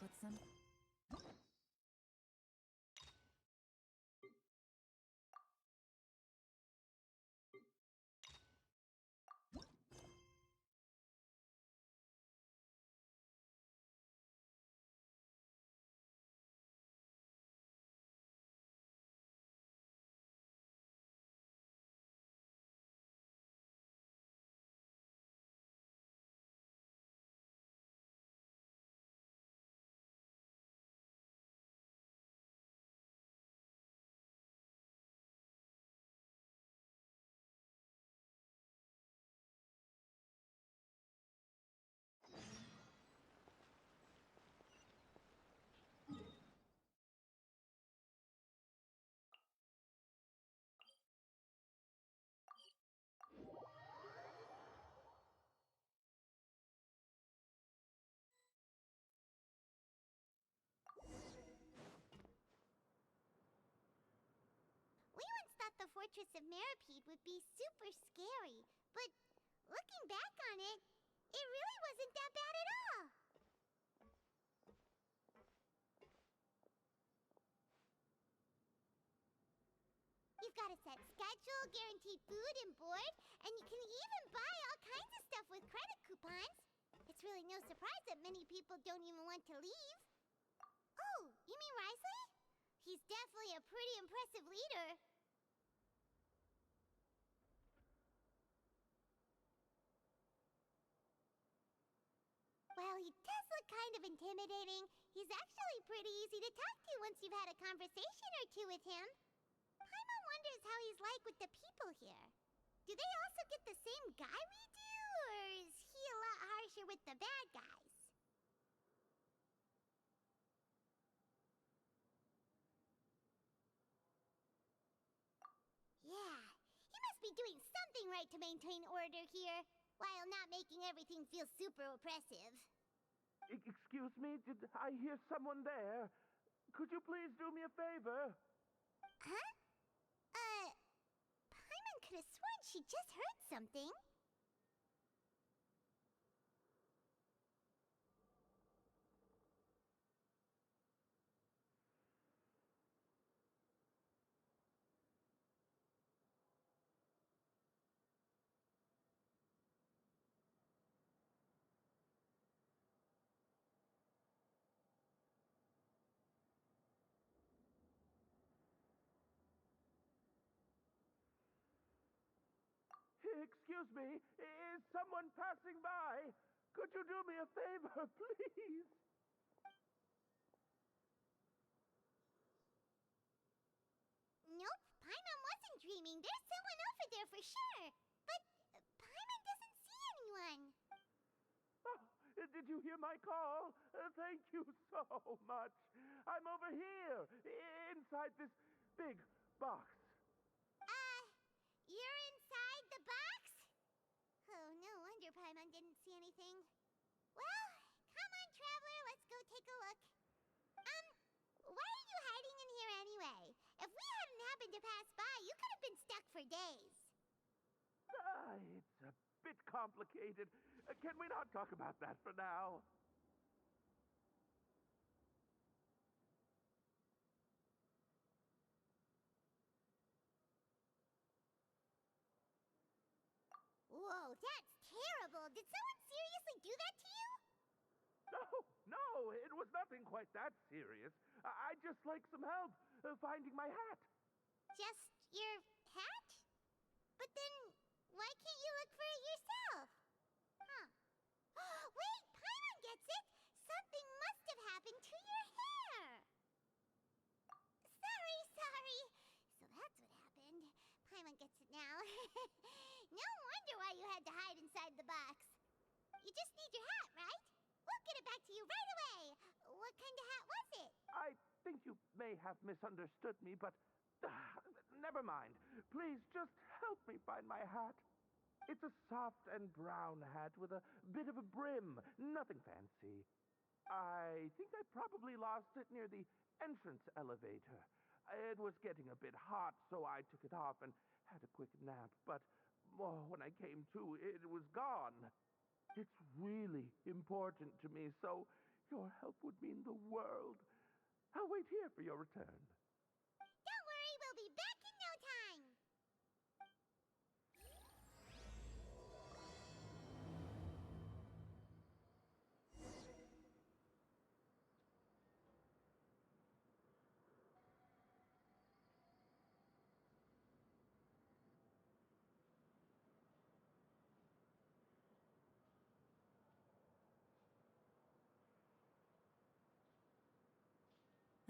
kurzem? We once thought the Fortress of Meripede would be super scary, but looking back on it, it really wasn't that bad at all. You've got a set schedule, guaranteed food and board, and you can even buy all kinds of stuff with credit coupons. It's really no surprise that many people don't even want to leave. Oh, you mean Risley? He's definitely a pretty impressive leader. While he does look kind of intimidating, he's actually pretty easy to talk to once you've had a conversation or two with him. Paimon wonders how he's like with the people here. Do they also get the same guy we do, or is he a lot harsher with the bad guys? Yeah, he must be doing something right to maintain order here, while not making everything feel super oppressive. Excuse me, did I hear someone there? Could you please do me a favor? Huh? Paimon could have sworn she just heard something. Excuse me, is someone passing by? Could you do me a favor, please? Nope, Paimon wasn't dreaming. There's someone over there for sure. But Paimon doesn't see anyone. Oh, did you hear my call? Thank you so much. I'm over here, inside this big box. You're inside the box? Oh, no wonder Paimon didn't see anything. Well, come on, Traveler, let's go take a look. Why are you hiding in here anyway? If we hadn't happened to pass by, you could have been stuck for days. It's a bit complicated. Can we not talk about that for now? Whoa, that's terrible. Did someone seriously do that to you? No, it was nothing quite that serious. I'd just like some help finding my hat. Just your hat? But then, why can't you look for it yourself? Huh. Wait, Paimon gets it! Something must have happened to your hair! Sorry. So that's what happened. Paimon gets it now. No wonder why you had to hide inside the box. You just need your hat, right? We'll get it back to you right away. What kind of hat was it? I think you may have misunderstood me, but never mind. Please just help me find my hat. It's a soft and brown hat with a bit of a brim. Nothing fancy. I think I probably lost it near the entrance elevator. It was getting a bit hot, so I took it off and had a quick nap. But when I came to, it was gone. It's really important to me, so Your help would mean the world. I'll wait here for your return. Don't worry, we'll be back in no time.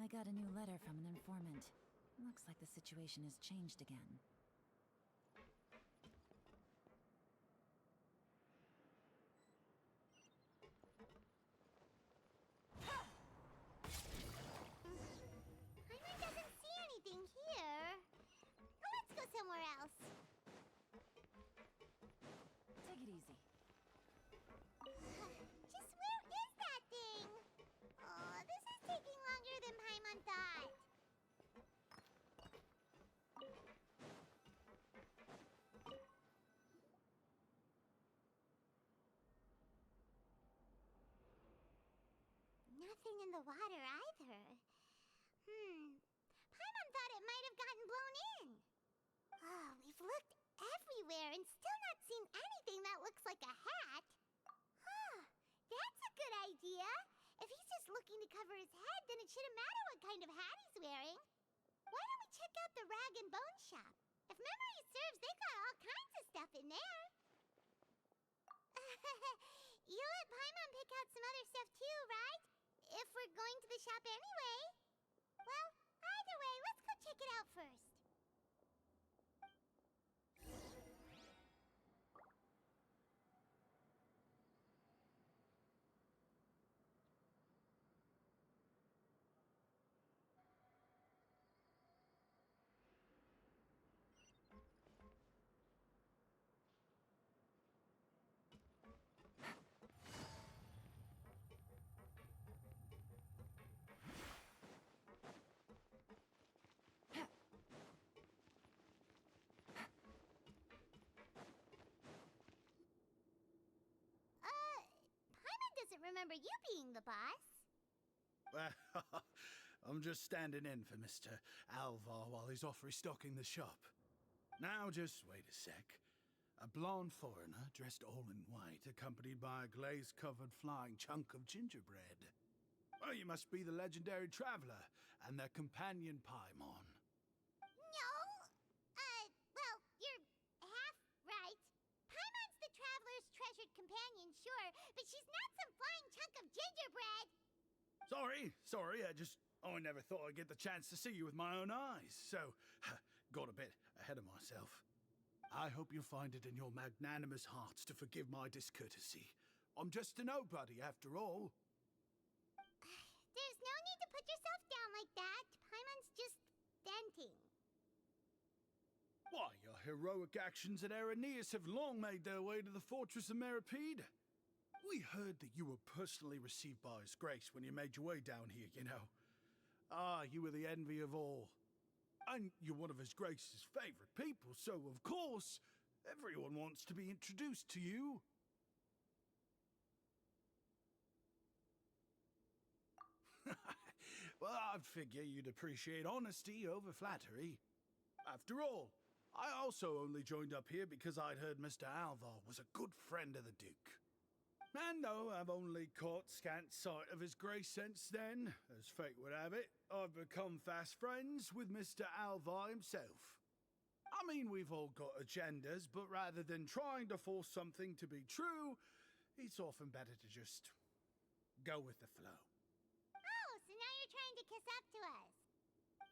I got a new letter from an informant. Looks like the situation has changed again. Paimon doesn't see anything here. Let's go somewhere else. Take it easy. Just where is that thing? Oh, this is taking longer than Paimon thought. Nothing in the water either. Paimon thought it might have gotten blown in. Oh, we've looked everywhere and still not seen anything that looks like a hat. Huh, that's a good idea. If he's just looking to cover his head, then it shouldn't matter what kind of hat he's wearing. Why don't we check out the rag and bone shop? If memory serves, they've got all kinds of stuff in there. You let Paimon pick out some other stuff too, right? If we're going to the shop anyway. Well, either way, let's go check it out first. Paimon doesn't remember you being the boss. Well, I'm just standing in for Mr. Alvar while he's off restocking the shop. Now, just wait a sec. A blonde foreigner, dressed all in white, accompanied by a glaze-covered flying chunk of gingerbread. Well, you must be the legendary traveler and their companion Paimon. No. Well, you're half right. Paimon's the traveler's treasured companion, sure, but she's not some flying chunk of gingerbread. Sorry, I never thought I'd get the chance to see you with my own eyes, so got a bit ahead of myself. I hope you find it in your magnanimous hearts to forgive my discourtesy. I'm just a nobody, after all. There's no need to put yourself down like that. Paimon's just venting. Why, your heroic actions at Aeneas have long made their way to the fortress of Meripede. We heard that you were personally received by His Grace when you made your way down here, you know. Ah, you were the envy of all. And you're one of His Grace's favorite people, so of course, everyone wants to be introduced to you. Well, I'd figure you'd appreciate honesty over flattery. After all, I also only joined up here because I'd heard Mr. Alvar was a good friend of the Duke. And though I've only caught scant sight of His Grace since then, as fate would have it, I've become fast friends with Mr. Alvar himself. I mean, we've all got agendas, but rather than trying to force something to be true, it's often better to just go with the flow. Oh, so now you're trying to kiss up to us.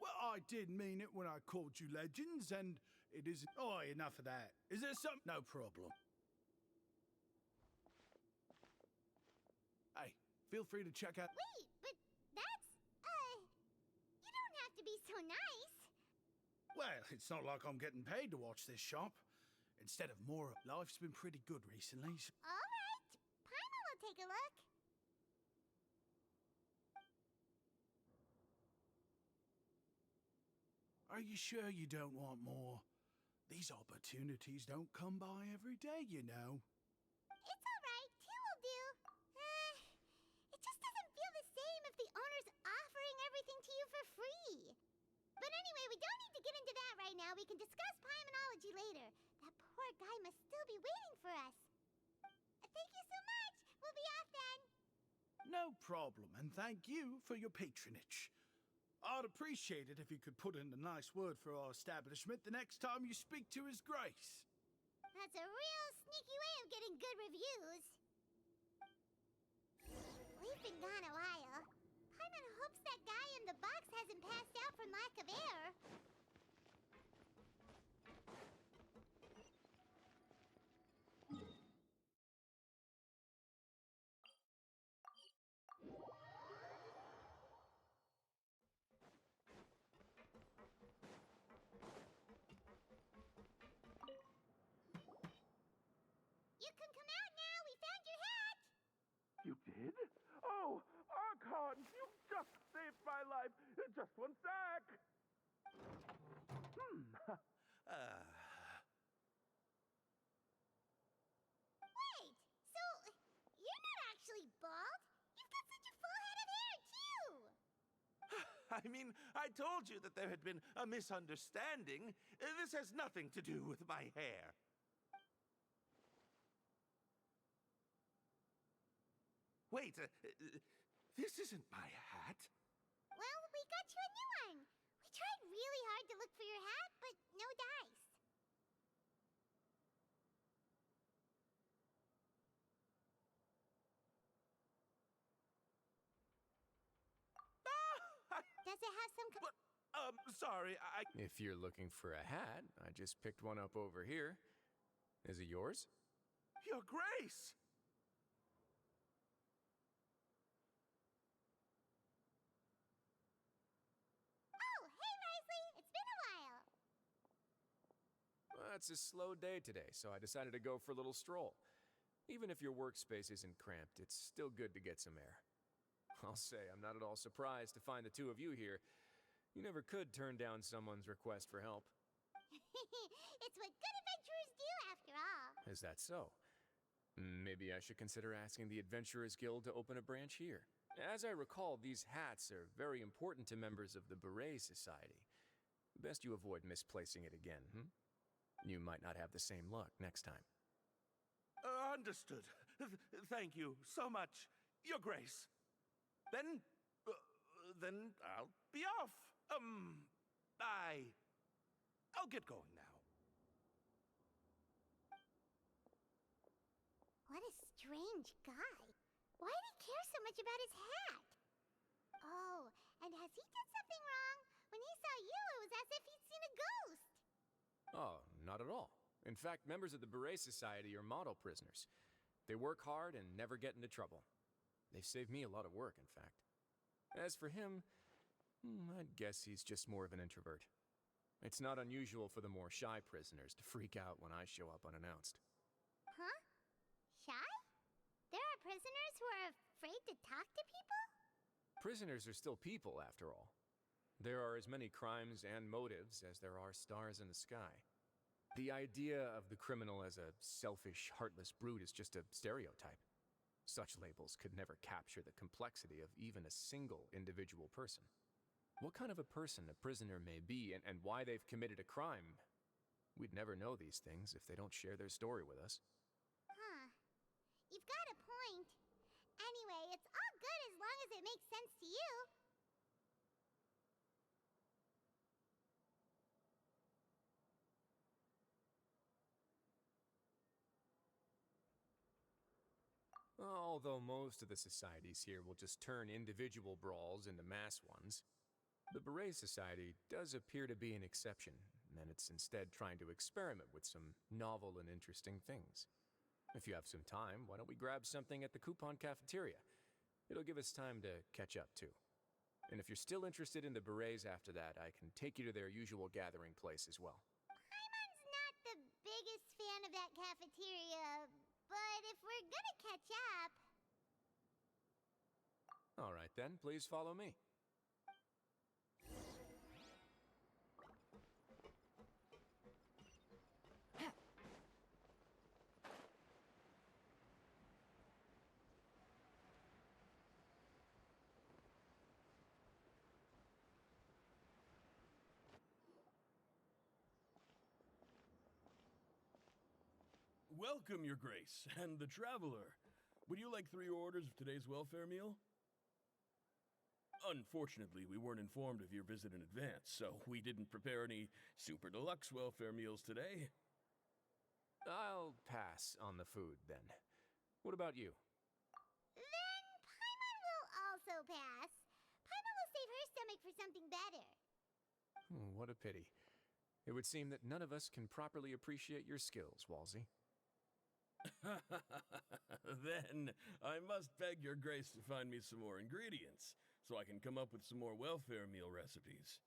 Well, I did mean it when I called you legends, and it isn't... Oh, enough of that. Is there some... No problem. Hey, feel free to check out... Wait, but that's, you don't have to be so nice. Well, it's not like I'm getting paid to watch this shop. Instead of more, life's been pretty good recently. All right, Paimon will take a look. Are you sure you don't want more? These opportunities don't come by every day, you know. It's all right, two will do. It just doesn't feel But anyway, we don't need to get into that right now. We can discuss Pymonology later. That poor guy must still be waiting for us. Thank you so much. We'll be off then. No problem, and thank you for your patronage. I'd appreciate it if you could put in a nice word for our establishment the next time you speak to His Grace. That's a real sneaky way of getting good reviews. We've been gone a while. Paimon hopes that guy in the box hasn't passed out from lack of air. You can come out now. We found your hat. You did? Oh, Archon, you just saved my life. Just one sec. Wait, so you're not actually bald? You've got such a full head of hair, too. I mean, I told you that there had been a misunderstanding. This has nothing to do with my hair. Wait, this isn't my hat. Well, we got you a new one. We tried really hard to look for your hat, but no dice. Does it have some Sorry, I... If you're looking for a hat, I just picked one up over here. Is it yours? Your Grace! Oh, hey, Risley. It's been a while. Well, it's a slow day today, so I decided to go for a little stroll. Even if your workspace isn't cramped, it's still good to get some air. I'll say, I'm not at all surprised to find the two of you here. You never could turn down someone's request for help. It's what good adventurers do, after all. Is that so? Maybe I should consider asking the Adventurers Guild to open a branch here. As I recall, these hats are very important to members of the Beret Society. Best you avoid misplacing it again, You might not have the same luck next time. Understood. Thank you so much, Your Grace. Then I'll be off. I'll get going now. What a strange guy. Why did he care so much about his hat? Oh, and has he done something wrong? When he saw you, it was as if he'd seen a ghost. Oh, not at all. In fact, members of the Beret Society are model prisoners. They work hard and never get into trouble. They've saved me a lot of work, in fact. As for him, I'd guess he's just more of an introvert. It's not unusual for the more shy prisoners to freak out when I show up unannounced. Huh? Shy? There are prisoners who are afraid to talk to people? Prisoners are still people, after all. There are as many crimes and motives as there are stars in the sky. The idea of the criminal as a selfish, heartless brute is just a stereotype. Such labels could never capture the complexity of even a single individual person. What kind of a person a prisoner may be and why they've committed a crime, we'd never know these things if they don't share their story with us. Huh. You've got a point. Anyway, it's all good as long as it makes sense to you. Although most of the societies here will just turn individual brawls into mass ones, the Beret Society does appear to be an exception, and it's instead trying to experiment with some novel and interesting things. If you have some time, why don't we grab something at the Coupon Cafeteria? It'll give us time to catch up, too. And if you're still interested in the Berets after that, I can take you to their usual gathering place as well. Paimon's not the biggest fan of that cafeteria, but if we're gonna catch up... All right then, please follow me. Welcome, Your Grace, and the Traveler. Would you like 3 orders of today's welfare meal? Unfortunately, we weren't informed of your visit in advance, so we didn't prepare any super deluxe welfare meals today. I'll pass on the food, then. What about you? Then Paimon will also pass. Paimon will save her stomach for something better. What a pity. It would seem that none of us can properly appreciate your skills, Walsey. Then I must beg Your Grace to find me some more ingredients, so I can come up with some more welfare meal recipes.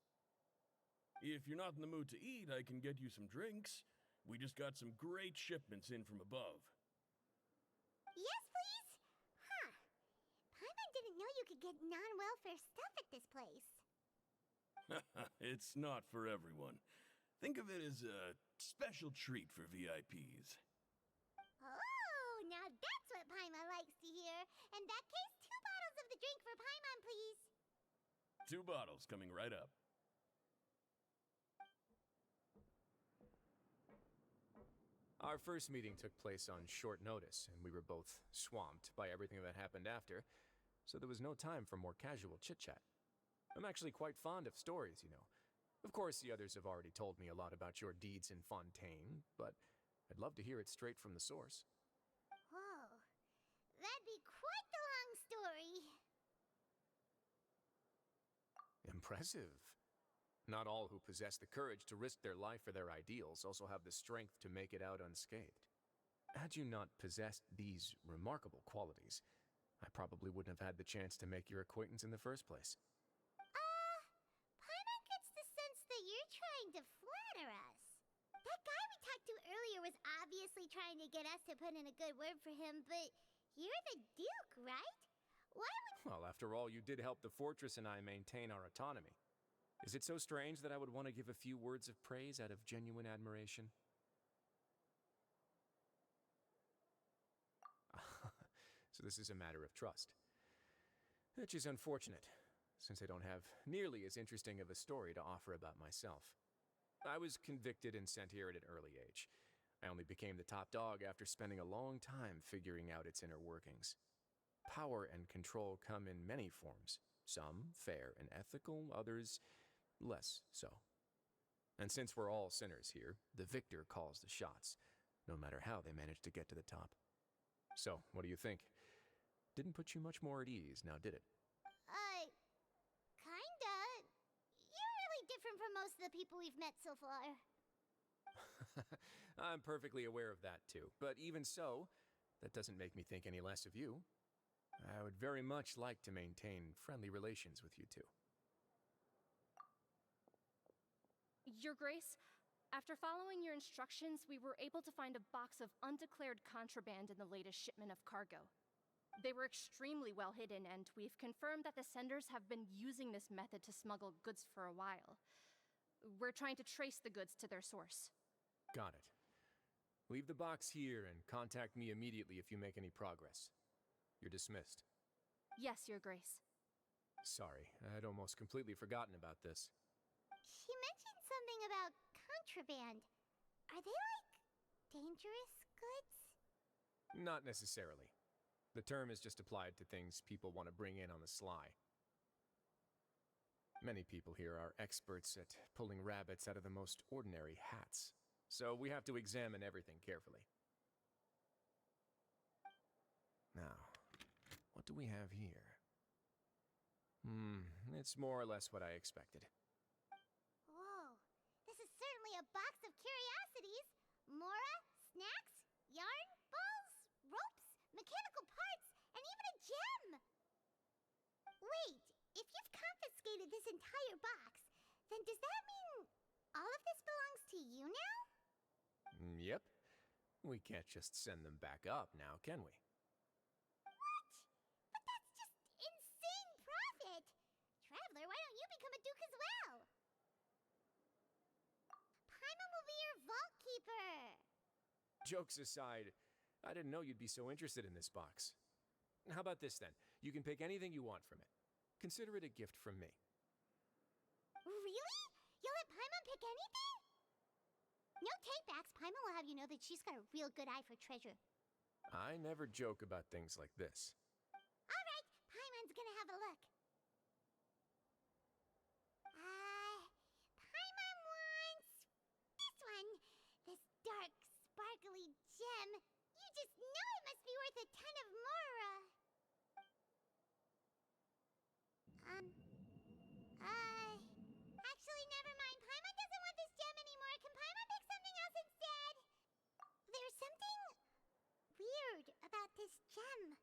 If you're not in the mood to eat, I can get you some drinks. We just got some great shipments in from above. Yes, please? Huh. Paimon didn't know you could get non-welfare stuff at this place. It's not for everyone. Think of it as a special treat for VIPs. Oh, now that's what Paimon likes to hear. In that case, 2 bottles of the drink for Paimon, please. 2 bottles coming right up. Our first meeting took place on short notice, and we were both swamped by everything that happened after, so there was no time for more casual chit-chat. I'm actually quite fond of stories, you know. Of course, the others have already told me a lot about your deeds in Fontaine, but I'd love to hear it straight from the source. Whoa. That'd be quite the long story. Impressive. Not all who possess the courage to risk their life for their ideals also have the strength to make it out unscathed. Had you not possessed these remarkable qualities, I probably wouldn't have had the chance to make your acquaintance in the first place. Paimon gets the sense that you're trying to flatter us. That guy we talked to earlier was obviously trying to get us to put in a good word for him, but you're the Duke, right? Why would... Well, after all, you did help the fortress and I maintain our autonomy. Is it so strange that I would want to give a few words of praise out of genuine admiration? So this is a matter of trust. Which is unfortunate, since I don't have nearly as interesting of a story to offer about myself. I was convicted and sent here at an early age. I only became the top dog after spending a long time figuring out its inner workings. Power and control come in many forms, some fair and ethical, others less so. And since we're all sinners here, the victor calls the shots, no matter how they manage to get to the top. So, what do you think? Didn't put you much more at ease, now did it? Kinda. You're really different from most of the people we've met so far. I'm perfectly aware of that too, but even so, that doesn't make me think any less of you. I would very much like to maintain friendly relations with you two. Your Grace, after following your instructions, we were able to find a box of undeclared contraband in the latest shipment of cargo. They were extremely well hidden, and we've confirmed that the senders have been using this method to smuggle goods for a while. We're trying to trace the goods to their source. Got it. Leave the box here and contact me immediately if you make any progress. You're dismissed. Yes, Your Grace. Sorry, I'd almost completely forgotten about this. She mentioned something about contraband. Are they like dangerous goods? Not necessarily. The term is just applied to things people want to bring in on the sly. Many people here are experts at pulling rabbits out of the most ordinary hats, so we have to examine everything carefully. Now, what do we have here? It's more or less what I expected. Whoa. This is certainly a box of curiosities. Mora, snacks, yarn, balls, ropes, mechanical parts, and even a gem! Wait, if you've confiscated this entire box, then does that mean all of this belongs to you now? Yep. We can't just send them back up now, can we? What? But that's just insane profit! Traveler, why don't you become a duke as well? Paimon will be your vault keeper! Jokes aside, I didn't know you'd be so interested in this box. How about this then? You can pick anything you want from it. Consider it a gift from me. Really? You'll let Paimon pick anything? No takebacks. Paimon will have you know that she's got a real good eye for treasure. I never joke about things like this. All right, Paimon's gonna have a look. Paimon wants this one. This dark, sparkly gem. You just know it must be worth a ton of mora. Actually, never mind. Paimon doesn't want this gem anymore. Can Paimon pick something else instead? There's something weird about this gem.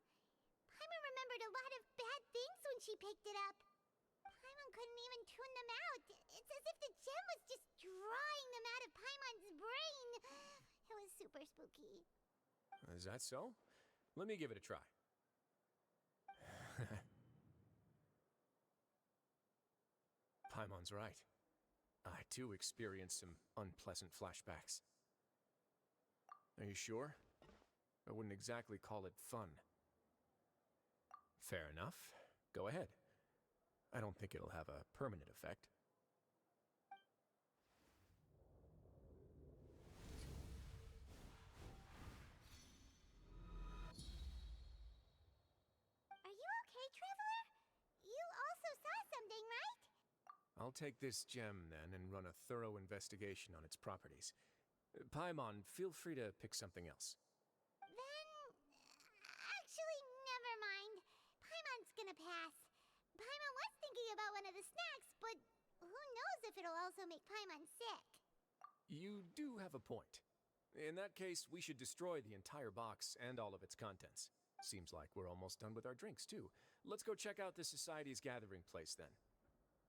Paimon remembered a lot of bad things when she picked it up. Paimon couldn't even tune them out. It's as if the gem was just drawing them out of Paimon's brain. It was super spooky. Is that so? Let me give it a try. Paimon's right. I too experienced some unpleasant flashbacks. Are you sure? I wouldn't exactly call it fun. Fair enough. Go ahead. I don't think it'll have a permanent effect. Are you okay, Traveler? You also saw something, right? I'll take this gem then and run a thorough investigation on its properties. Paimon, feel free to pick something else. Then, actually, never mind. Paimon's gonna pass. Paimon was thinking about one of the snacks, but who knows if it'll also make Paimon sick. You do have a point. In that case, we should destroy the entire box and all of its contents. Seems like we're almost done with our drinks, too. Let's go check out the Society's gathering place, then.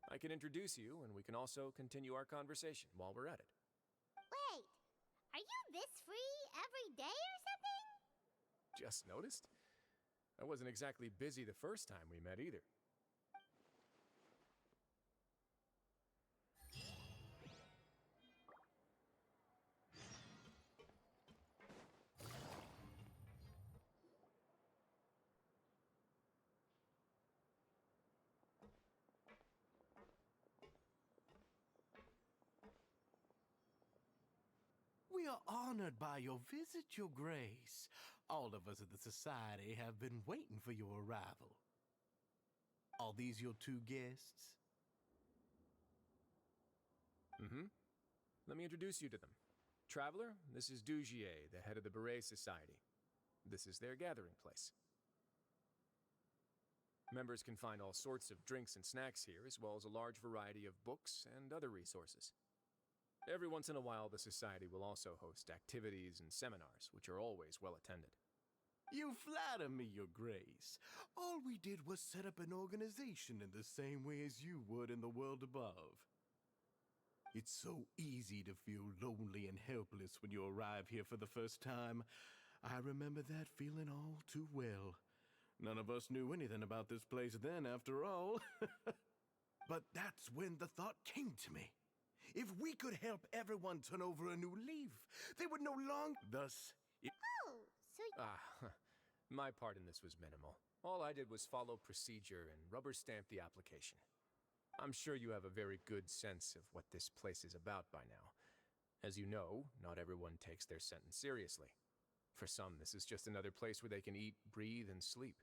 I can introduce you, and we can also continue our conversation while we're at it. Wait, are you this free every day or something? Just noticed? I wasn't exactly busy the first time we met either. We are honored by your visit, Your Grace. All of us at the Society have been waiting for your arrival. Are these your two guests? Mm-hmm. Let me introduce you to them. Traveler, this is Dugier, the head of the Beret Society. This is their gathering place. Members can find all sorts of drinks and snacks here, as well as a large variety of books and other resources. Every once in a while, the Society will also host activities and seminars, which are always well attended. You flatter me, Your Grace. All we did was set up an organization in the same way as you would in the world above. It's so easy to feel lonely and helpless when you arrive here for the first time. I remember that feeling all too well. None of us knew anything about this place then, after all. But that's when the thought came to me. If we could help everyone turn over a new leaf, they would no longer... Thus... Oh, so My part in this was minimal. All I did was follow procedure and rubber stamp the application. I'm sure you have a very good sense of what this place is about by now. As you know, not everyone takes their sentence seriously. For some, this is just another place where they can eat, breathe, and sleep.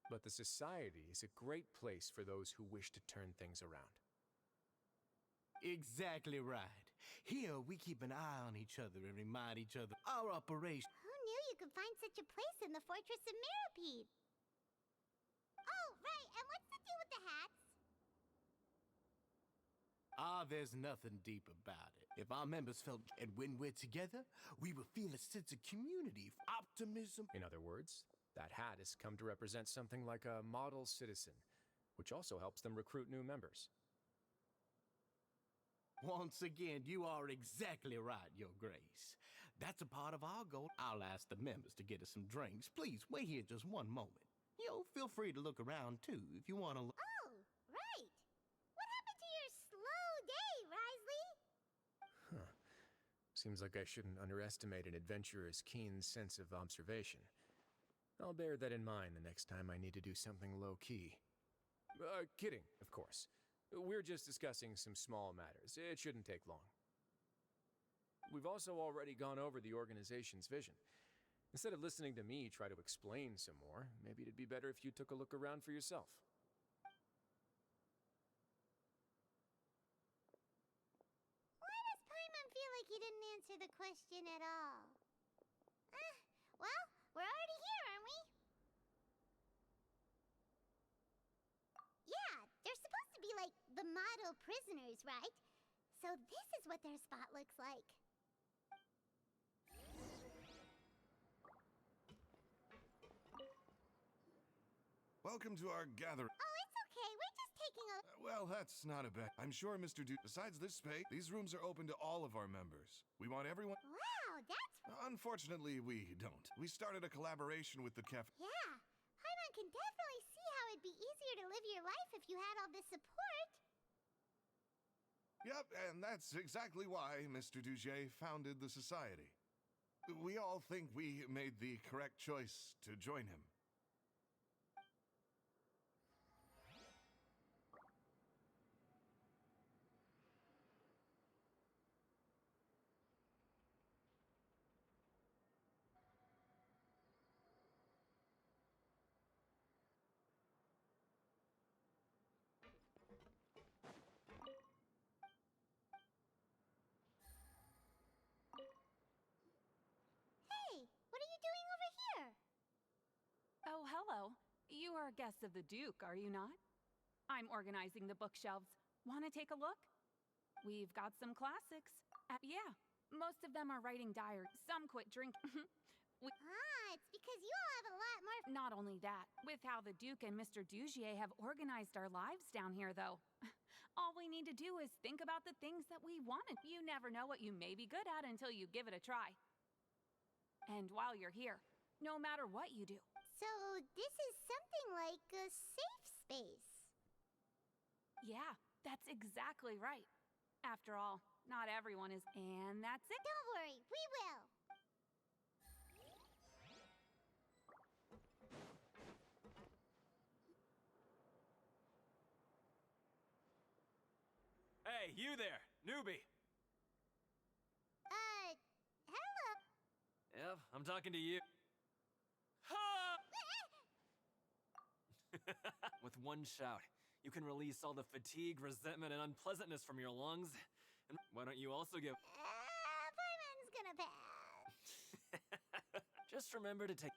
But the Society is a great place for those who wish to turn things around. Exactly right. Here, we keep an eye on each other and remind each other our operation. who knew you could find such a place in the Fortress of Mirapede? Oh, right, and what's the deal with the hats? There's nothing deep about it. If our members felt, and when we're together, we will feel a sense of community, optimism. In other words, that hat has come to represent something like a model citizen, which also helps them recruit new members. Once again, you are exactly right, Your Grace. That's a part of our goal. I'll ask the members to get us some drinks. Please, wait here just one moment. Feel free to look around, too, if you want to look. Oh, right. What happened to your slow day, Risley? Huh. Seems like I shouldn't underestimate an adventurer's keen sense of observation. I'll bear that in mind the next time I need to do something low-key. Kidding, of course. We're just discussing some small matters. It shouldn't take long. We've also already gone over the organization's vision. Instead of listening to me try to explain some more, maybe it'd be better if you took a look around for yourself. Why does Paimon feel like he didn't answer the question at all? Well, we're already here, aren't we? Yeah, they're supposed to be like the model prisoners, right? So this is what their spot looks like. Welcome to our gathering. Oh, it's okay. We're just taking a... Well, that's not a bad. I'm sure Mr. Besides this space, these rooms are open to all of our members. We want everyone. Wow, that's... Unfortunately, we don't. We started a collaboration with the cafe. Yeah, Paimon can definitely see how it'd be easier to live your life if you had all this support. Yep, and that's exactly why Mr. Duget founded the society. We all think we made the correct choice to join him. Hey, what are you doing over here? Oh, hello. You are a guest of the Duke, are you not? I'm organizing the bookshelves. Want to take a look? We've got some classics. Yeah, most of them are writing diaries. Some quit drinking. It's because you all have a lot more... Not only that, with how the Duke and Mr. Dugier have organized our lives down here, though. All we need to do is think about the things that we wanted. You never know what you may be good at until you give it a try. And while you're here, no matter what you do. So this is something like a safe space. Yeah, that's exactly right. After all, not everyone is... And that's it. Don't worry, we will. Hey, you there, newbie. Hello. Yep, I'm talking to you. Ha! With one shout, you can release all the fatigue, resentment, and unpleasantness from your lungs. And why don't you also give... Paimon's gonna pass. Just remember to take...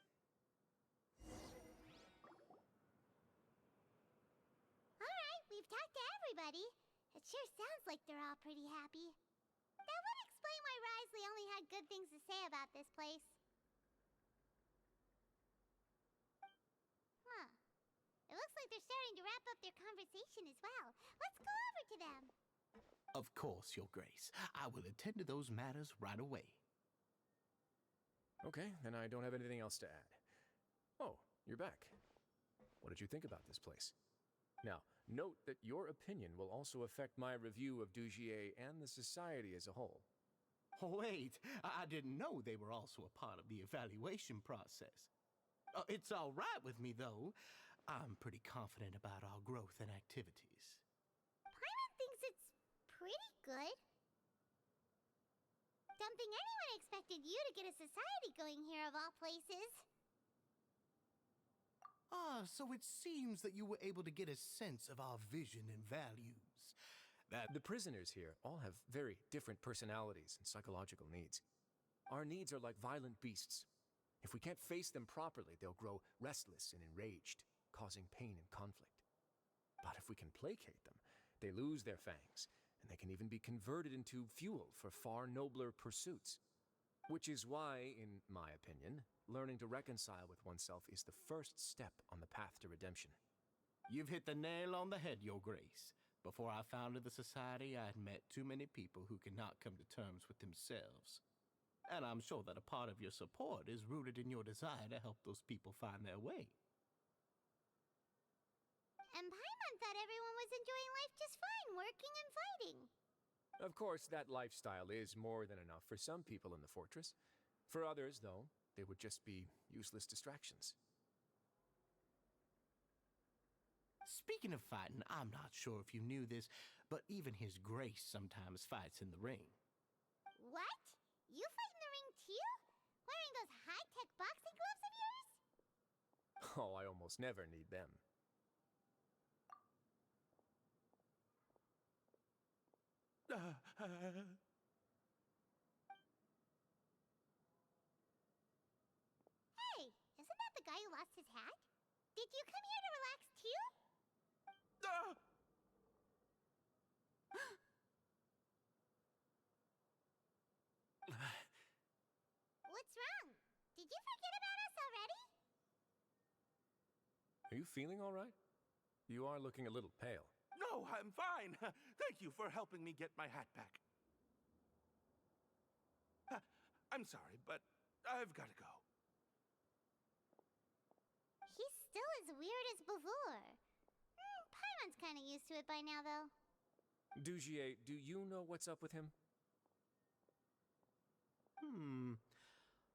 Alright, we've talked to everybody. It sure sounds like they're all pretty happy. That would explain why Risley only had good things to say about this place. Huh. It looks like they're starting to wrap up their conversation as well. Let's go over to them. Of course, Your Grace. I will attend to those matters right away. Okay, then I don't have anything else to add. Oh, you're back. What did you think about this place? Now, note that your opinion will also affect my review of Dugier and the society as a whole. Wait, I didn't know they were also a part of the evaluation process. It's all right with me, though. I'm pretty confident about our growth and activities. Paimon thinks it's pretty good. Don't think anyone expected you to get a society going here of all places. So it seems that you were able to get a sense of our vision and values. The prisoners here all have very different personalities and psychological needs. Our needs are like violent beasts. If we can't face them properly, they'll grow restless and enraged, causing pain and conflict. But if we can placate them, they lose their fangs, and they can even be converted into fuel for far nobler pursuits. Which is why, in my opinion, learning to reconcile with oneself is the first step on the path to redemption. You've hit the nail on the head, Your Grace. Before I founded the society, I had met too many people who could not come to terms with themselves. And I'm sure that a part of your support is rooted in your desire to help those people find their way. And Paimon thought everyone was enjoying life just fine, working and fighting. Of course, that lifestyle is more than enough for some people in the fortress. For others, though, they would just be useless distractions. Speaking of fighting, I'm not sure if you knew this, but even His Grace sometimes fights in the ring. What? those high-tech boxing gloves of yours? Oh, I almost never need them. Hey, isn't that the guy who lost his hat? Did you come here to relax too? What's wrong? Did you forget about us already? Are you feeling all right? You are looking a little pale. No, I'm fine. Thank you for helping me get my hat back. I'm sorry, but I've got to go. He's still as weird as before. Paimon's kind of used to it by now, though. Dugier, do you know what's up with him?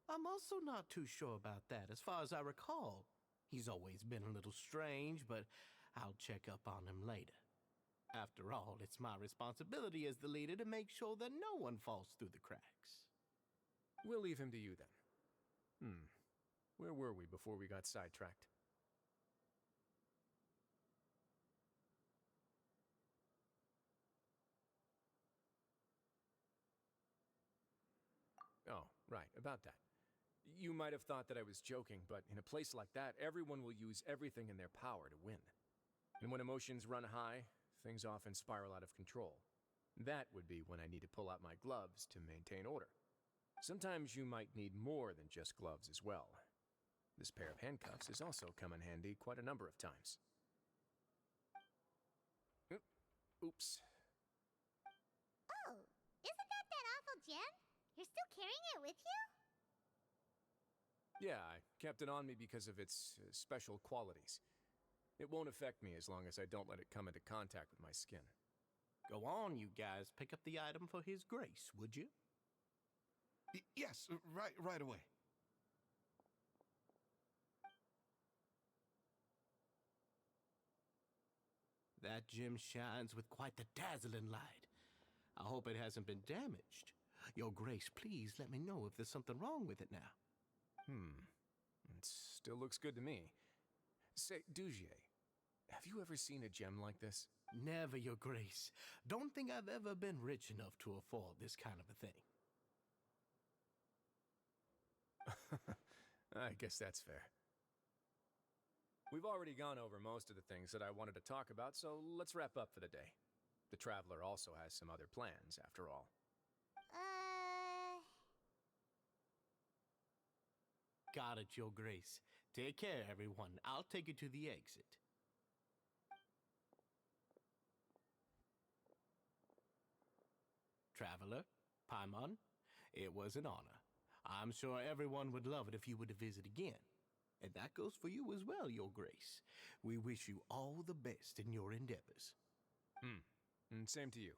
I'm also not too sure about that. As far as I recall, he's always been a little strange, but I'll check up on him later. After all, it's my responsibility as the leader to make sure that no one falls through the cracks. We'll leave him to you then. Where were we before we got sidetracked? Oh, right, about that. You might have thought that I was joking, but in a place like that, everyone will use everything in their power to win. And when emotions run high, things often spiral out of control. That would be when I need to pull out my gloves to maintain order. Sometimes you might need more than just gloves as well. This pair of handcuffs has also come in handy quite a number of times. Oops. Oh, isn't that awful gem? You're still carrying it with you? Yeah, I kept it on me because of its special qualities. It won't affect me as long as I don't let it come into contact with my skin. Go on, you guys. Pick up the item for His Grace, would you? Yes, right away. That gem shines with quite the dazzling light. I hope it hasn't been damaged. Your Grace, please let me know if there's something wrong with it now. It still looks good to me. Say, Dugier, have you ever seen a gem like this? Never, Your Grace. Don't think I've ever been rich enough to afford this kind of a thing. I guess that's fair. We've already gone over most of the things that I wanted to talk about, so let's wrap up for the day. The Traveler also has some other plans, after all. Got it, Your Grace. Take care, everyone. I'll take you to the exit. Traveler, Paimon, it was an honor. I'm sure everyone would love it if you were to visit again. And that goes for you as well, Your Grace. We wish you all the best in your endeavors. And same to you.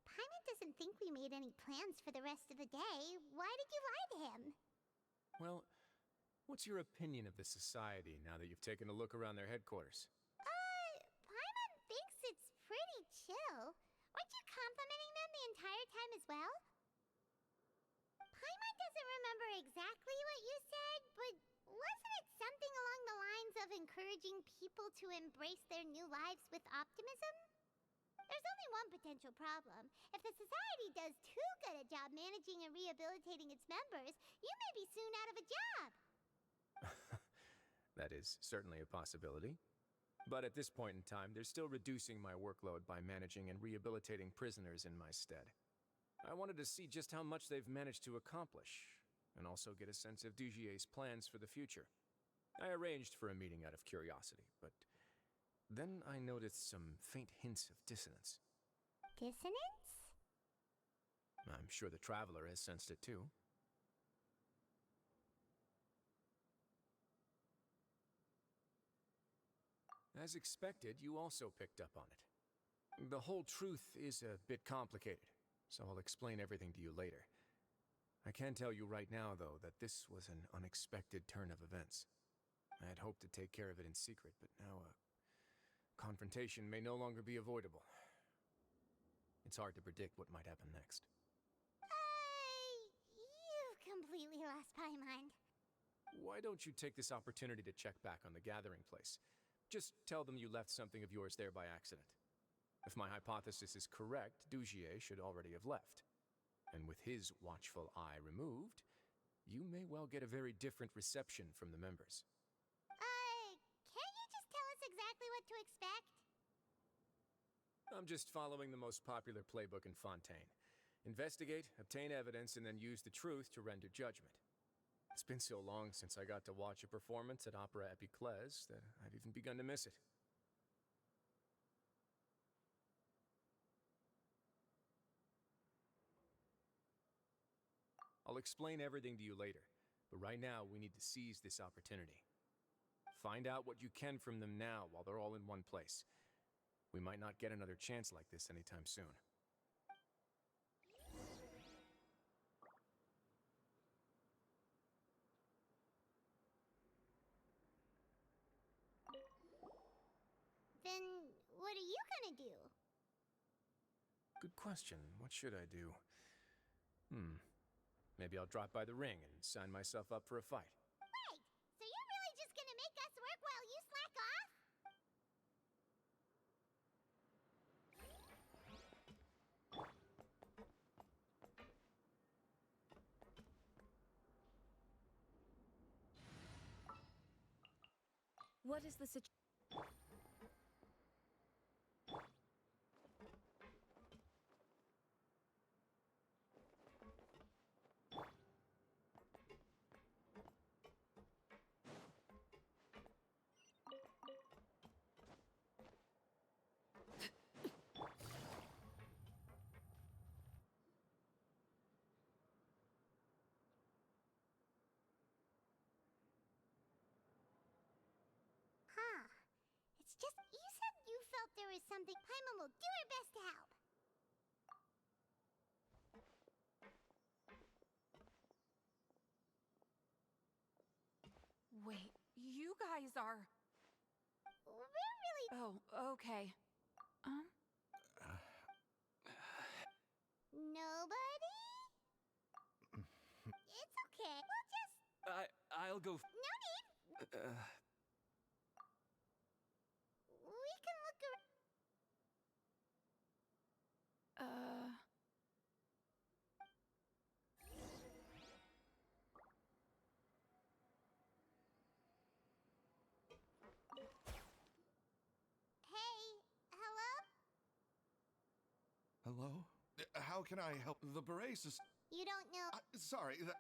Paimon doesn't think we made any plans for the rest of the day. Why did you lie to him? Well, what's your opinion of the society now that you've taken a look around their headquarters? Paimon thinks it's pretty chill. Weren't you complimenting them the entire time as well? Paimon doesn't remember exactly what you said, but wasn't it something along the lines of encouraging people to embrace their new lives with optimism? There's only one potential problem. If the society does too good a job managing and rehabilitating its members, you may be soon out of a job. That is certainly a possibility. But at this point in time, they're still reducing my workload by managing and rehabilitating prisoners in my stead. I wanted to see just how much they've managed to accomplish, and also get a sense of Dugier's plans for the future. I arranged for a meeting out of curiosity, but then I noticed some faint hints of dissonance. Dissonance? I'm sure the Traveler has sensed it too. As expected, you also picked up on it. The whole truth is a bit complicated, so I'll explain everything to you later. I can tell you right now, though, that this was an unexpected turn of events. I had hoped to take care of it in secret, but now confrontation may no longer be avoidable. It's hard to predict what might happen next. You've completely lost my mind. Why don't you take this opportunity to check back on the gathering place? Just tell them you left something of yours there by accident. If my hypothesis is correct, Dugier should already have left. And with his watchful eye removed, you may well get a very different reception from the members. Can't you just tell us exactly what to expect? I'm just following the most popular playbook in Fontaine. Investigate, obtain evidence, and then use the truth to render judgment. It's been so long since I got to watch a performance at Opera Epiclese that I've even begun to miss it. I'll explain everything to you later, but right now we need to seize this opportunity. Find out what you can from them now while they're all in one place. We might not get another chance like this anytime soon. Then what are you gonna do? Good question. What should I do? Maybe I'll drop by the ring and sign myself up for a fight. Wait, so you're really just gonna make us work while you slack off? What is the situation? Huh. It's just, you said you felt there was something. Paimon will do her best to help. Wait, you guys are... We're really... Oh, okay. Nobody? It's okay. We'll just... I'll go. No need. We can look around. Hey, hello? Hello? How can I help? The beret is... You don't know... sorry, that...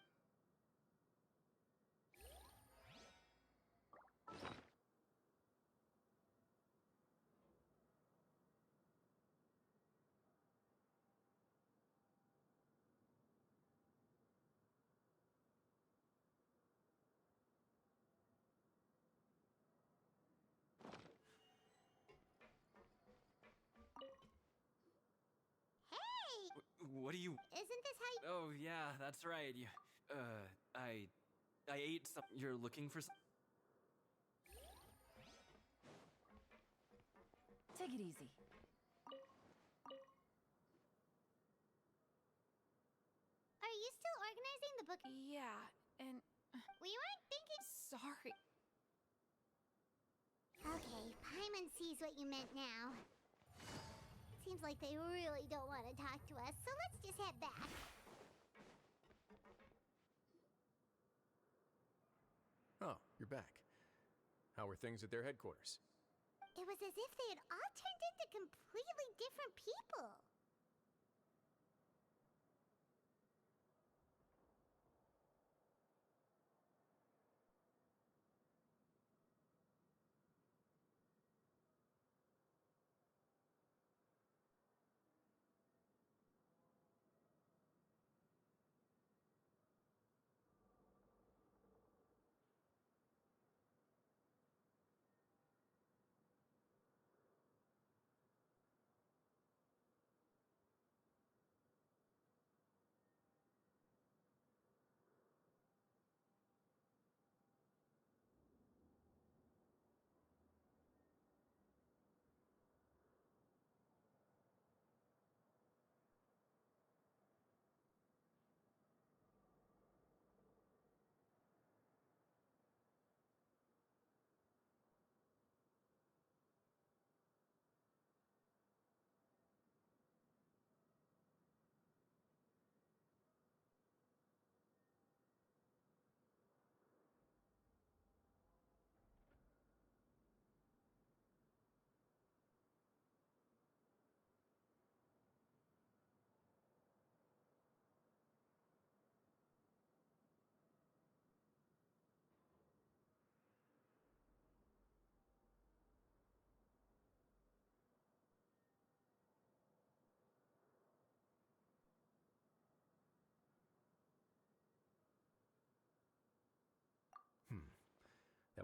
Hey! What do you... Isn't this how you... Oh, yeah, that's right. You... I ate some... You're looking for some... Take it easy. Are you still organizing the book? Yeah, and... We weren't thinking... Sorry. Okay, Paimon sees what you meant now. Seems like they really don't want to talk to us, so let's just head back. Oh, you're back. How were things at their headquarters? It was as if they had all turned into completely different people.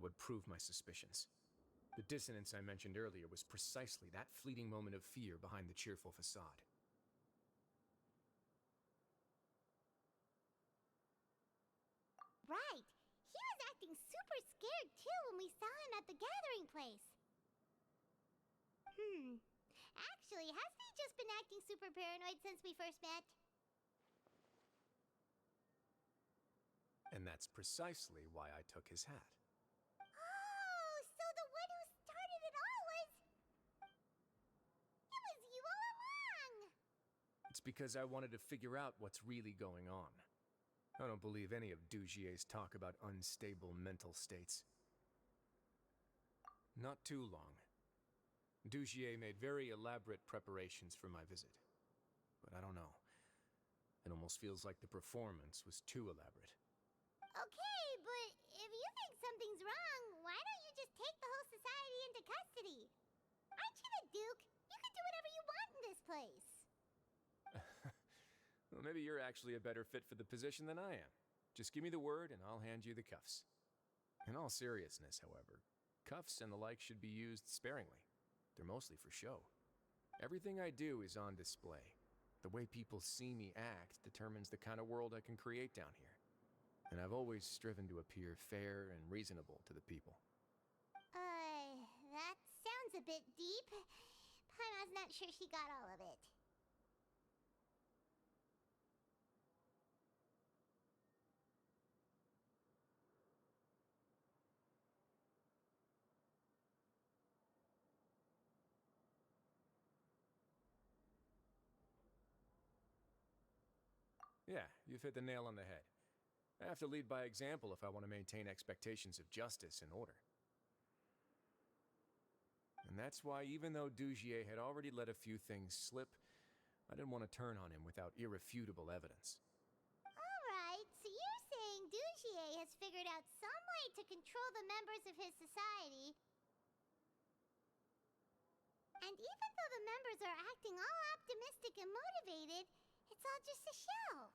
would prove my suspicions. The dissonance I mentioned earlier was precisely that fleeting moment of fear behind the cheerful facade. Right. He was acting super scared too when we saw him at the gathering place. Actually, hasn't he just been acting super paranoid since we first met? And that's precisely why I took his hat. Oh, so the one who started it all was... It was you all along! It's because I wanted to figure out what's really going on. I don't believe any of Dugier's talk about unstable mental states. Not too long. Dugier made very elaborate preparations for my visit. But I don't know. It almost feels like the performance was too elaborate. Okay, but if you think something's wrong, why don't you just take the whole society into custody? Aren't you the Duke? You can do whatever you want in this place. Well, maybe you're actually a better fit for the position than I am. Just give me the word and I'll hand you the cuffs. In all seriousness, however, cuffs and the like should be used sparingly. They're mostly for show. Everything I do is on display. The way people see me act determines the kind of world I can create down here. And I've always striven to appear fair and reasonable to the people. That sounds a bit deep. Paimon's not sure she got all of it. Yeah, you've hit the nail on the head. I have to lead by example if I want to maintain expectations of justice and order. And that's why, even though Dugier had already let a few things slip, I didn't want to turn on him without irrefutable evidence. Alright, so you're saying Dugier has figured out some way to control the members of his society. And even though the members are acting all optimistic and motivated, it's all just a show.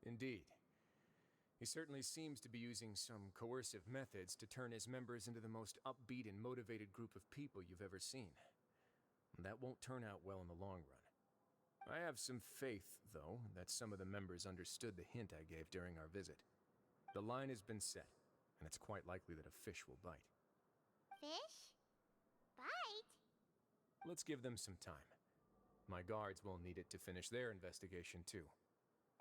Indeed. He certainly seems to be using some coercive methods to turn his members into the most upbeat and motivated group of people you've ever seen. That won't turn out well in the long run. I have some faith, though, that some of the members understood the hint I gave during our visit. The line has been set, and it's quite likely that a fish will bite. Fish? Bite? Let's give them some time. My guards will need it to finish their investigation, too.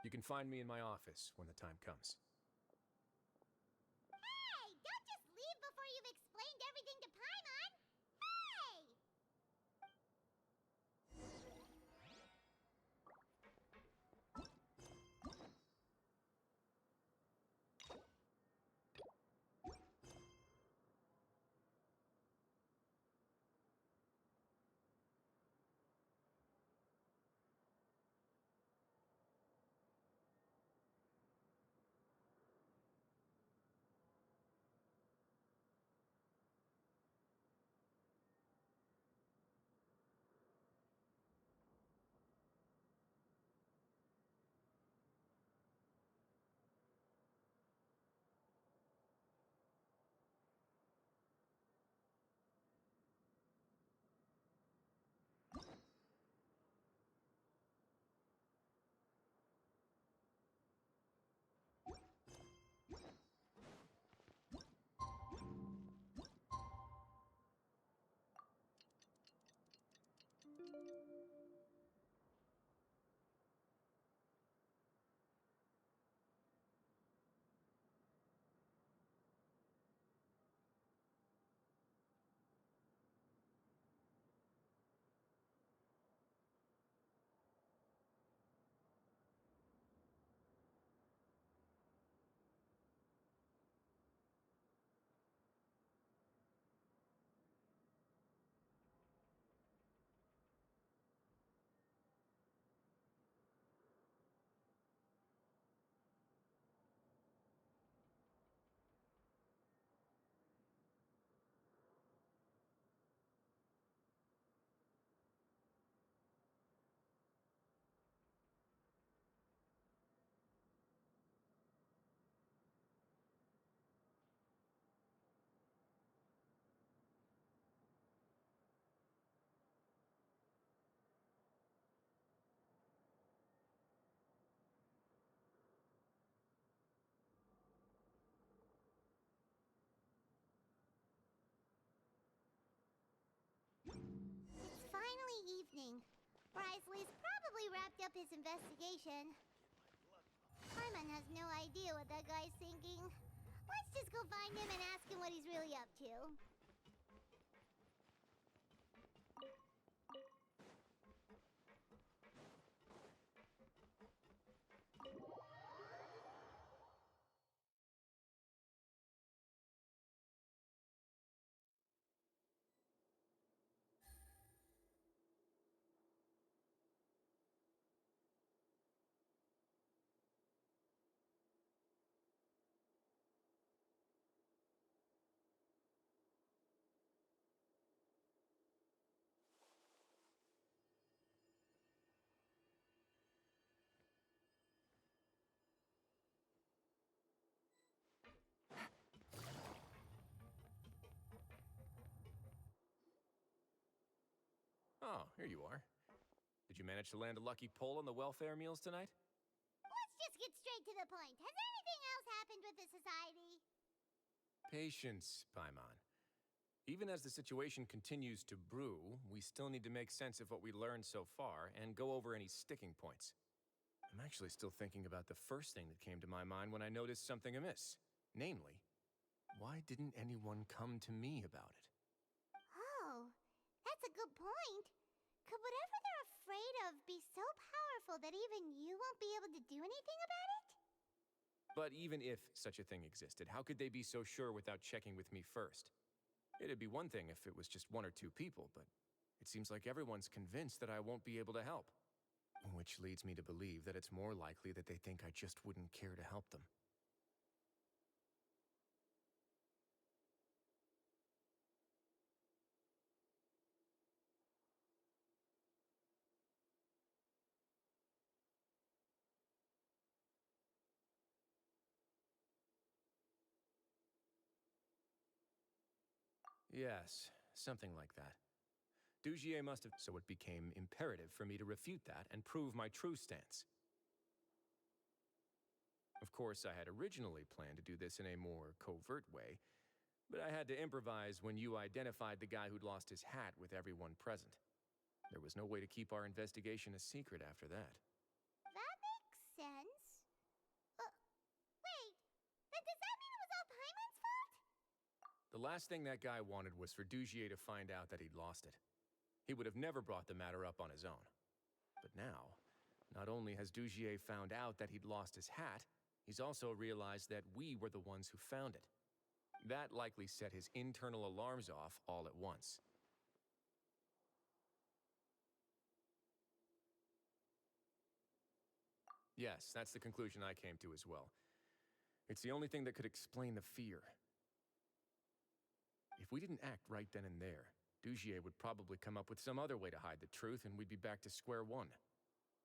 You can find me in my office when the time comes. Hey! Don't just leave before you've explained everything to Paimon! Hey! Leslie's probably wrapped up his investigation. Paimon has no idea what that guy's thinking. Let's just go find him and ask him what he's really up to. Oh, here you are. Did you manage to land a lucky pull on the welfare meals tonight? Let's just get straight to the point. Has anything else happened with the society? Patience, Paimon. Even as the situation continues to brew, we still need to make sense of what we learned so far and go over any sticking points. I'm actually still thinking about the first thing that came to my mind when I noticed something amiss. Namely, why didn't anyone come to me about it? Oh, that's a good point. Could whatever they're afraid of be so powerful that even you won't be able to do anything about it? But even if such a thing existed, how could they be so sure without checking with me first? It'd be one thing if it was just one or two people, but it seems like everyone's convinced that I won't be able to help. Which leads me to believe that it's more likely that they think I just wouldn't care to help them. Yes, something like that. Dugier must have, so it became imperative for me to refute that and prove my true stance. Of course, I had originally planned to do this in a more covert way, but I had to improvise when you identified the guy who'd lost his hat with everyone present. There was no way to keep our investigation a secret after that. That makes sense. Wait, then does that mean it was all Paimon's fault? The last thing that guy wanted was for Dugier to find out that he'd lost it. He would have never brought the matter up on his own. But now, not only has Dugier found out that he'd lost his hat, he's also realized that we were the ones who found it. That likely set his internal alarms off all at once. Yes, that's the conclusion I came to as well. It's the only thing that could explain the fear. If we didn't act right then and there, Dugier would probably come up with some other way to hide the truth and we'd be back to square one.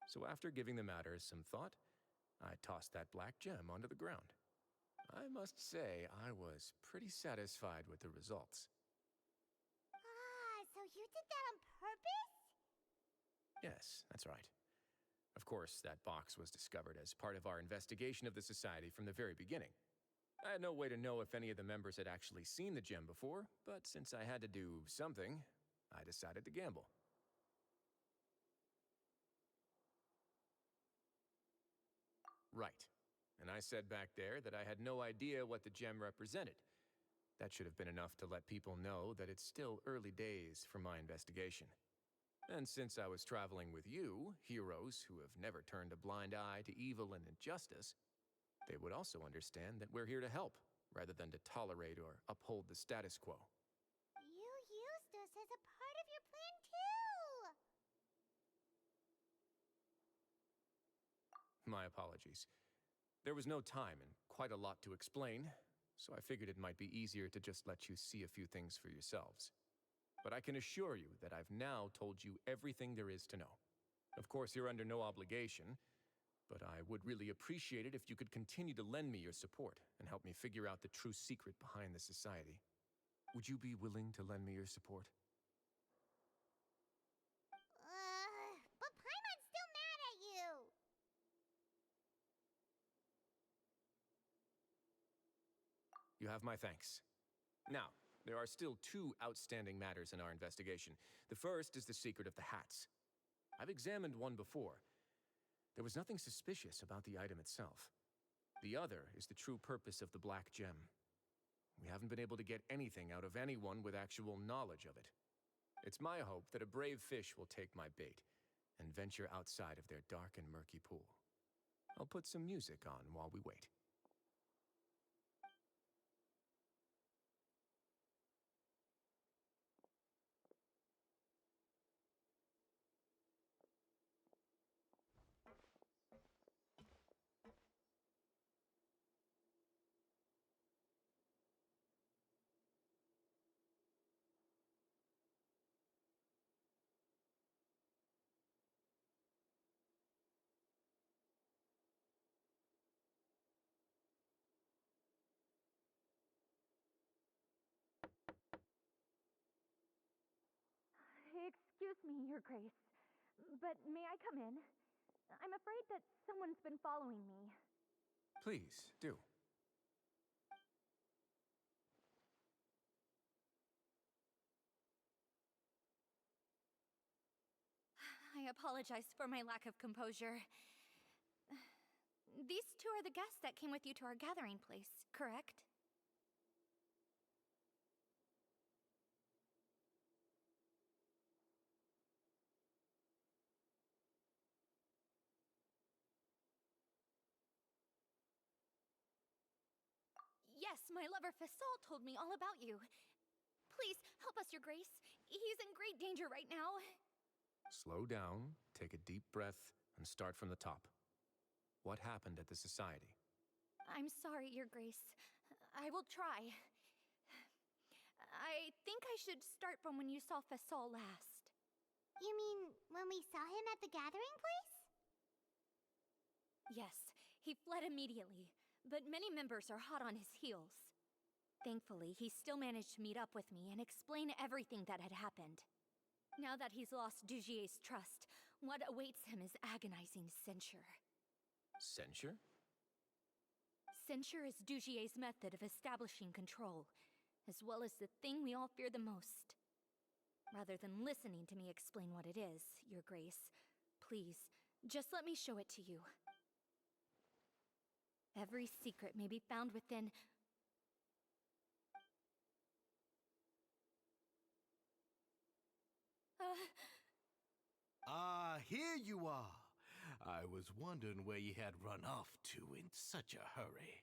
So after giving the matter some thought, I tossed that black gem onto the ground. I must say, I was pretty satisfied with the results. Ah, so you did that on purpose? Yes, that's right. Of course, that box was discovered as part of our investigation of the Society from the very beginning. I had no way to know if any of the members had actually seen the gem before, but since I had to do something, I decided to gamble. Right. And I said back there that I had no idea what the gem represented. That should have been enough to let people know that it's still early days for my investigation. And since I was traveling with you, heroes who have never turned a blind eye to evil and injustice, they would also understand that we're here to help, rather than to tolerate or uphold the status quo. You used us as a part of your plan, too! My apologies. There was no time and quite a lot to explain, so I figured it might be easier to just let you see a few things for yourselves. But I can assure you that I've now told you everything there is to know. Of course, you're under no obligation, but I would really appreciate it if you could continue to lend me your support and help me figure out the true secret behind the Society. Would you be willing to lend me your support? But Paimon's still mad at you! You have my thanks. Now, there are still two outstanding matters in our investigation. The first is the secret of the hats. I've examined one before. There was nothing suspicious about the item itself. The other is the true purpose of the black gem. We haven't been able to get anything out of anyone with actual knowledge of it. It's my hope that a brave fish will take my bait and venture outside of their dark and murky pool. I'll put some music on while we wait. Excuse me, Your Grace, but may I come in? I'm afraid that someone's been following me. Please, do. I apologize for my lack of composure. These two are the guests that came with you to our gathering place, correct? Yes, my lover Fasol told me all about you. Please, help us, Your Grace. He's in great danger right now. Slow down, take a deep breath, and start from the top. What happened at the Society? I'm sorry, Your Grace. I will try. I think I should start from when you saw Fasol last. You mean when we saw him at the gathering place? Yes, he fled immediately, but many members are hot on his heels. Thankfully, he still managed to meet up with me and explain everything that had happened. Now that he's lost Dugier's trust, what awaits him is agonizing censure. Censure? Censure is Dugier's method of establishing control, as well as the thing we all fear the most. Rather than listening to me explain what it is, Your Grace, please, just let me show it to you. Every secret may be found within... Here you are. I was wondering where you had run off to in such a hurry.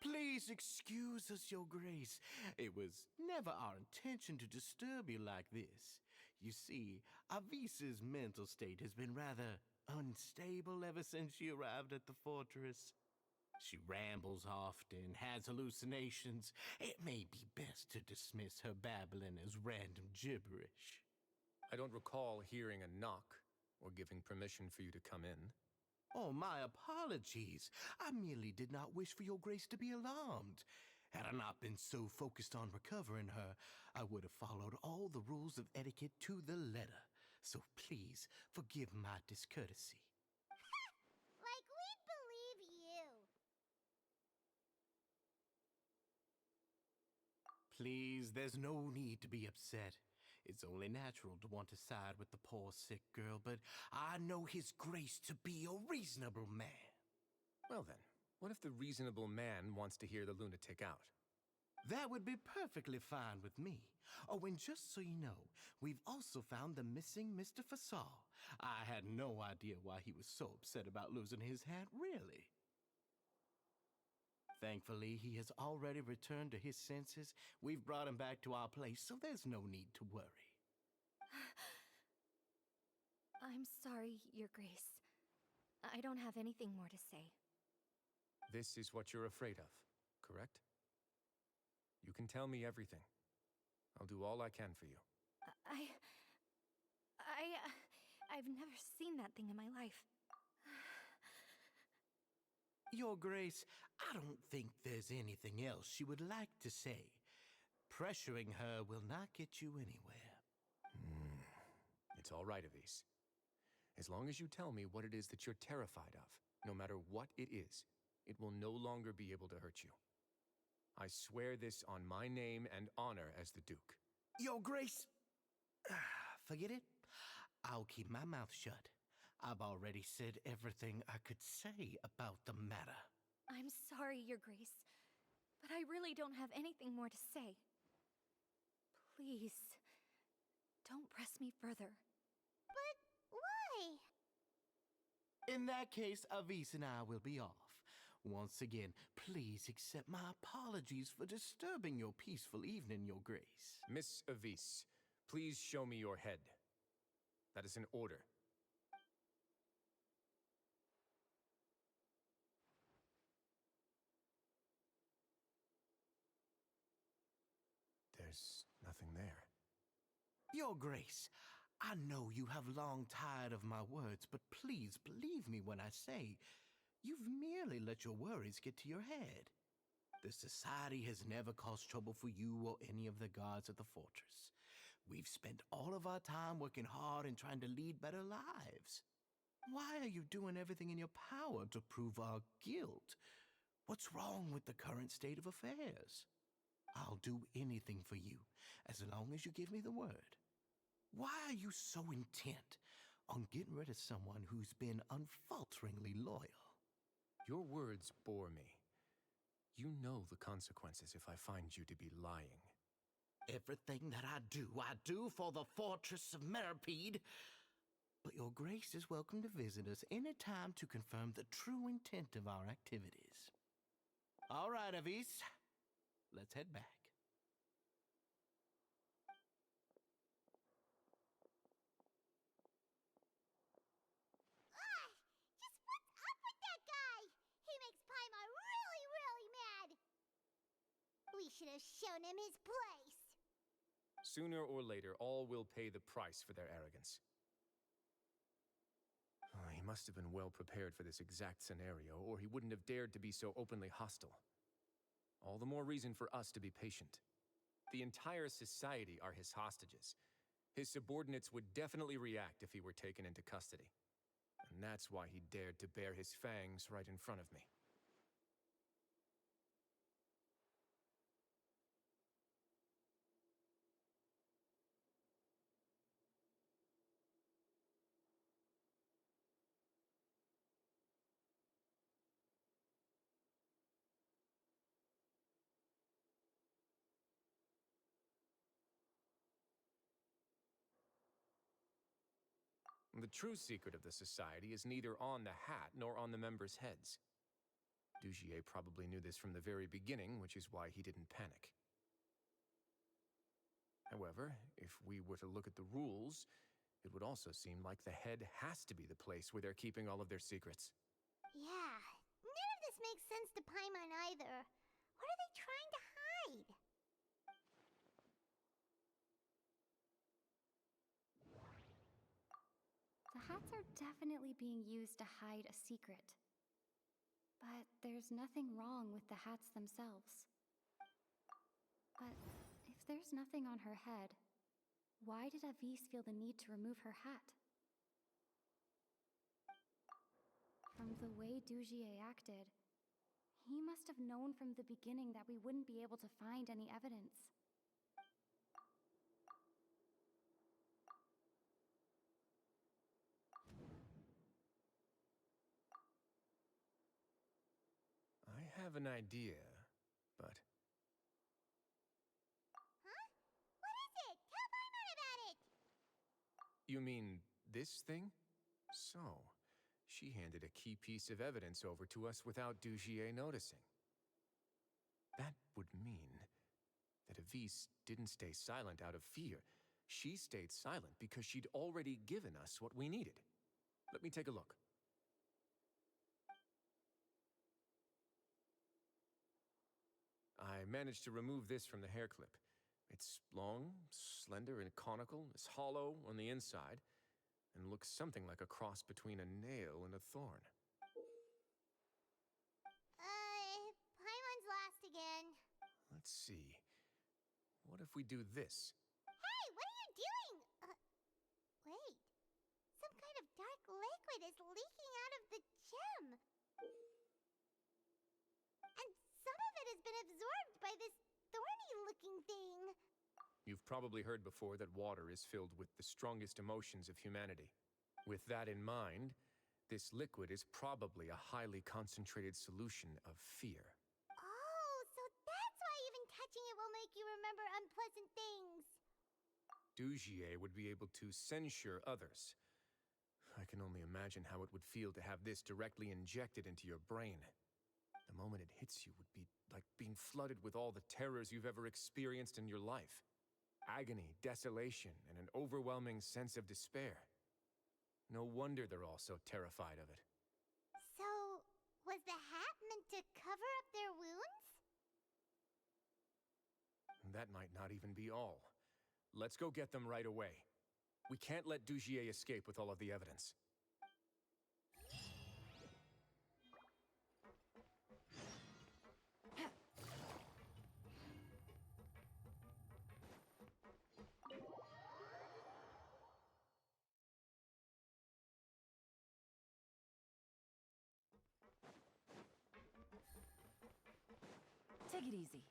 Please excuse us, Your Grace. It was never our intention to disturb you like this. You see, Avisa's mental state has been rather unstable ever since she arrived at the fortress. She rambles often, has hallucinations. It may be best to dismiss her babbling as random gibberish. I don't recall hearing a knock or giving permission for you to come in. Oh, my apologies. I merely did not wish for Your Grace to be alarmed. Had I not been so focused on recovering her, I would have followed all the rules of etiquette to the letter. So please, forgive my discourtesy. Like we'd believe you. Please, there's no need to be upset. It's only natural to want to side with the poor sick girl, but I know His Grace to be a reasonable man. Well then, what if the reasonable man wants to hear the lunatic out? That would be perfectly fine with me. Oh, and just so you know, we've also found the missing Mr. Fasol. I had no idea why he was so upset about losing his hat, really. Thankfully, he has already returned to his senses. We've brought him back to our place, so there's no need to worry. I'm sorry, Your Grace. I don't have anything more to say. This is what you're afraid of, correct? You can tell me everything. I'll do all I can for you. I've never seen that thing in my life. Your Grace, I don't think there's anything else she would like to say. Pressuring her will not get you anywhere. It's all right, Avise. As long as you tell me what it is that you're terrified of, no matter what it is, it will no longer be able to hurt you. I swear this on my name and honor as the Duke. Your Grace, forget it. I'll keep my mouth shut. I've already said everything I could say about the matter. I'm sorry, Your Grace, but I really don't have anything more to say. Please, don't press me further. But why? In that case, Avis and I will be off. Once again, please accept my apologies for disturbing your peaceful evening, Your Grace. Miss Avis, please show me your head. That is an order. There's nothing there. Your Grace, I know you have long tired of my words, but please believe me when I say you've merely let your worries get to your head. The Society has never caused trouble for you or any of the guards at the fortress. We've spent all of our time working hard and trying to lead better lives. Why are you doing everything in your power to prove our guilt? What's wrong with the current state of affairs? I'll do anything for you, as long as you give me the word. Why are you so intent on getting rid of someone who's been unfalteringly loyal? Your words bore me. You know the consequences if I find you to be lying. Everything that I do for the Fortress of Meripede. But Your Grace is welcome to visit us any time to confirm the true intent of our activities. All right, Avis. Let's head back. Just what's up with that guy? He makes Paimon really, really mad. We should have shown him his place. Sooner or later, all will pay the price for their arrogance. Oh, he must have been well prepared for this exact scenario, or he wouldn't have dared to be so openly hostile. All the more reason for us to be patient. The entire society are his hostages. His subordinates would definitely react if he were taken into custody. And that's why he dared to bare his fangs right in front of me. The true secret of the society is neither on the hat nor on the members' heads. Dugier probably knew this from the very beginning, which is why he didn't panic. However, if we were to look at the rules, it would also seem like the head has to be the place where they're keeping all of their secrets. Yeah, none of this makes sense to Paimon either. What are they trying to hide? The hats are definitely being used to hide a secret. But there's nothing wrong with the hats themselves. But if there's nothing on her head, why did Avis feel the need to remove her hat? From the way Dugier acted, he must have known from the beginning that we wouldn't be able to find any evidence. I have an idea, but... Huh? What is it? Tell Paimon about it! You mean this thing? So, she handed a key piece of evidence over to us without Dugier noticing. That would mean that Avis didn't stay silent out of fear. She stayed silent because she'd already given us what we needed. Let me take a look. I managed to remove this from the hair clip. It's long, slender, and conical. It's hollow on the inside, and looks something like a cross between a nail and a thorn. Paimon's lost again. Let's see. What if we do this? Hey, what are you doing? Wait. Some kind of dark liquid is leaking out of the gem. And some of it has been absorbed by this thorny-looking thing. You've probably heard before that water is filled with the strongest emotions of humanity. With that in mind, this liquid is probably a highly concentrated solution of fear. Oh, so that's why even touching it will make you remember unpleasant things. Dugier would be able to censure others. I can only imagine how it would feel to have this directly injected into your brain. The moment it hits you would be like being flooded with all the terrors you've ever experienced in your life. Agony, desolation, and an overwhelming sense of despair. No wonder they're all so terrified of it. So, was the hat meant to cover up their wounds? That might not even be all. Let's go get them right away. We can't let Dugier escape with all of the evidence. Take it easy.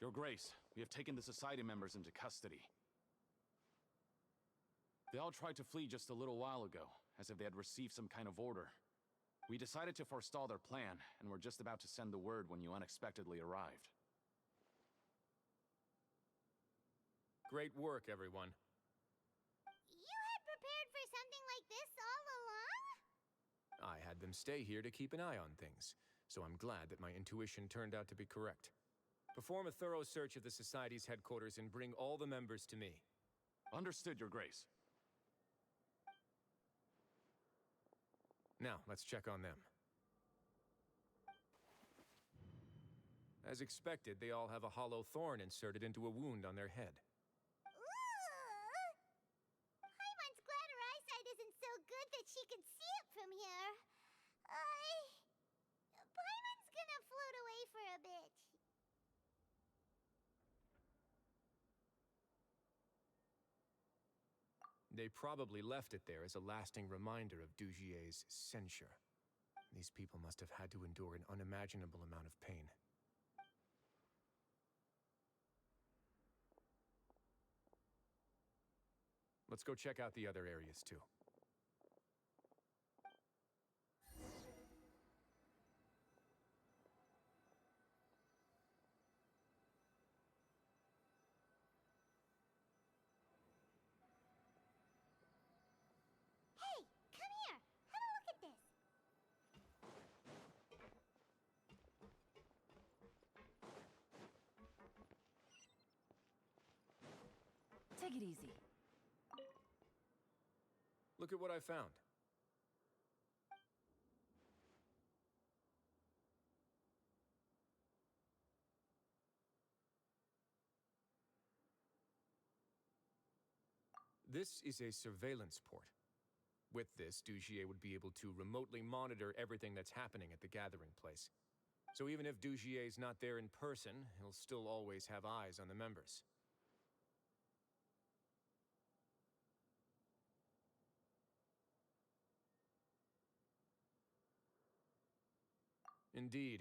Your Grace, we have taken the Society members into custody. They all tried to flee just a little while ago, as if they had received some kind of order. We decided to forestall their plan, and were just about to send the word when you unexpectedly arrived. Great work, everyone. You had prepared for something like this all along? I had them stay here to keep an eye on things, so I'm glad that my intuition turned out to be correct. Perform a thorough search of the Society's headquarters and bring all the members to me. Understood, Your Grace. Now, let's check on them. As expected, they all have a hollow thorn inserted into a wound on their head. Paimon's glad her eyesight isn't so good that she can see it from here. Paimon's gonna float away for a bit. They probably left it there as a lasting reminder of Dugier's censure. These people must have had to endure an unimaginable amount of pain. Let's go check out the other areas too. Hey, come here. Have a look at this. Take it easy. Look at what I found. This is a surveillance port. With this, Dugier would be able to remotely monitor everything that's happening at the gathering place. So even if Dugier's not there in person, he'll still always have eyes on the members. Indeed.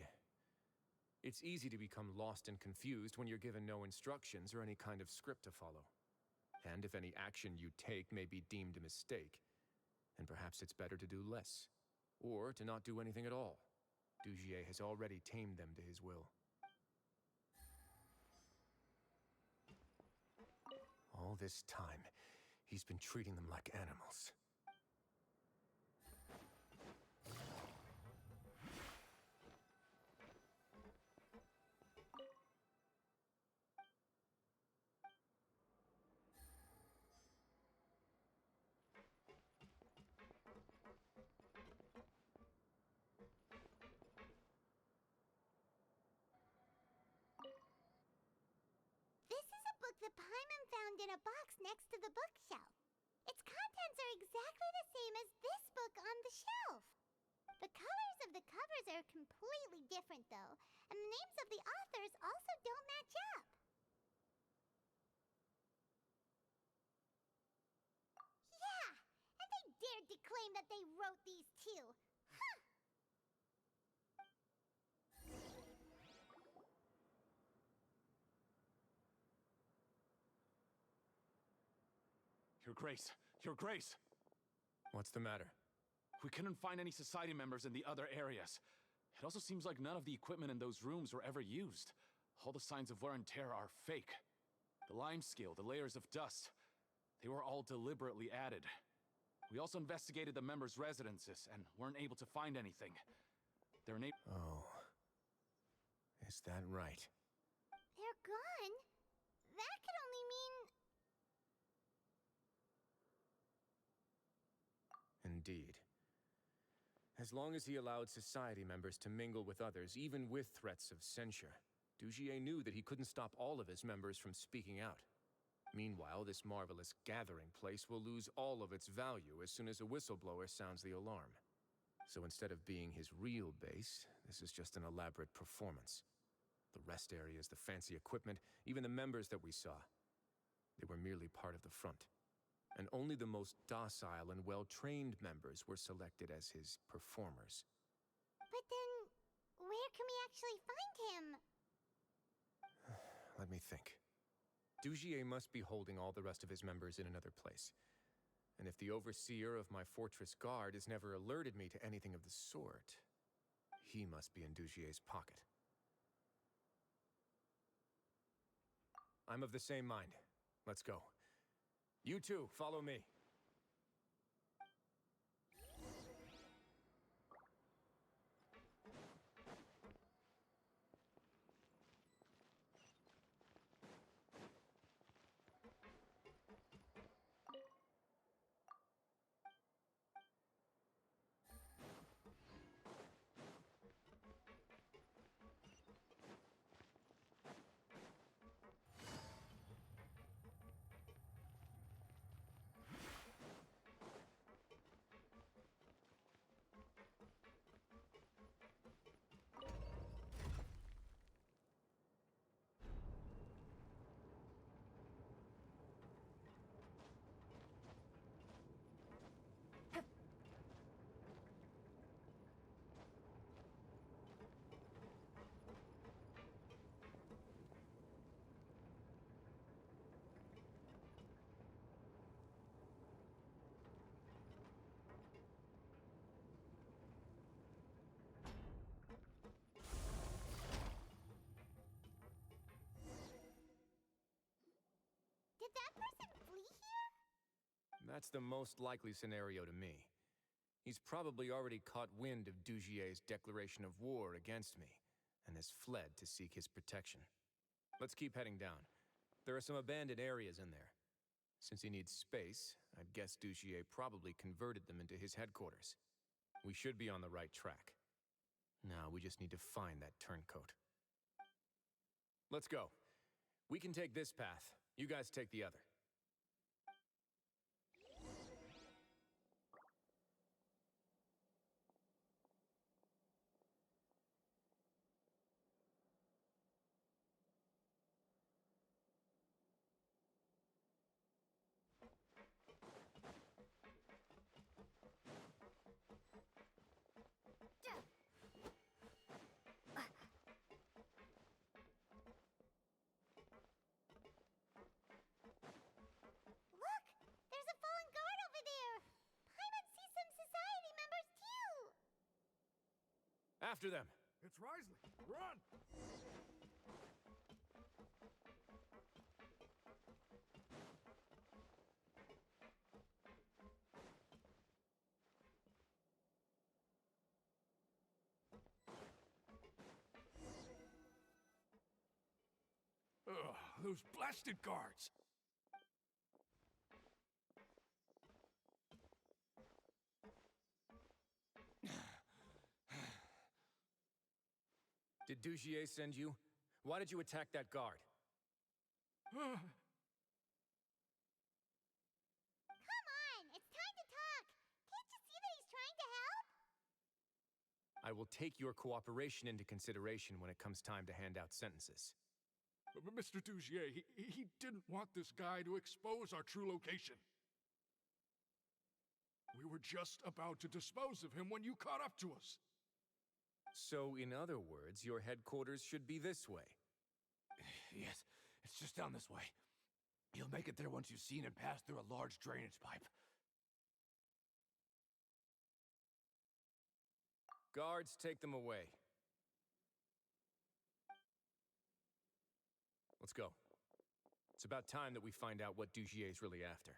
It's easy to become lost and confused when you're given no instructions or any kind of script to follow. And if any action you take may be deemed a mistake, then perhaps it's better to do less, or to not do anything at all. Dugier has already tamed them to his will. All this time, he's been treating them like animals. This is a book that Paimon found in a box next to the bookshelf. Its contents are exactly the same as this book on the shelf. The colors of the covers are completely different, though, and the names of the authors also don't match up. Yeah, and they dared to claim that they wrote these too. Huh! Grace, Your Grace! What's the matter? We couldn't find any society members in the other areas. It also seems like none of the equipment in those rooms were ever used. All the signs of wear and tear are fake. The lime scale, the layers of dust, they were all deliberately added. We also investigated the members' residences and weren't able to find anything. Oh. Is that right? They're gone? That could only mean... Indeed. As long as he allowed society members to mingle with others, even with threats of censure, Dugier knew that he couldn't stop all of his members from speaking out. Meanwhile, this marvelous gathering place will lose all of its value as soon as a whistleblower sounds the alarm. So instead of being his real base, this is just an elaborate performance. The rest areas, the fancy equipment, even the members that we saw, they were merely part of the front. And only the most docile and well-trained members were selected as his performers. But then, where can we actually find him? Let me think. Dugier must be holding all the rest of his members in another place. And if the overseer of my fortress guard has never alerted me to anything of the sort, he must be in Dugier's pocket. I'm of the same mind. Let's go. You two, follow me. Did that person flee here? That's the most likely scenario to me. He's probably already caught wind of Dugier's declaration of war against me, and has fled to seek his protection. Let's keep heading down. There are some abandoned areas in there. Since he needs space, I'd guess Dugier probably converted them into his headquarters. We should be on the right track. Now we just need to find that turncoat. Let's go. We can take this path. You guys take the other. Look! There's a fallen guard over there! Paimon sees some society members too! After them! It's Risley! Run! Ugh, those blasted guards! Did Dugier send you? Why did you attack that guard? Come on! It's time to talk! Can't you see that he's trying to help? I will take your cooperation into consideration when it comes time to hand out sentences. But Mr. Dugier, he didn't want this guy to expose our true location. We were just about to dispose of him when you caught up to us. So, in other words, your headquarters should be this way. Yes, it's just down this way. You'll make it there once you've seen him pass through a large drainage pipe. Guards, take them away. Let's go. It's about time that we find out what Dugier's really after.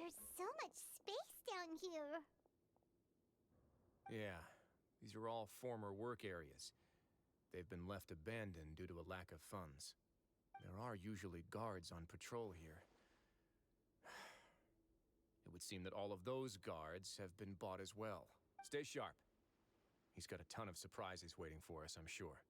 There's so much space down here. Yeah, these are all former work areas. They've been left abandoned due to a lack of funds. There are usually guards on patrol here. It would seem that all of those guards have been bought as well. Stay sharp. He's got a ton of surprises waiting for us, I'm sure.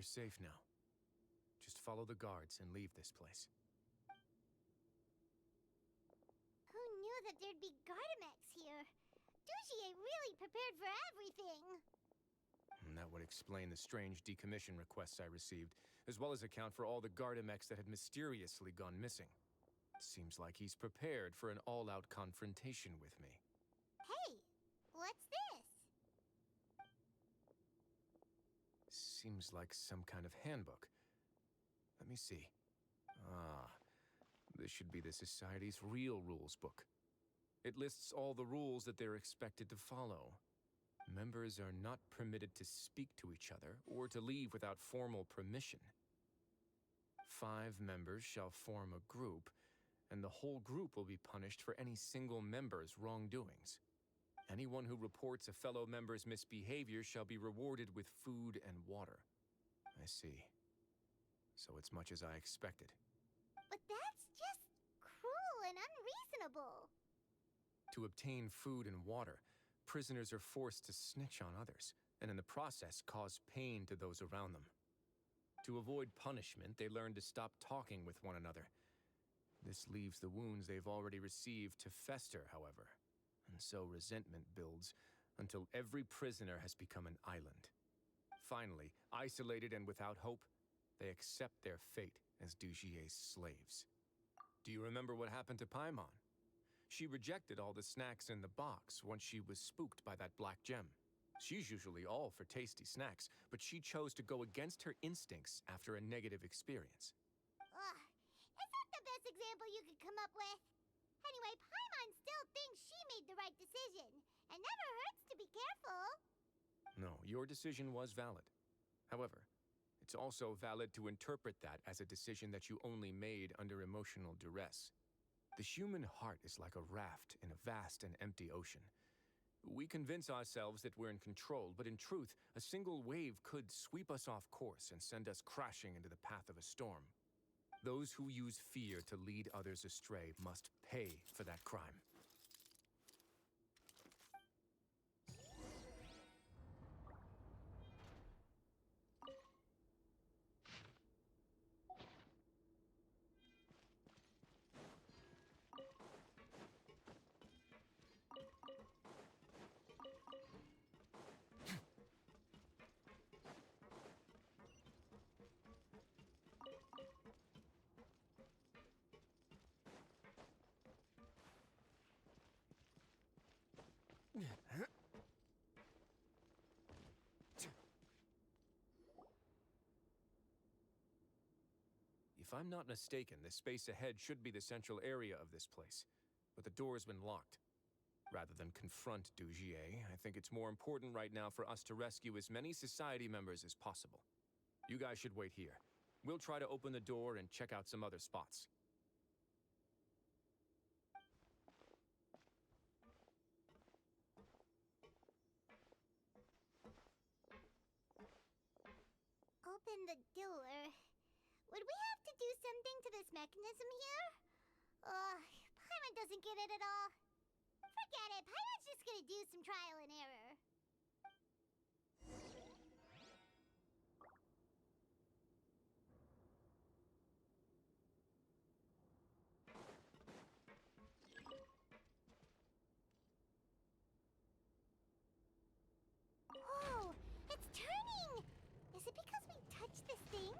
You're safe now. Just follow the guards and leave this place. Who knew that there'd be Gardamex here? Dugier really prepared for everything. And that would explain the strange decommission requests I received, as well as account for all the Gardamex that had mysteriously gone missing. Seems like he's prepared for an all-out confrontation with me. Hey, what's this? Seems like some kind of handbook. Let me see. Ah, this should be the Society's real rules book. It lists all the rules that they're expected to follow. Members are not permitted to speak to each other or to leave without formal permission. 5 members shall form a group, and the whole group will be punished for any single member's wrongdoings. Anyone who reports a fellow member's misbehavior shall be rewarded with food and water. I see. So it's much as I expected. But that's just cruel and unreasonable. To obtain food and water, prisoners are forced to snitch on others, and in the process cause pain to those around them. To avoid punishment, they learn to stop talking with one another. This leaves the wounds they've already received to fester, however, and so resentment builds until every prisoner has become an island. Finally, isolated and without hope, they accept their fate as Dugier's slaves. Do you remember what happened to Paimon? She rejected all the snacks in the box once she was spooked by that black gem. She's usually all for tasty snacks, but she chose to go against her instincts after a negative experience. Ugh, is that the best example you could come up with? Anyway, Paimon still thinks she made the right decision. It never hurts to be careful. No, your decision was valid. However, it's also valid to interpret that as a decision that you only made under emotional duress. The human heart is like a raft in a vast and empty ocean. We convince ourselves that we're in control, but in truth, a single wave could sweep us off course and send us crashing into the path of a storm. Those who use fear to lead others astray must pay for that crime. If I'm not mistaken, the space ahead should be the central area of this place, but the door's been locked. Rather than confront Dugier, I think it's more important right now for us to rescue as many Society members as possible. You guys should wait here. We'll try to open the door and check out some other spots. Open the door. Would we have to do something to this mechanism here? Paimon doesn't get it at all. Forget it. Paimon's just gonna do some trial and error. Whoa! It's turning! Is it because we touched this thing?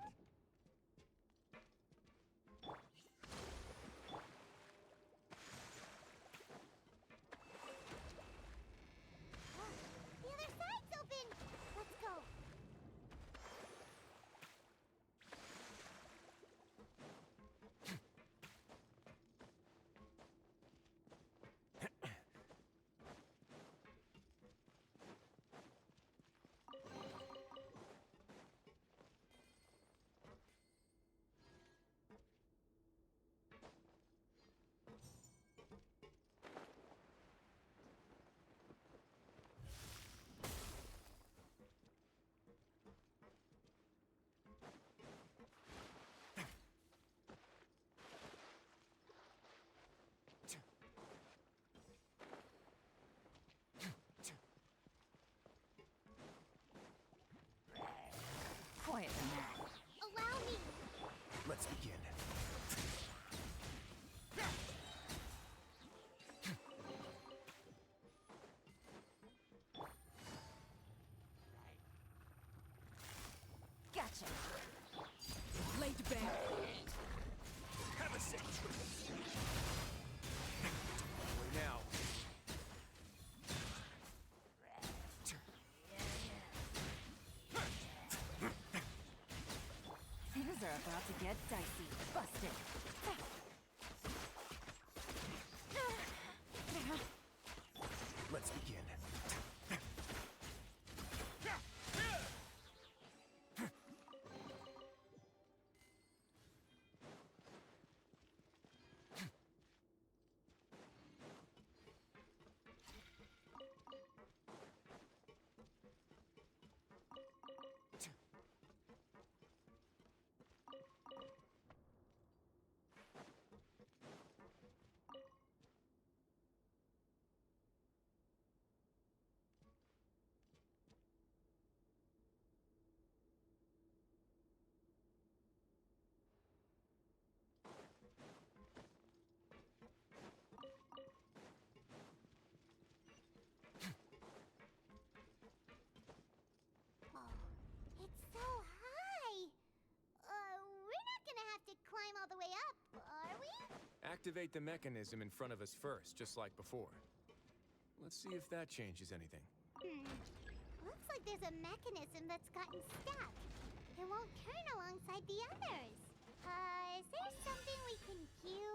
about to get dicey. Busted. Let's begin. It's so high. We're not gonna have to climb all the way up, are we? Activate the mechanism in front of us first, just like before. Let's see if that changes anything. Looks like there's a mechanism that's gotten stuck. It won't turn alongside the others. Is there something we can do?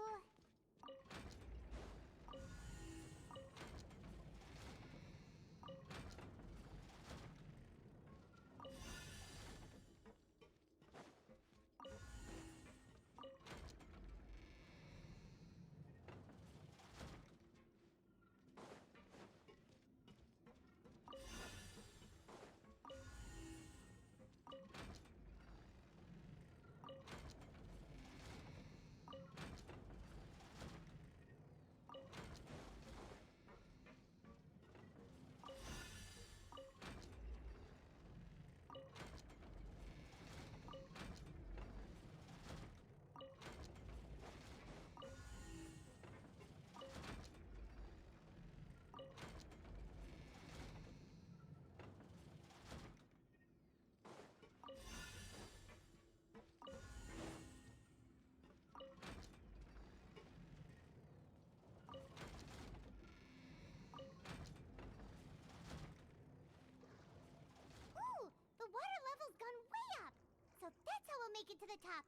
Ooh, the water level's gone way up. So that's how we'll make it to the top.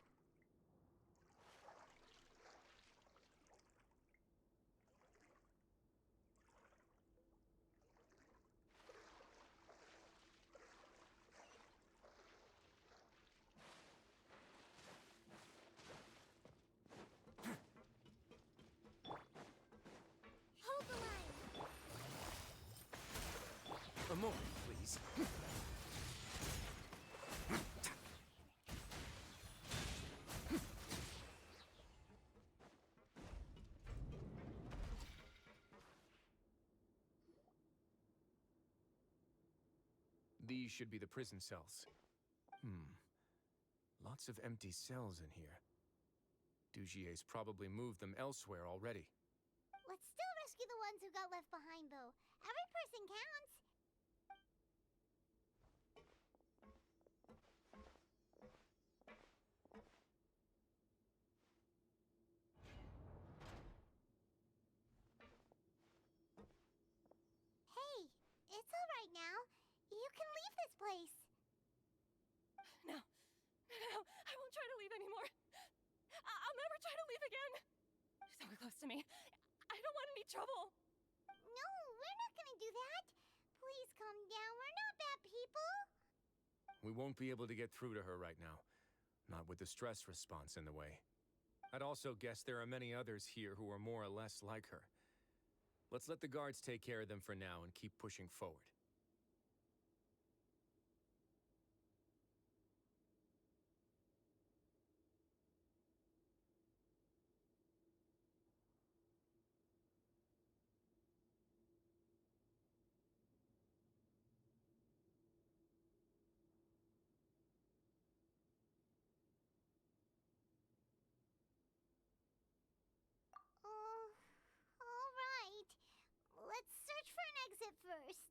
Hold the line. A moment, please. These should be the prison cells. Lots of empty cells in here. Dugier's probably moved them elsewhere already. Let's still rescue the ones who got left behind, though. Every person counts. Hey, it's all right now. You can leave this place. No. No, I won't try to leave anymore. I'll never try to leave again. So close to me. I don't want any trouble. No, we're not gonna do that. Please calm down. We're not bad people. We won't be able to get through to her right now. Not with the stress response in the way. I'd also guess there are many others here who are more or less like her. Let's let the guards take care of them for now and keep pushing forward. All right. Let's search for an exit first.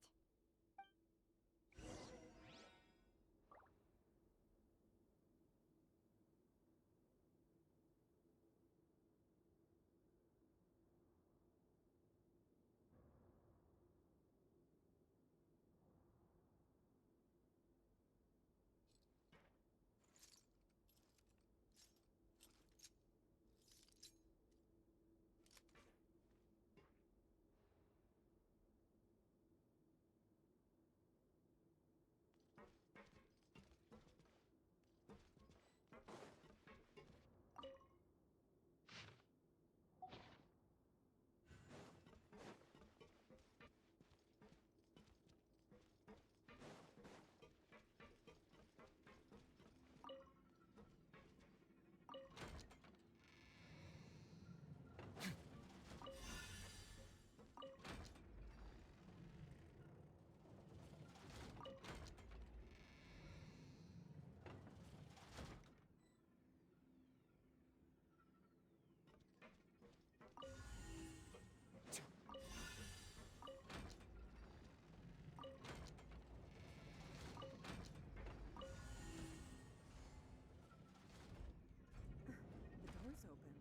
door's open.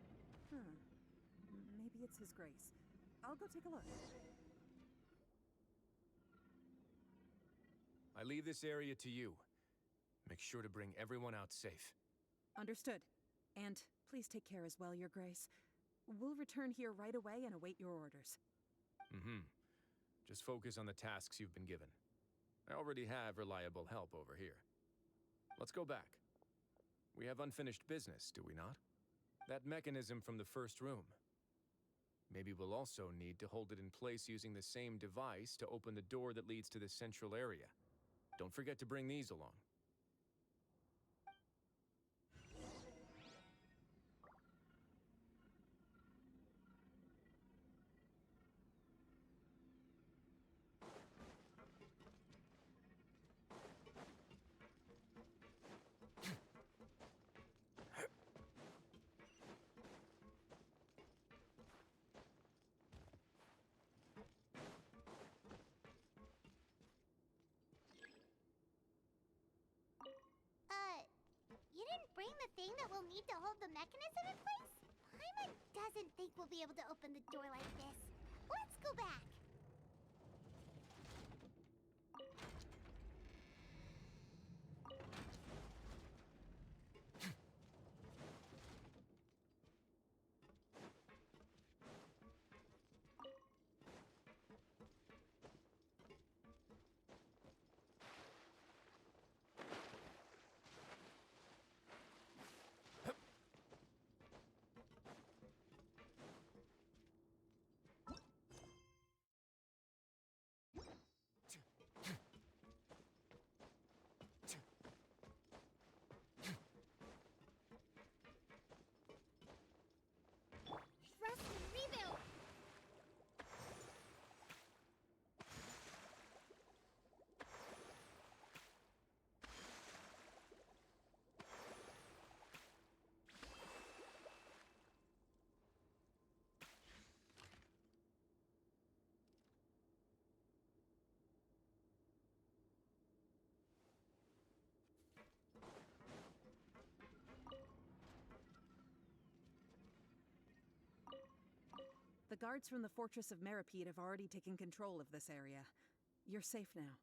Huh. Maybe it's His Grace. I'll go take a look. I leave this area to you. Make sure to bring everyone out safe. Understood. And please take care as well, Your Grace. We'll return here right away and await your orders. Mm-hmm. Just focus on the tasks you've been given. I already have reliable help over here. Let's go back. We have unfinished business, do we not? That mechanism from the first room. Maybe we'll also need to hold it in place using the same device to open the door that leads to the central area. Don't forget to bring these along. You didn't bring the thing that we'll need to hold the mechanism in place? Paimon doesn't think we'll be able to open the door like this. Let's go back. Rest and rebuild. The guards from the Fortress of Meripede have already taken control of this area. You're safe now.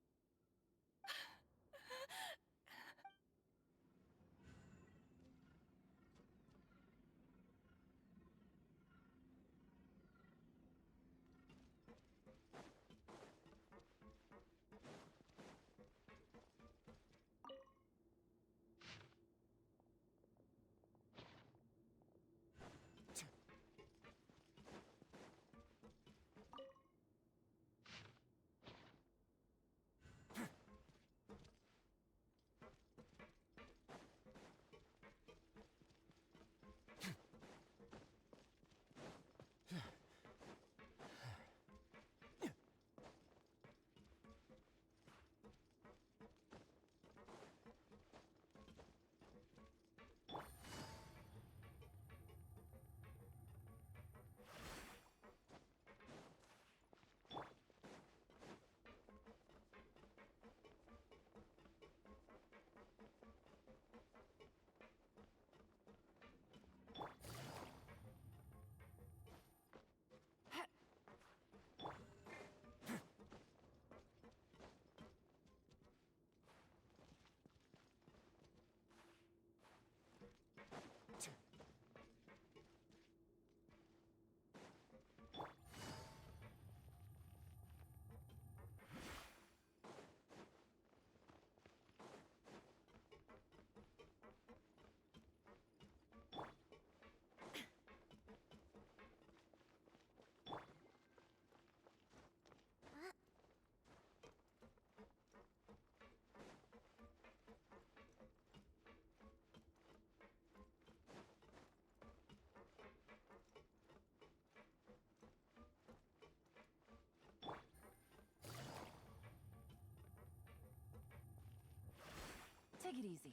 Take it easy.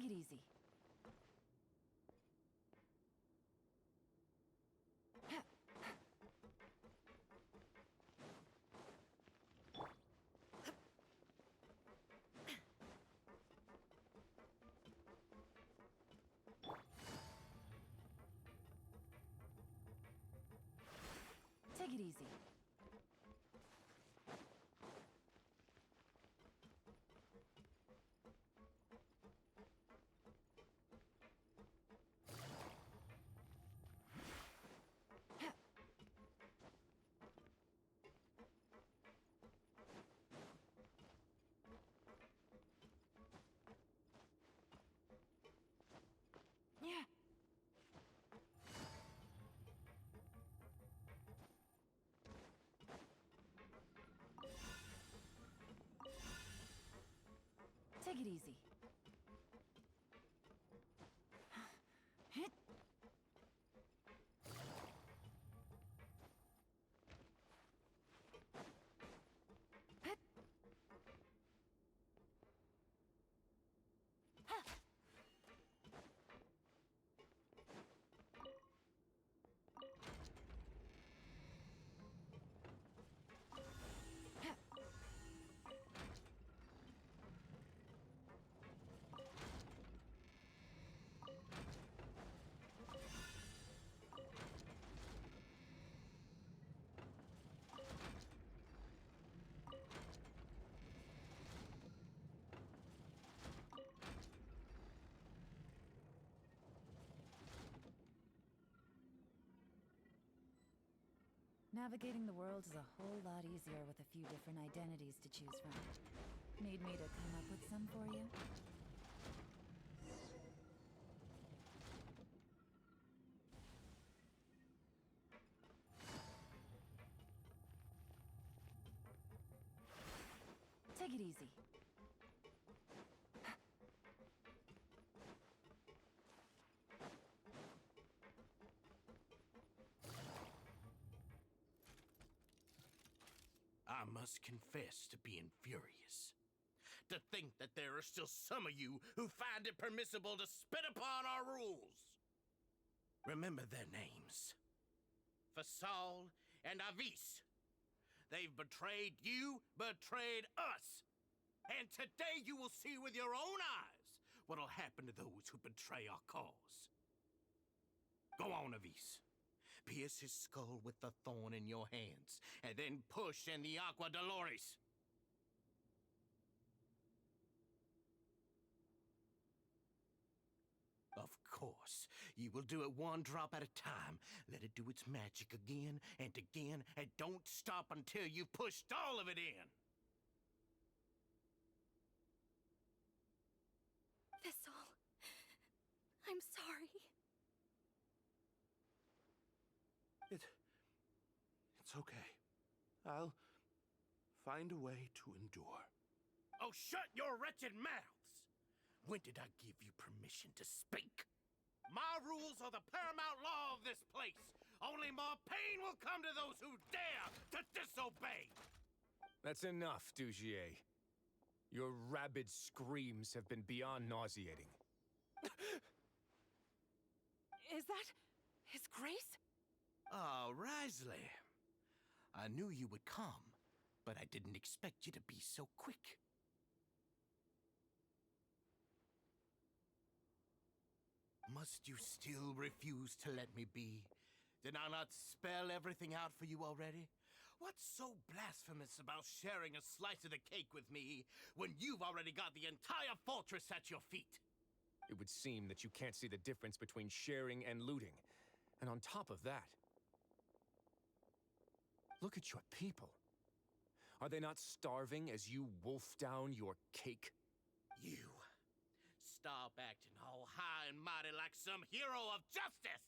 Take it easy. Take it easy. Yeah. Take it easy. Hit. Hit. Ha. Navigating the world is a whole lot easier with a few different identities to choose from. Need me to come up with some for you? Take it easy. I must confess to being furious. To think that there are still some of you who find it permissible to spit upon our rules. Remember their names. Fasal and Avis. They've betrayed you, betrayed us. And today you will see with your own eyes what'll happen to those who betray our cause. Go on, Avis. Pierce his skull with the thorn in your hands, and then push in the Aqua Dolores. Of course, you will do it one drop at a time. Let it do its magic again and again, and don't stop until you've pushed all of it in. Thistle, I'm sorry. It's okay. I'll find a way to endure. Oh, shut your wretched mouths! When did I give you permission to speak? My rules are the paramount law of this place. Only more pain will come to those who dare to disobey. That's enough, Dugier. Your rabid screams have been beyond nauseating. Is that His Grace? Oh, Risley. I knew you would come, but I didn't expect you to be so quick. Must you still refuse to let me be? Did I not spell everything out for you already? What's so blasphemous about sharing a slice of the cake with me when you've already got the entire fortress at your feet? It would seem that you can't see the difference between sharing and looting. And on top of that, look at your people. Are they not starving as you wolf down your cake? You. Stop acting all high and mighty like some hero of justice!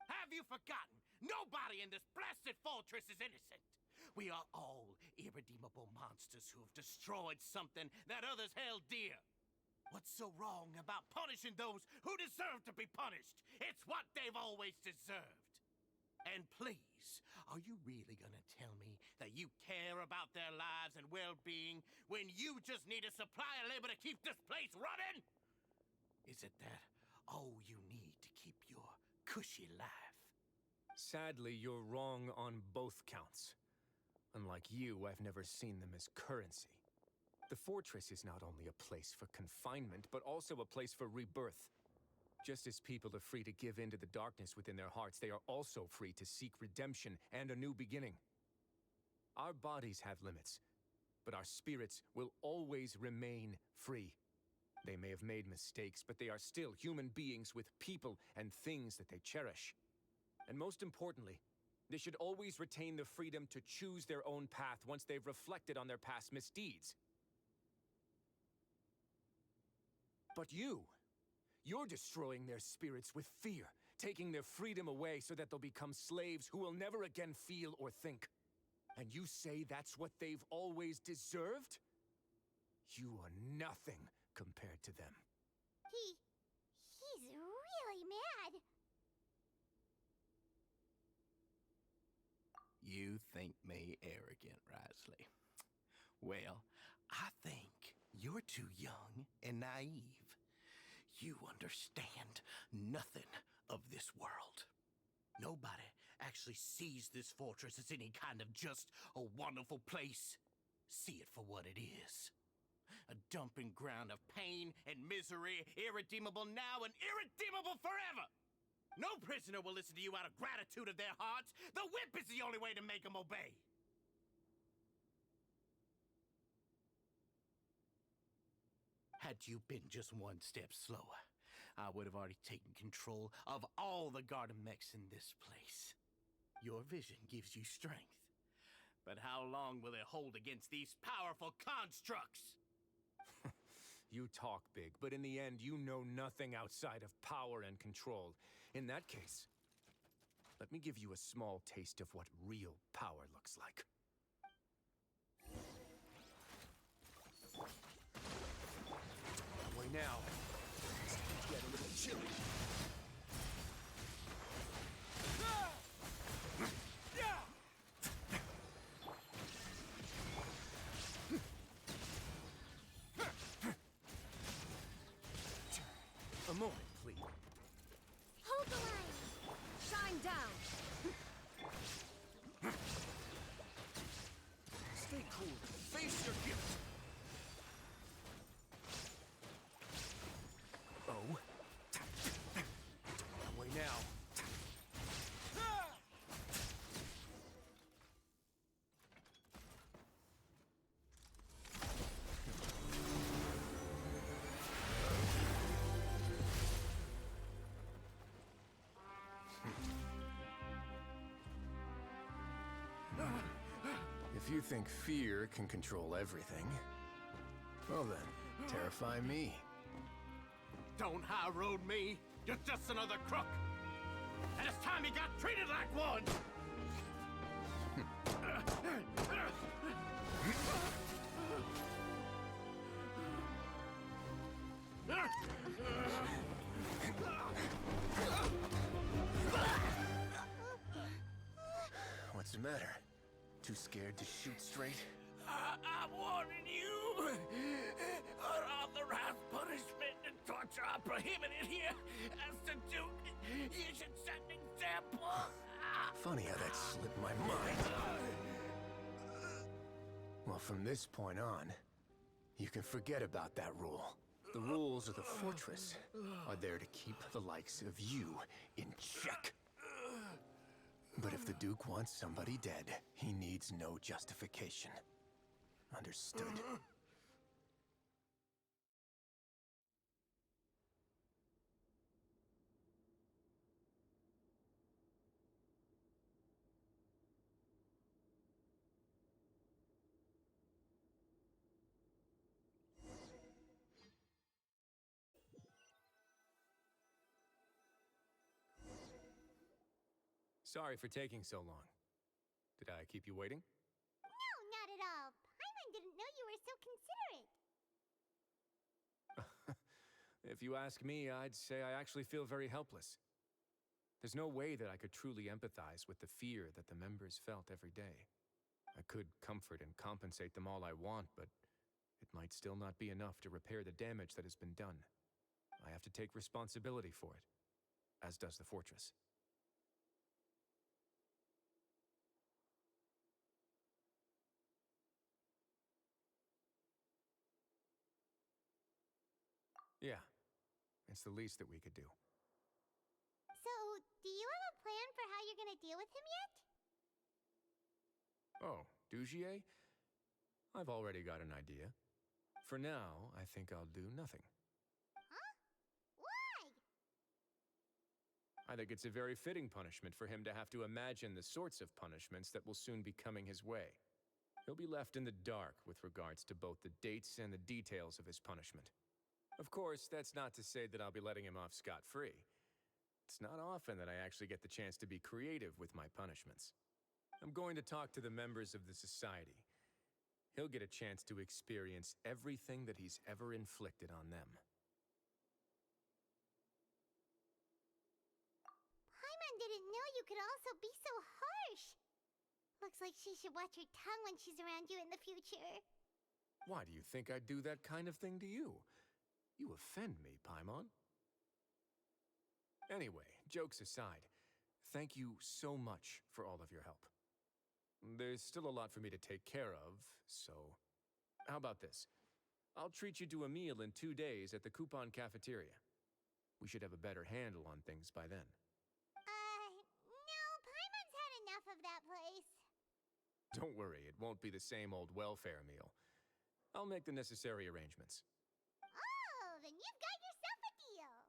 Have you forgotten? Nobody in this blasted fortress is innocent! We are all irredeemable monsters who have destroyed something that others held dear. What's so wrong about punishing those who deserve to be punished? It's what they've always deserved. And please, are you really gonna tell me that you care about their lives and well-being when you just need a supply of labor to keep this place running? Is it that all you need to keep your cushy life? Sadly, you're wrong on both counts. Unlike you, I've never seen them as currency. The fortress is not only a place for confinement, but also a place for rebirth. Just as people are free to give in to the darkness within their hearts, they are also free to seek redemption and a new beginning. Our bodies have limits, but our spirits will always remain free. They may have made mistakes, but they are still human beings with people and things that they cherish. And most importantly, they should always retain the freedom to choose their own path once they've reflected on their past misdeeds. But you're destroying their spirits with fear, taking their freedom away so that they'll become slaves who will never again feel or think. And you say that's what they've always deserved? You are nothing compared to them. He's really mad. You think me arrogant, Risley? Well, I think you're too young and naive. You understand nothing of this world. Nobody actually sees this fortress as any kind of just a wonderful place. See it for what it is. A dumping ground of pain and misery, irredeemable now and irredeemable forever. No prisoner will listen to you out of gratitude of their hearts. The whip is the only way to make them obey. Had you been just one step slower, I would have already taken control of all the garden mechs in this place. Your vision gives you strength. But how long will it hold against these powerful constructs? You talk big, but in the end, you know nothing outside of power and control. In that case, let me give you a small taste of what real power looks like. That way now. It's get a little chilly. A moment, please. Hold the line. Shine down. Stay cool. Face your guilt. Oh. That way now. If you think fear can control everything, well then, terrify me. Don't high road me. You're just another crook. And it's time you got treated like one. What's the matter? Too scared to shoot straight? I'm warning you. Unauthorized punishment and torture are prohibited here. As the Duke, you should set an example. Funny how that slipped my mind. Well, from this point on, you can forget about that rule. The rules of the fortress are there to keep the likes of you in check. But if the Duke wants somebody dead, he needs no justification. Understood? Sorry for taking so long. Did I keep you waiting? No, not at all. Paimon didn't know you were so considerate. If you ask me, I'd say I actually feel very helpless. There's no way that I could truly empathize with the fear that the members felt every day. I could comfort and compensate them all I want, but it might still not be enough to repair the damage that has been done. I have to take responsibility for it, as does the fortress. Yeah, it's the least that we could do. So, do you have a plan for how you're gonna deal with him yet? Oh, Dugier? I've already got an idea. For now, I think I'll do nothing. Huh? Why? I think it's a very fitting punishment for him to have to imagine the sorts of punishments that will soon be coming his way. He'll be left in the dark with regards to both the dates and the details of his punishment. Of course, that's not to say that I'll be letting him off scot-free. It's not often that I actually get the chance to be creative with my punishments. I'm going to talk to the members of the society. He'll get a chance to experience everything that he's ever inflicted on them. Paimon didn't know you could also be so harsh. Looks like she should watch her tongue when she's around you in the future. Why do you think I'd do that kind of thing to you? You offend me, Paimon. Anyway, jokes aside, thank you so much for all of your help. There's still a lot for me to take care of, so... How about this? I'll treat you to a meal in 2 days at the Coupon Cafeteria. We should have a better handle on things by then. No, Paimon's had enough of that place. Don't worry, it won't be the same old welfare meal. I'll make the necessary arrangements. Oh, then you've got yourself a deal.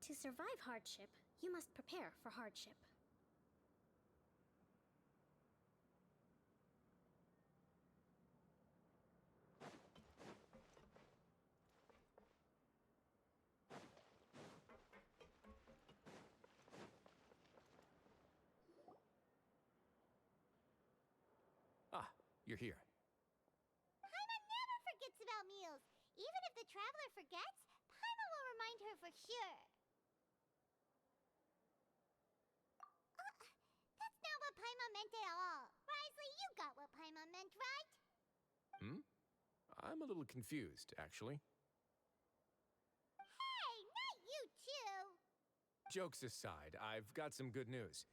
To survive hardship, you must prepare for hardship. Ah, you're here. Paimon never forgets about meals. Even if the traveler forgets, Paimon will remind her for sure. That's not what Paimon meant at all. Risley, you got what Paimon meant, right? I'm a little confused, actually. Hey, not you too! Jokes aside, I've got some good news.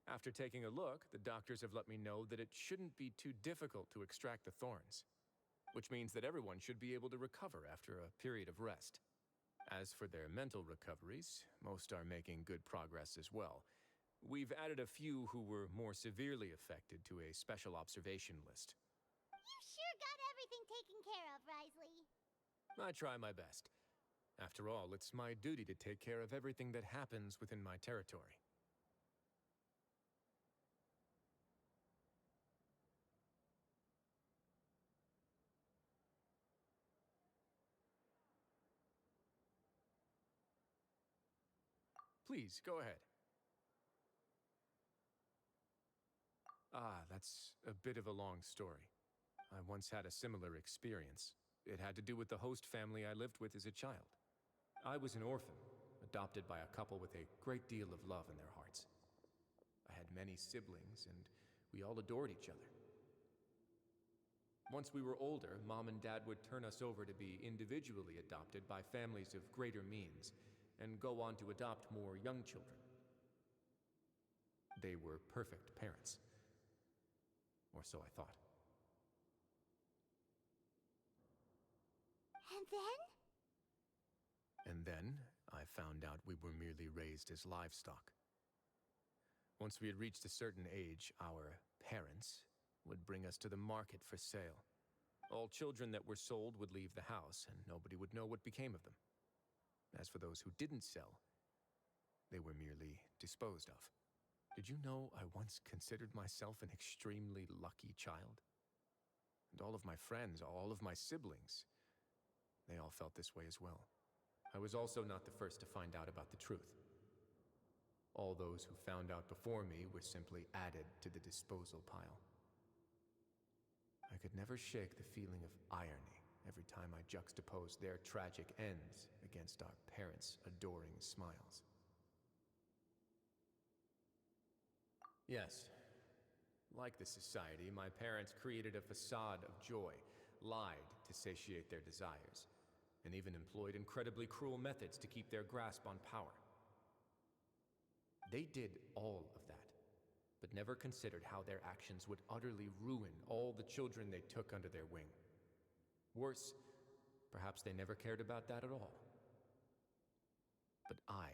After taking a look, the doctors have let me know that it shouldn't be too difficult to extract the thorns, which means that everyone should be able to recover after a period of rest. As for their mental recoveries, most are making good progress as well. We've added a few who were more severely affected to a special observation list. You sure got everything taken care of, Risley. I try my best. After all, it's my duty to take care of everything that happens within my territory. Please, go ahead. That's a bit of a long story. I once had a similar experience. It had to do with the host family I lived with as a child. I was an orphan, adopted by a couple with a great deal of love in their hearts. I had many siblings, and we all adored each other. Once we were older, Mom and Dad would turn us over to be individually adopted by families of greater means, and go on to adopt more young children. They were perfect parents. Or so I thought. And then, I found out we were merely raised as livestock. Once we had reached a certain age, our parents would bring us to the market for sale. All children that were sold would leave the house, and nobody would know what became of them. As for those who didn't sell, they were merely disposed of. Did you know I once considered myself an extremely lucky child? And all of my friends, all of my siblings, they all felt this way as well. I was also not the first to find out about the truth. All those who found out before me were simply added to the disposal pile. I could never shake the feeling of irony every time I juxtaposed their tragic ends against our parents' adoring smiles. Yes. Like the society, my parents created a facade of joy, lied to satiate their desires, and even employed incredibly cruel methods to keep their grasp on power. They did all of that, but never considered how their actions would utterly ruin all the children they took under their wing. Worse, perhaps they never cared about that at all. But I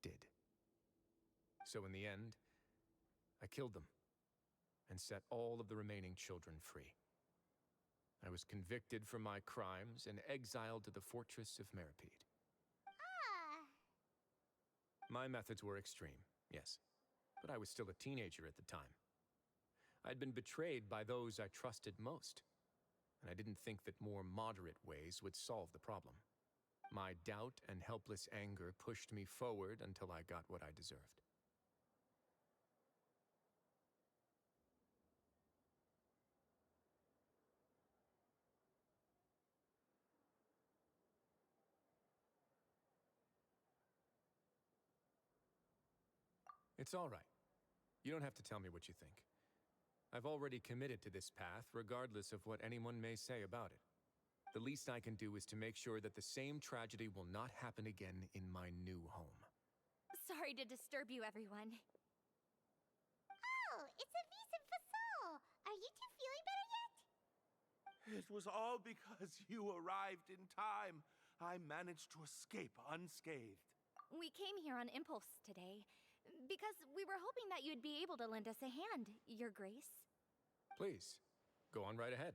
did. So in the end, I killed them and set all of the remaining children free. I was convicted for my crimes and exiled to the fortress of Meripede. My methods were extreme, yes, but I was still a teenager at the time. I'd been betrayed by those I trusted most, and I didn't think that more moderate ways would solve the problem. My doubt and helpless anger pushed me forward until I got what I deserved. It's all right. You don't have to tell me what you think. I've already committed to this path, regardless of what anyone may say about it. The least I can do is to make sure that the same tragedy will not happen again in my new home. Sorry to disturb you, everyone. Oh, it's Avis and Fasol. Are you two feeling better yet? It was all because you arrived in time. I managed to escape unscathed. We came here on impulse today, because we were hoping that you'd be able to lend us a hand, Your Grace. Please, go on right ahead.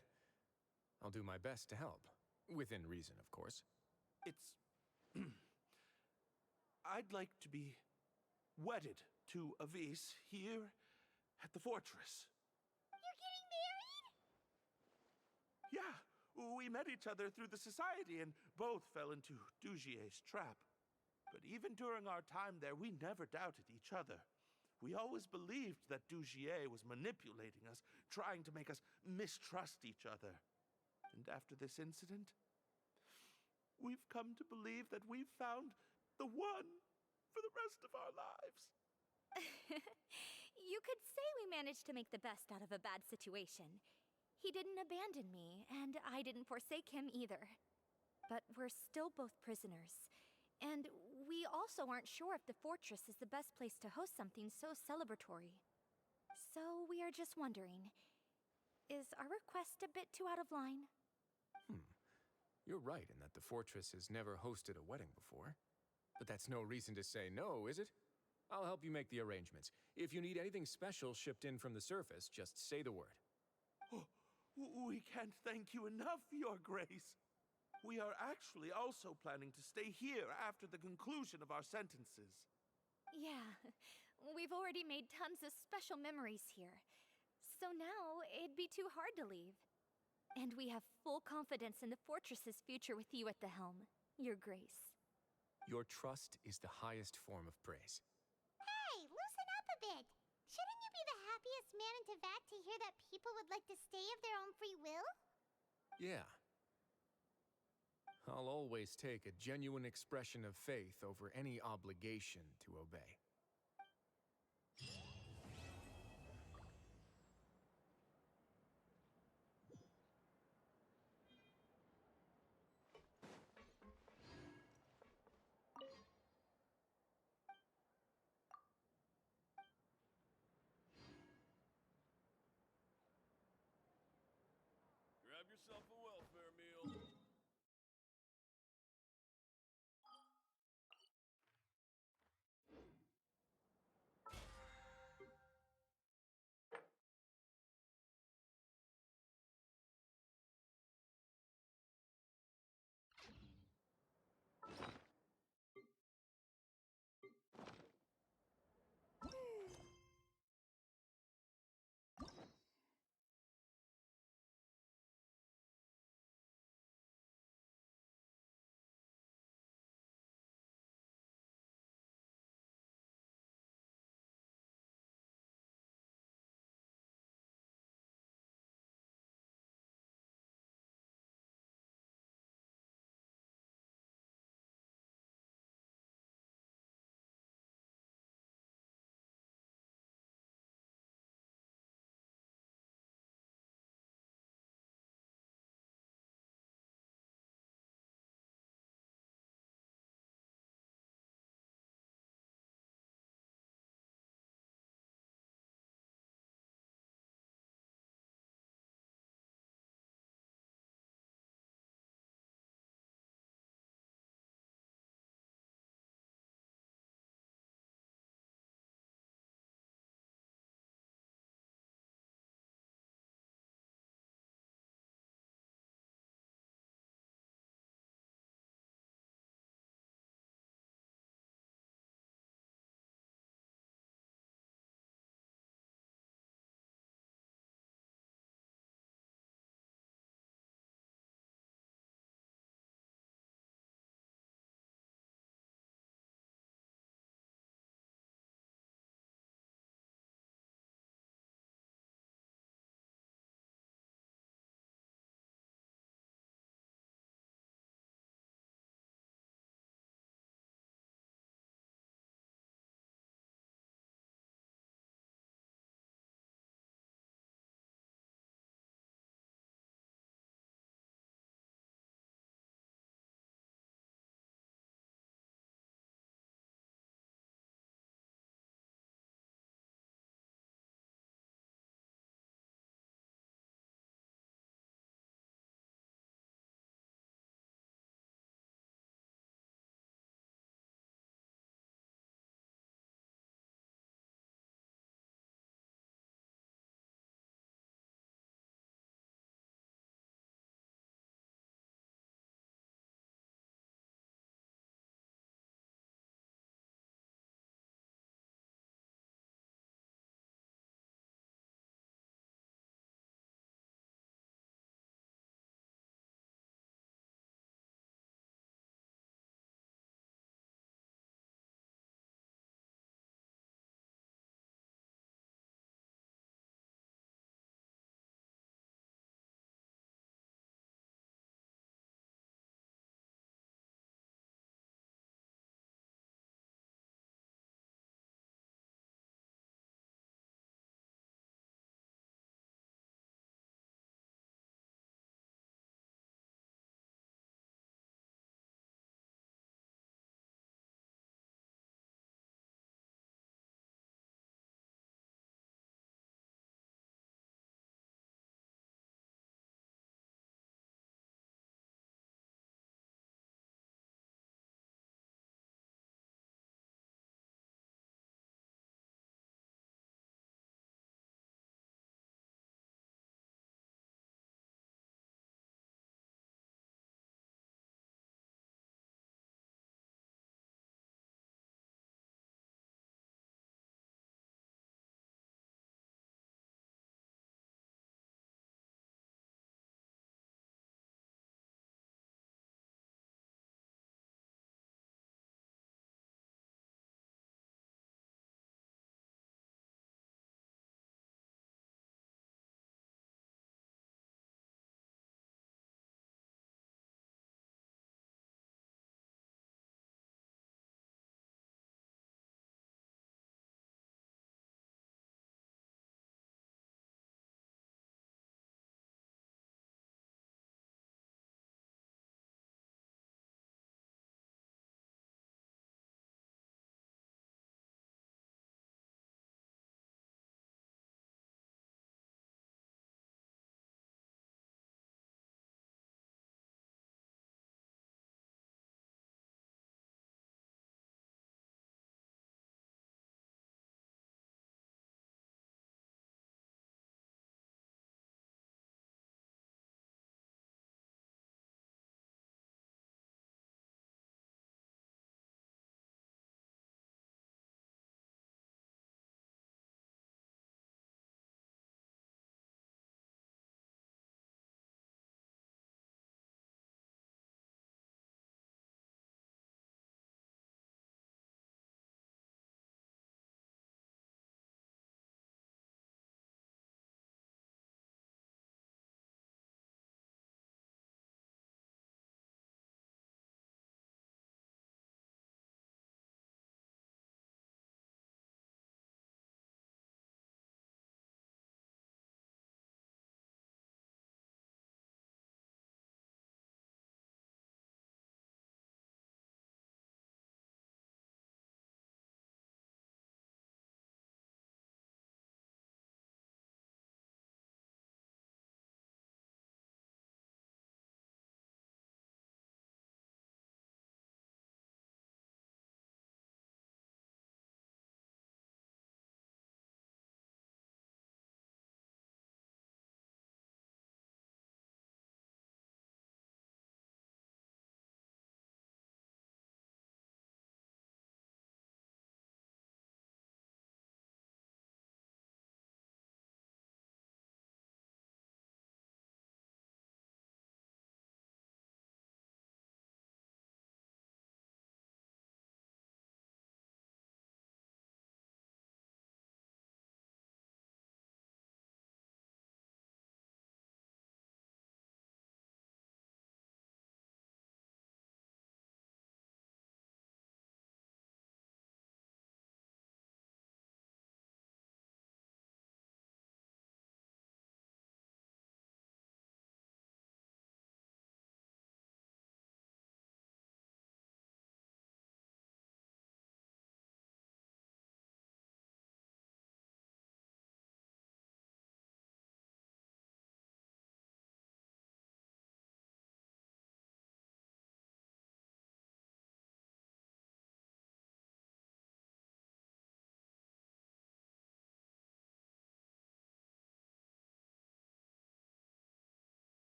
I'll do my best to help. Within reason, of course. It's... I'd like to be wedded to Avis here at the fortress. You're getting married? Yeah, we met each other through the society and both fell into Dugier's trap. But even during our time there, we never doubted each other. We always believed that Dugier was manipulating us, trying to make us mistrust each other. And after this incident, we've come to believe that we've found the one for the rest of our lives. You could say we managed to make the best out of a bad situation. He didn't abandon me, and I didn't forsake him either. But we're still both prisoners. And we also aren't sure if the fortress is the best place to host something so celebratory. So we are just wondering, is our request a bit too out of line? You're right in that the fortress has never hosted a wedding before. But that's no reason to say no, is it? I'll help you make the arrangements. If you need anything special shipped in from the surface, just say the word. Oh, we can't thank you enough, Your Grace. We are actually also planning to stay here after the conclusion of our sentences. Yeah, we've already made tons of special memories here. So now, it'd be too hard to leave. And we have full confidence in the fortress's future with you at the helm, Your Grace. Your trust is the highest form of praise. Hey, loosen up a bit. Shouldn't you be the happiest man in Teyvat to hear that people would like to stay of their own free will? Yeah. I'll always take a genuine expression of faith over any obligation to obey. Grab yourself a welfare meal.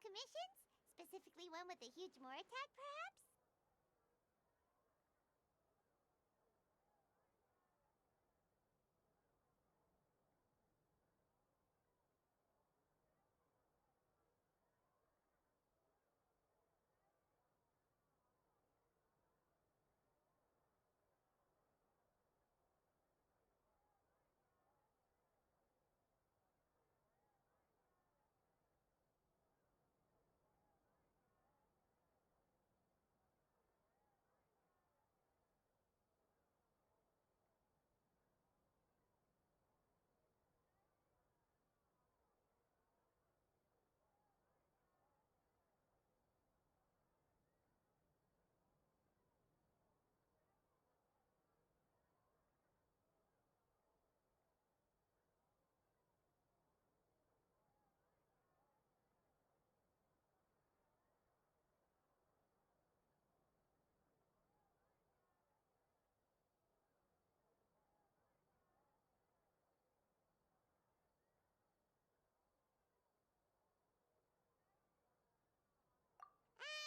commissions? Specifically one with a huge more attack, perhaps?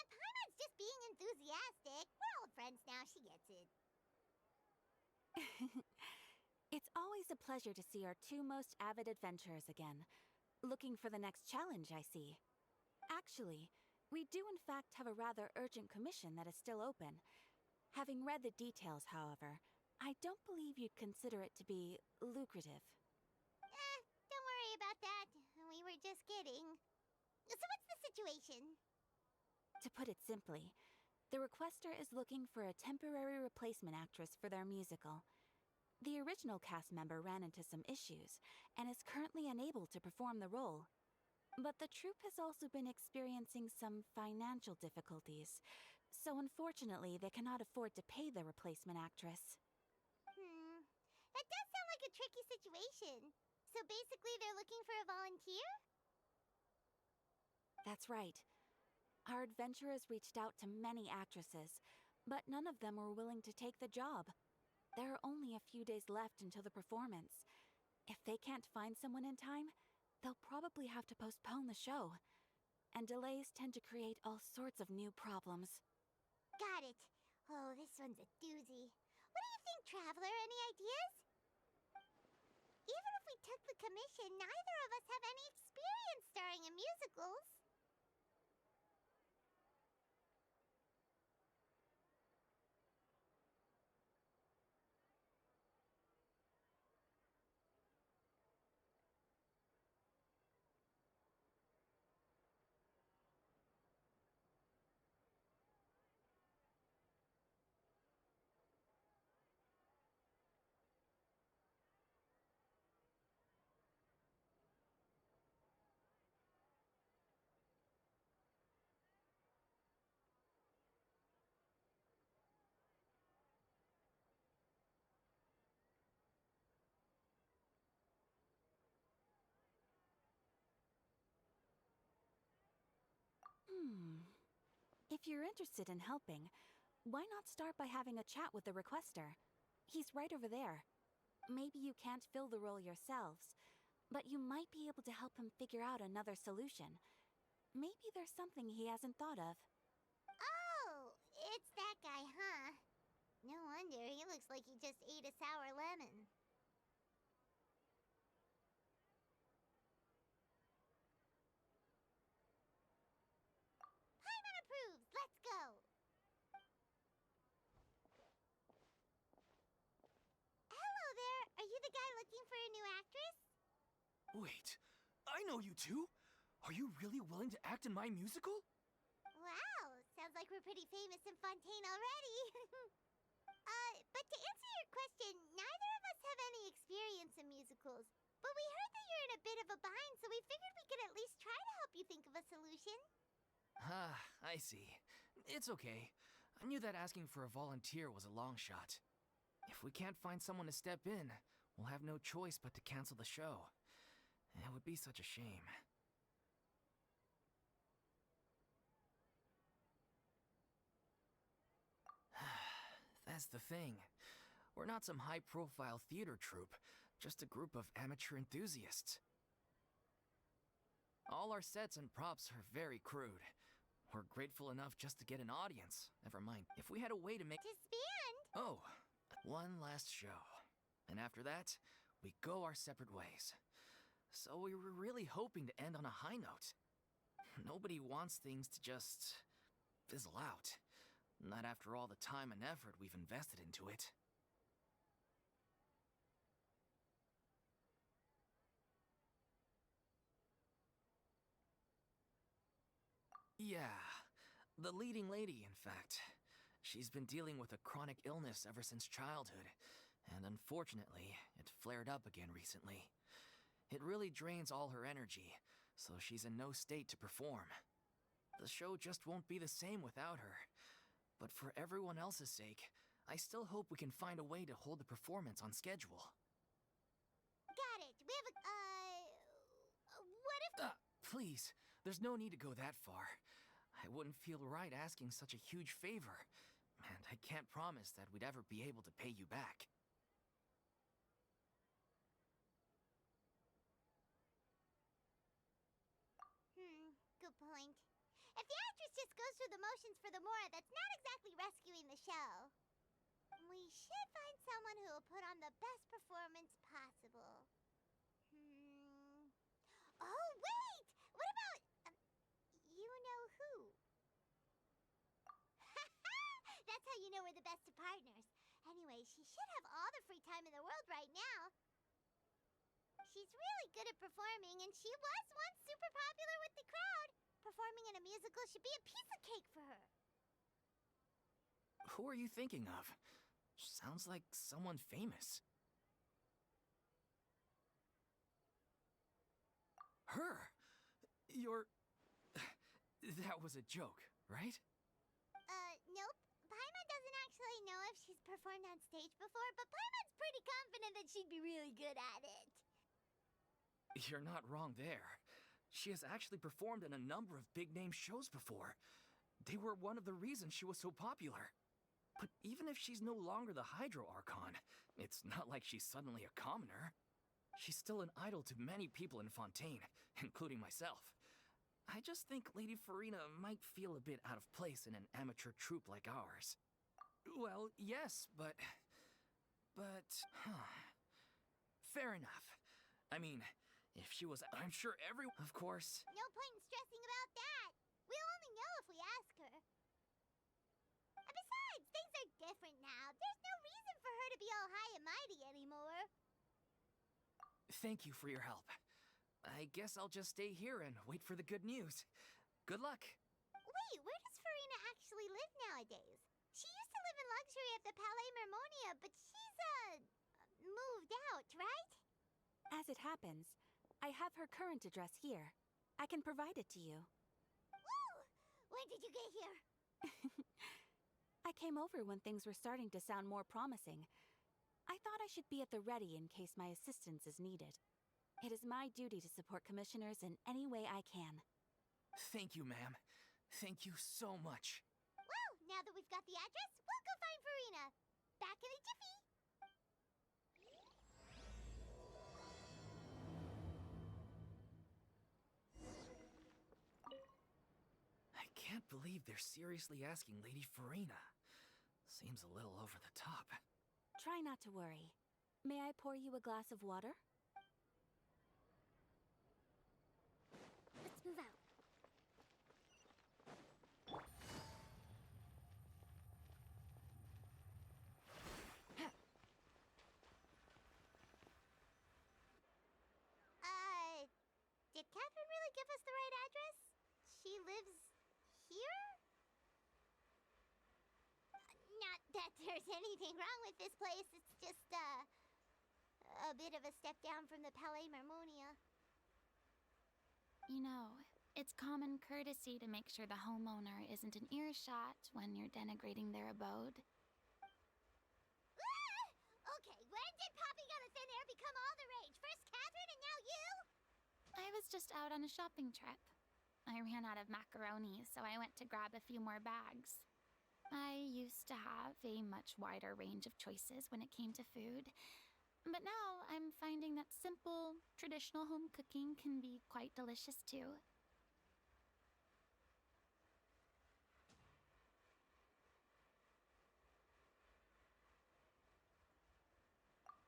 Paimon's just being enthusiastic. We're old friends now, she gets it. It's always a pleasure to see our two most avid adventurers again. Looking for the next challenge, I see. Actually, we do in fact have a rather urgent commission that is still open. Having read the details, however, I don't believe you'd consider it to be lucrative. Don't worry about that. We were just kidding. So what's the situation? To put it simply, the requester is looking for a temporary replacement actress for their musical. The original cast member ran into some issues and is currently unable to perform the role. But the troupe has also been experiencing some financial difficulties, so unfortunately they cannot afford to pay the replacement actress. That does sound like a tricky situation. So basically they're looking for a volunteer? That's right. Our adventurers reached out to many actresses, but none of them were willing to take the job. There are only a few days left until the performance. If they can't find someone in time, they'll probably have to postpone the show. And delays tend to create all sorts of new problems. Got it. Oh, this one's a doozy. What do you think, Traveler? Any ideas? Even if we took the commission, neither of us have any experience starring in musicals. If you're interested in helping, why not start by having a chat with the requester? He's right over there. Maybe you can't fill the role yourselves, but you might be able to help him figure out another solution. Maybe there's something he hasn't thought of. Oh, it's that guy, huh? No wonder, he looks like he just ate a sour lemon. Paimon approves, let's go! Hello there, are you the guy looking for a new actress? Wait, I know you two! Are you really willing to act in my musical? Wow, sounds like we're pretty famous in Fontaine already. But to answer your question, neither of us have any experience in musicals. But we heard that you're in a bit of a bind, so we figured we could at least try to help you think of a solution. Ah, I see. It's okay. I knew that asking for a volunteer was a long shot. If we can't find someone to step in, we'll have no choice but to cancel the show. It would be such a shame. That's the thing. We're not some high-profile theater troupe, just a group of amateur enthusiasts. All our sets and props are very crude. We're grateful enough just to get an audience. Never mind. If we had a way to make... Disband? Oh, one last show. And after that, we go our separate ways. So we were really hoping to end on a high note. Nobody wants things to just fizzle out. Not after all the time and effort we've invested into it. Yeah, the leading lady, in fact. She's been dealing with a chronic illness ever since childhood, and unfortunately, it flared up again recently. It really drains all her energy, so she's in no state to perform. The show just won't be the same without her. But for everyone else's sake, I still hope we can find a way to hold the performance on schedule. Got it. We have a, what if... Please, there's no need to go that far. I wouldn't feel right asking such a huge favor, and I can't promise that we'd ever be able to pay you back. Good point. If the actress just goes through the motions for the Mora, that's not exactly rescuing the show. We should find someone who will put on the best performance possible. Oh, wait! What about... you know who? That's how you know we're the best of partners. Anyway, she should have all the free time in the world right now. She's really good at performing, and she was once super popular with the crowd. Performing in a musical should be a piece of cake for her. Who are you thinking of? Sounds like someone famous. Her! You're... That was a joke, right? Nope. Paimon doesn't actually know if she's performed on stage before, but Paimon's pretty confident that she'd be really good at it. You're not wrong there. She has actually performed in a number of big-name shows before. They were one of the reasons she was so popular. But even if she's no longer the Hydro Archon, it's not like she's suddenly a commoner. She's still an idol to many people in Fontaine, including myself. I just think Lady Furina might feel a bit out of place in an amateur troupe like ours. Well, yes, but... Fair enough. I mean, if she was... I'm sure Of course. No point in stressing about that. We'll only know if we ask her. And besides, things are different now. There's no reason for her to be all high and mighty anymore. Thank you for your help. I guess I'll just stay here and wait for the good news. Good luck. Wait, where does Furina actually live nowadays? She used to live in luxury at the Palais Mermonia, but she's, moved out, right? As it happens, I have her current address here. I can provide it to you. Woo! When did you get here? I came over when things were starting to sound more promising. I thought I should be at the ready in case my assistance is needed. It is my duty to support commissioners in any way I can. Thank you, ma'am. Thank you so much. Well, now that we've got the address, we'll go find Furina. Back in a jiffy. I can't believe they're seriously asking Lady Furina. Seems a little over the top. Try not to worry. May I pour you a glass of water? Let's move out. Did Catherine really give us the right address? She lives here? Not that there's anything wrong with this place. It's just, a bit of a step down from the Palais Mermonia. You know, it's common courtesy to make sure the homeowner isn't in earshot when you're denigrating their abode. Okay, when did popping out of thin air become all the rage? First Catherine and now you? I was just out on a shopping trip. I ran out of macaroni, so I went to grab a few more bags. I used to have a much wider range of choices when it came to food, But now I'm finding that simple, traditional home cooking can be quite delicious too.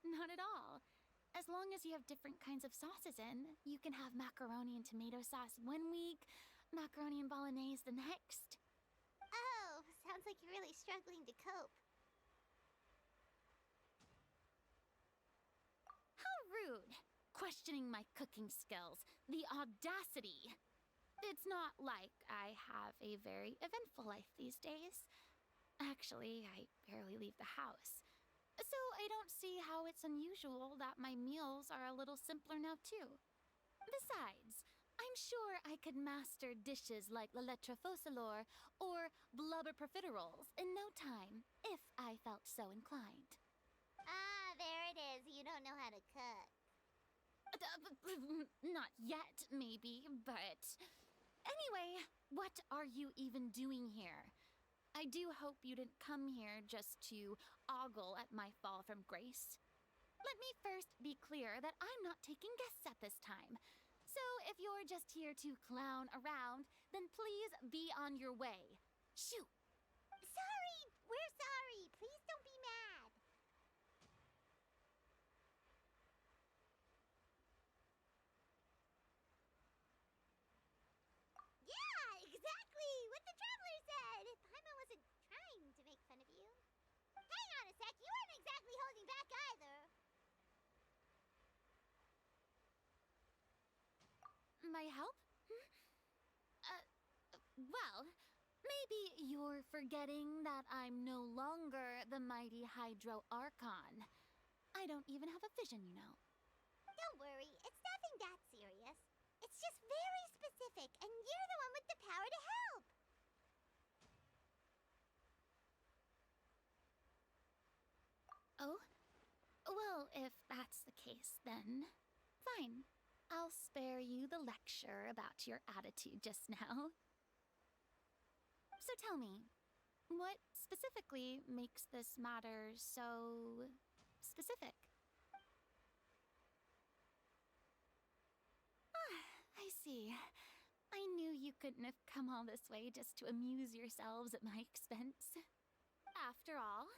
Not at all. As long as you have different kinds of sauces in, you can have macaroni and tomato sauce one week, macaroni and bolognese the next. Oh, sounds like you're really struggling to cope. How rude! Questioning my cooking skills. The audacity! It's not like I have a very eventful life these days. Actually, I barely leave the house. So I don't see how it's unusual that my meals are a little simpler now, too. Besides, I'm sure I could master dishes like la lettre faucilor or blubber profiteroles in no time, if I felt so inclined. Ah, there it is. You don't know how to cook. Not yet, maybe, but... Anyway, what are you even doing here? I do hope you didn't come here just to ogle at my fall from grace. Let me first be clear that I'm not taking guests at this time. So if you're just here to clown around, then please be on your way. Shoo! Sorry! We're sorry! Please don't be mad! Yeah, exactly! What the traveler said! Paimon wasn't trying to make fun of you. Hang on a sec, you weren't exactly holding back either. My help? Well, maybe you're forgetting that I'm no longer the mighty Hydro Archon. I don't even have a vision, you know. Don't worry, it's nothing that serious. It's just very specific, and you're the one with the power to help. Oh? Well, if that's the case, then fine. I'll spare you the lecture about your attitude just now. So tell me, what specifically makes this matter so specific? Ah, I see. I knew you couldn't have come all this way just to amuse yourselves at my expense. After all,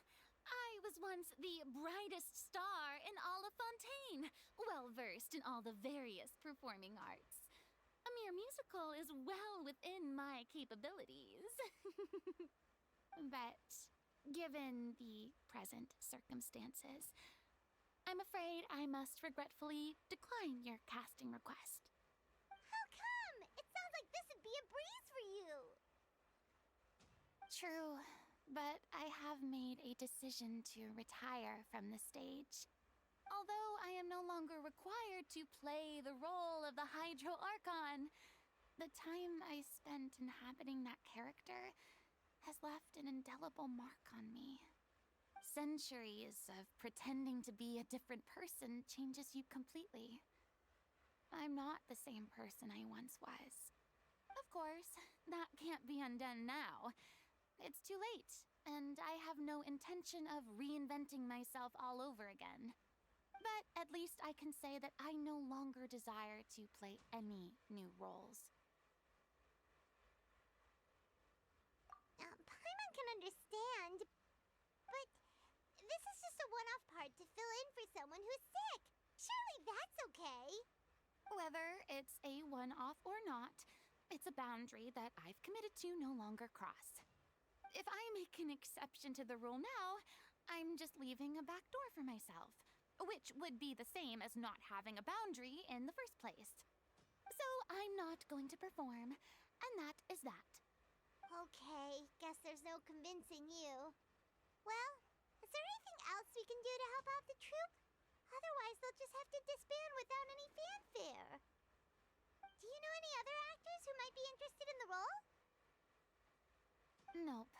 I was once the brightest star in all of Fontaine, well-versed in all the various performing arts. A mere musical is well within my capabilities. But, given the present circumstances, I'm afraid I must regretfully decline your casting request. How come? It sounds like this would be a breeze for you. True, but I have made a decision to retire from the stage. Although I am no longer required to play the role of the Hydro Archon, the time I spent inhabiting that character has left an indelible mark on me. Centuries of pretending to be a different person changes you completely. I'm not the same person I once was. Of course, that can't be undone now. It's too late, and I have no intention of reinventing myself all over again. But at least I can say that I no longer desire to play any new roles. Paimon can understand, but this is just a one-off part to fill in for someone who's sick. Surely that's okay. Whether it's a one-off or not, it's a boundary that I've committed to no longer cross. If I make an exception to the rule now, I'm just leaving a back door for myself, which would be the same as not having a boundary in the first place. So I'm not going to perform, and that is that. Okay, guess there's no convincing you. Well, is there anything else we can do to help out the troupe? Otherwise, they'll just have to disband without any fanfare. Do you know any other actors who might be interested in the role? Nope.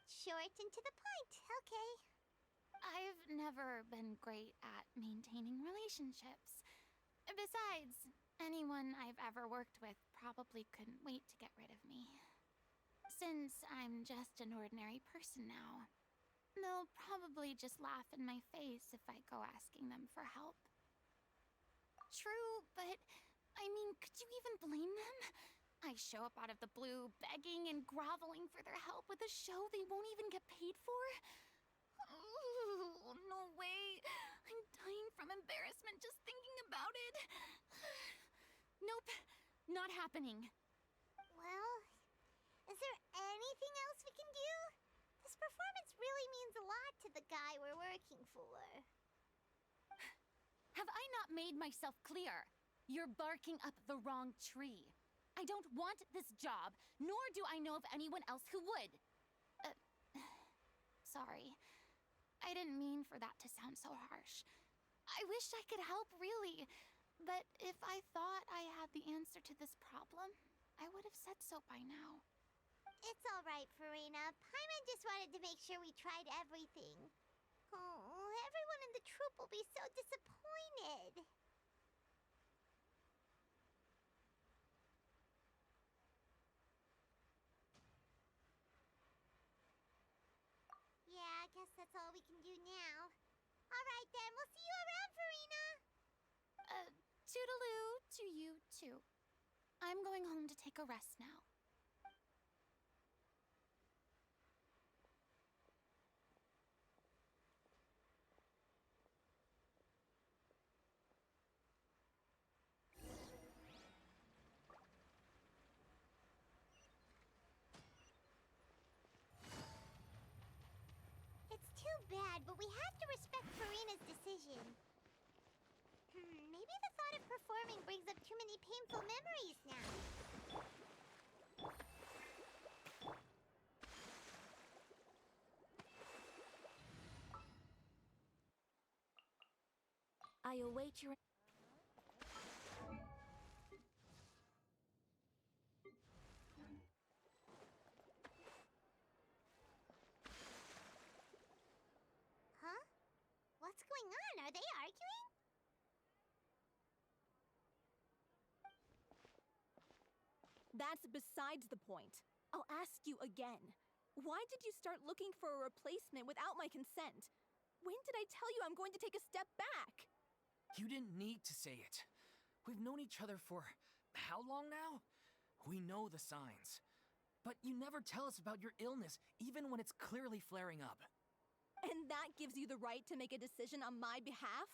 Short and to the point, okay. I've never been great at maintaining relationships. Besides, anyone I've ever worked with probably couldn't wait to get rid of me. Since I'm just an ordinary person now. They'll probably just laugh in my face if I go asking them for help. True, but I mean, could you even blame them? I show up out of the blue, begging and groveling for their help with a show they won't even get paid for? Ooh, no way. I'm dying from embarrassment just thinking about it. Nope, not happening. Well, is there anything else we can do? This performance really means a lot to the guy we're working for. Have I not made myself clear? You're barking up the wrong tree. I don't want this job, nor do I know of anyone else who would. Sorry. I didn't mean for that to sound so harsh. I wish I could help, really. But if I thought I had the answer to this problem, I would have said so by now. It's all right, Furina. Paimon just wanted to make sure we tried everything. Oh, everyone in the troupe will be so disappointed. Yeah, I guess that's all we can do now. All right then, we'll see you around, Furina. Toodaloo to you too. I'm going home to take a rest now. It's too bad, but we have to respect Furina's decision. Maybe the thought of performing brings up too many painful memories now. I await your... Huh? What's going on? Are they arguing? That's besides the point. I'll ask you again. Why did you start looking for a replacement without my consent? When did I tell you I'm going to take a step back? You didn't need to say it. We've known each other for how long now? We know the signs. But you never tell us about your illness, even when it's clearly flaring up. And that gives you the right to make a decision on my behalf?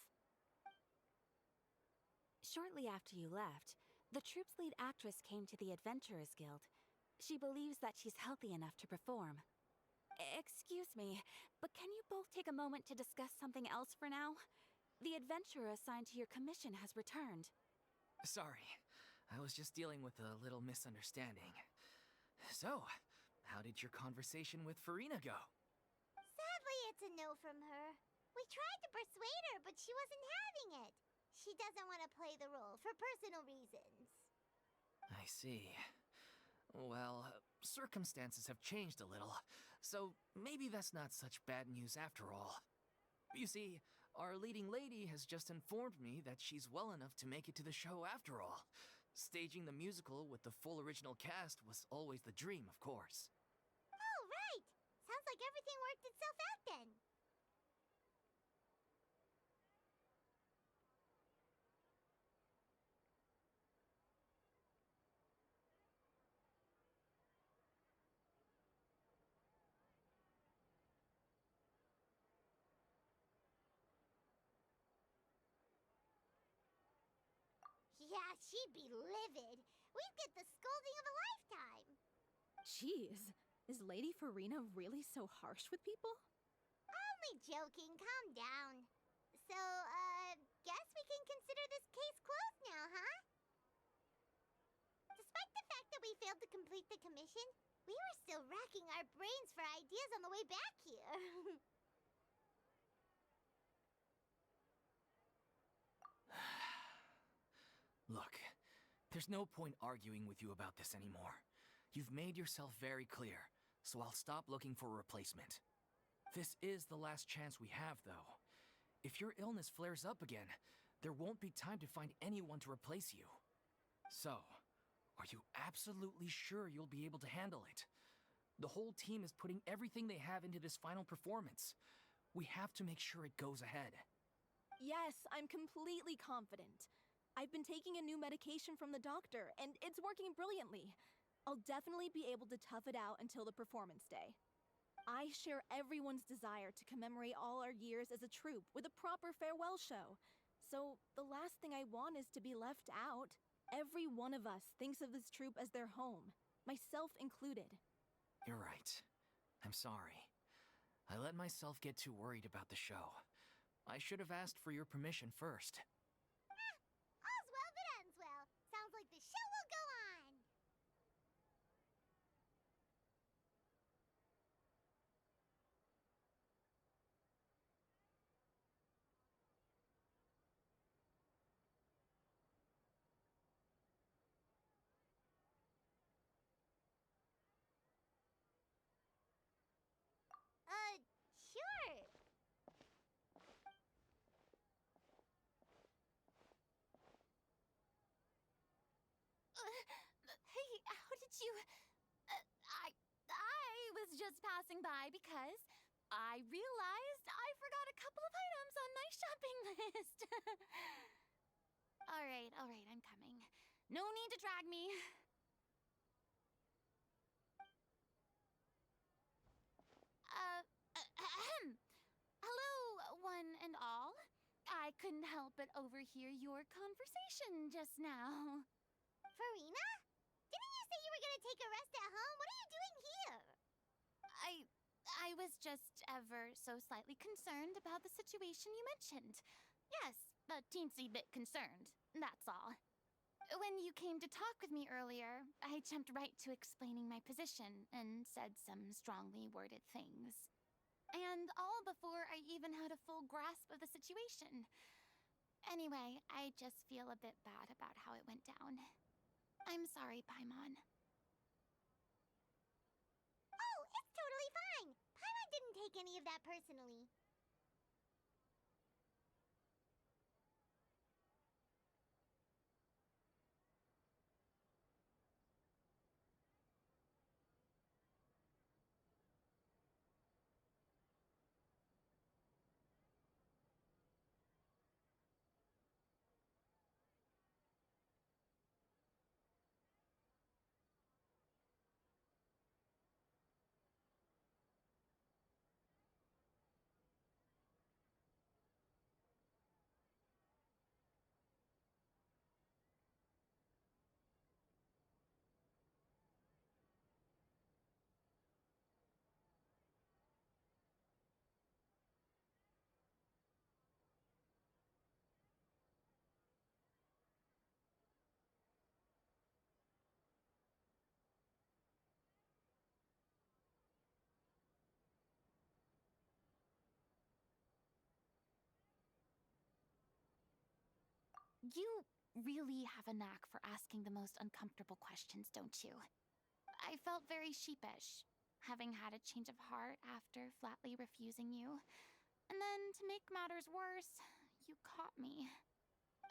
Shortly after you left, the troupe's lead actress came to the Adventurers Guild. She believes that she's healthy enough to perform. Excuse me, but can you both take a moment to discuss something else for now? The adventurer assigned to your commission has returned. Sorry, I was just dealing with a little misunderstanding. So, how did your conversation with Furina go? Sadly, it's a no from her. We tried to persuade her, but she wasn't having it. She doesn't want to play the role for personal reasons. I see. Well, circumstances have changed a little, so maybe that's not such bad news after all. You see, our leading lady has just informed me that she's well enough to make it to the show after all. Staging the musical with the full original cast was always the dream, of course. Oh, right! Sounds like everything worked itself out then. Yeah, she'd be livid. We'd get the scolding of a lifetime. Jeez, is Lady Furina really so harsh with people? Only joking, calm down. So, guess we can consider this case closed now, huh? Despite the fact that we failed to complete the commission, we were still racking our brains for ideas on the way back here. Look, there's no point arguing with you about this anymore. You've made yourself very clear, so I'll stop looking for a replacement. This is the last chance we have, though. If your illness flares up again, there won't be time to find anyone to replace you. So, are you absolutely sure you'll be able to handle it? The whole team is putting everything they have into this final performance. We have to make sure it goes ahead. Yes, I'm completely confident. I've been taking a new medication from the doctor, and it's working brilliantly. I'll definitely be able to tough it out until the performance day. I share everyone's desire to commemorate all our years as a troupe with a proper farewell show. So, the last thing I want is to be left out. Every one of us thinks of this troupe as their home, myself included. You're right. I'm sorry. I let myself get too worried about the show. I should have asked for your permission first. All's well that ends well. Sounds like the show will go on. Sure. Hey, how did you... I was just passing by because I realized I forgot a couple of items on my shopping list. Alright, I'm coming. No need to drag me. Hello, one and all. I couldn't help but overhear your conversation just now. Furina? Didn't you say you were gonna take a rest at home? What are you doing here? I was just ever so slightly concerned about the situation you mentioned. Yes, a teensy bit concerned, that's all. When you came to talk with me earlier, I jumped right to explaining my position and said some strongly worded things. And all before I even had a full grasp of the situation. Anyway, I just feel a bit bad about how it went down. I'm sorry, Paimon. Oh, it's totally fine. Paimon didn't take any of that personally. You really have a knack for asking the most uncomfortable questions, don't you? I felt very sheepish, having had a change of heart after flatly refusing you. And then, to make matters worse, you caught me.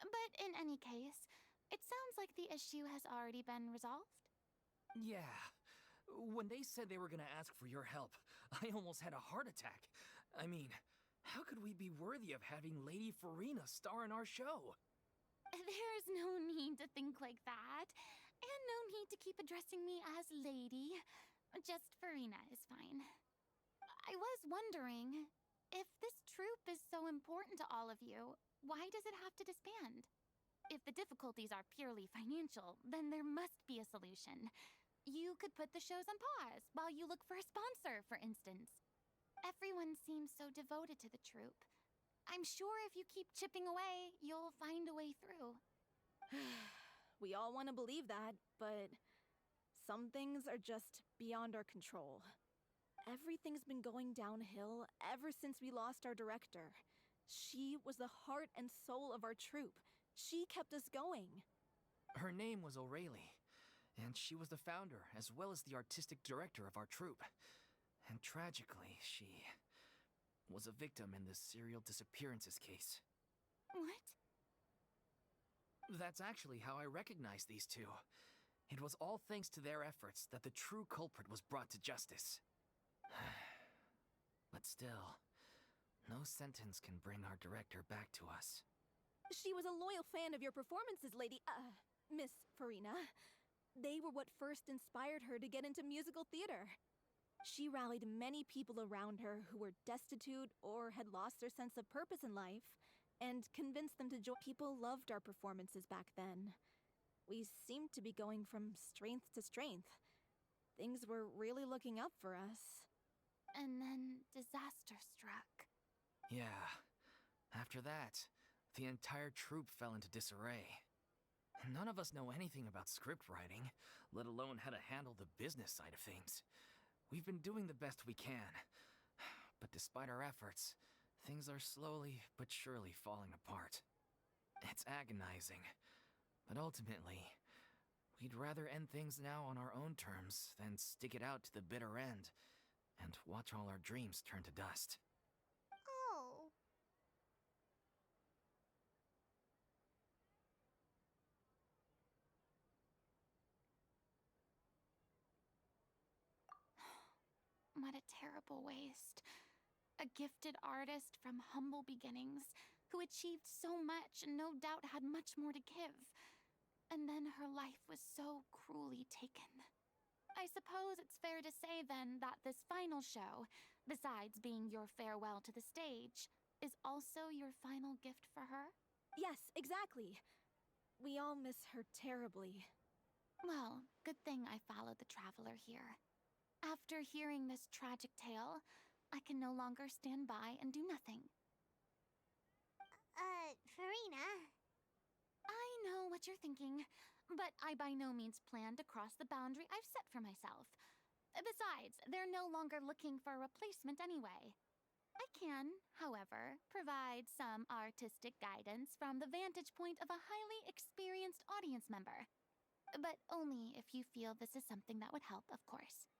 But in any case, it sounds like the issue has already been resolved. Yeah. When they said they were gonna ask for your help, I almost had a heart attack. I mean, how could we be worthy of having Lady Furina star in our show? There's no need to think like that. And no need to keep addressing me as lady. Just Furina is fine. I was wondering, if this troupe is so important to all of you, why does it have to disband? If the difficulties are purely financial, then there must be a solution. You could put the shows on pause while you look for a sponsor, for instance. Everyone seems so devoted to the troupe. I'm sure if you keep chipping away, you'll find a way through. We all want to believe that, but some things are just beyond our control. Everything's been going downhill ever since we lost our director. She was the heart and soul of our troupe. She kept us going. Her name was O'Reilly, and she was the founder as well as the artistic director of our troupe. And tragically, she was a victim in the serial disappearances case. What? That's actually how I recognized these two. It was all thanks to their efforts that the true culprit was brought to justice. But still, no sentence can bring our director back to us. She was a loyal fan of your performances, Miss Furina. They were what first inspired her to get into musical theater. She rallied many people around her who were destitute or had lost their sense of purpose in life, and convinced them to join. People loved our performances back then. We seemed to be going from strength to strength. Things were really looking up for us. And then disaster struck. Yeah. After that, the entire troupe fell into disarray. None of us know anything about script writing, let alone how to handle the business side of things. We've been doing the best we can, but despite our efforts, things are slowly but surely falling apart. It's agonizing, but ultimately, we'd rather end things now on our own terms than stick it out to the bitter end and watch all our dreams turn to dust. Oh. What a terrible waste. A gifted artist from humble beginnings who achieved so much and no doubt had much more to give. And then her life was so cruelly taken. I suppose it's fair to say then that this final show, besides being your farewell to the stage, is also your final gift for her? Yes, exactly. We all miss her terribly. Well, good thing I followed the traveler here. After hearing this tragic tale, I can no longer stand by and do nothing. Furina. I know what you're thinking, but I by no means plan to cross the boundary I've set for myself. Besides, they're no longer looking for a replacement anyway. I can, however, provide some artistic guidance from the vantage point of a highly experienced audience member. But only if you feel this is something that would help, of course.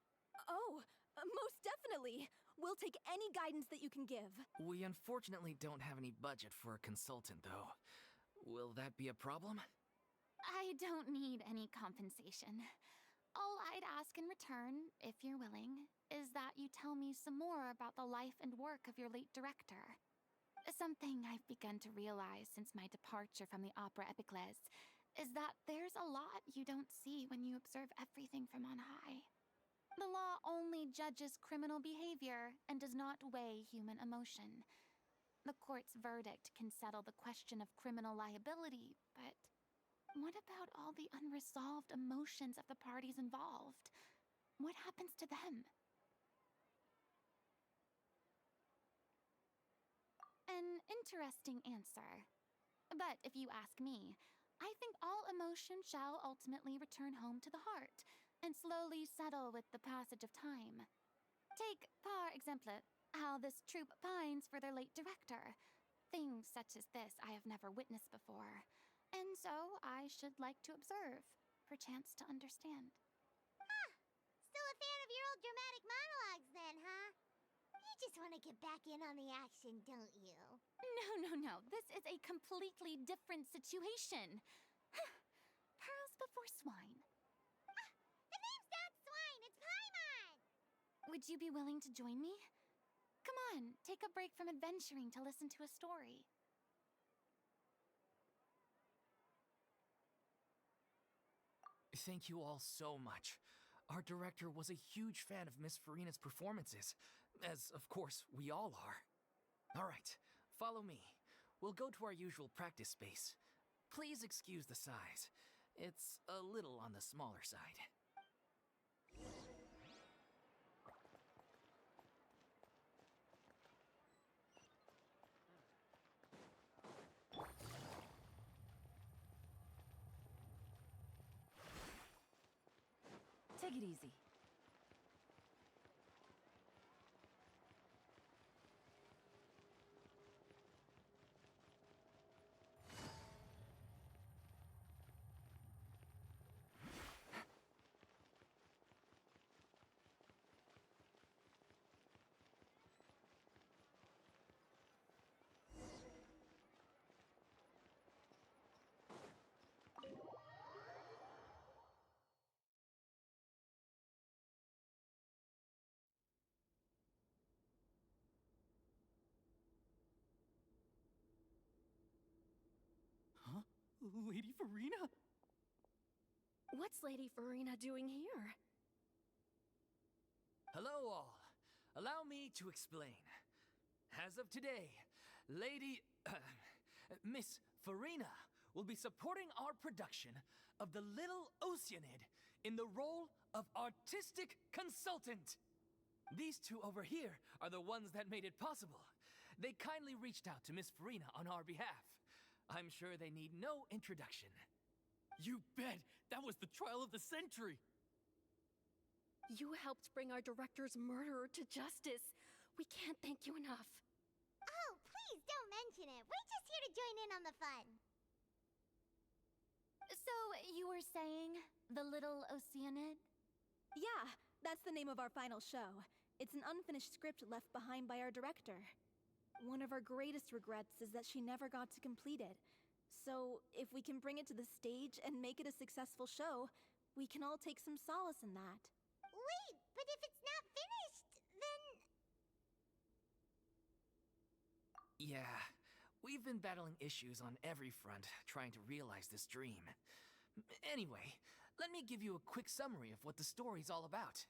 Oh, most definitely! We'll take any guidance that you can give. We unfortunately don't have any budget for a consultant, though. Will that be a problem? I don't need any compensation. All I'd ask in return, if you're willing, is that you tell me some more about the life and work of your late director. Something I've begun to realize since my departure from the Opera Epiclese is that there's a lot you don't see when you observe everything from on high. The law only judges criminal behavior and does not weigh human emotion. The court's verdict can settle the question of criminal liability, but what about all the unresolved emotions of the parties involved? What happens to them? An interesting answer. But if you ask me, I think all emotion shall ultimately return home to the heart and slowly settle with the passage of time. Take, par exemple, how this troupe pines for their late director. Things such as this I have never witnessed before, and so I should like to observe, perchance to understand. Still a fan of your old dramatic monologues then, huh? You just want to get back in on the action, don't you? No. This is a completely different situation. Pearls before swine. The name's not Swine, it's Paimon! Would you be willing to join me? Come on, take a break from adventuring to listen to a story. Thank you all so much. Our director was a huge fan of Miss Furina's performances, as of course we all are. All right, follow me. We'll go to our usual practice space. Please excuse the size. It's a little on the smaller side. Take it easy. Lady Furina? What's Lady Furina doing here? Hello, all. Allow me to explain. As of today, Lady. Miss Furina will be supporting our production of The Little Oceanid in the role of artistic consultant. These two over here are the ones that made it possible. They kindly reached out to Miss Furina on our behalf. I'm sure they need no introduction. You bet! That was the trial of the century! You helped bring our director's murderer to justice. We can't thank you enough. Oh, please don't mention it. We're just here to join in on the fun. So, you were saying The Little Oceanid? Yeah, that's the name of our final show. It's an unfinished script left behind by our director. One of our greatest regrets is that she never got to complete it. So, if we can bring it to the stage and make it a successful show, we can all take some solace in that. Wait, but if it's not finished, then... Yeah, we've been battling issues on every front trying to realize this dream. Anyway, let me give you a quick summary of what the story's all about.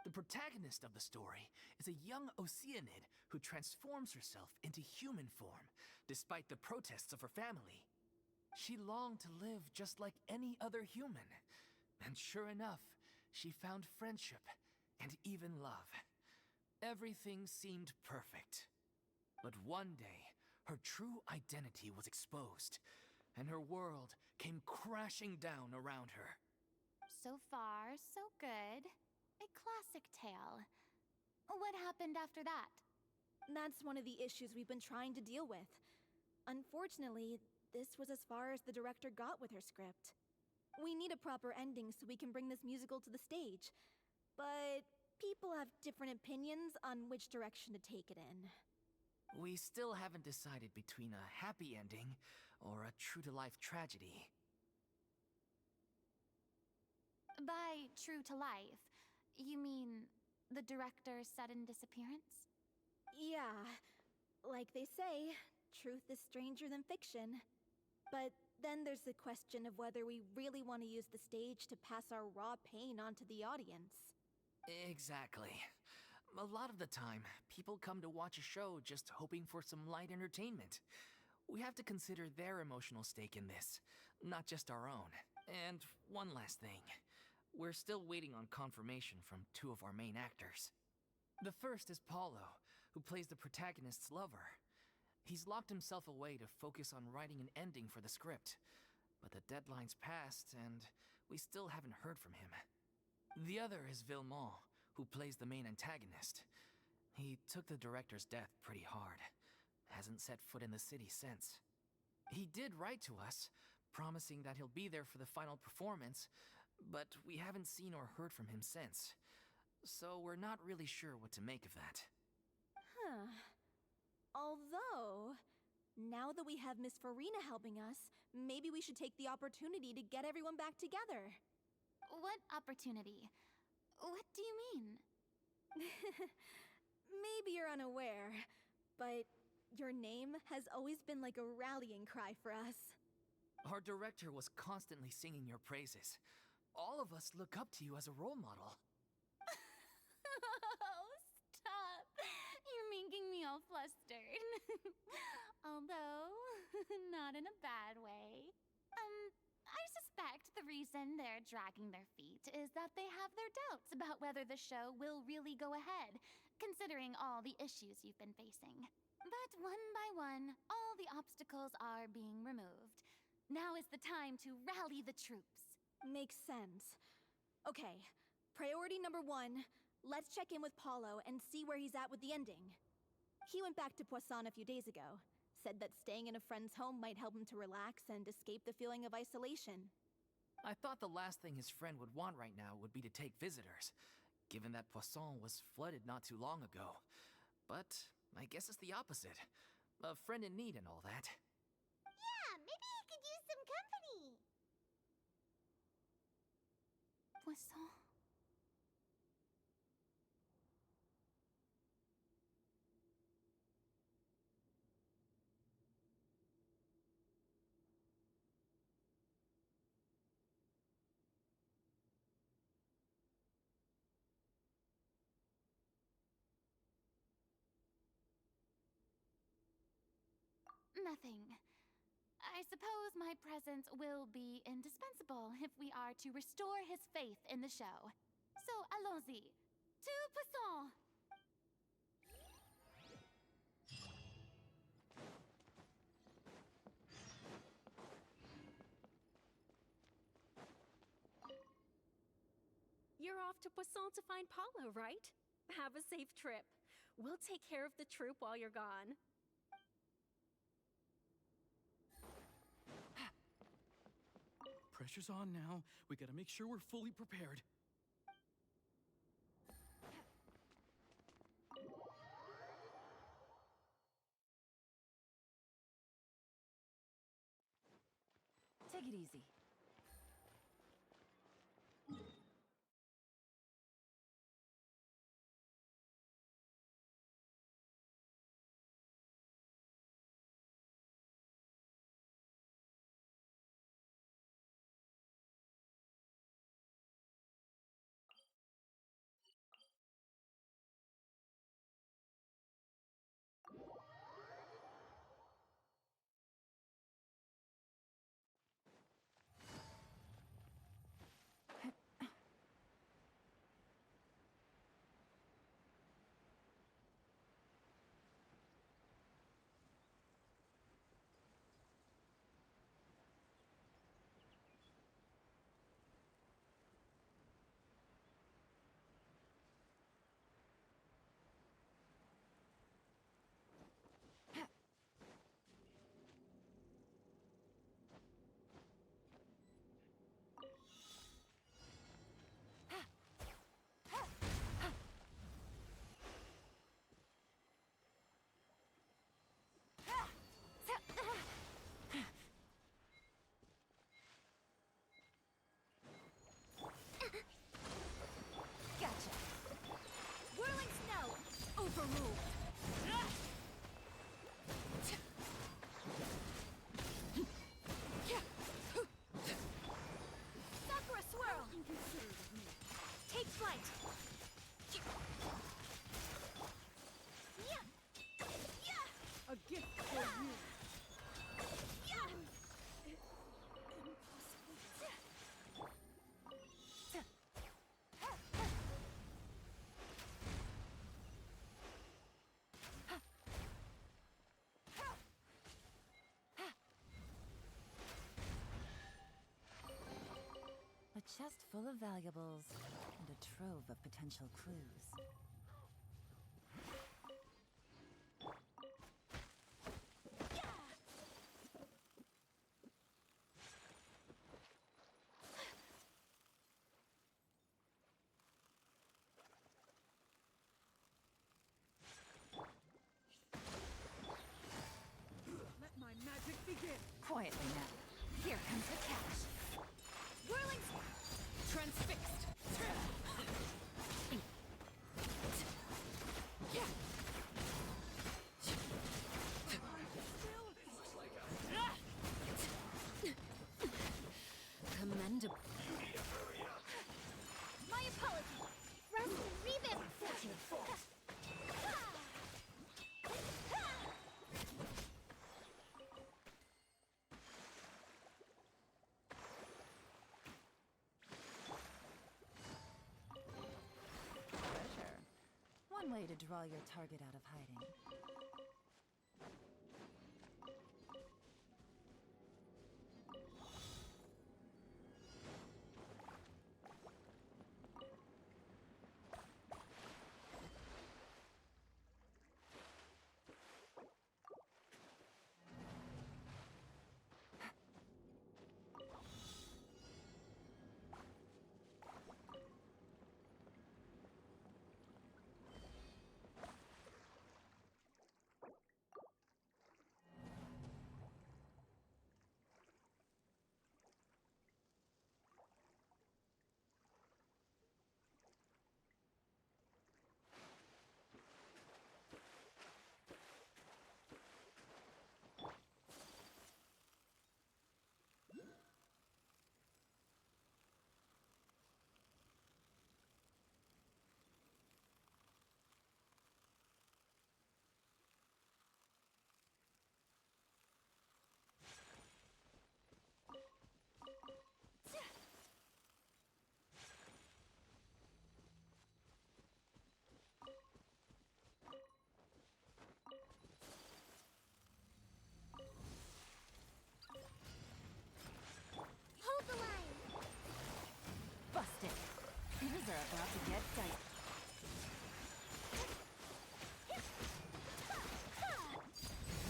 The protagonist of the story is a young Oceanid who transforms herself into human form, despite the protests of her family. She longed to live just like any other human, and sure enough, she found friendship and even love. Everything seemed perfect. But one day, her true identity was exposed, and her world came crashing down around her. So far, so good. A classic tale. What happened after that? That's one of the issues we've been trying to deal with. Unfortunately, this was as far as the director got with her script. We need a proper ending so we can bring this musical to the stage. But people have different opinions on which direction to take it in. We still haven't decided between a happy ending or a true-to-life tragedy. By true to life, you mean the director's sudden disappearance? Yeah, like they say, truth is stranger than fiction. But then there's the question of whether we really want to use the stage to pass our raw pain onto the audience. Exactly. A lot of the time, people come to watch a show just hoping for some light entertainment. We have to consider their emotional stake in this, not just our own. And one last thing. We're still waiting on confirmation from two of our main actors. The first is Paulo, who plays the protagonist's lover. He's locked himself away to focus on writing an ending for the script, but the deadline's passed and we still haven't heard from him. The other is Villemont, who plays the main antagonist. He took the director's death pretty hard. Hasn't set foot in the city since. He did write to us, promising that he'll be there for the final performance, but we haven't seen or heard from him since. So we're not really sure what to make of that. Huh. Although, now that we have Miss Furina helping us, maybe we should take the opportunity to get everyone back together. What opportunity? What do you mean? Maybe you're unaware, but your name has always been like a rallying cry for us. Our director was constantly singing your praises. All of us look up to you as a role model. Oh, stop. You're making me all flustered. Although, not in a bad way. I suspect the reason they're dragging their feet is that they have their doubts about whether the show will really go ahead, considering all the issues you've been facing. But one by one, all the obstacles are being removed. Now is the time to rally the troops. Makes sense. Okay, priority number 1, let's check in with Paulo and see where he's at with the ending. He went back to Poisson a few days ago. Said that staying in a friend's home might help him to relax and escape the feeling of isolation. I thought the last thing his friend would want right now would be to take visitors, given that Poisson was flooded not too long ago. But I guess it's the opposite. A friend in need and all that. Yeah, maybe he could use some company. Poisson? Nothing. I suppose my presence will be indispensable if we are to restore his faith in the show. So, allons-y. Tout passant! You're off to Poisson to find Paulo, right? Have a safe trip. We'll take care of the troop while you're gone. Pressure's on now. We gotta make sure we're fully prepared. Take it easy. Gotcha. Whirling snow. Overruled. Sakura swirl. Take flight. A gift for you. A chest full of valuables and a trove of potential clues. Let my magic begin. Quietly now. Here comes the cash. Whirling transfixed. Commendable. My apologies. Rest and revamp. Treasure. One way to draw your target out of hiding. are about to get dicey.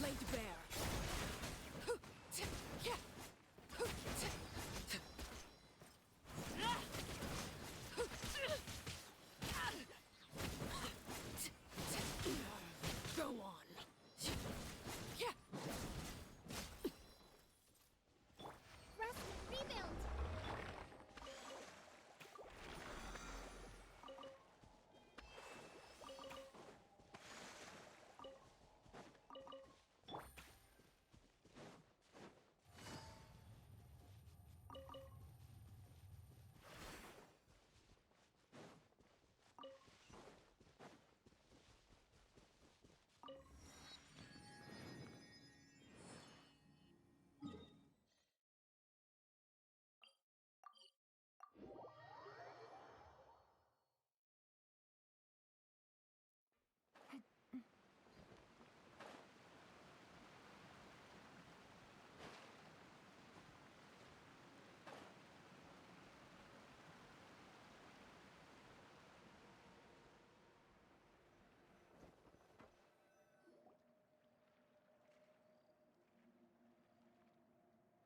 Laid bare. Go on. Rest, rebuild.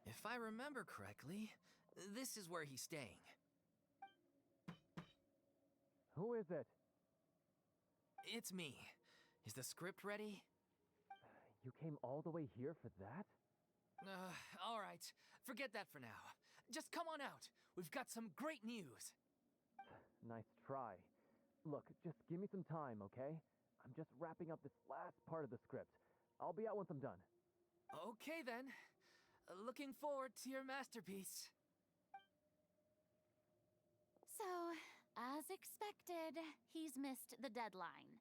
If I remember correctly, this is where he's staying. Who is it? It's me. Is the script ready? You came all the way here for that? All right. Forget that for now. Just come on out. We've got some great news. Nice try. Look, just give me some time, okay? I'm just wrapping up this last part of the script. I'll be out once I'm done. Okay then. Looking forward to your masterpiece. So, as expected, he's missed the deadline.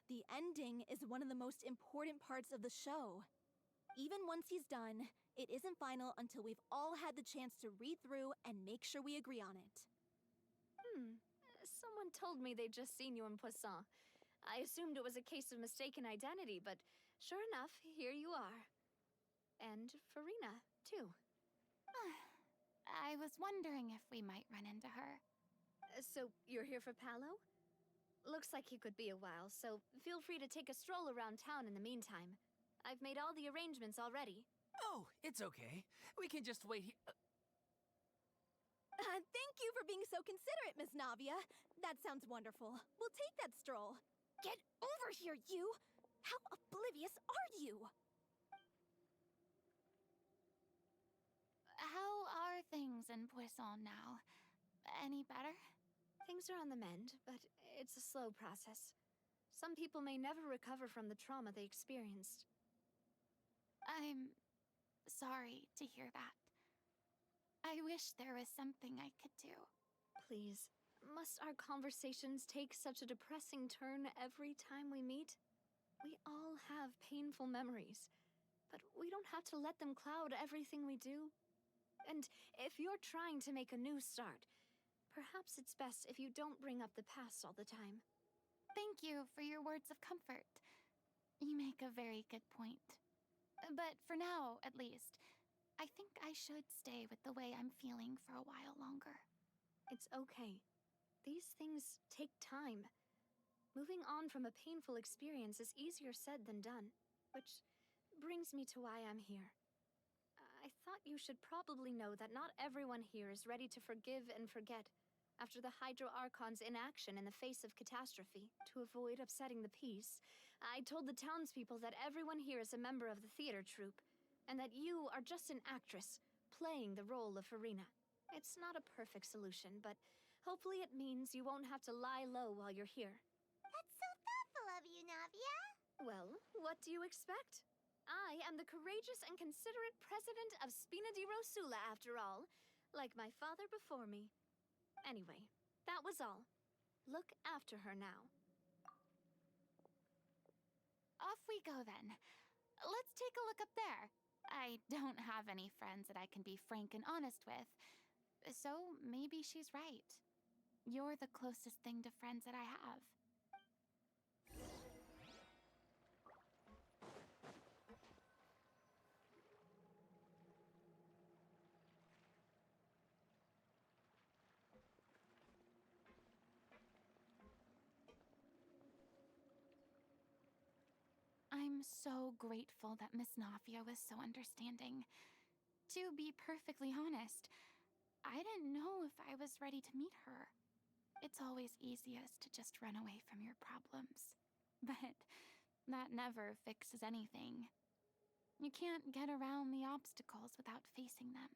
The ending is one of the most important parts of the show. Even once he's done, it isn't final until we've all had the chance to read through and make sure we agree on it. Someone told me they'd just seen you in Poisson. I assumed it was a case of mistaken identity, but sure enough, here you are. And Furina, too. I was wondering if we might run into her. So, you're here for Paolo? Looks like he could be a while, so feel free to take a stroll around town in the meantime. I've made all the arrangements already. Oh, it's okay. We can just wait here. Thank you for being so considerate, Miss Navia. That sounds wonderful. We'll take that stroll. Get over here, you! How oblivious are you? How are things in Poisson now? Any better? Things are on the mend, but it's a slow process. Some people may never recover from the trauma they experienced. I'm sorry to hear that. I wish there was something I could do. Please, must our conversations take such a depressing turn every time we meet? We all have painful memories, but we don't have to let them cloud everything we do. And if you're trying to make a new start, perhaps it's best if you don't bring up the past all the time. Thank you for your words of comfort. You make a very good point. But for now, at least, I think I should stay with the way I'm feeling for a while longer. It's okay. These things take time. Moving on from a painful experience is easier said than done, which brings me to why I'm here. I thought you should probably know that not everyone here is ready to forgive and forget after the Hydro Archon's inaction in the face of catastrophe. To avoid upsetting the peace, I told the townspeople that everyone here is a member of the theater troupe, and that you are just an actress playing the role of Furina. It's not a perfect solution, but hopefully it means you won't have to lie low while you're here. That's so thoughtful of you, Navia. Well, what do you expect? I am the courageous and considerate president of Spina di Rosula, after all, like my father before me. Anyway, that was all. Look after her now. Off we go then. Let's take a look up there. I don't have any friends that I can be frank and honest with, so maybe she's right. You're the closest thing to friends that I have. am so grateful that Miss Nafia was so understanding. To be perfectly honest, I didn't know if I was ready to meet her. It's always easiest to just run away from your problems. But that never fixes anything. You can't get around the obstacles without facing them.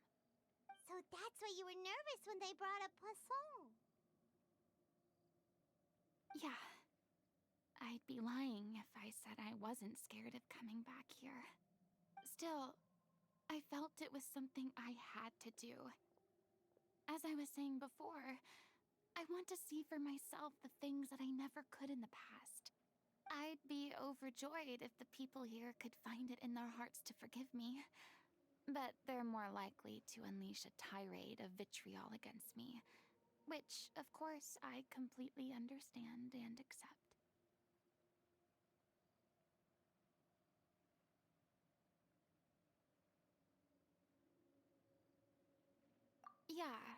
So that's why you were nervous when they brought up Poisson. Yeah. I'd be lying if I said I wasn't scared of coming back here. Still, I felt it was something I had to do. As I was saying before, I want to see for myself the things that I never could in the past. I'd be overjoyed if the people here could find it in their hearts to forgive me. But they're more likely to unleash a tirade of vitriol against me, which, of course, I completely understand and accept. Yeah,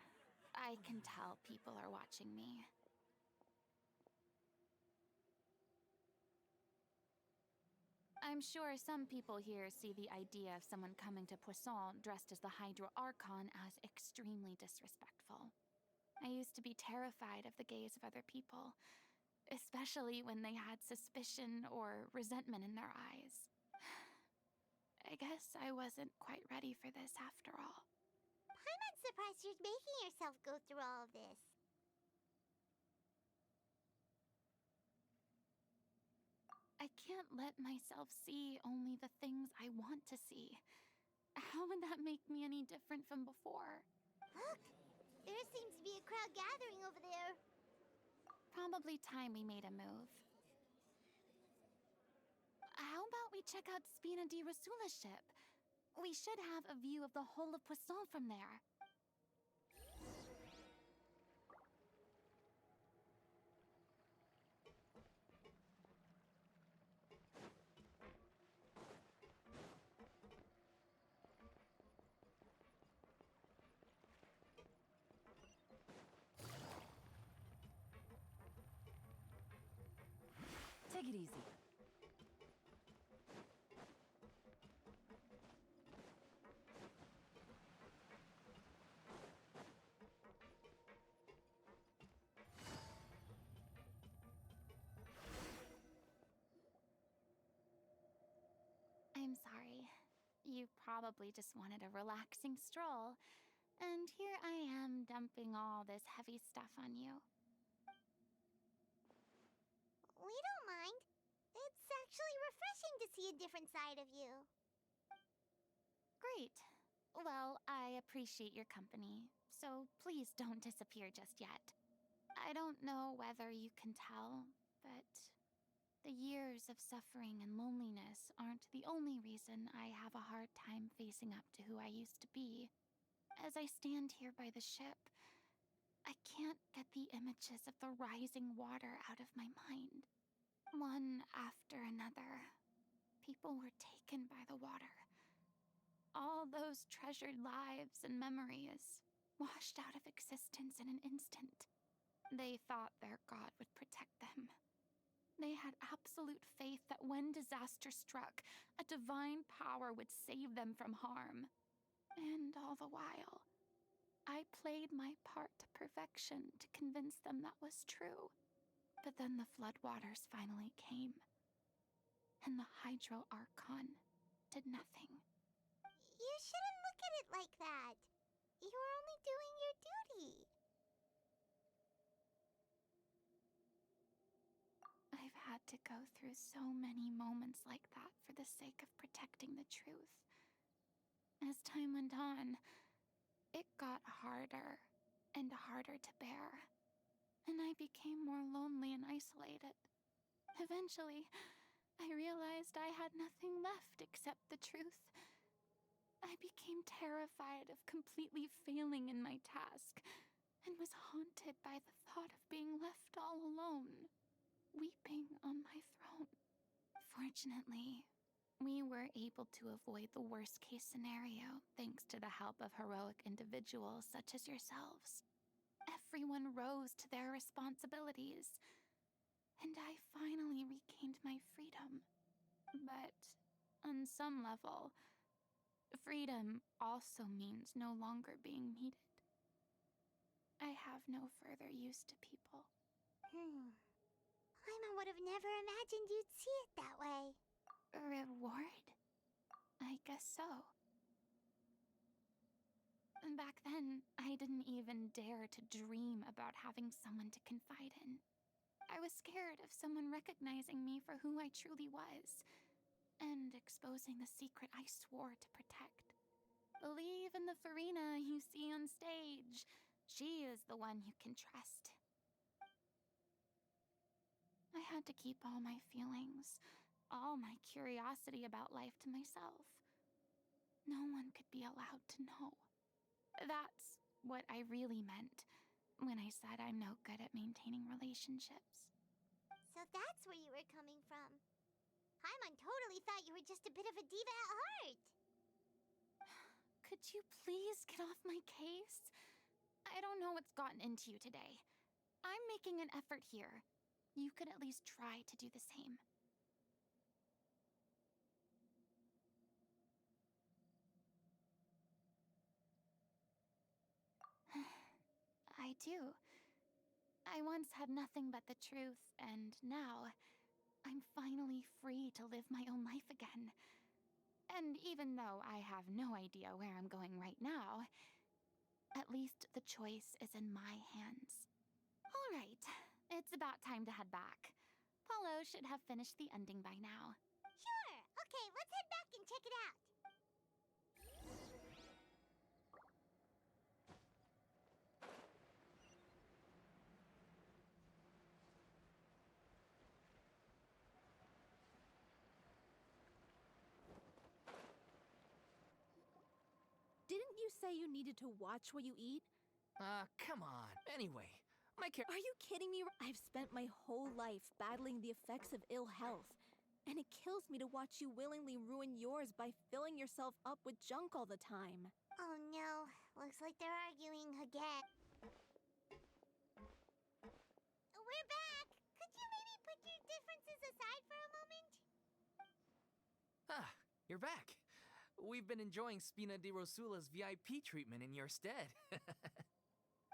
I can tell people are watching me. I'm sure some people here see the idea of someone coming to Poisson dressed as the Hydro Archon as extremely disrespectful. I used to be terrified of the gaze of other people, especially when they had suspicion or resentment in their eyes. I guess I wasn't quite ready for this after all. Paimon's surprised you're making yourself go through all of this. I can't let myself see only the things I want to see. How would that make me any different from before? Look! There seems to be a crowd gathering over there. Probably time we made a move. How about we check out Spina di Rosula's ship? We should have a view of the whole of Poisson from there. Take it easy. I'm sorry. You probably just wanted a relaxing stroll, and here I am dumping all this heavy stuff on you. We don't mind. It's actually refreshing to see a different side of you. Great. Well, I appreciate your company, so please don't disappear just yet. I don't know whether you can tell, but the years of suffering and loneliness aren't the only reason I have a hard time facing up to who I used to be. As I stand here by the ship, I can't get the images of the rising water out of my mind. One after another, people were taken by the water. All those treasured lives and memories washed out of existence in an instant. They thought their god would protect them. They had absolute faith that when disaster struck, a divine power would save them from harm. And all the while, I played my part to perfection to convince them that was true. But then the floodwaters finally came, and the Hydro Archon did nothing. You shouldn't look at it like that. You're only doing your duty. I've had to go through so many moments like that for the sake of protecting the truth. As time went on, it got harder and harder to bear, and I became more lonely and isolated. Eventually, I realized I had nothing left except the truth. I became terrified of completely failing in my task, and was haunted by the thought of being left all alone, weeping on my throne. Fortunately, we were able to avoid the worst-case scenario thanks to the help of heroic individuals such as yourselves. Everyone rose to their responsibilities, and I finally regained my freedom. But on some level, freedom also means no longer being needed. I have no further use to people. Paimon would have never imagined you'd see it that way. Reward? I guess so. Back then, I didn't even dare to dream about having someone to confide in. I was scared of someone recognizing me for who I truly was, and exposing the secret I swore to protect. Believe in the Furina you see on stage. She is the one you can trust. I had to keep all my feelings, all my curiosity about life to myself. No one could be allowed to know. That's what I really meant when I said I'm no good at maintaining relationships. So that's where you were coming from. Paimon totally thought you were just a bit of a diva at heart. Could you please get off my case? I don't know what's gotten into you today. I'm making an effort here. You could at least try to do the same. I do. I once had nothing but the truth, and now I'm finally free to live my own life again. And even though I have no idea where I'm going right now, at least the choice is in my hands. All right, it's about time to head back. Paulo should have finished the ending by now. Sure. Okay, let's head back and check it out. Didn't you say you needed to watch what you eat? Come on. Anyway, Are you kidding me? I've spent my whole life battling the effects of ill health, and it kills me to watch you willingly ruin yours by filling yourself up with junk all the time. Oh no, looks like they're arguing again. We're back! Could you maybe put your differences aside for a moment? Ah, you're back. We've been enjoying Spina di Rosula's VIP treatment in your stead.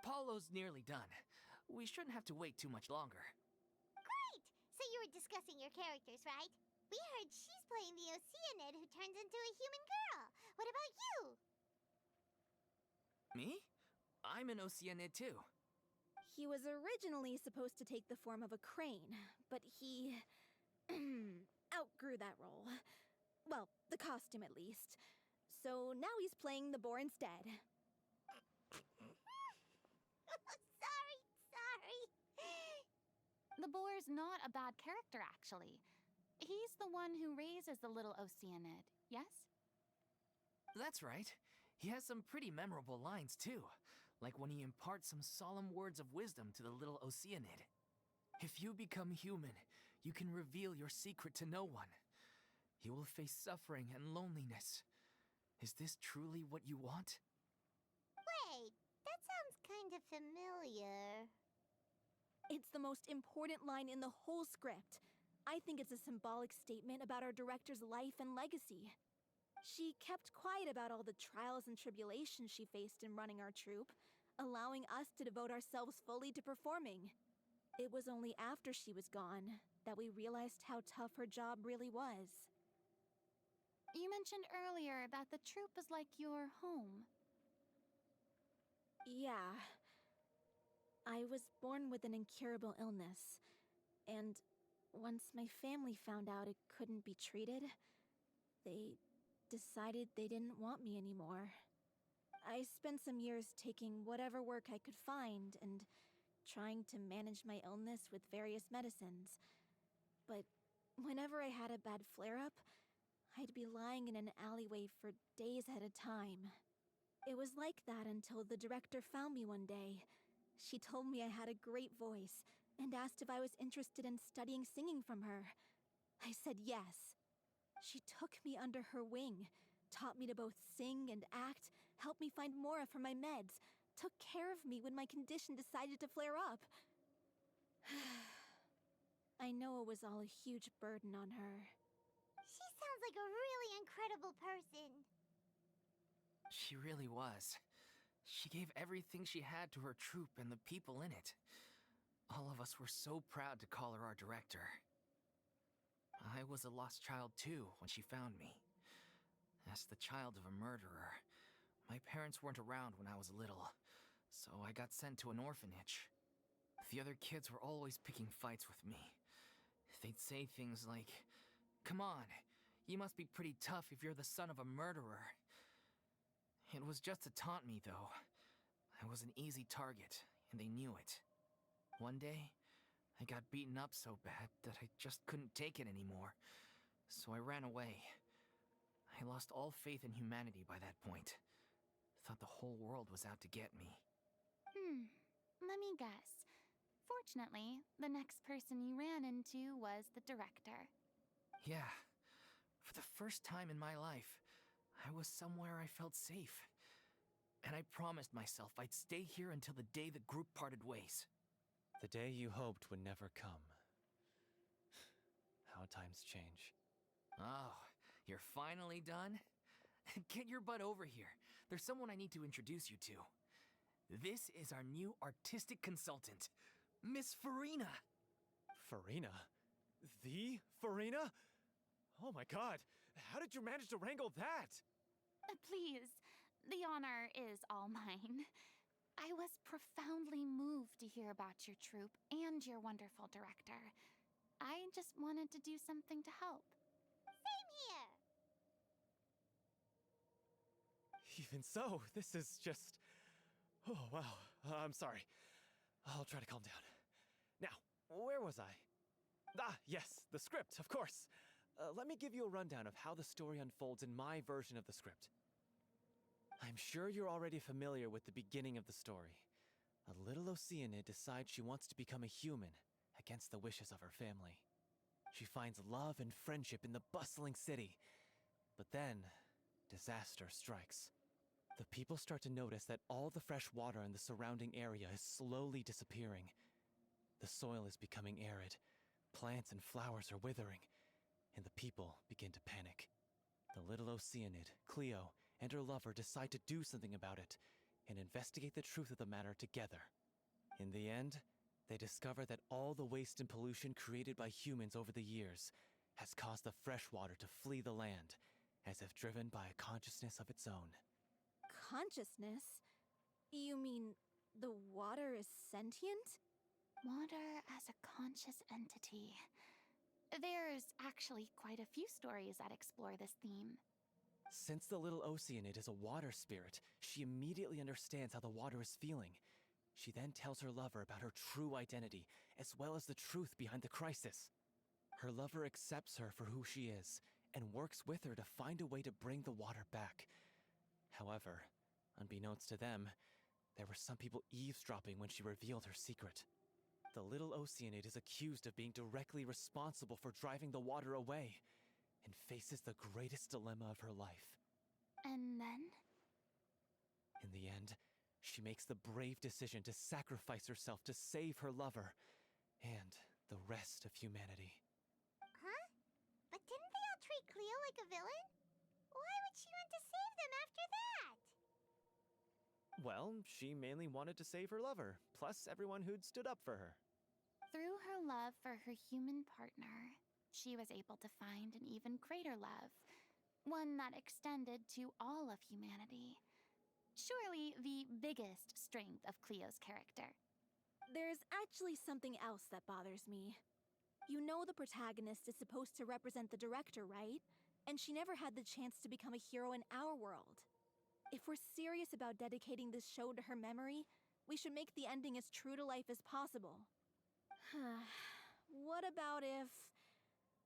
Paulo's nearly done. We shouldn't have to wait too much longer. Great! So you were discussing your characters, right? We heard she's playing the Oceanid who turns into a human girl. What about you? Me? I'm an Oceanid too. He was originally supposed to take the form of a crane, but he outgrew that role. Well, the costume at least. So now he's playing the boar instead. Sorry. The boar's not a bad character, actually. He's the one who raises the little Oceanid, yes? That's right. He has some pretty memorable lines too, like when he imparts some solemn words of wisdom to the little Oceanid. If you become human, you can reveal your secret to no one. You will face suffering and loneliness. Is this truly what you want? Wait, that sounds kind of familiar. It's the most important line in the whole script. I think it's a symbolic statement about our director's life and legacy. She kept quiet about all the trials and tribulations she faced in running our troupe, allowing us to devote ourselves fully to performing. It was only after she was gone that we realized how tough her job really was. You mentioned earlier that the troupe is like your home. Yeah. I was born with an incurable illness, and once my family found out it couldn't be treated, they decided they didn't want me anymore. I spent some years taking whatever work I could find and trying to manage my illness with various medicines. But whenever I had a bad flare-up, I'd be lying in an alleyway for days at a time. It was like that until the director found me one day. She told me I had a great voice and asked if I was interested in studying singing from her. I said yes. She took me under her wing, taught me to both sing and act, helped me find Mora for my meds, took care of me when my condition decided to flare up. I know it was all a huge burden on her. She sounds like a really incredible person. She really was. She gave everything she had to her troupe and the people in it. All of us were so proud to call her our director. I was a lost child too when she found me. As the child of a murderer, my parents weren't around when I was little, so I got sent to an orphanage. The other kids were always picking fights with me. They'd say things like, "Come on, you must be pretty tough if you're the son of a murderer." It was just to taunt me, though. I was an easy target, and they knew it. One day, I got beaten up so bad that I just couldn't take it anymore, so I ran away. I lost all faith in humanity by that point. Thought the whole world was out to get me. Let me guess. Fortunately, the next person you ran into was the director. Yeah. For the first time in my life, I was somewhere I felt safe. And I promised myself I'd stay here until the day the group parted ways. The day you hoped would never come. How times change. Oh, you're finally done? Get your butt over here. There's someone I need to introduce you to. This is our new artistic consultant, Miss Furina. Furina? The Furina? Oh my god, how did you manage to wrangle that? Please, the honor is all mine. I was profoundly moved to hear about your troupe and your wonderful director. I just wanted to do something to help. Same here. Even so, this is just... Oh, wow. I'm sorry. I'll try to calm down. Now, where was I? Ah, yes, the script, of course. Let me give you a rundown of how the story unfolds in my version of the script. I'm sure you're already familiar with the beginning of the story. A little Oceanid decides she wants to become a human, against the wishes of her family. She finds love and friendship in the bustling city. But then, disaster strikes. The people start to notice that all the fresh water in the surrounding area is slowly disappearing. The soil is becoming arid, plants and flowers are withering, and the people begin to panic. The little Oceanid, Cleo, and her lover decide to do something about it, and investigate the truth of the matter together. In the end, they discover that all the waste and pollution created by humans over the years has caused the fresh water to flee the land, as if driven by a consciousness of its own. Consciousness? You mean the water is sentient? Water as a conscious entity. There's actually quite a few stories that explore this theme. Since the little Oceanid is a water spirit, she immediately understands how the water is feeling. She then tells her lover about her true identity, as well as the truth behind the crisis. Her lover accepts her for who she is, and works with her to find a way to bring the water back. However, unbeknownst to them, there were some people eavesdropping when she revealed her secret. The little Oceanid is accused of being directly responsible for driving the water away, and faces the greatest dilemma of her life. And then? In the end, she makes the brave decision to sacrifice herself to save her lover, and the rest of humanity. Huh? But didn't they all treat Cleo like a villain? Why would she want to save them after that? Well, she mainly wanted to save her lover, plus everyone who'd stood up for her. Through her love for her human partner, she was able to find an even greater love, one that extended to all of humanity. Surely the biggest strength of Cleo's character. There's actually something else that bothers me. You know the protagonist is supposed to represent the director, right? And she never had the chance to become a hero in our world. If we're serious about dedicating this show to her memory, we should make the ending as true to life as possible. What about if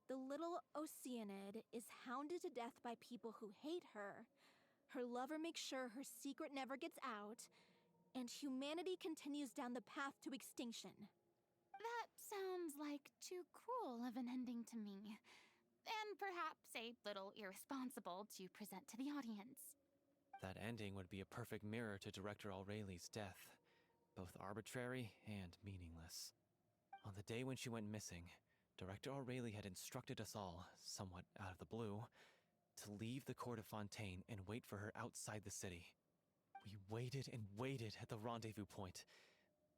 the little Oceanid is hounded to death by people who hate her, her lover makes sure her secret never gets out, and humanity continues down the path to extinction? That sounds like too cruel of an ending to me, and perhaps a little irresponsible to present to the audience. That ending would be a perfect mirror to Director Aureli's death, both arbitrary and meaningless. On the day when she went missing, Director O'Reilly had instructed us all, somewhat out of the blue, to leave the court of Fontaine and wait for her outside the city. We waited and waited at the rendezvous point,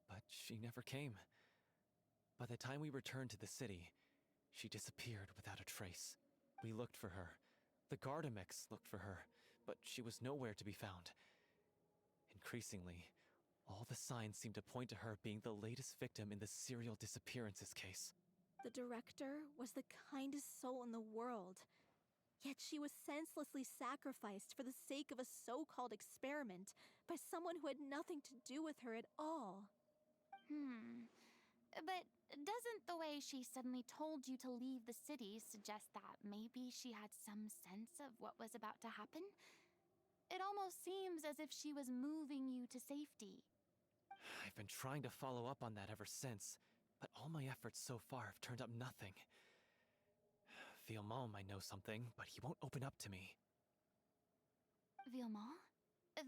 but she never came. By the time we returned to the city, she disappeared without a trace. We looked for her. The Gardamex looked for her, but she was nowhere to be found. Increasingly, all the signs seemed to point to her being the latest victim in the serial disappearances case. The director was the kindest soul in the world. Yet she was senselessly sacrificed for the sake of a so-called experiment by someone who had nothing to do with her at all. But doesn't the way she suddenly told you to leave the city suggest that maybe she had some sense of what was about to happen? It almost seems as if she was moving you to safety. I've been trying to follow up on that ever since, but all my efforts so far have turned up nothing. Villemont might know something, but he won't open up to me. Villemont?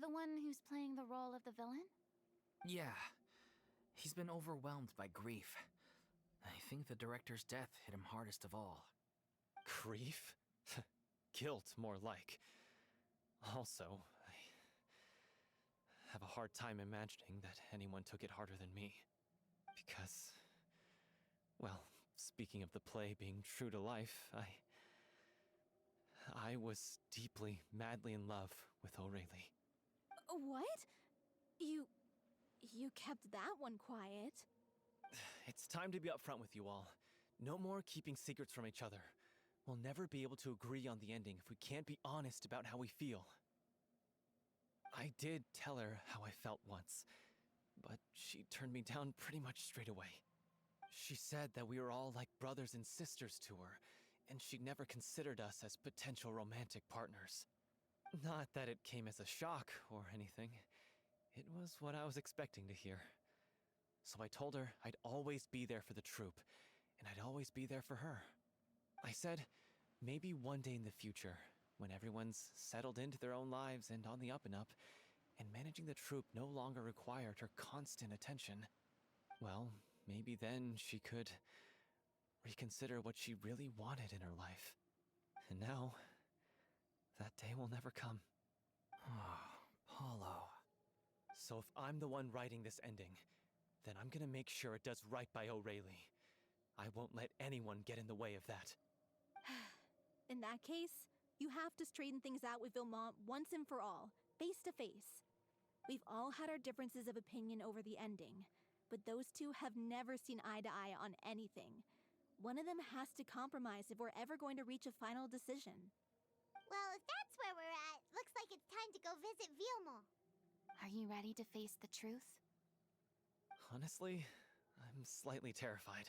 The one who's playing the role of the villain? Yeah. He's been overwhelmed by grief. I think the director's death hit him hardest of all. Grief? Guilt, more like. Also, I have a hard time imagining that anyone took it harder than me. Because, well, speaking of the play being true to life, I was deeply, madly in love with O'Reilly. What? You kept that one quiet. It's time to be upfront with you all. No more keeping secrets from each other. We'll never be able to agree on the ending if we can't be honest about how we feel. I did tell her how I felt once, but she turned me down pretty much straight away. She said that we were all like brothers and sisters to her, and she'd never considered us as potential romantic partners. Not that it came as a shock or anything. It was what I was expecting to hear. So I told her I'd always be there for the troupe, and I'd always be there for her. I said, maybe one day in the future, when everyone's settled into their own lives and on the up and up, and managing the troupe no longer required her constant attention, well, maybe then she could reconsider what she really wanted in her life. And now, that day will never come. Oh, Paulo. So if I'm the one writing this ending, then I'm gonna make sure it does right by O'Reilly. I won't let anyone get in the way of that. In that case, you have to straighten things out with Villemont once and for all, face to face. We've all had our differences of opinion over the ending, but those two have never seen eye to eye on anything. One of them has to compromise if we're ever going to reach a final decision. Well, if that's where we're at, looks like it's time to go visit Villemont. Are you ready to face the truth? Honestly, I'm slightly terrified.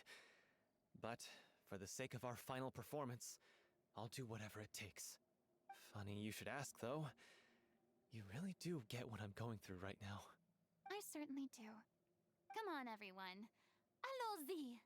But for the sake of our final performance, I'll do whatever it takes. Funny you should ask, though. You really do get what I'm going through right now. I certainly do. Come on, everyone. Allons-y!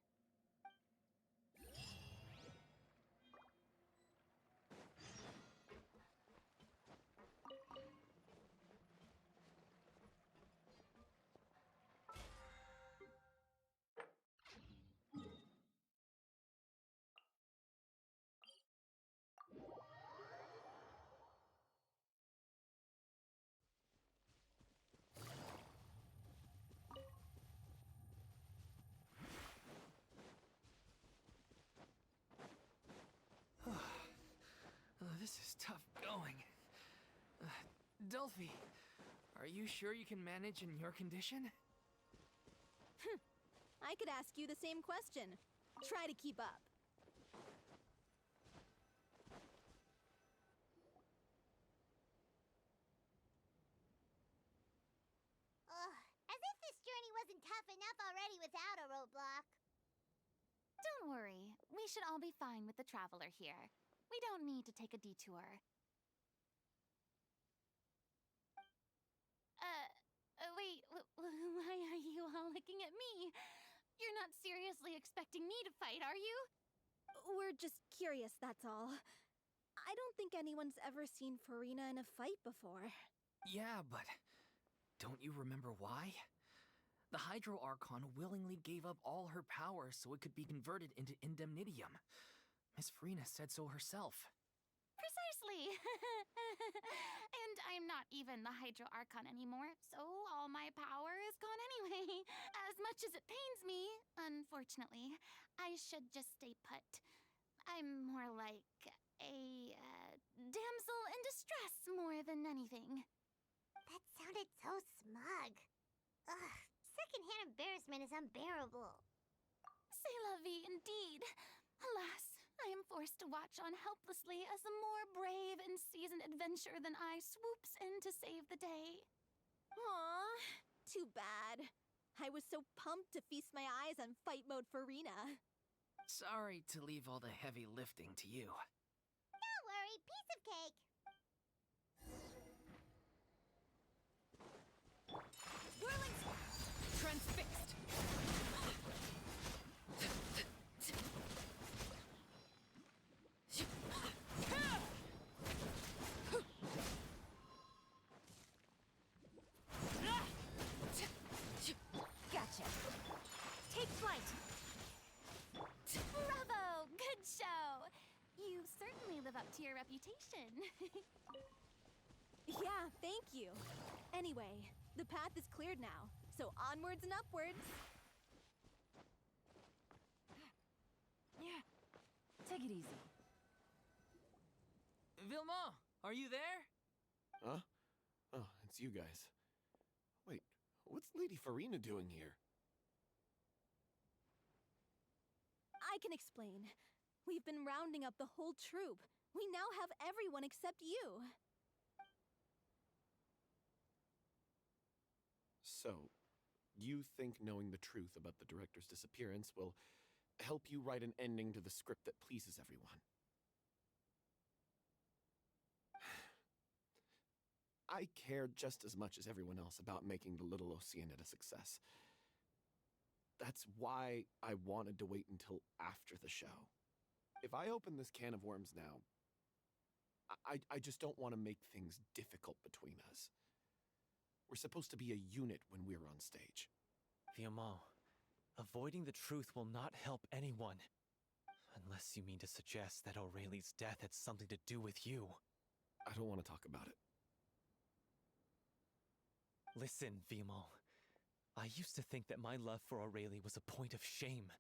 This is tough going. Delphi, are you sure you can manage in your condition? I could ask you the same question. Try to keep up. Ugh, as if this journey wasn't tough enough already without a roadblock. Don't worry. We should all be fine with the traveler here. We don't need to take a detour. Wait, why are you all looking at me? You're not seriously expecting me to fight, are you? We're just curious, that's all. I don't think anyone's ever seen Furina in a fight before. Yeah, but don't you remember why? The Hydro Archon willingly gave up all her power so it could be converted into indemnitium. Miss Furina said so herself. Precisely. And I'm not even the Hydro Archon anymore, so all my power is gone anyway. As much as it pains me, unfortunately, I should just stay put. I'm more like a damsel in distress more than anything. That sounded so smug. Ugh, secondhand embarrassment is unbearable. C'est la vie, indeed. Alas, I am forced to watch on helplessly as a more brave and seasoned adventurer than I swoops in to save the day. Aw, too bad. I was so pumped to feast my eyes on fight mode Furina. Sorry to leave all the heavy lifting to you. Don't worry, piece of cake. Whirling transfixed. Gotcha. Take flight. Bravo! Good show. You certainly live up to your reputation. Yeah, thank you. Anyway, the path is cleared now, so onwards and upwards. Yeah. Take it easy. Vilma, are you there? Huh? Oh, it's you guys. Wait, what's Lady Furina doing here? I can explain. We've been rounding up the whole troop. We now have everyone except you. So, you think knowing the truth about the director's disappearance will help you write an ending to the script that pleases everyone? I care just as much as everyone else about making the Little Oceanid a success. That's why I wanted to wait until after the show. If I open this can of worms now, I just don't want to make things difficult between us. We're supposed to be a unit when we're on stage. Viamont, avoiding the truth will not help anyone. Unless you mean to suggest that Aurelie's death had something to do with you. I don't want to talk about it. Listen, Viamont. I used to think that my love for Aurelie was a point of shame.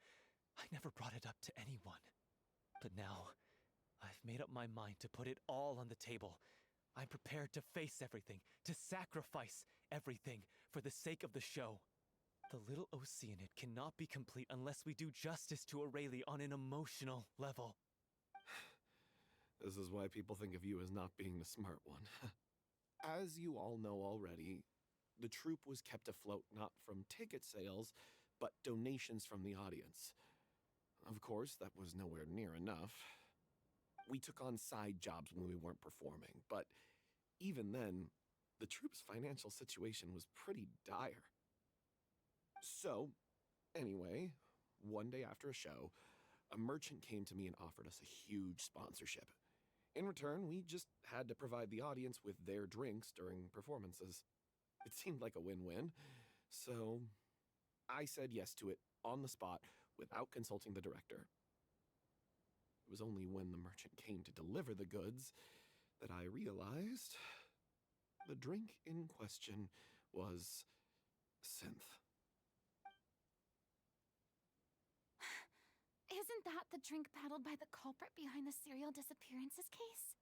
I never brought it up to anyone. But now, I've made up my mind to put it all on the table. I'm prepared to face everything, to sacrifice everything for the sake of the show. The Little Oceanid cannot be complete unless we do justice to Aurelie on an emotional level. This is why people think of you as not being the smart one. As you all know already, the troupe was kept afloat not from ticket sales, but donations from the audience. Of course, that was nowhere near enough. We took on side jobs when we weren't performing, but even then, the troupe's financial situation was pretty dire. So, anyway, one day after a show, a merchant came to me and offered us a huge sponsorship. In return, we just had to provide the audience with their drinks during performances. It seemed like a win-win, so I said yes to it on the spot without consulting the director. It was only when the merchant came to deliver the goods that I realized the drink in question was synth. Isn't that the drink peddled by the culprit behind the serial disappearances case?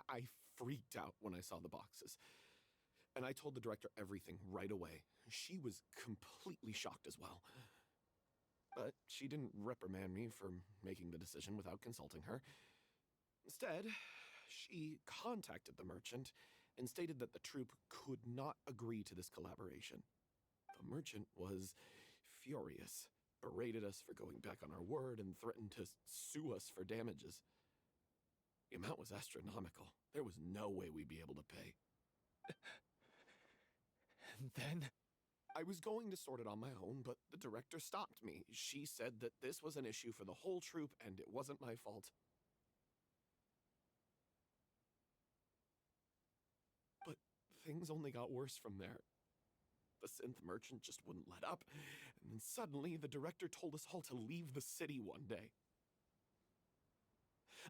I freaked out when I saw the boxes. And I told the director everything right away. She was completely shocked as well. But she didn't reprimand me for making the decision without consulting her. Instead, she contacted the merchant and stated that the troupe could not agree to this collaboration. The merchant was furious, berated us for going back on our word, and threatened to sue us for damages. The amount was astronomical. There was no way we'd be able to pay. And then? I was going to sort it on my own, but the director stopped me. She said that this was an issue for the whole troupe, and it wasn't my fault. But things only got worse from there. The synth merchant just wouldn't let up, and then suddenly the director told us all to leave the city one day.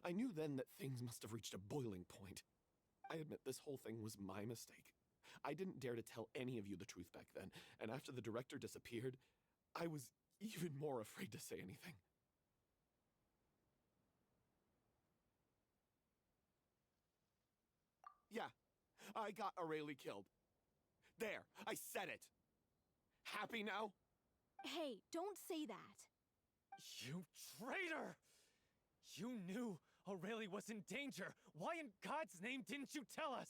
I knew then that things must have reached a boiling point. I admit this whole thing was my mistake. I didn't dare to tell any of you the truth back then, and after the director disappeared, I was even more afraid to say anything. Yeah, I got Aurelie killed. There, I said it. Happy now? Hey, don't say that. You traitor! You knew Aurelie was in danger. Why in God's name didn't you tell us?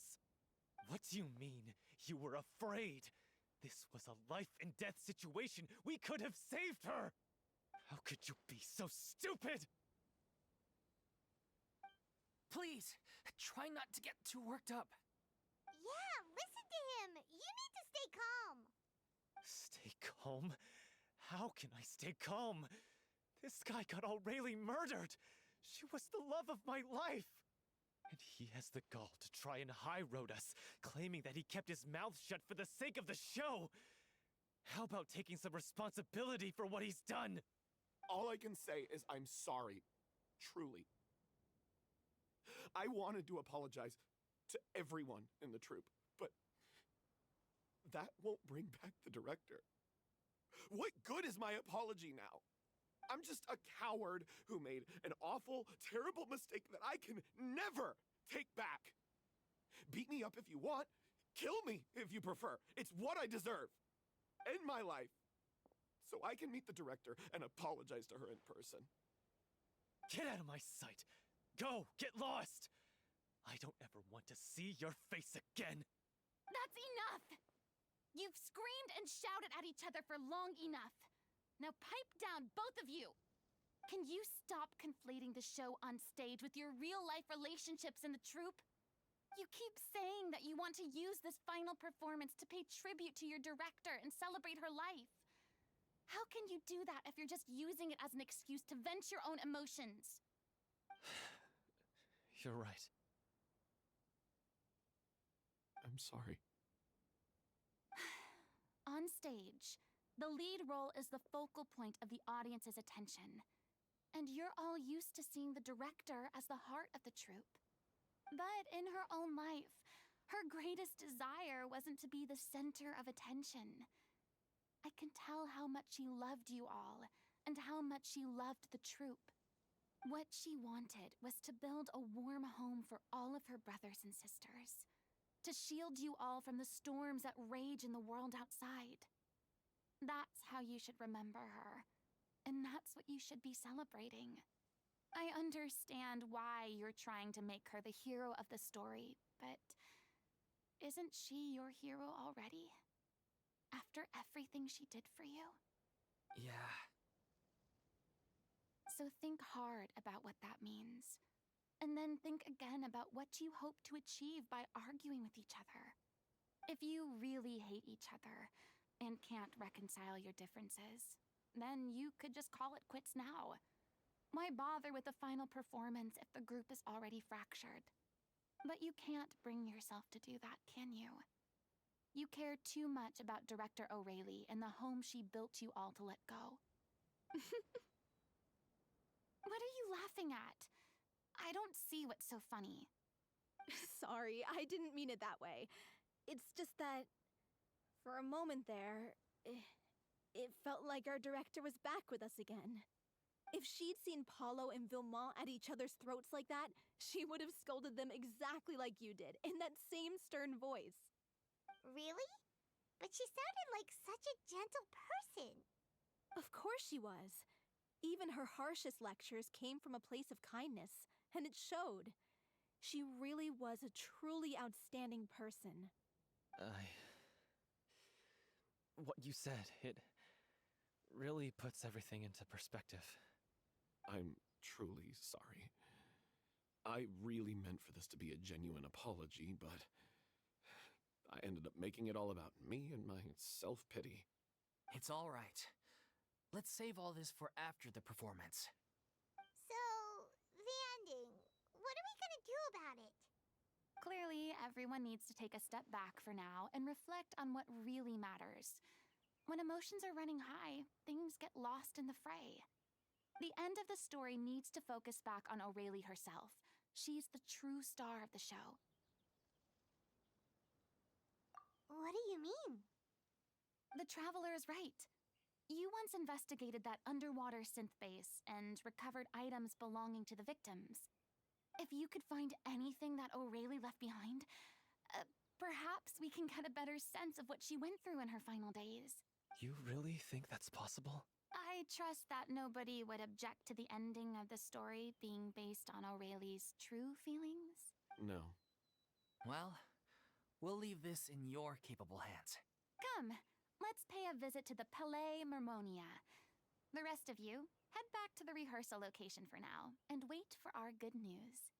What do you mean, you were afraid? This was a life and death situation. We could have saved her! How could you be so stupid? Please, try not to get too worked up. Yeah, listen to him. You need to stay calm. Stay calm? How can I stay calm? This guy got Aurelie murdered. She was the love of my life. And he has the gall to try and high-road us, claiming that he kept his mouth shut for the sake of the show. How about taking some responsibility for what he's done? All I can say is I'm sorry. Truly. I wanted to apologize to everyone in the troupe, but that won't bring back the director. What good is my apology now? I'm just a coward who made an awful, terrible mistake that I can never take back. Beat me up if you want. Kill me if you prefer. It's what I deserve. End my life. So I can meet the director and apologize to her in person. Get out of my sight. Go, get lost. I don't ever want to see your face again. That's enough! You've screamed and shouted at each other for long enough. Now pipe down, both of you! Can you stop conflating the show on stage with your real-life relationships in the troupe? You keep saying that you want to use this final performance to pay tribute to your director and celebrate her life. How can you do that if you're just using it as an excuse to vent your own emotions? You're right. I'm sorry. On stage, the lead role is the focal point of the audience's attention. And you're all used to seeing the director as the heart of the troupe. But in her own life, her greatest desire wasn't to be the center of attention. I can tell how much she loved you all, and how much she loved the troupe. What she wanted was to build a warm home for all of her brothers and sisters. To shield you all from the storms that rage in the world outside. That's how you should remember her. And that's what you should be celebrating. I understand why you're trying to make her the hero of the story, but isn't she your hero already? After everything she did for you? Yeah. So think hard about what that means. And then think again about what you hope to achieve by arguing with each other. If you really hate each other and can't reconcile your differences, then you could just call it quits now. Why bother with the final performance if the group is already fractured? But you can't bring yourself to do that, can you? You care too much about Director Aurelie and the home she built you all to let go. What are you laughing at? I don't see what's so funny. Sorry, I didn't mean it that way. It's just that, for a moment there, it felt like our director was back with us again. If she'd seen Paulo and Vilmont at each other's throats like that, she would have scolded them exactly like you did, in that same stern voice. Really? But she sounded like such a gentle person. Of course she was. Even her harshest lectures came from a place of kindness, and it showed. She really was a truly outstanding person. What you said, it really puts everything into perspective. I'm truly sorry. I really meant for this to be a genuine apology, but I ended up making it all about me and my self-pity. It's all right. Let's save all this for after the performance. So, the ending. What are we gonna do about it? Clearly, everyone needs to take a step back for now and reflect on what really matters. When emotions are running high, things get lost in the fray. The end of the story needs to focus back on Aurelie herself. She's the true star of the show. What do you mean? The Traveler is right. You once investigated that underwater synth base and recovered items belonging to the victims. If you could find anything that Aurelie left behind, perhaps we can get a better sense of what she went through in her final days. You really think that's possible? I trust that nobody would object to the ending of the story being based on Aurelie's true feelings. No. Well, we'll leave this in your capable hands. Come, let's pay a visit to the Palais Mermonia. The rest of you, head back to the rehearsal location for now, and wait for our good news.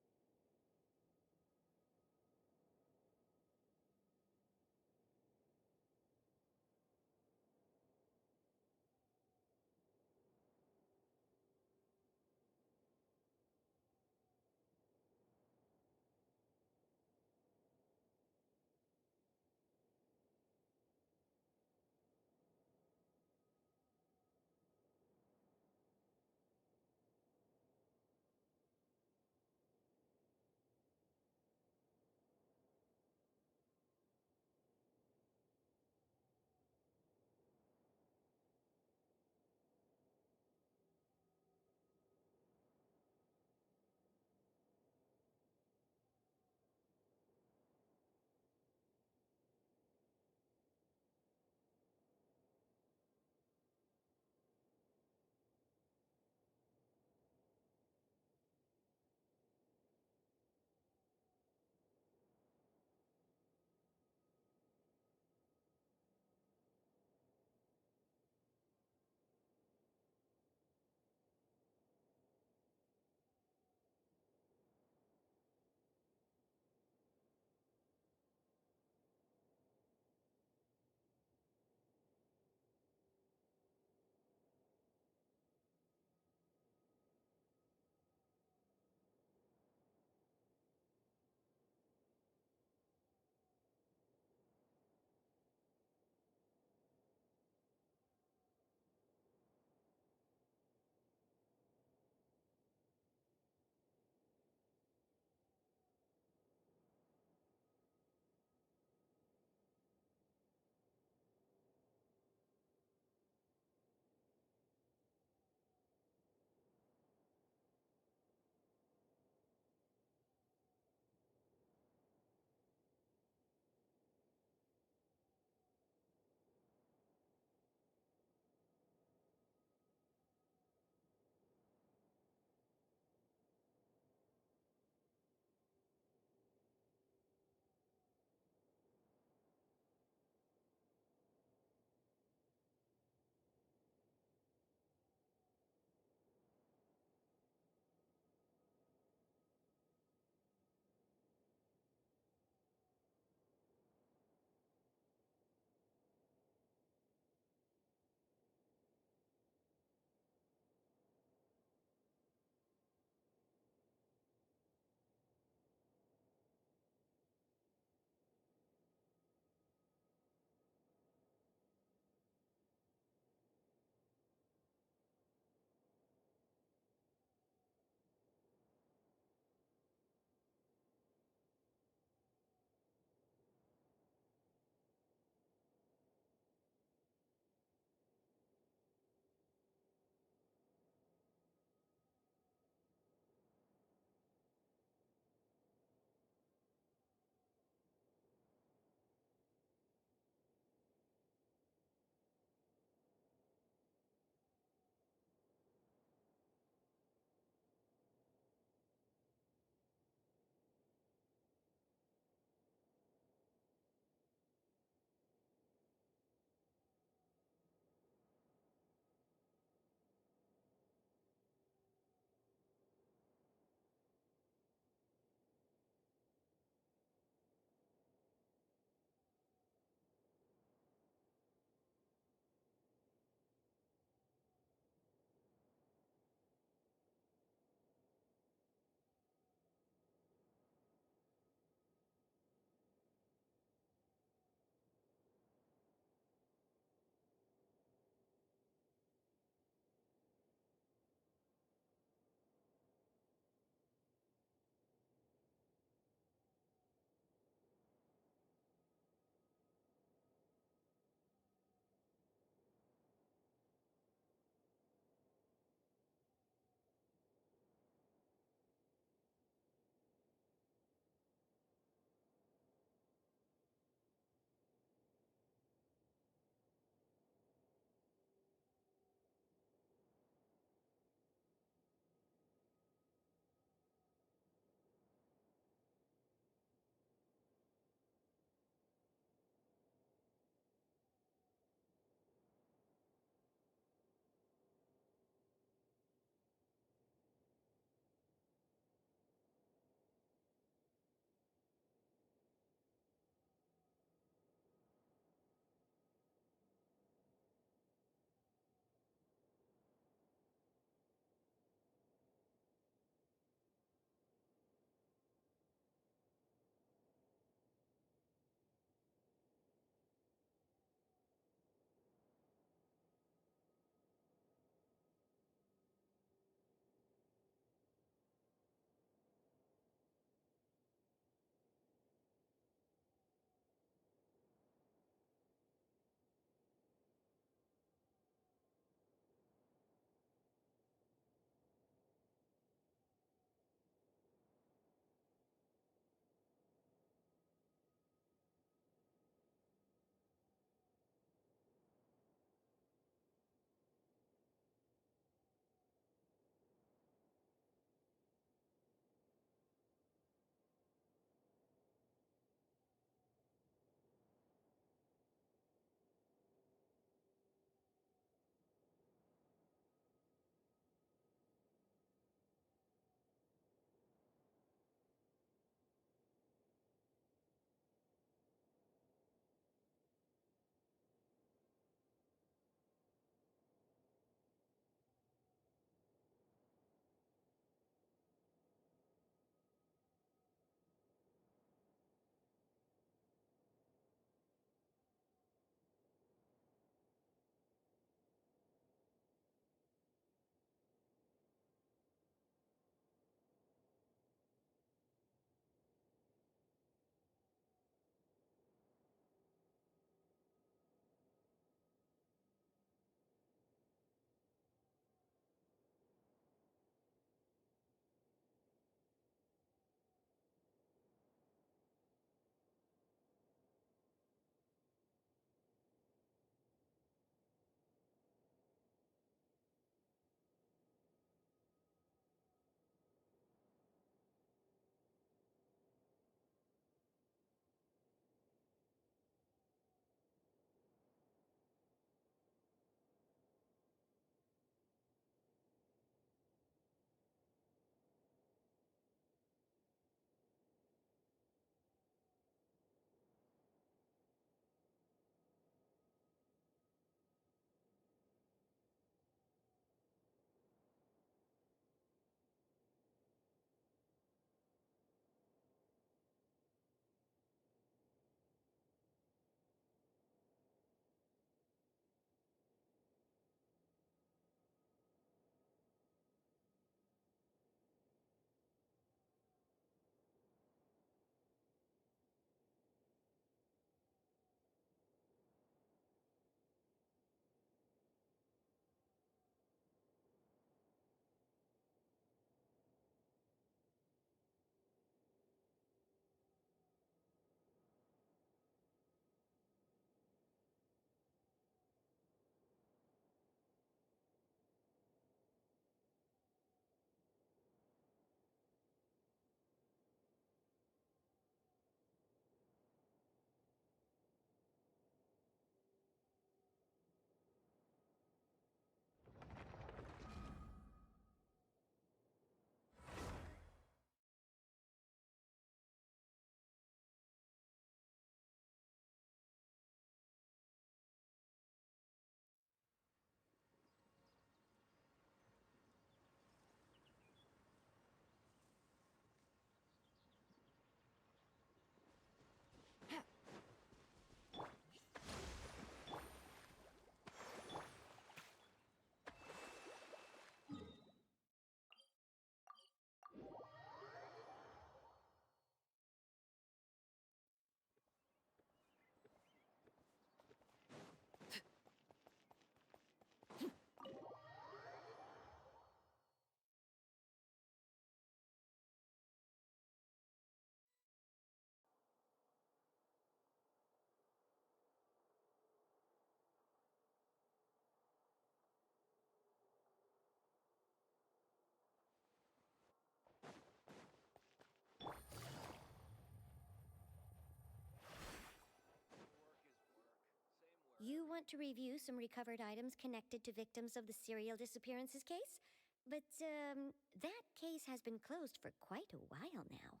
You want to review some recovered items connected to victims of the serial disappearances case? But, that case has been closed for quite a while now.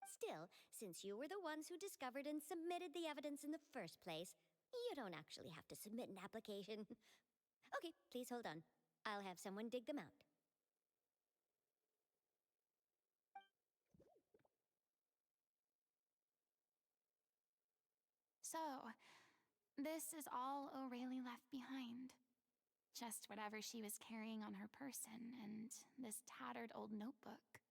Still, since you were the ones who discovered and submitted the evidence in the first place, you don't actually have to submit an application. Okay, please hold on. I'll have someone dig them out. So, this is all O'Reilly left behind. Just whatever she was carrying on her person and this tattered old notebook.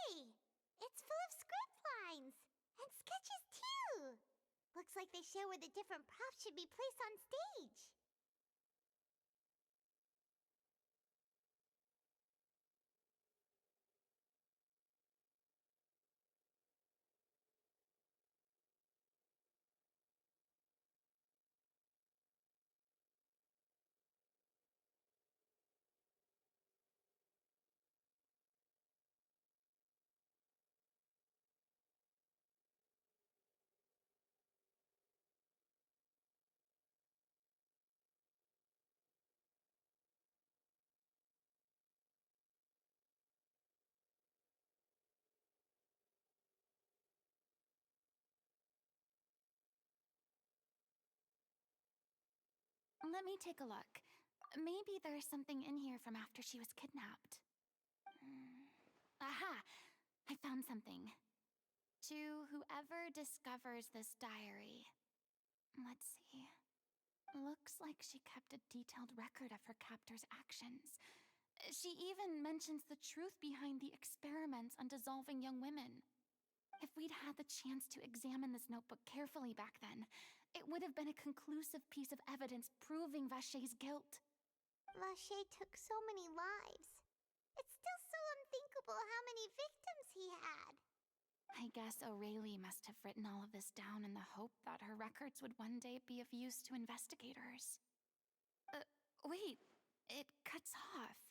Hey! It's full of script lines! And sketches, too! Looks like they show where the different props should be placed on stage. Let me take a look. Maybe there's something in here from after she was kidnapped. Aha! I found something. To whoever discovers this diary. Let's see. Looks like she kept a detailed record of her captor's actions. She even mentions the truth behind the experiments on dissolving young women. If we'd had the chance to examine this notebook carefully back then, it would have been a conclusive piece of evidence proving Vachey's guilt. Vachey took so many lives. It's still so unthinkable how many victims he had. I guess O'Reilly must have written all of this down in the hope that her records would one day be of use to investigators. Wait, it cuts off.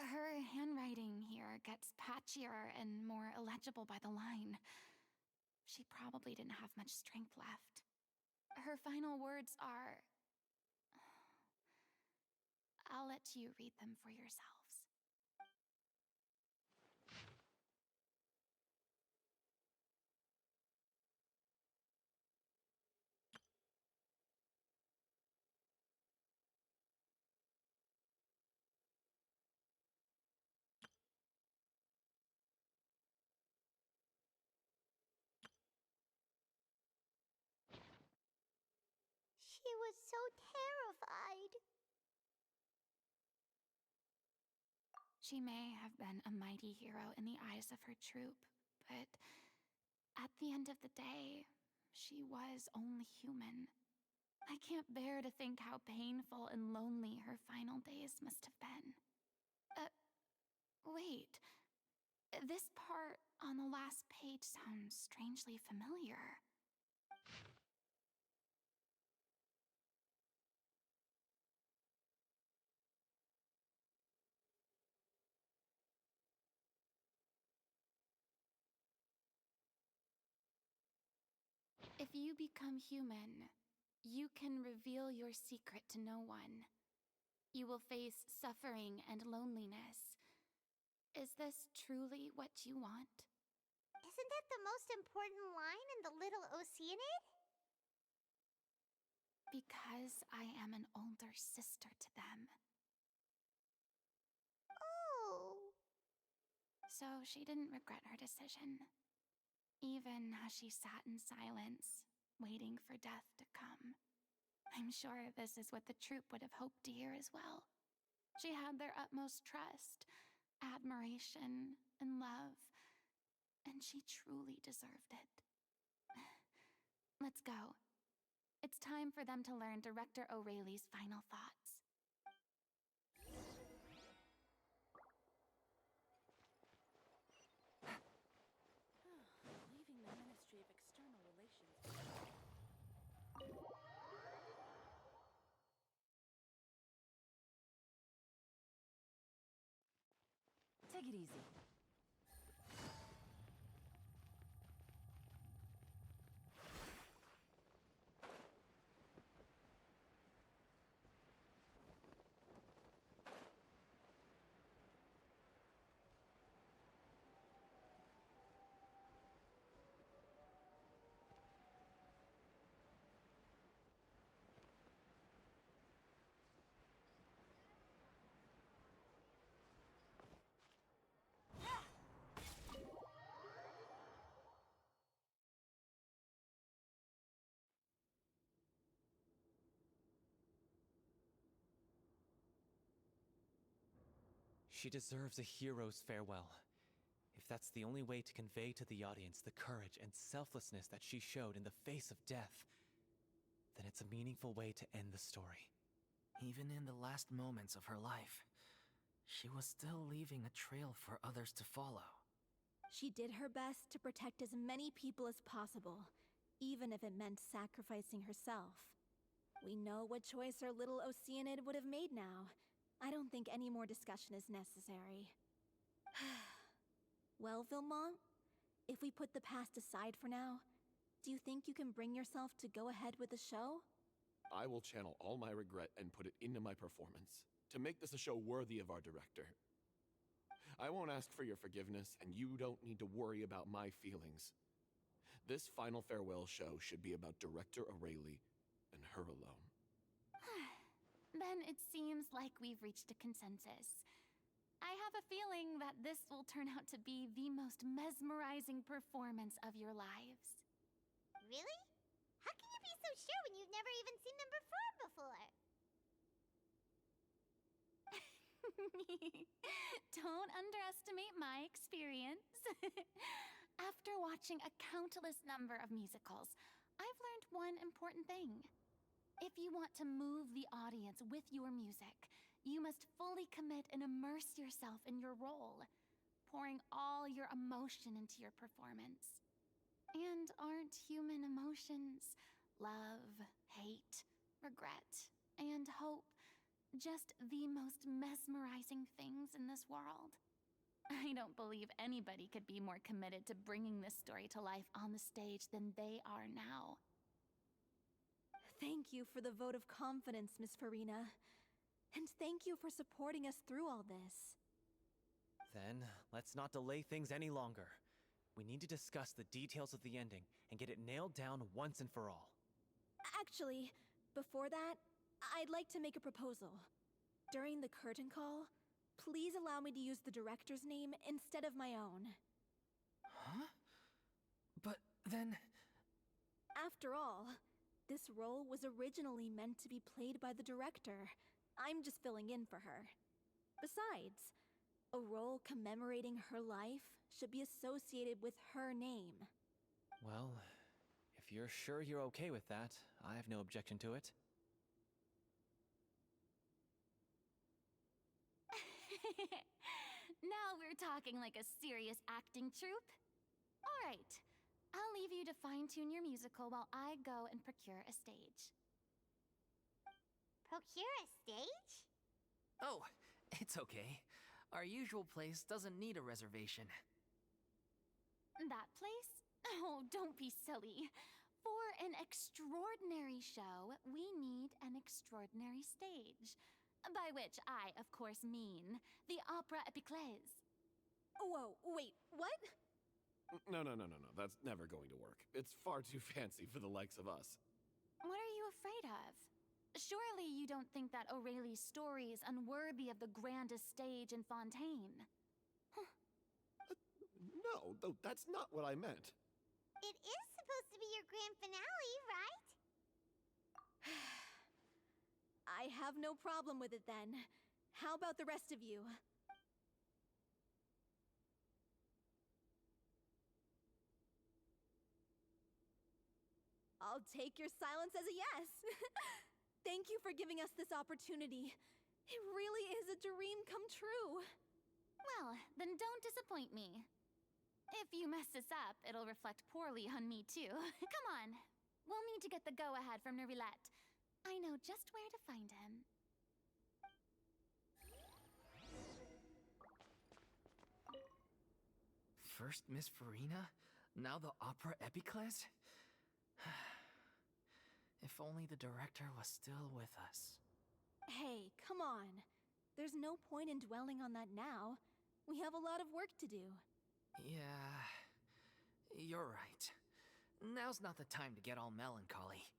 Her handwriting here gets patchier and more illegible by the line. She probably didn't have much strength left. Her final words are... I'll let you read them for yourselves. She was so terrified. She may have been a mighty hero in the eyes of her troop, but at the end of the day, she was only human. I can't bear to think how painful and lonely her final days must have been. Wait. This part on the last page sounds strangely familiar. If you become human, you can reveal your secret to no one. You will face suffering and loneliness. Is this truly what you want? Isn't that the most important line in the Little Oceanid? Because I am an older sister to them. Oh. So she didn't regret her decision, even as she sat in silence, waiting for death to come. I'm sure this is what the troupe would have hoped to hear as well. She had their utmost trust, admiration, and love, and she truly deserved it. Let's go. It's time for them to learn Director O'Reilly's final thoughts. Leaving the Ministry of External Relations. Take it easy. She deserves a hero's farewell. If that's the only way to convey to the audience the courage and selflessness that she showed in the face of death, then it's a meaningful way to end the story. Even in the last moments of her life, she was still leaving a trail for others to follow. She did her best to protect as many people as possible, even if it meant sacrificing herself. We know what choice our little Oceanid would have made now. I don't think any more discussion is necessary. Well, Vilmont, if we put the past aside for now, do you think you can bring yourself to go ahead with the show? I will channel all my regret and put it into my performance, to make this a show worthy of our director. I won't ask for your forgiveness, and you don't need to worry about my feelings. This final farewell show should be about Director O'Reilly and her alone. Then it seems like we've reached a consensus. I have a feeling that this will turn out to be the most mesmerizing performance of your lives. Really? How can you be so sure when you've never even seen them perform before? Don't underestimate my experience. After watching a countless number of musicals, I've learned one important thing. If you want to move the audience with your music, you must fully commit and immerse yourself in your role, pouring all your emotion into your performance. And aren't human emotions, love, hate, regret, and hope, just the most mesmerizing things in this world? I don't believe anybody could be more committed to bringing this story to life on the stage than they are now. Thank you for the vote of confidence, Miss Furina. And thank you for supporting us through all this. Then, let's not delay things any longer. We need to discuss the details of the ending and get it nailed down once and for all. Actually, before that, I'd like to make a proposal. During the curtain call, please allow me to use the director's name instead of my own. Huh? But then... After all, this role was originally meant to be played by the director. I'm just filling in for her. Besides, a role commemorating her life should be associated with her name. Well, if you're sure you're okay with that, I have no objection to it. Now we're talking like a serious acting troupe. All right, I'll leave you to fine-tune your musical while I go and procure a stage. Procure a stage? Oh, it's okay. Our usual place doesn't need a reservation. That place? Oh, don't be silly. For an extraordinary show, we need an extraordinary stage. By which I, of course, mean the Opera Epiclese. Whoa, wait, what? No. That's never going to work. It's far too fancy for the likes of us. What are you afraid of? Surely you don't think that Aurelie's story is unworthy of the grandest stage in Fontaine. No, that's not what I meant. It is supposed to be your grand finale, right? I have no problem with it then. How about the rest of you? I'll take your silence as a yes. Thank you for giving us this opportunity. It really is a dream come true. Well, then don't disappoint me. If you mess this up, it'll reflect poorly on me too. Come on. We'll need to get the go-ahead from Nervilette. I know just where to find him. First Miss Furina, now the Opera Epiclese? If only the director was still with us. Hey, come on. There's no point in dwelling on that now. We have a lot of work to do. Yeah, you're right. Now's not the time to get all melancholy.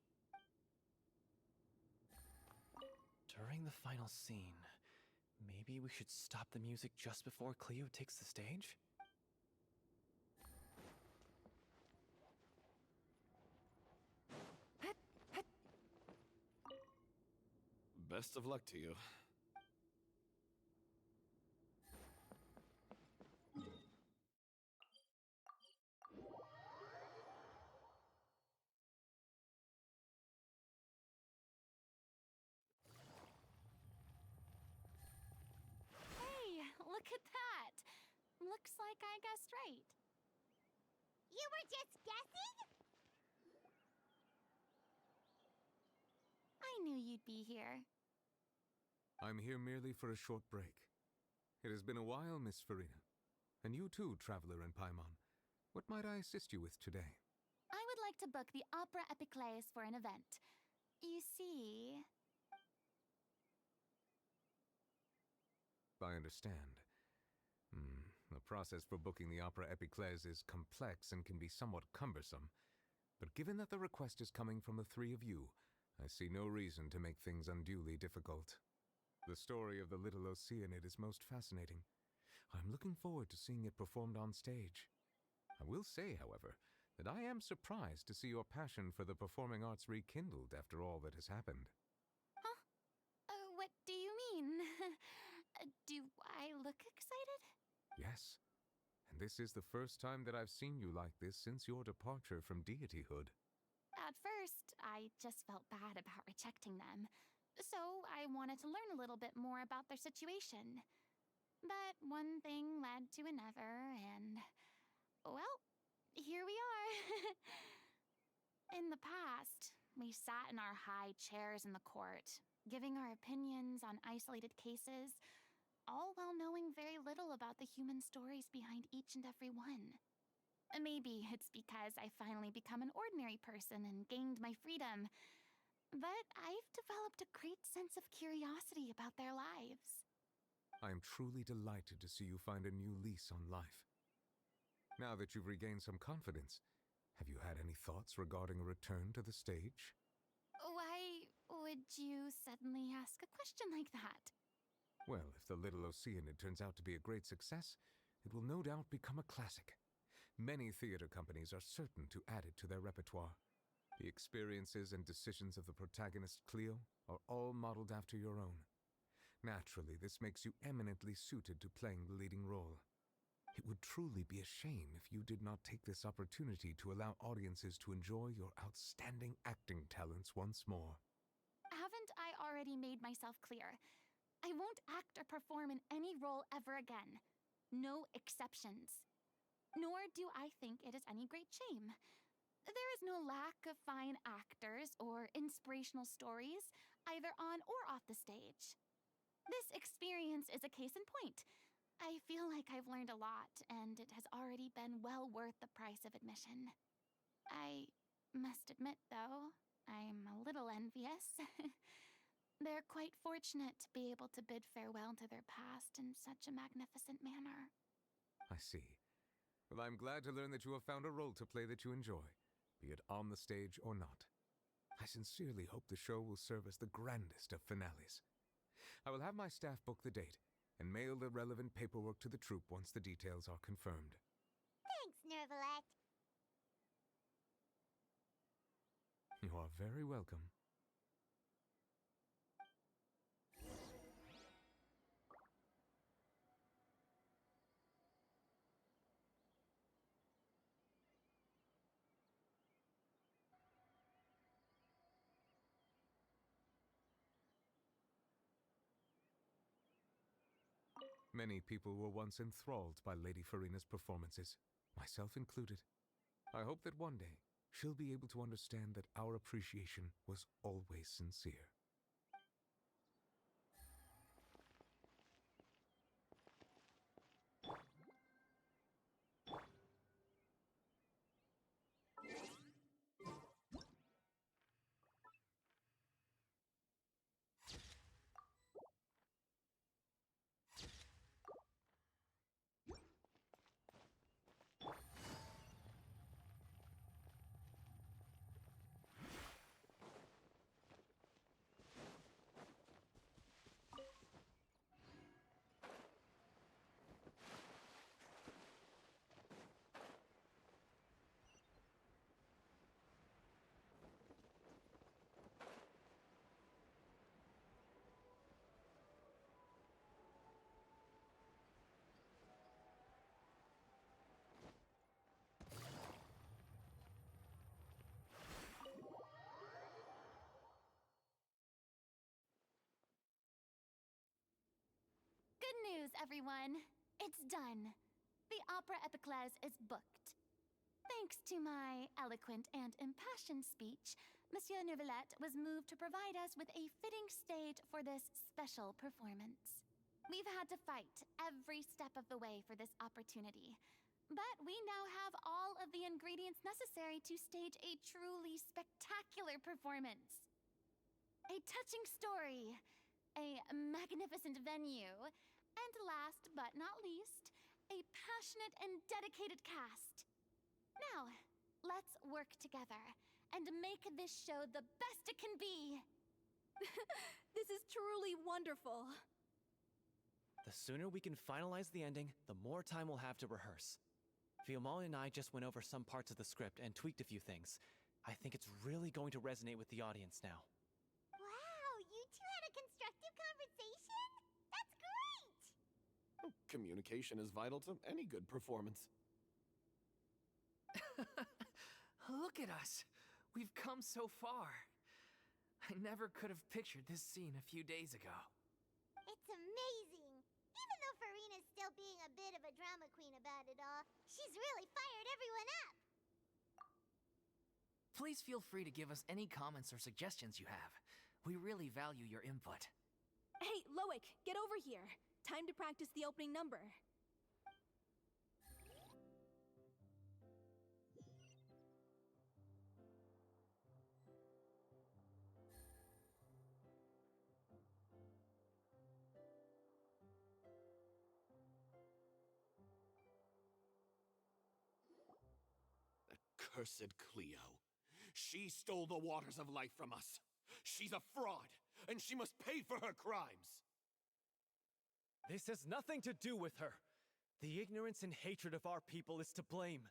During the final scene, maybe we should stop the music just before Cleo takes the stage? Best of luck to you. Hey, look at that! Looks like I guessed right. You were just guessing? I knew you'd be here. I'm here merely for a short break. It has been a while, Miss Furina. And you too, traveler in Paimon. What might I assist you with today? I would like to book the Opera Epiclese for an event. You see... I understand. The process for booking the Opera Epiclese is complex and can be somewhat cumbersome. But given that the request is coming from the three of you, I see no reason to make things unduly difficult. The story of the little Oceanid is most fascinating. I'm looking forward to seeing it performed on stage. I will say, however, that I am surprised to see your passion for the performing arts rekindled after all that has happened. Huh? What do you mean? Do I look excited? Yes, and this is the first time that I've seen you like this since your departure from deityhood. At first, I just felt bad about rejecting them. So I wanted to learn a little bit more about their situation. But one thing led to another, and... well, here we are. In the past, we sat in our high chairs in the court, giving our opinions on isolated cases, all while knowing very little about the human stories behind each and every one. Maybe it's because I finally become an ordinary person and gained my freedom, but I've developed a great sense of curiosity about their lives. I am truly delighted to see you find a new lease on life. Now that you've regained some confidence, have you had any thoughts regarding a return to the stage? Why would you suddenly ask a question like that? Well, if the Little Oceanid turns out to be a great success, it will no doubt become a classic. Many theater companies are certain to add it to their repertoire. The experiences and decisions of the protagonist, Cleo, are all modeled after your own. Naturally, this makes you eminently suited to playing the leading role. It would truly be a shame if you did not take this opportunity to allow audiences to enjoy your outstanding acting talents once more. Haven't I already made myself clear? I won't act or perform in any role ever again. No exceptions. Nor do I think it is any great shame. There is no lack of fine actors or inspirational stories, either on or off the stage. This experience is a case in point. I feel like I've learned a lot, and it has already been well worth the price of admission. I Must admit, though, I'm a little envious. They're quite fortunate to be able to bid farewell to their past in such a magnificent manner. I see. Well, I'm glad to learn that you have found a role to play that you enjoy, be it on the stage or not. I sincerely hope the show will serve as the grandest of finales. I will have my staff book the date and mail the relevant paperwork to the troupe once the details are confirmed. Thanks, Nervalette. You are very welcome. Many people were once enthralled by Lady Furina's performances, myself included. I hope that one day she'll be able to understand that our appreciation was always sincere. Good news, everyone! It's done. The Opera Epiclese is booked. Thanks to my eloquent and impassioned speech, Monsieur Nervalette was moved to provide us with a fitting stage for this special performance. We've had to fight every step of the way for this opportunity, but we now have all of the ingredients necessary to stage a truly spectacular performance. A touching story, a magnificent venue, and last but not least, a passionate and dedicated cast. Now, let's work together and make this show the best it can be. This is truly wonderful. The sooner we can finalize the ending, the more time we'll have to rehearse. Fiamma and I just went over some parts of the script and tweaked a few things. I think it's really going to resonate with the audience now. Wow, you two had a constructive conversation? That's great! Communication is vital to any good performance. Look at us! We've come so far. I never could have pictured this scene a few days ago. It's amazing! Even though Furina's still being a bit of a drama queen about it all, she's really fired everyone up! Please feel free to give us any comments or suggestions you have. We really value your input. Hey, Loic, get over here. Time to practice the opening number. Cursed Cleo. She stole the waters of life from us. She's a fraud, and she must pay for her crimes. This has nothing to do with her. The ignorance and hatred of our people is to blame.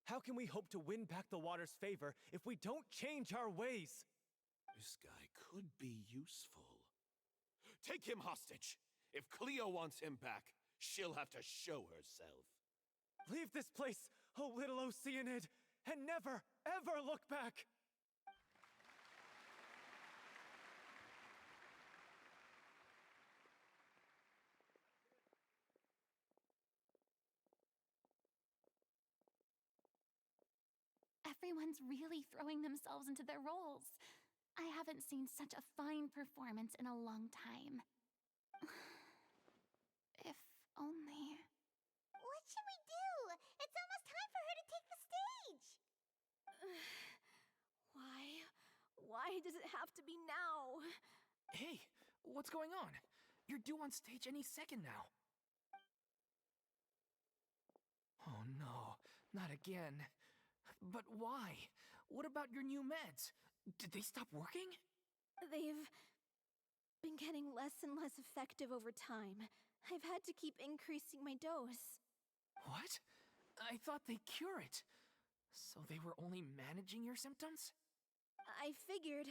How can we hope to win back the water's favor if we don't change our ways? This guy could be useful. Take him hostage. If Cleo wants him back, she'll have to show herself. Leave this place, O little Oceanid, and never, ever look back! Everyone's really throwing themselves into their roles. I haven't seen such a fine performance in a long time. If only... What should we do? It's almost time for her to take the stage! Why does it have to be now? Hey, what's going on? You're due on stage any second now. Oh no, not again. But why? What about your new meds? Did they stop working? They've been getting less and less effective over time. I've had to keep increasing my dose. What? I thought they cure it. So they were only managing your symptoms? I figured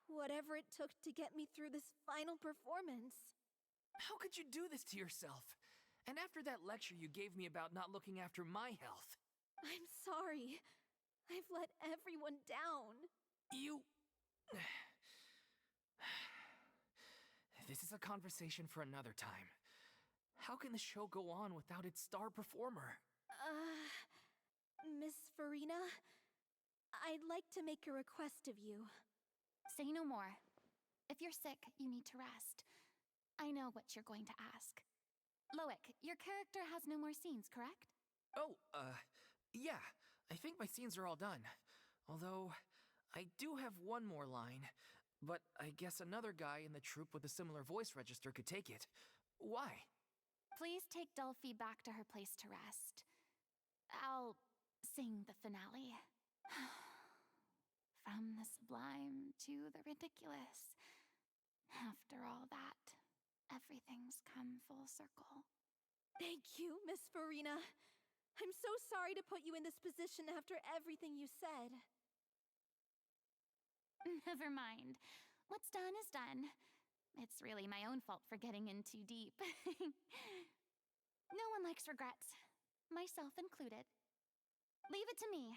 whatever it took to get me through this final performance. How could you do this to yourself? And after that lecture you gave me about not looking after my health. I'm sorry. I've let everyone down. You... This is a conversation for another time. How can the show go on without its star performer? Miss Furina, I'd like to make a request of you. Say no more. If you're sick, you need to rest. I know what you're going to ask. Loic, your character has no more scenes, correct? Oh, yeah. I think my scenes are all done. Although, I do have one more line. But I guess another guy in the troupe with a similar voice register could take it. Why? Please take Delphi back to her place to rest. I'll sing the finale. From the sublime to the ridiculous. After all that, everything's come full circle. Thank you, Miss Furina. I'm so sorry to put you in this position after everything you said. Never mind. What's done is done. It's really my own fault for getting in too deep. No one likes regrets, myself included. Leave it to me.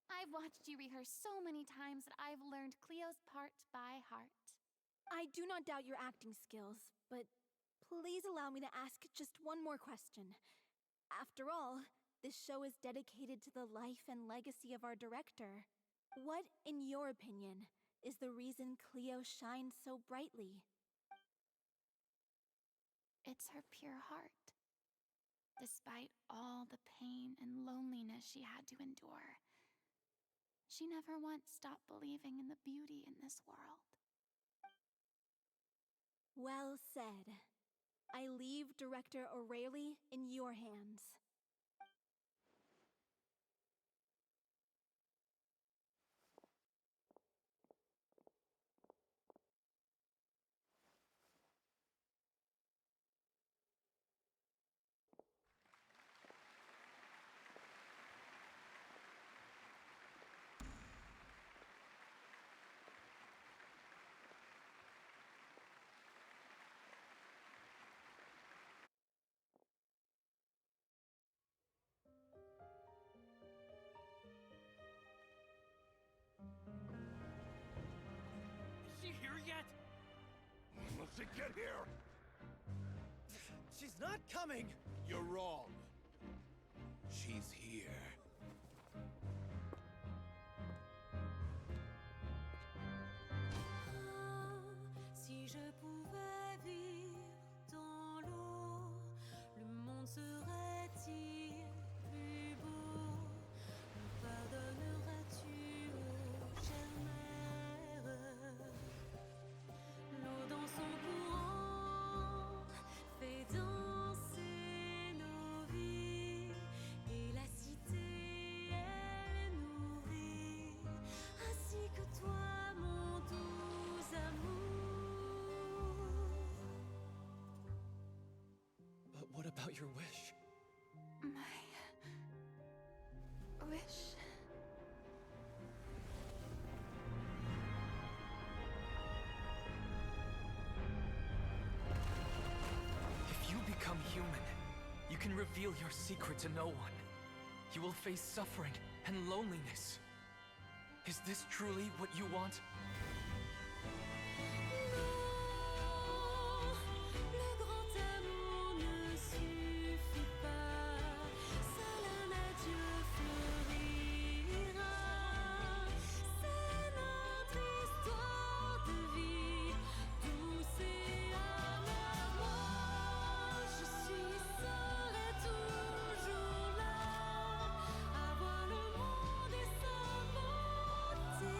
I've watched you rehearse so many times that I've learned Cleo's part by heart. I do not doubt your acting skills, but please allow me to ask just one more question. After all, this show is dedicated to the life and legacy of our director. What, in your opinion, is the reason Cleo shines so brightly? It's her pure heart. Despite all the pain and loneliness she had to endure, she never once stopped believing in the beauty in this world. Well said. I leave Director O'Reilly in your hands. Is she here yet? Must it get here? She's not coming! You're wrong. She's here. Si je pouvais vivre dans l'eau, le monde serait-il plus beau? Me pardonneras-tu, ô chère mère? L'eau dans son courant fait danser nos vies, et la cité elle nourrit, ainsi que toi, mon doux amour. But what about your wish? My wish. If you become human, you can reveal your secret to no one. You will face suffering and loneliness. Is this truly what you want? Le grand amour ne suffit pas, seul un adieu fleurira. C'est notre histoire de vie, douce et amère. Moi, je serai toujours là, à voir le monde et sa beauté.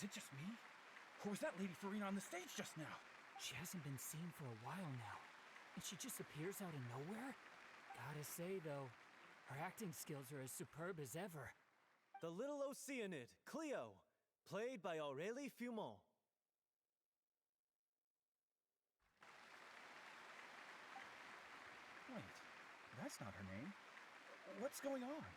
Is it just me? Or was that Lady Furina on the stage just now? She hasn't been seen for a while now, and she just appears out of nowhere? Gotta say, though, her acting skills are as superb as ever. The little Oceanid, Cleo, played by Aurélie Fumont. Wait, that's not her name. What's going on?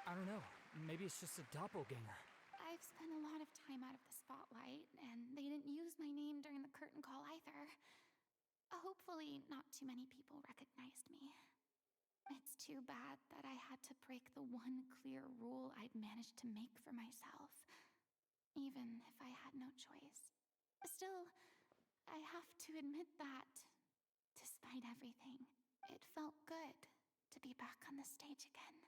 I don't know. Maybe it's just a doppelganger. I've spent a lot of time out of the spotlight, and they didn't use my name during the curtain call either. Hopefully, not too many people recognized me. It's too bad that I had to break the one clear rule I'd managed to make for myself, even if I had no choice. Still, I have to admit that, despite everything, it felt good to be back on the stage again.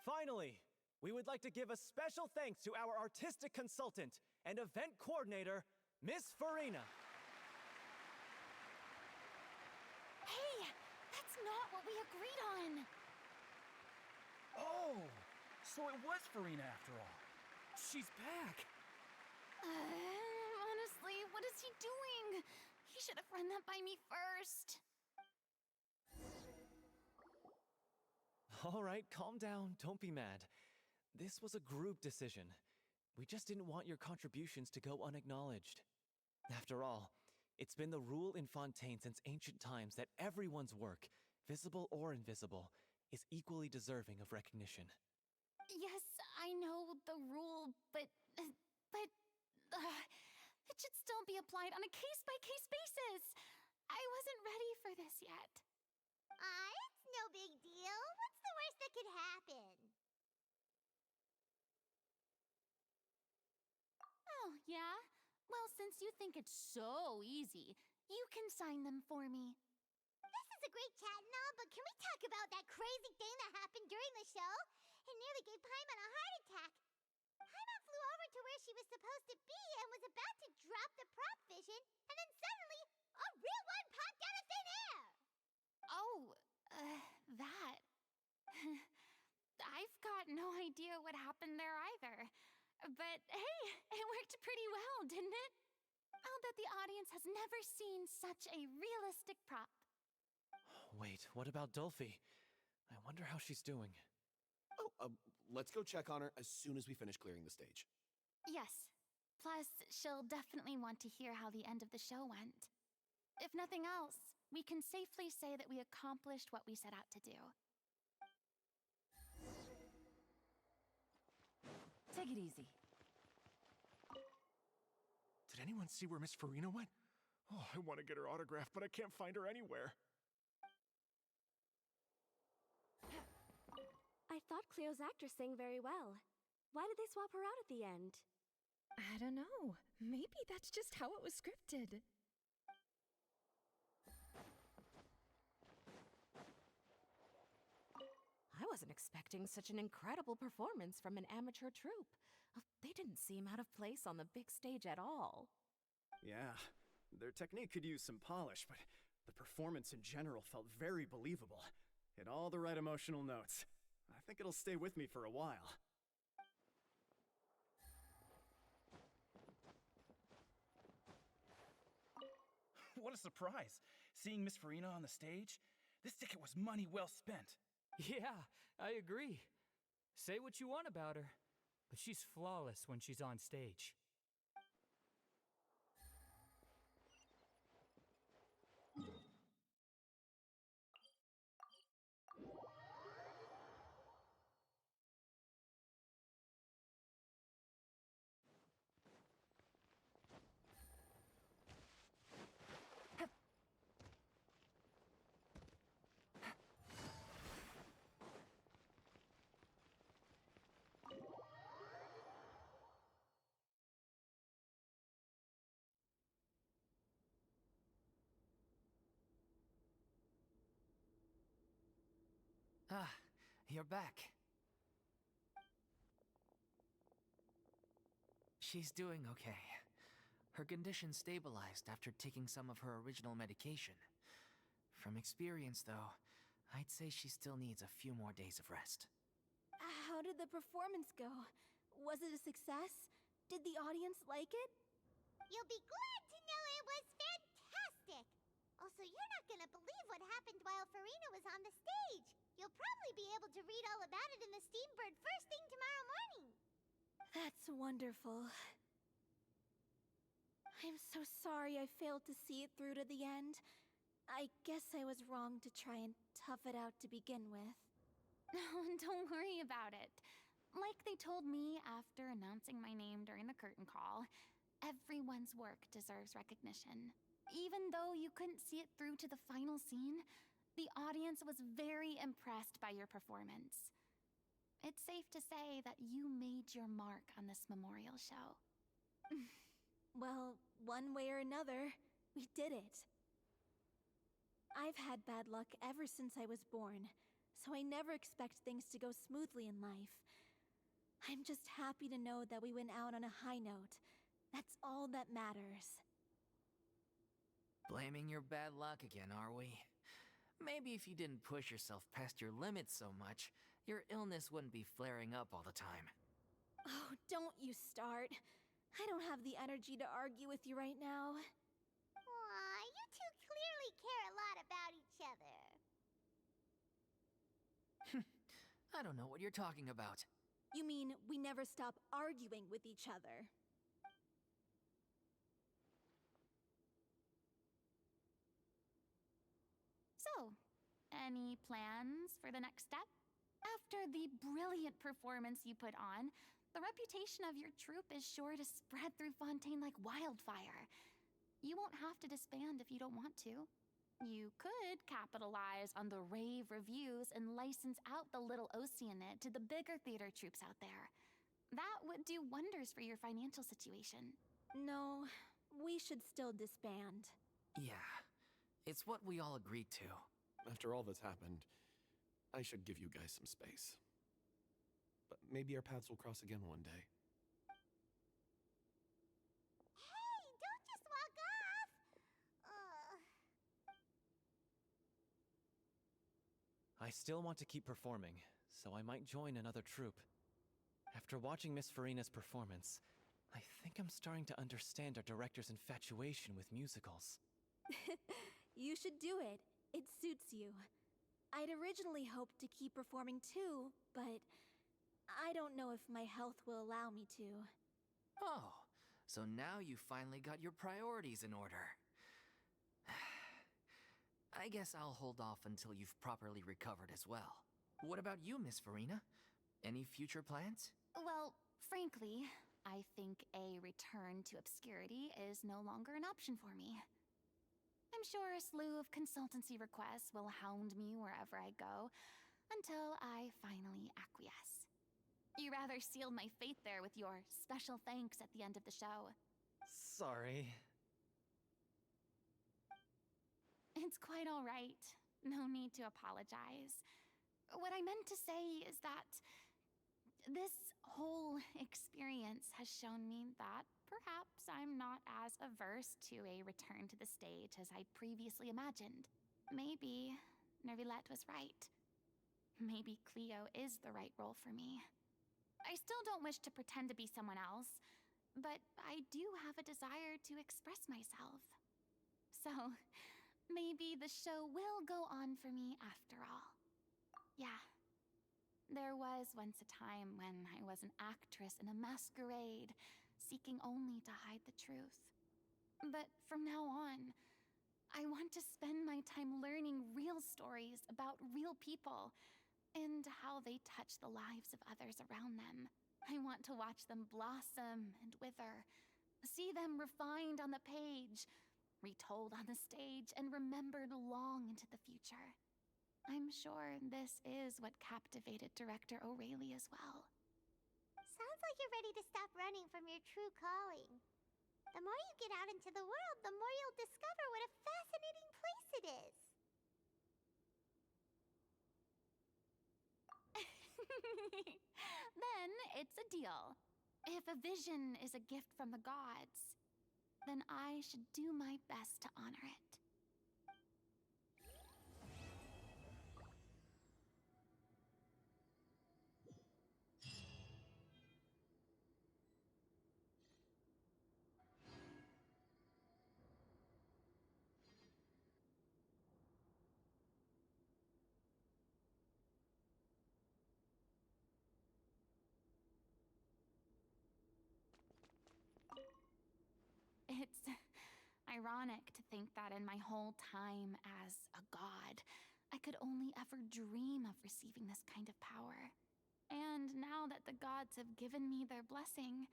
Finally, we would like to give a special thanks to our artistic consultant and event coordinator, Miss Furina. Hey, that's not what we agreed on! Oh, so it was Furina after all. She's back! Honestly, what is he doing? He should have run that by me first. All right, calm down, don't be mad. This was a group decision. We just didn't want your contributions to go unacknowledged. After all, it's been the rule in Fontaine since ancient times that everyone's work, visible or invisible, is equally deserving of recognition. Yes, I know the rule, but it should still be applied on a case-by-case basis. I wasn't ready for this yet. It's no big deal. What's the worst that could happen? Oh, yeah? Well, since you think it's so easy, you can sign them for me. This is a great chat and all, but can we talk about that crazy thing that happened during the show? It nearly gave Paimon a heart attack. Paimon flew over to where she was supposed to be and was about to drop the prop vision, and then suddenly, a real one popped out of thin air! Oh, that. I've got no idea what happened there either. But hey, it worked pretty well, didn't it? I'll bet the audience has never seen such a realistic prop. Wait, what about Dolphy? I wonder how she's doing. Oh, let's go check on her as soon as we finish clearing the stage. Yes. Plus, she'll definitely want to hear how the end of the show went. If nothing else, we can safely say that we accomplished what we set out to do. Take it easy. Did anyone see where Miss Furina went? Oh, I want to get her autograph, but I can't find her anywhere. I thought Cleo's actress sang very well. Why did they swap her out at the end? I don't know. Maybe that's just how it was scripted. I wasn't expecting such an incredible performance from an amateur troupe. They didn't seem out of place on the big stage at all. Yeah, their technique could use some polish, but the performance in general felt very believable. Hit all the right emotional notes. I think it'll stay with me for a while. What a surprise! Seeing Miss Furina on the stage? This ticket was money well spent. Yeah, I agree. Say what you want about her, but she's flawless when she's on stage. Ah, you're back. She's doing okay. Her condition stabilized after taking some of her original medication. From experience, though, I'd say she still needs a few more days of rest. How did the performance go? Was it a success? Did the audience like it? You'll be glad to know it was fantastic! Also, you're not gonna believe what happened while Furina was on the stage. You'll probably be able to read all about it in the Steambird first thing tomorrow morning. That's wonderful. I'm so sorry I failed to see it through to the end. I guess I was wrong to try and tough it out to begin with. Don't worry about it. Like they told me after announcing my name during the curtain call, everyone's work deserves recognition. Even though you couldn't see it through to the final scene, the audience was very impressed by your performance. It's safe to say that you made your mark on this memorial show. Well, one way or another, we did it. I've had bad luck ever since I was born, so I never expect things to go smoothly in life. I'm just happy to know that we went out on a high note. That's all that matters. Blaming your bad luck again, are we? Maybe if you didn't push yourself past your limits so much, your illness wouldn't be flaring up all the time. Oh, don't you start. I don't have the energy to argue with you right now. Aw, you two clearly care a lot about each other. I don't know what you're talking about. You mean we never stop arguing with each other? So, any plans for the next step? After the brilliant performance you put on, the reputation of your troupe is sure to spread through Fontaine like wildfire. You won't have to disband if you don't want to. You could capitalize on the rave reviews and license out the Little Oceanid to the bigger theater troupes out there. That would do wonders for your financial situation. No, we should still disband. Yeah, it's what we all agreed to. After all that's happened, I should give you guys some space. But maybe our paths will cross again one day. Hey, don't just walk off! I still want to keep performing, so I might join another troupe. After watching Miss Furina's performance, I think I'm starting to understand our director's infatuation with musicals. You should do it. It suits you. I'd originally hoped to keep performing too, but I don't know if my health will allow me to. Oh, so now you finally got your priorities in order. I guess I'll hold off until you've properly recovered as well. What about you, Miss Furina? Any future plans? Well, frankly, I think a return to obscurity is no longer an option for me. I'm sure a slew of consultancy requests will hound me wherever I go, until I finally acquiesce. You rather sealed my fate there with your special thanks at the end of the show. Sorry. It's quite all right. No need to apologize. What I meant to say is that this whole experience has shown me that perhaps I'm not as averse to a return to the stage as I'd previously imagined. Maybe Nervilette was right. Maybe Cleo is the right role for me. I still don't wish to pretend to be someone else, but I do have a desire to express myself. So, maybe the show will go on for me after all. Yeah. There was once a time when I was an actress in a masquerade, seeking only to hide the truth. But from now on, I want to spend my time learning real stories about real people and how they touch the lives of others around them. I want to watch them blossom and wither, see them refined on the page, retold on the stage, and remembered long into the future. I'm sure this is what captivated director O'Reilly as well. Sounds like you're ready to stop running from your true calling. The more you get out into the world, the more you'll discover what a fascinating place it is. Then it's a deal. If a vision is a gift from the gods, then I should do my best to honor it. It's ironic to think that in my whole time as a god, I could only ever dream of receiving this kind of power. And now that the gods have given me their blessing,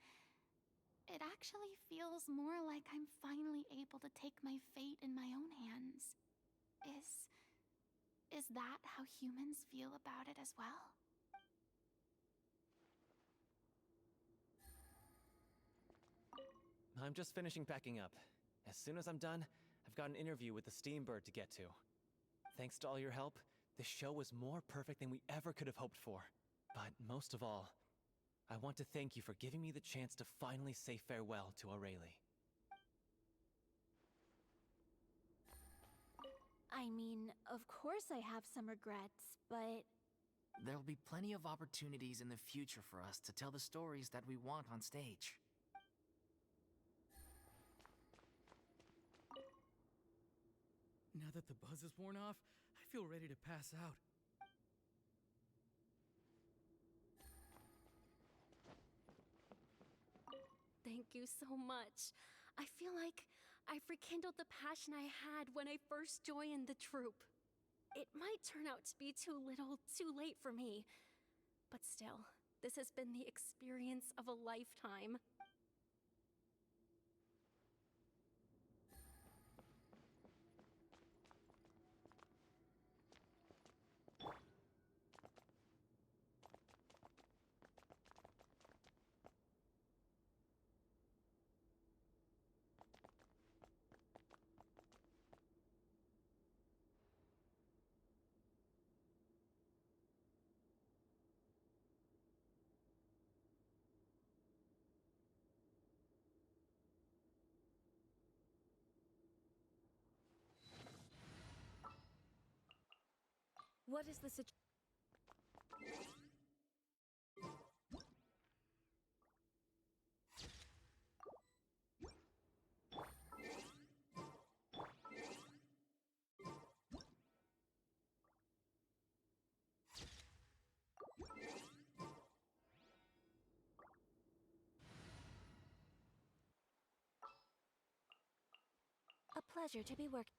it actually feels more like I'm finally able to take my fate in my own hands. Is that how humans feel about it as well? I'm just finishing packing up. As soon as I'm done, I've got an interview with the Steambird to get to. Thanks to all your help, this show was more perfect than we ever could have hoped for. But most of all, I want to thank you for giving me the chance to finally say farewell to Aurelie. I mean, of course I have some regrets, but There'll be plenty of opportunities in the future for us to tell the stories that we want on stage. Now that the buzz is worn off, I feel ready to pass out. Thank you so much. I feel like I've rekindled the passion I had when I first joined the troupe. It might turn out to be too little, too late for me. But still, this has been the experience of a lifetime. What is the situation? A pleasure to be working.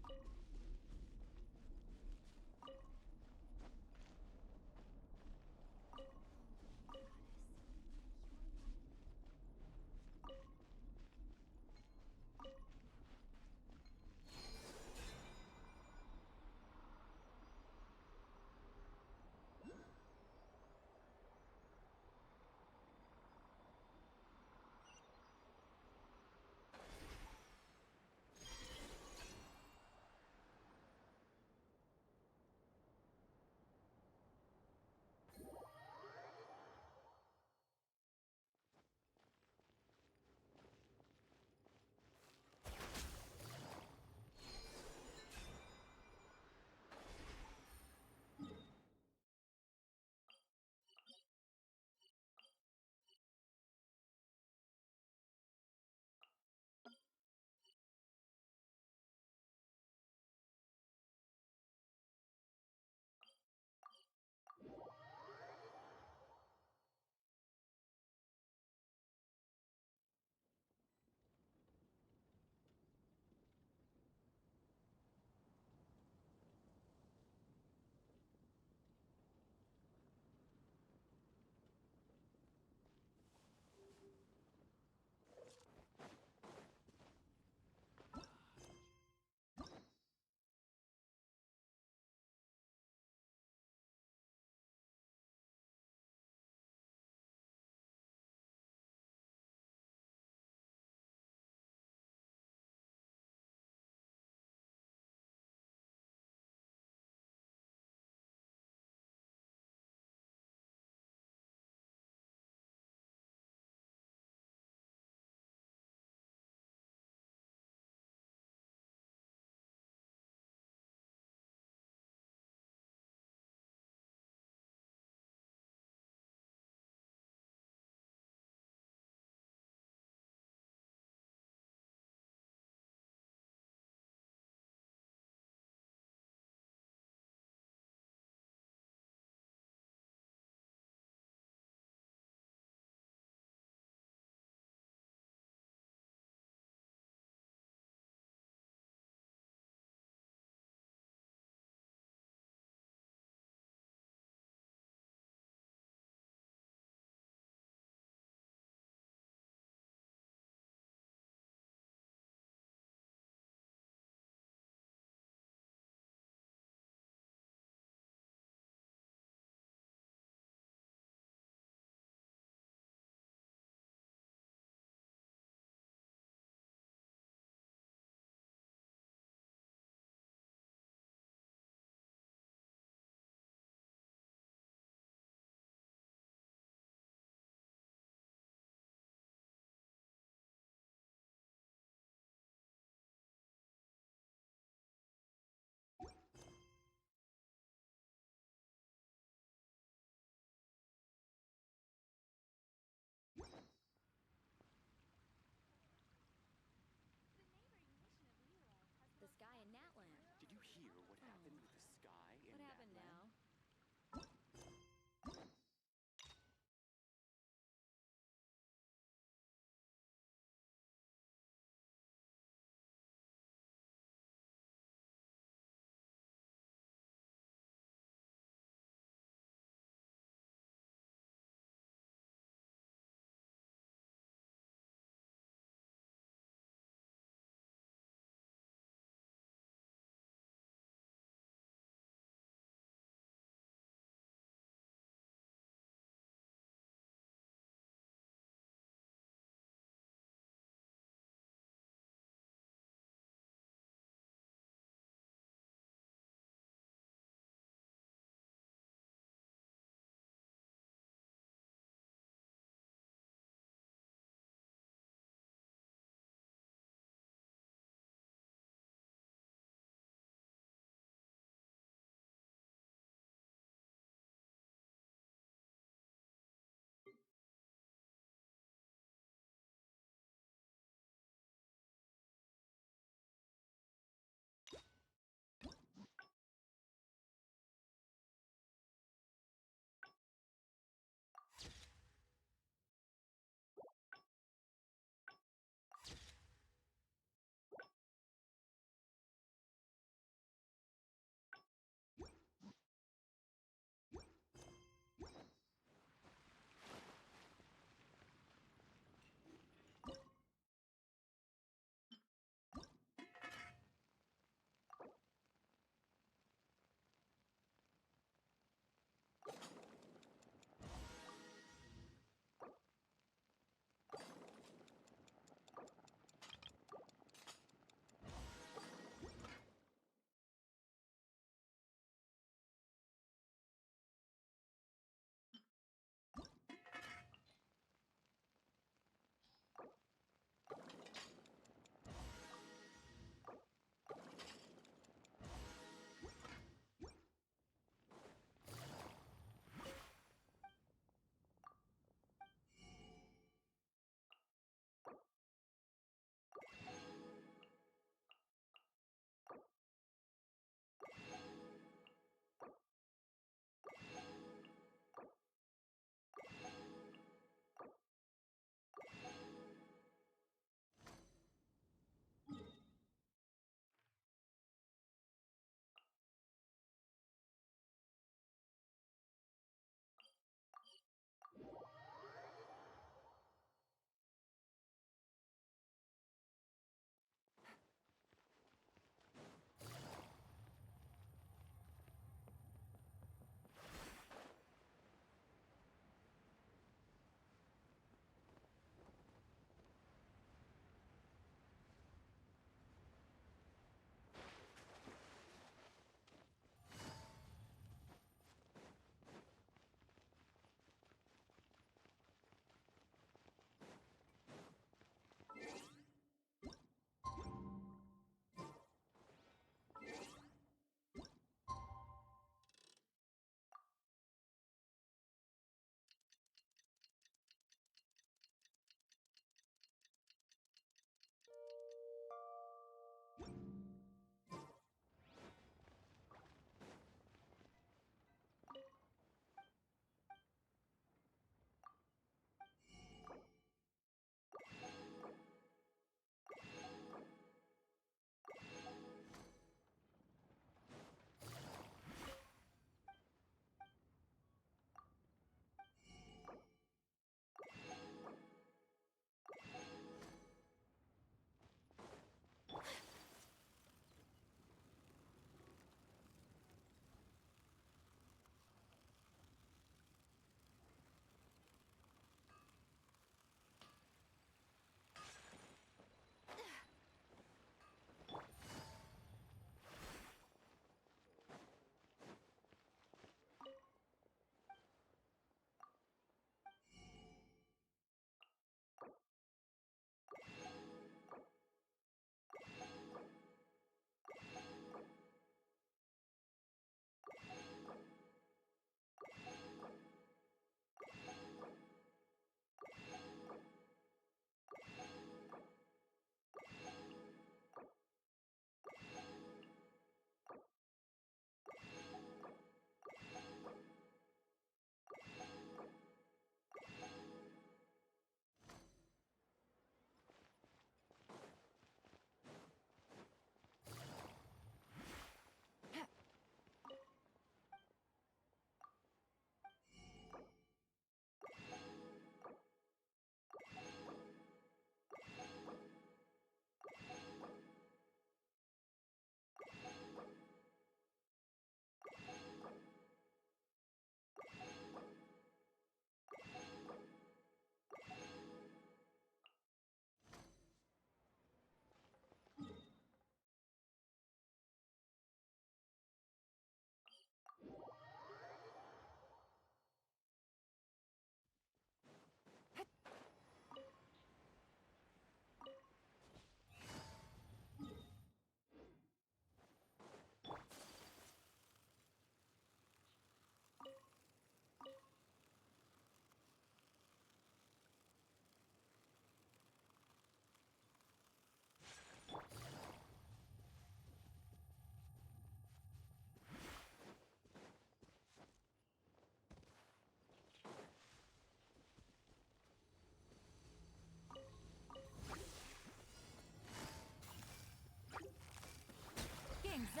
The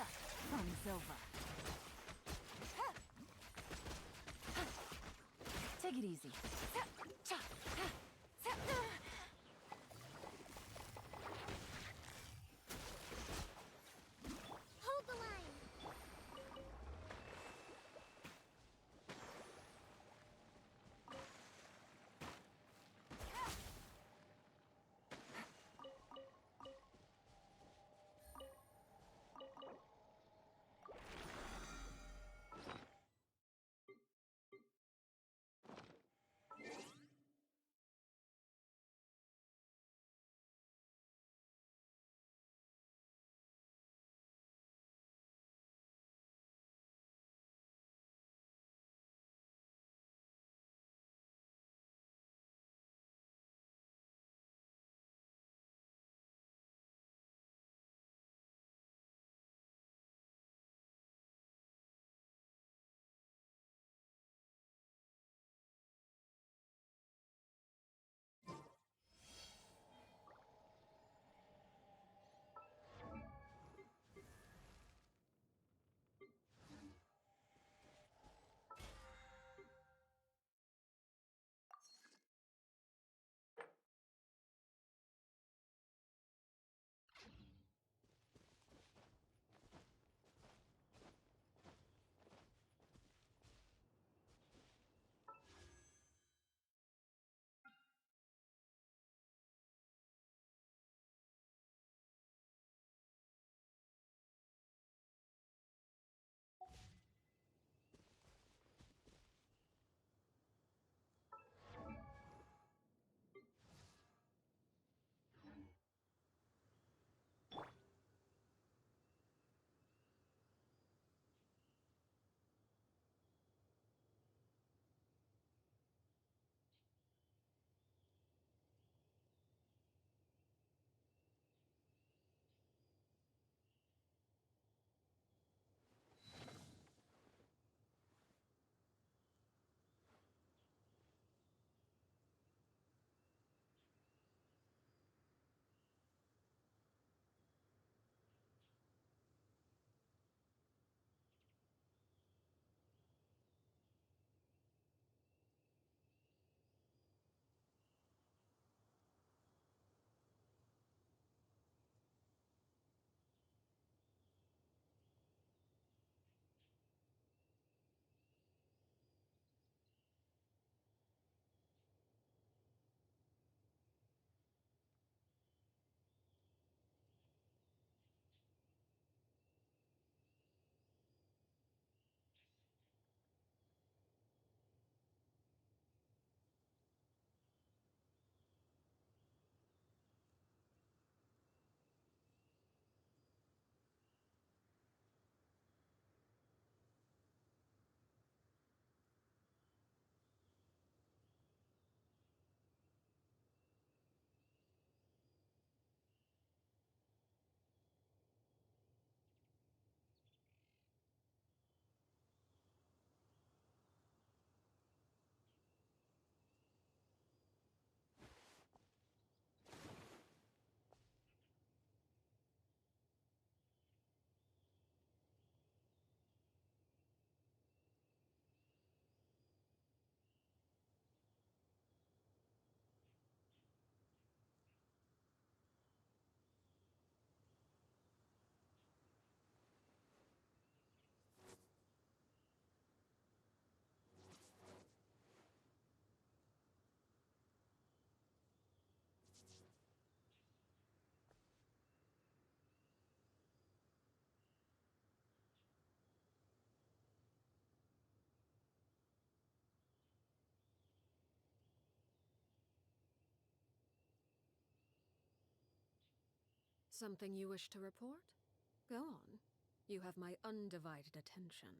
fun's over. Take it easy. Hold the line. Something you wish to report? Go on. You have my undivided attention.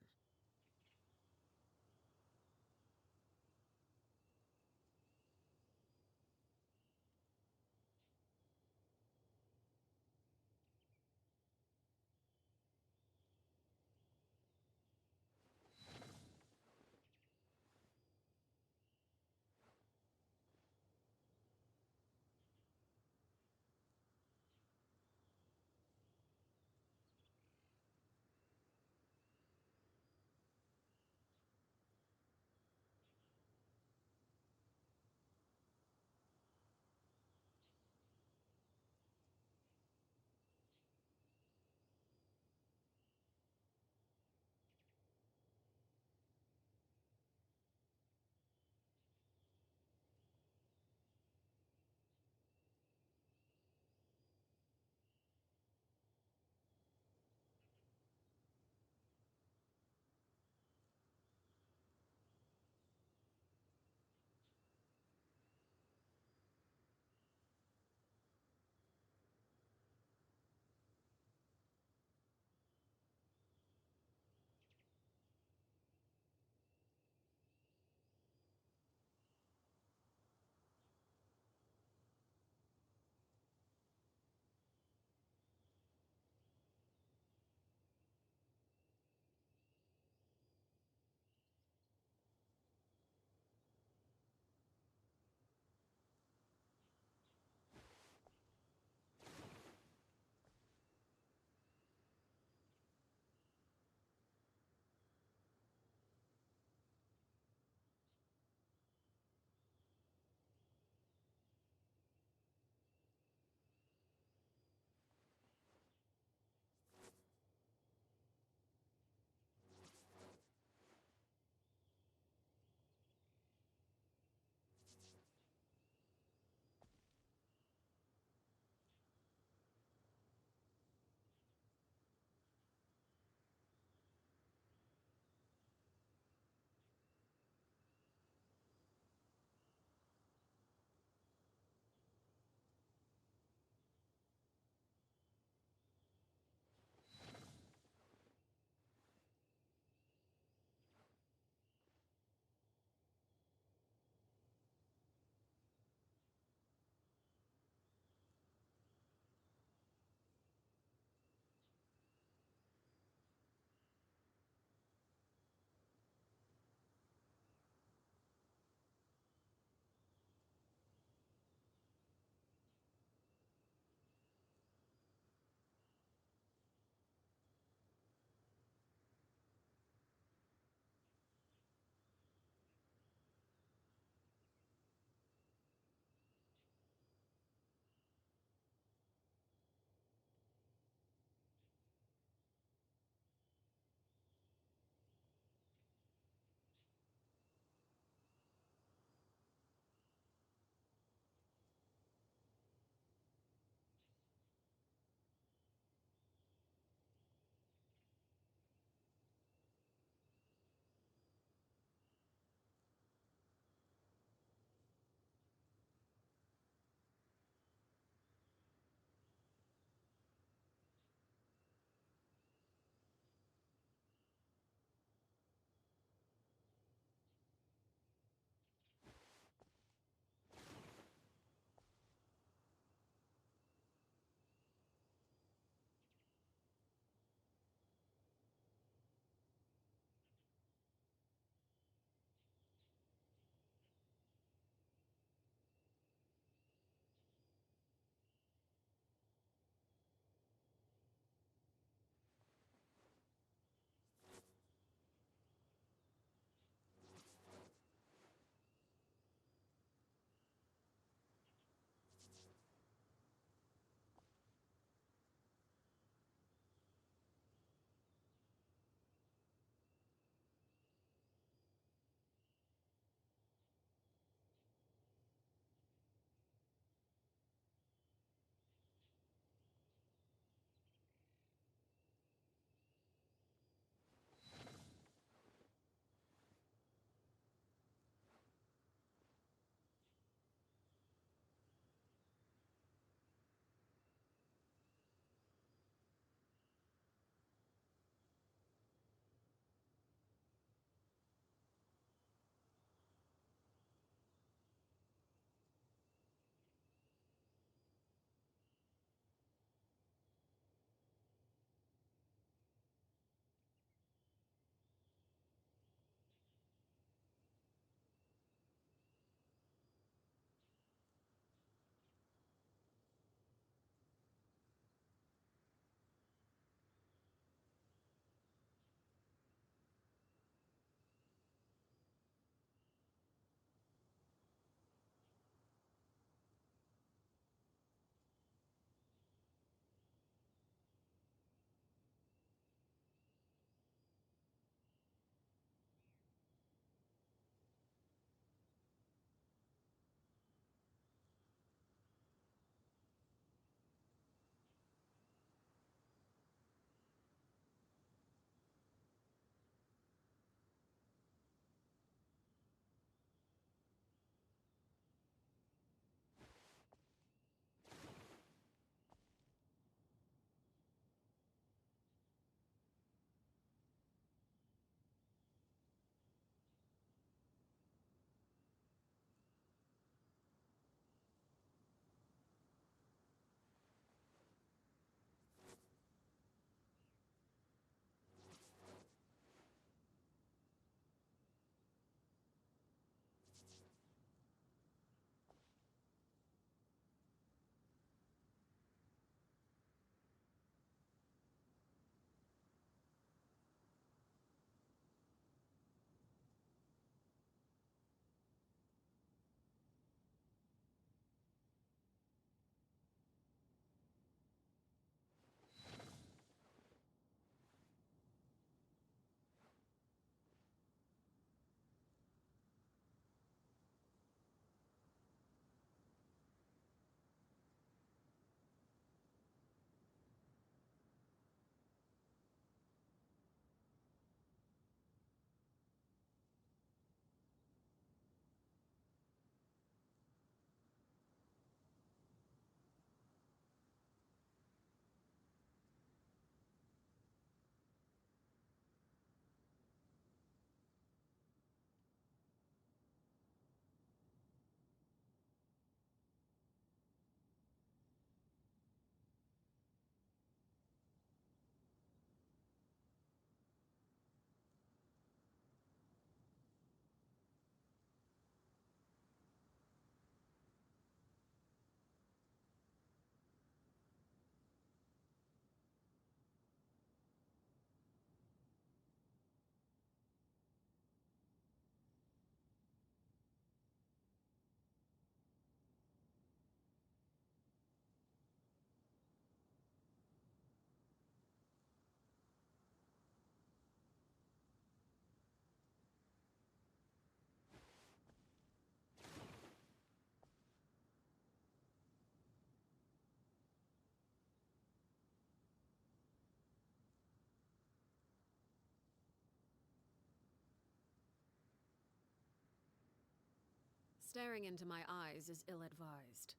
Staring into my eyes is ill-advised.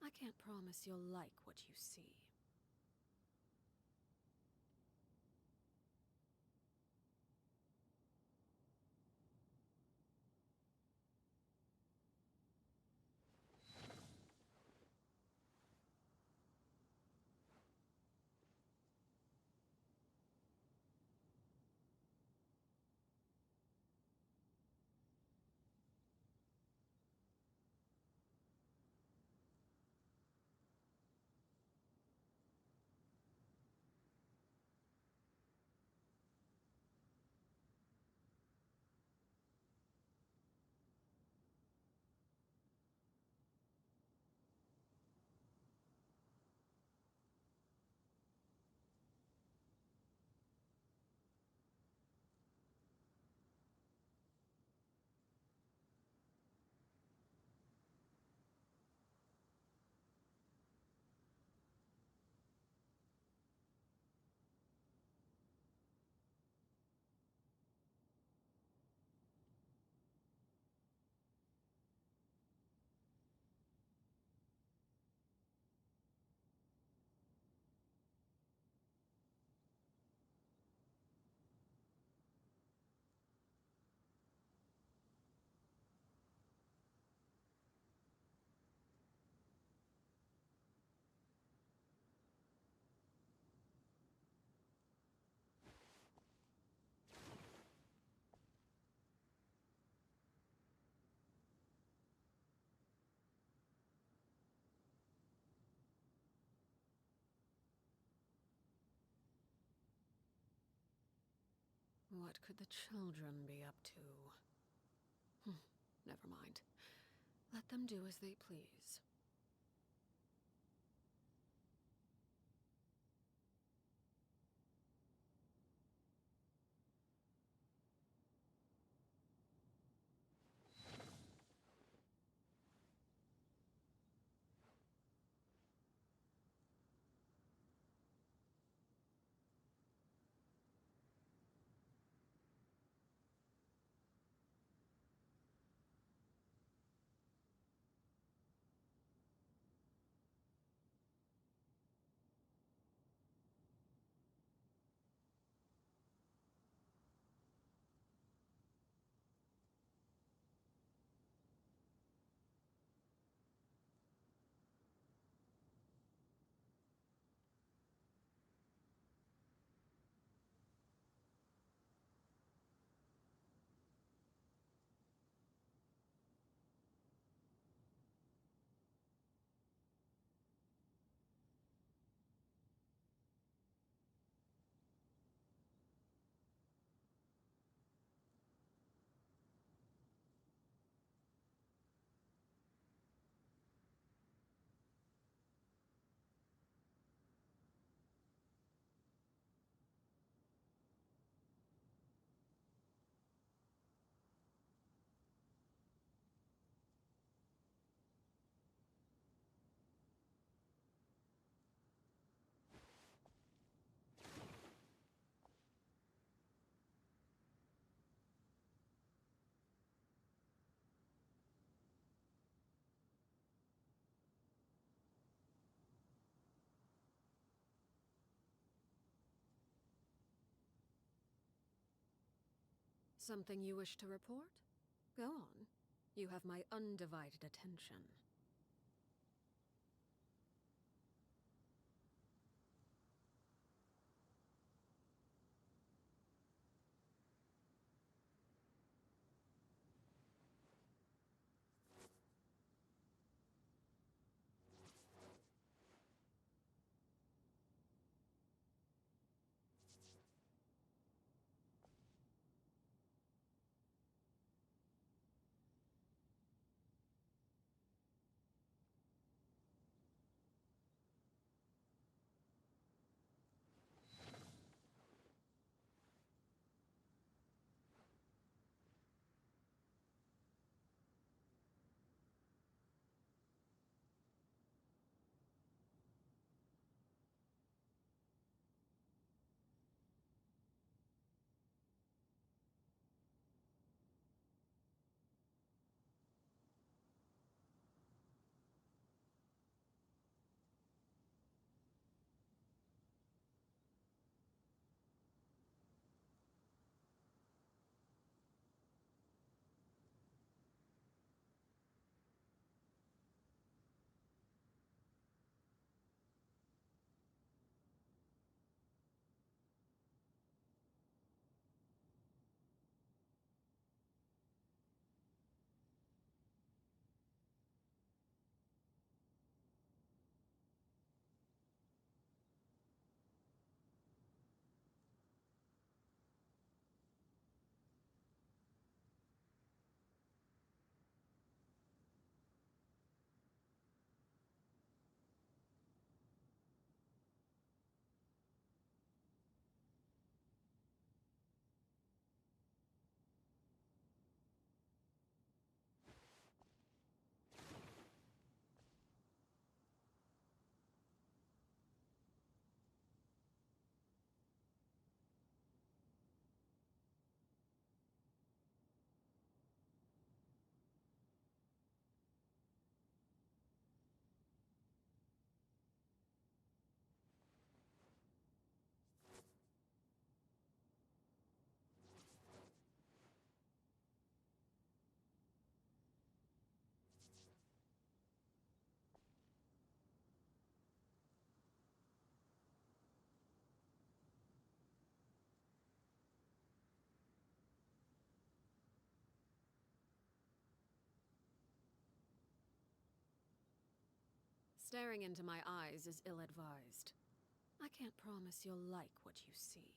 I can't promise you'll like what you see. What could the children be up to? Never mind. Let them do as they please. Something you wish to report? Go on. You have my undivided attention. Staring into my eyes is ill-advised. I can't promise you'll like what you see.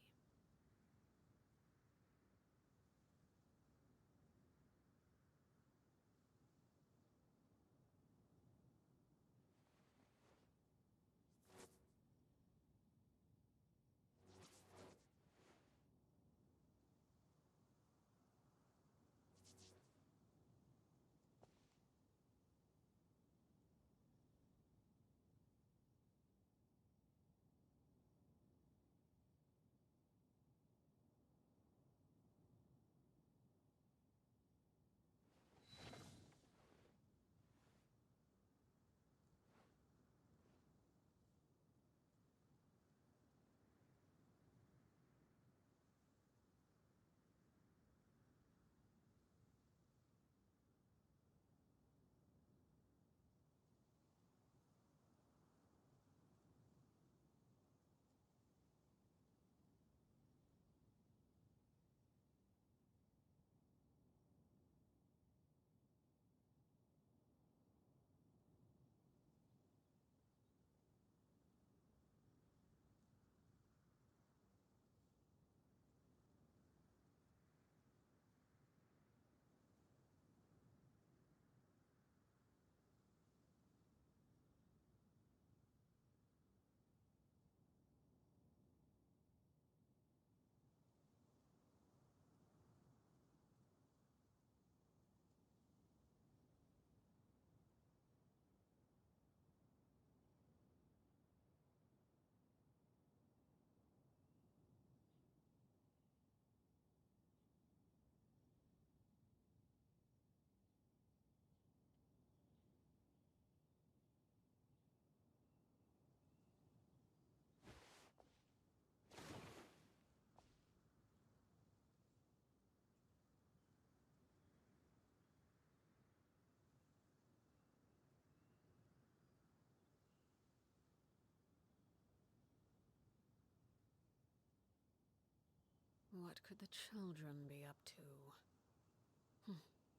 What could the children be up to?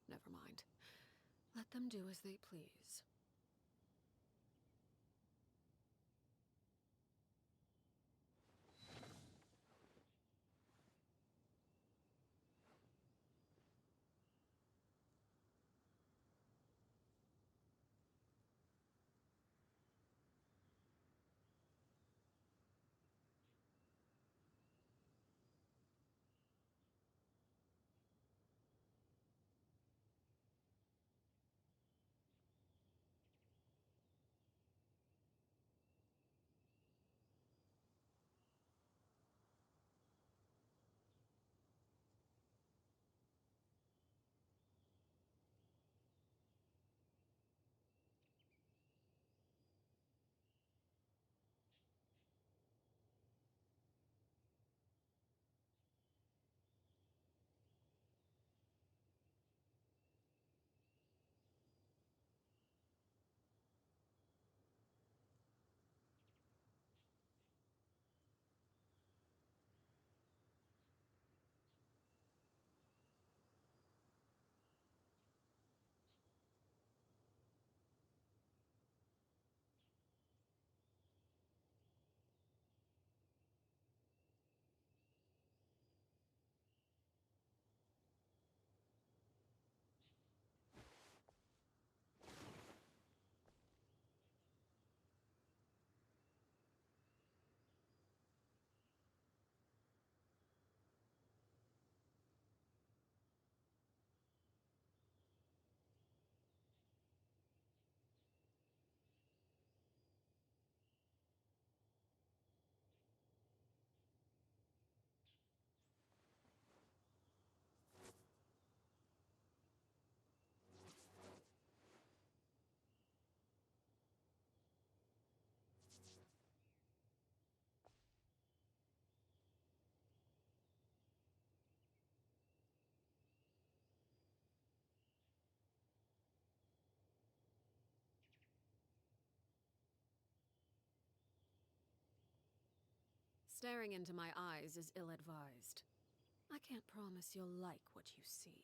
Never mind. Let them do as they please. Staring into my eyes is ill-advised. I can't promise you'll like what you see.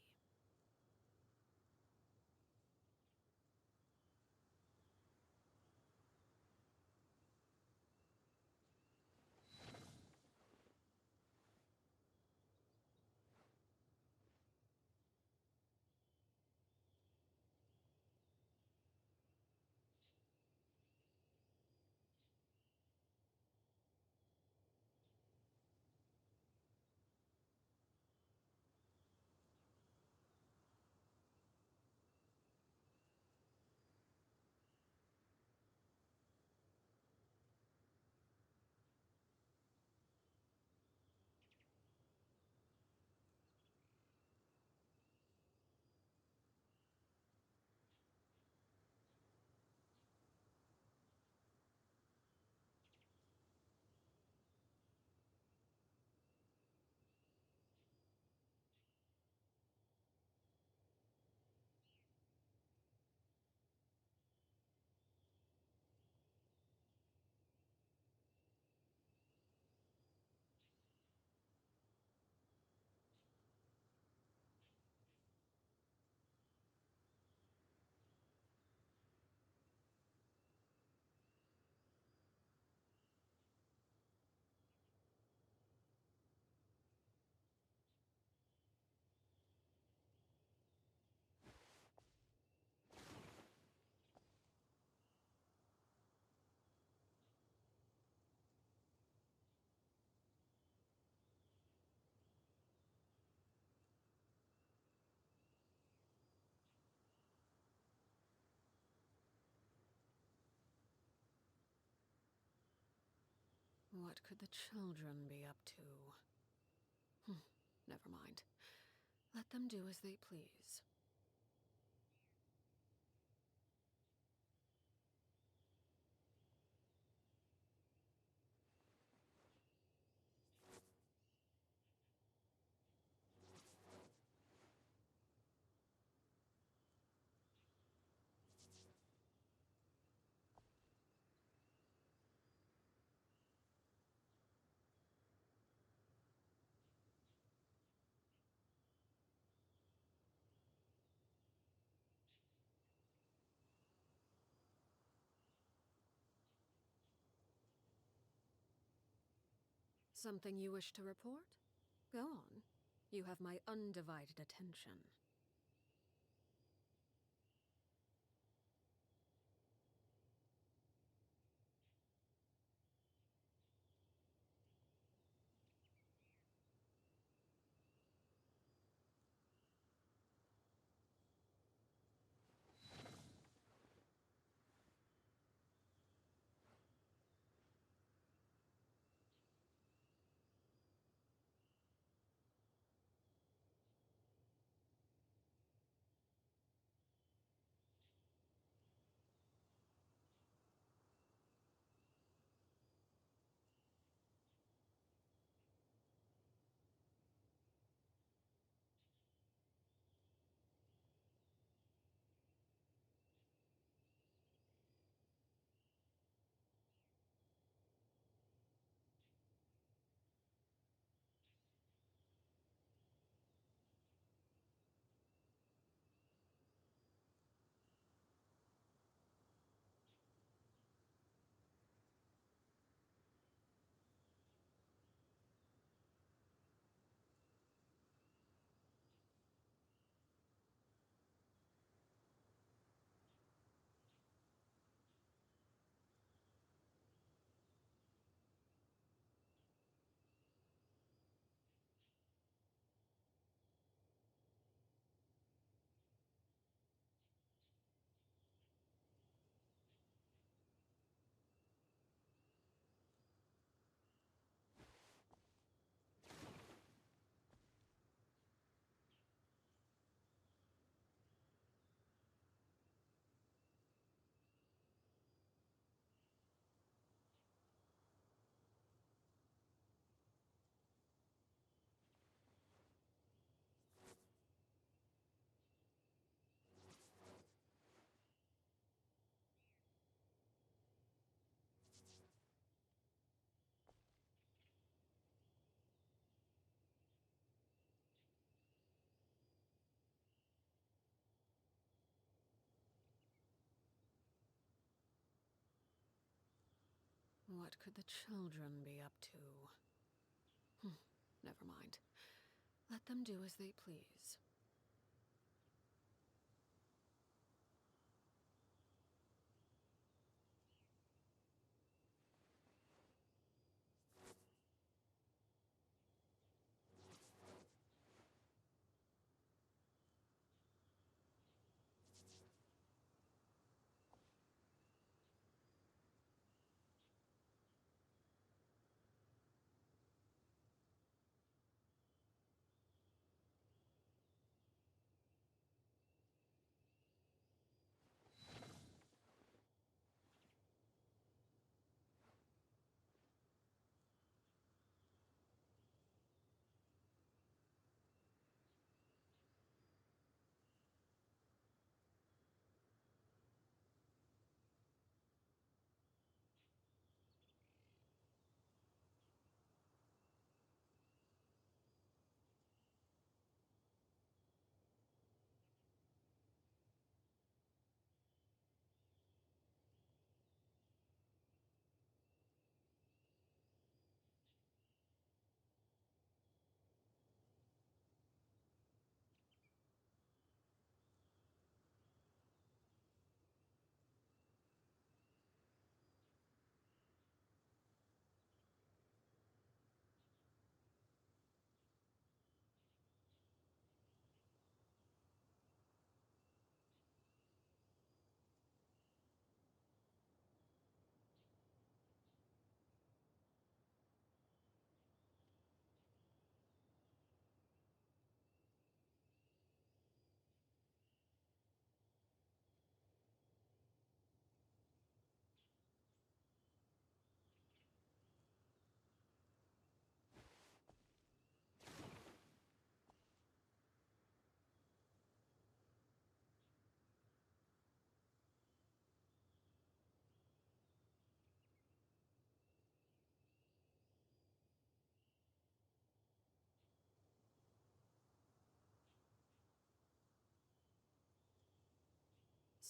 What could the children be up to? Never mind. Let them do as they please. Something you wish to report? Go on. You have my undivided attention. What could the children be up to? Never mind. Let them do as they please.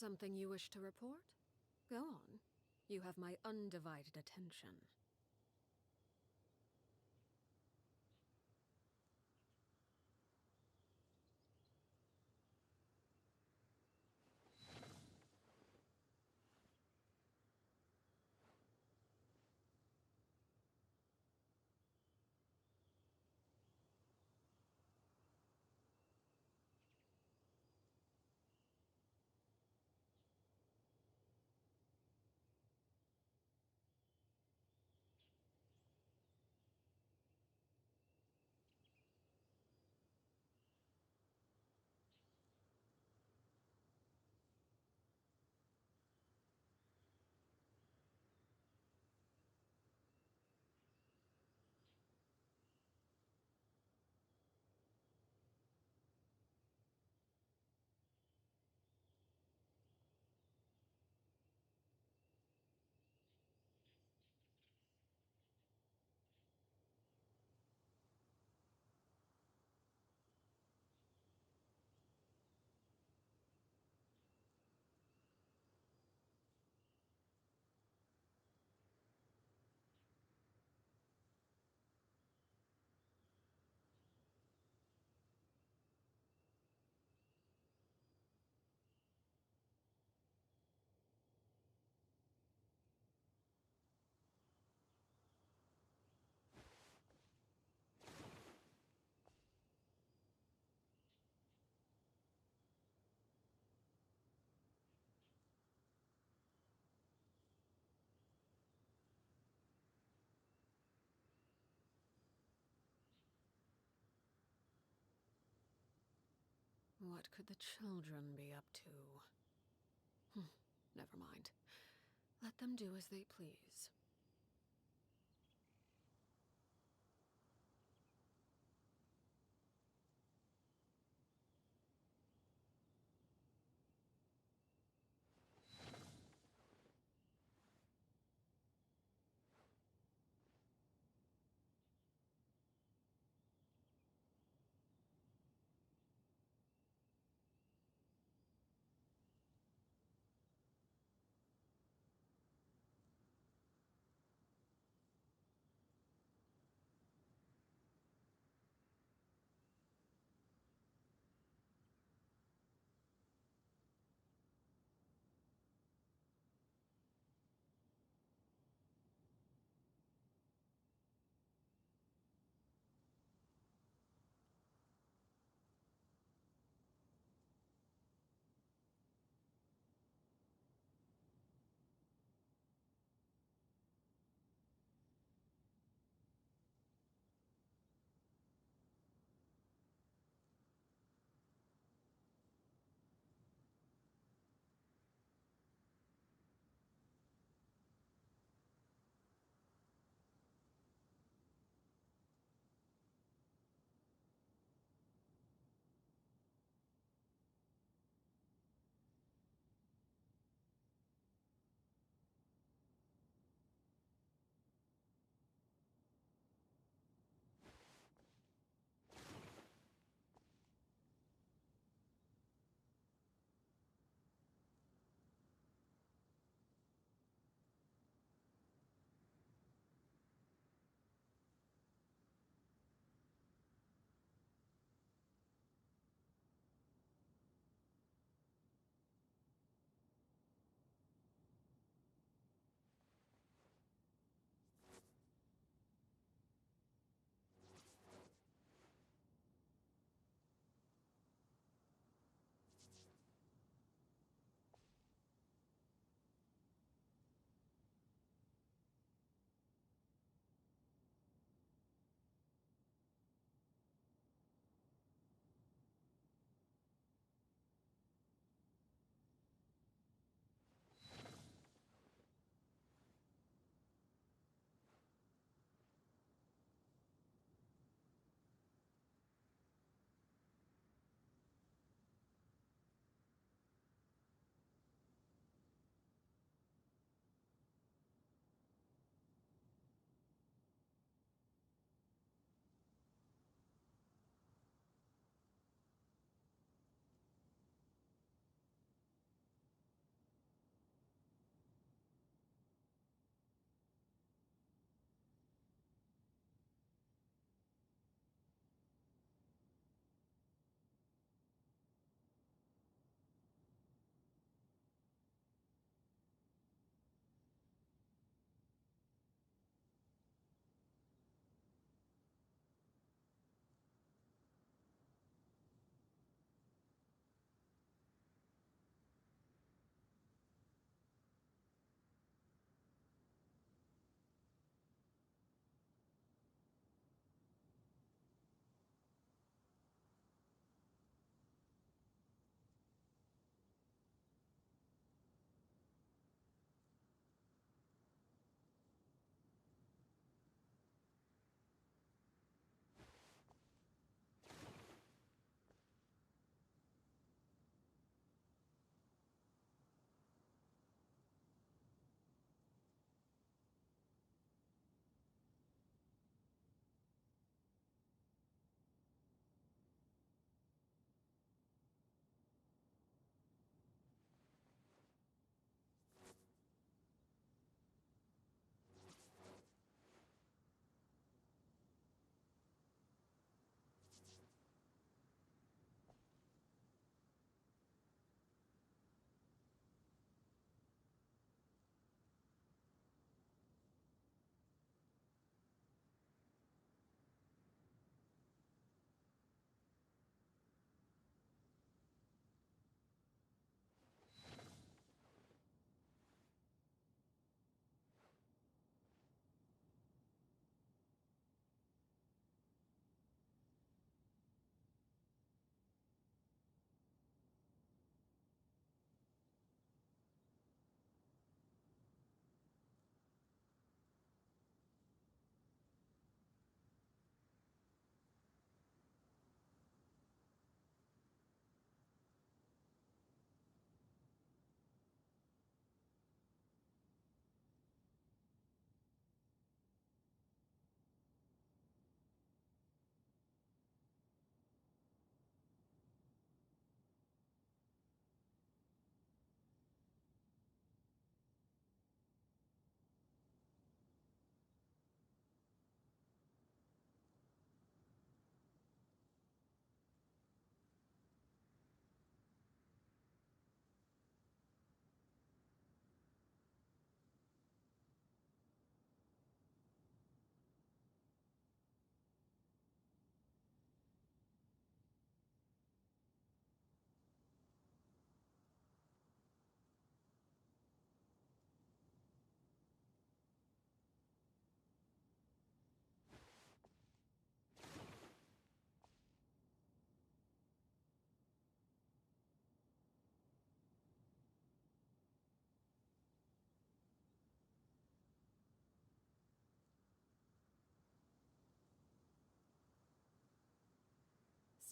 Something you wish to report? Go on. You have my undivided attention. What could the children be up to? Never mind. Let them do as they please.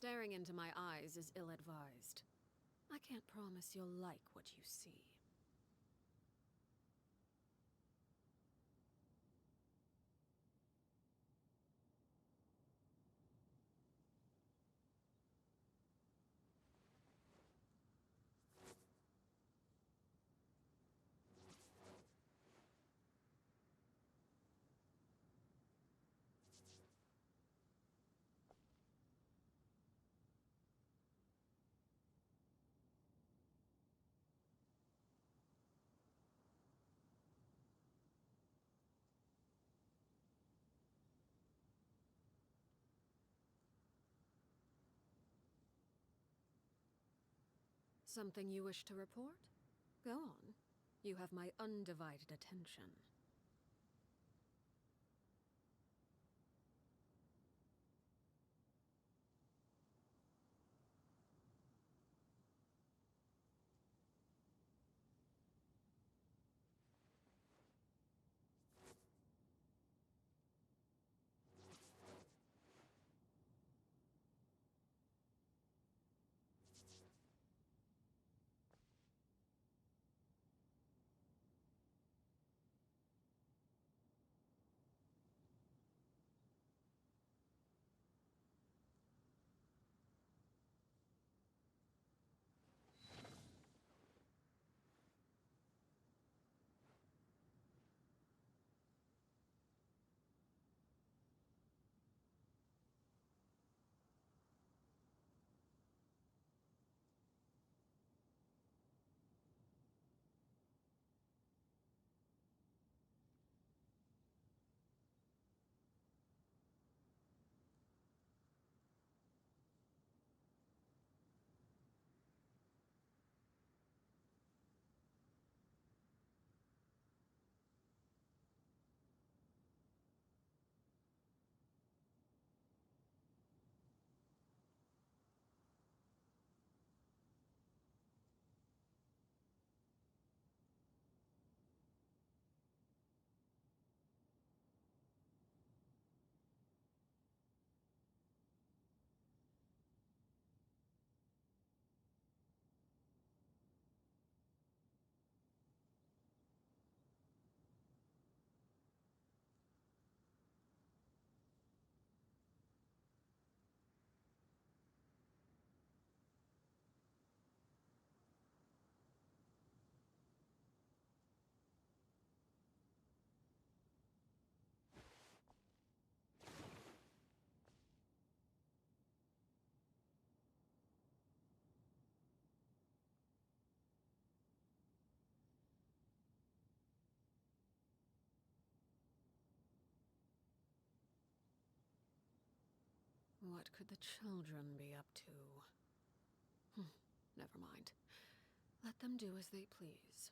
Staring into my eyes is ill-advised. I can't promise you'll like what you see. Something you wish to report? Go on. You have my undivided attention. What could the children be up to? Never mind. Let them do as they please.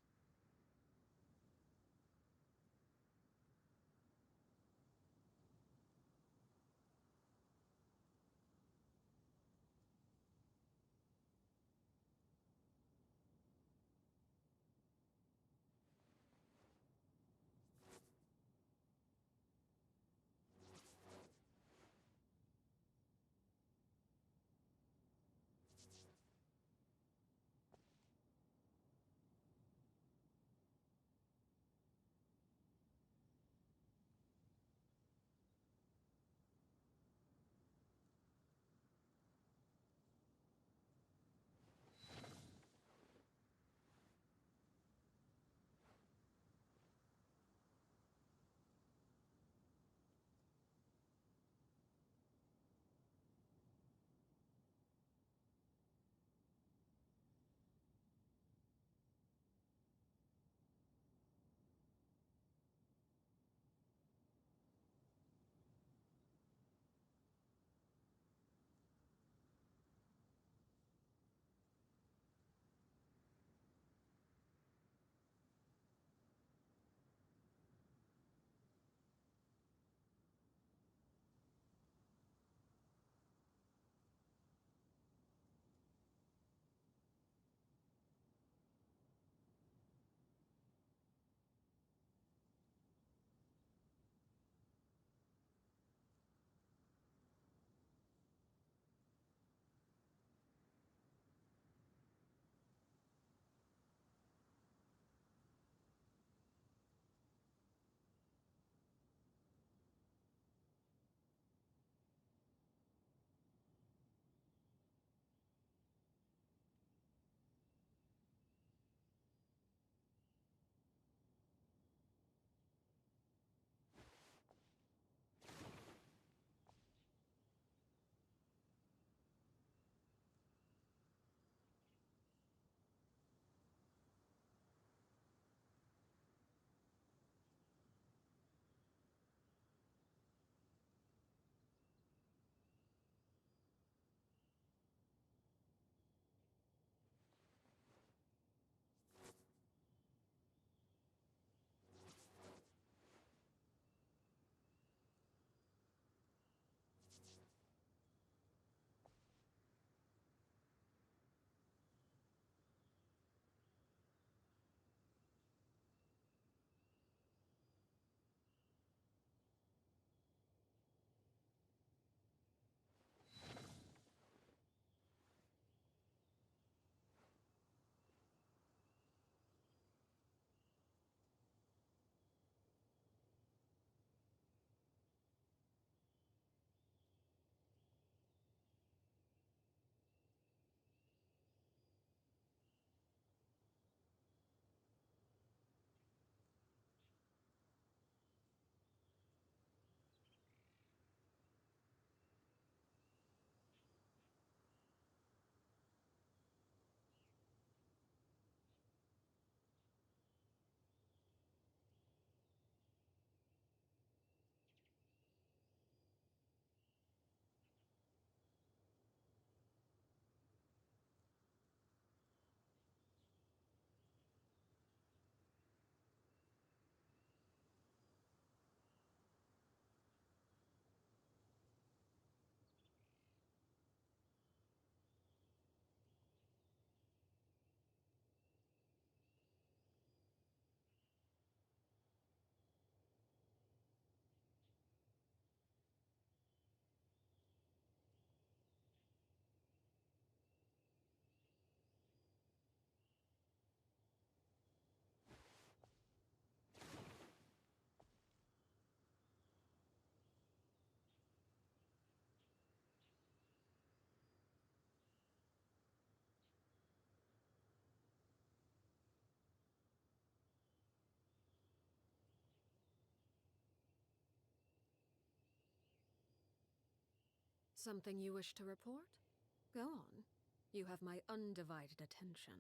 Something you wish to report? Go on. You have my undivided attention.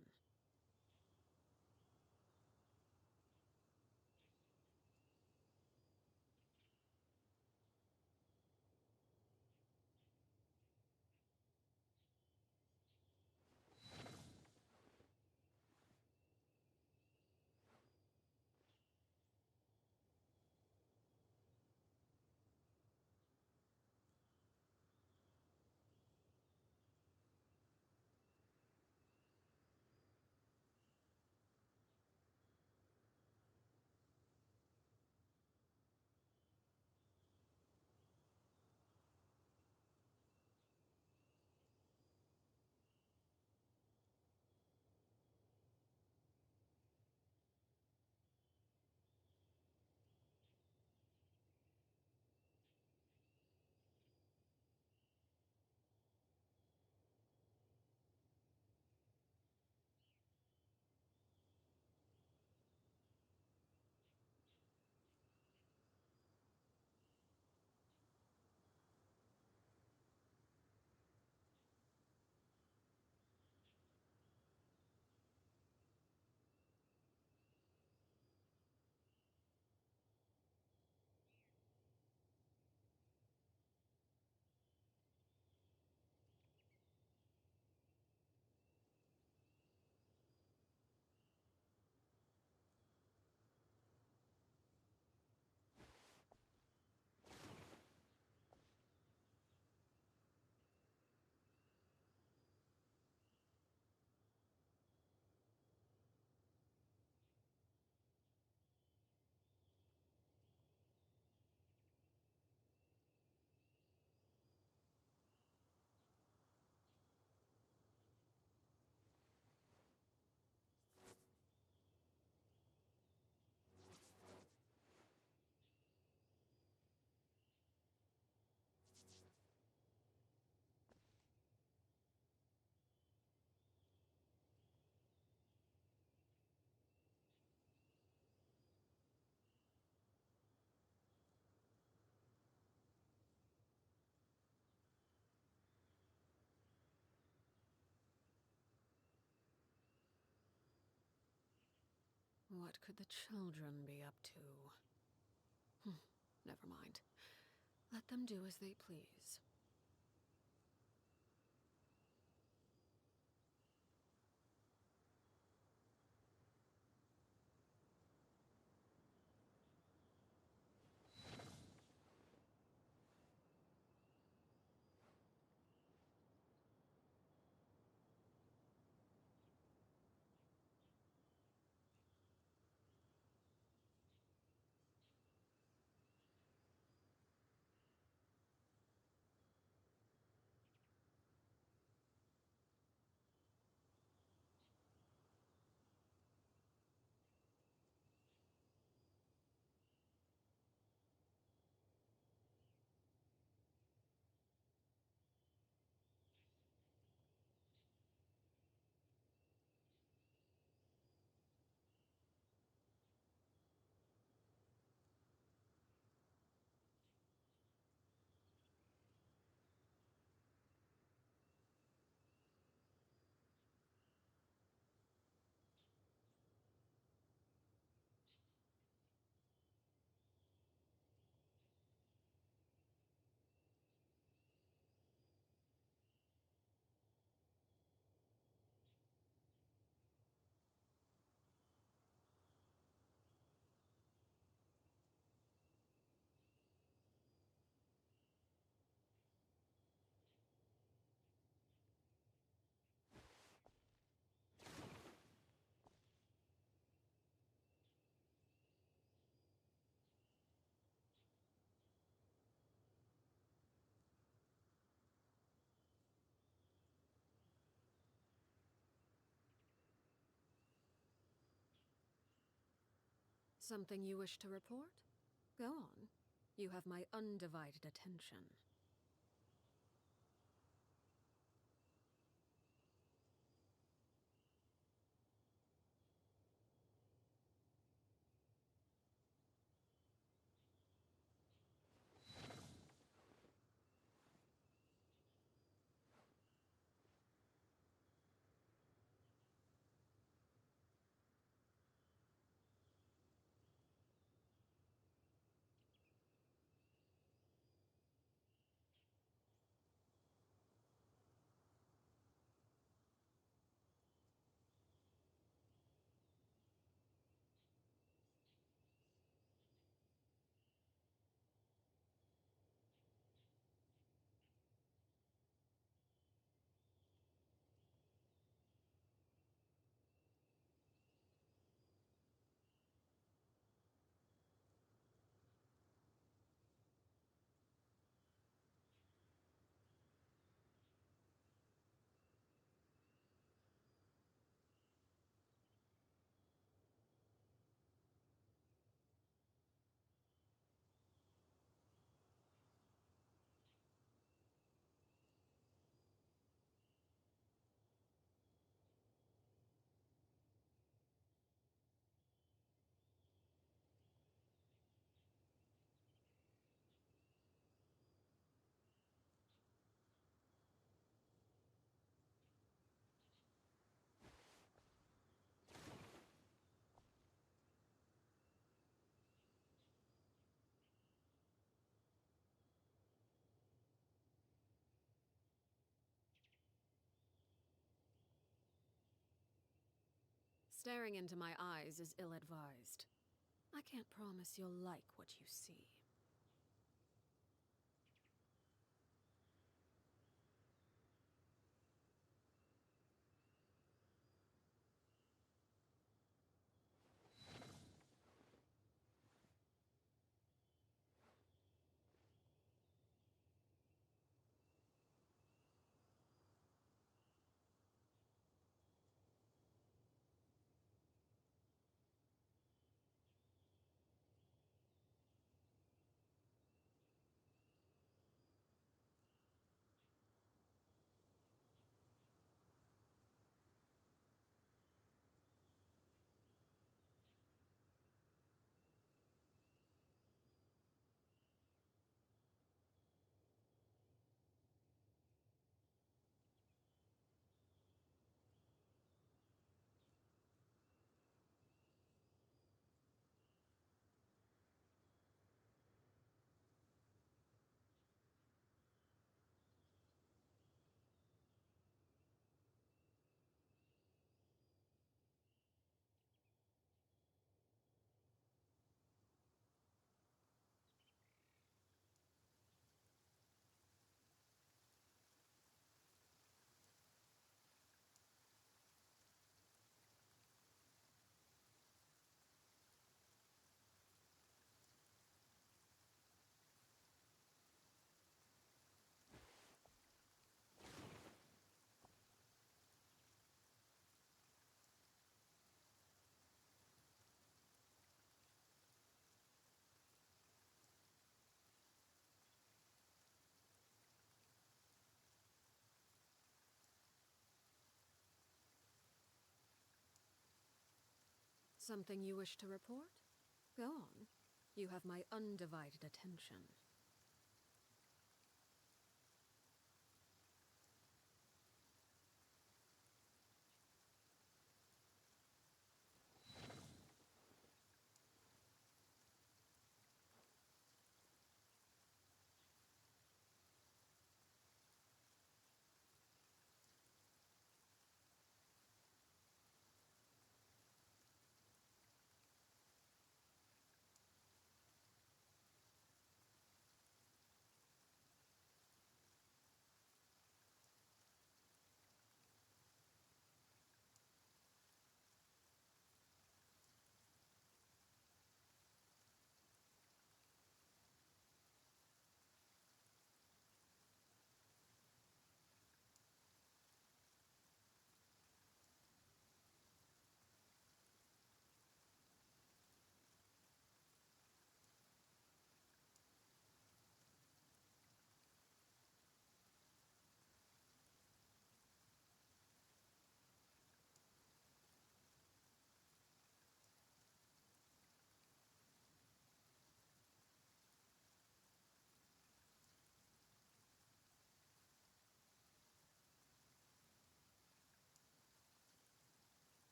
What could the children be up to? Never mind. Let them do as they please. Something you wish to report? Go on. You have my undivided attention. Staring into my eyes is ill-advised. I can't promise you'll like what you see. Something you wish to report? Go on. You have my undivided attention.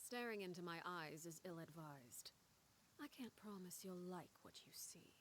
Staring into my eyes is ill-advised. I can't promise you'll like what you see.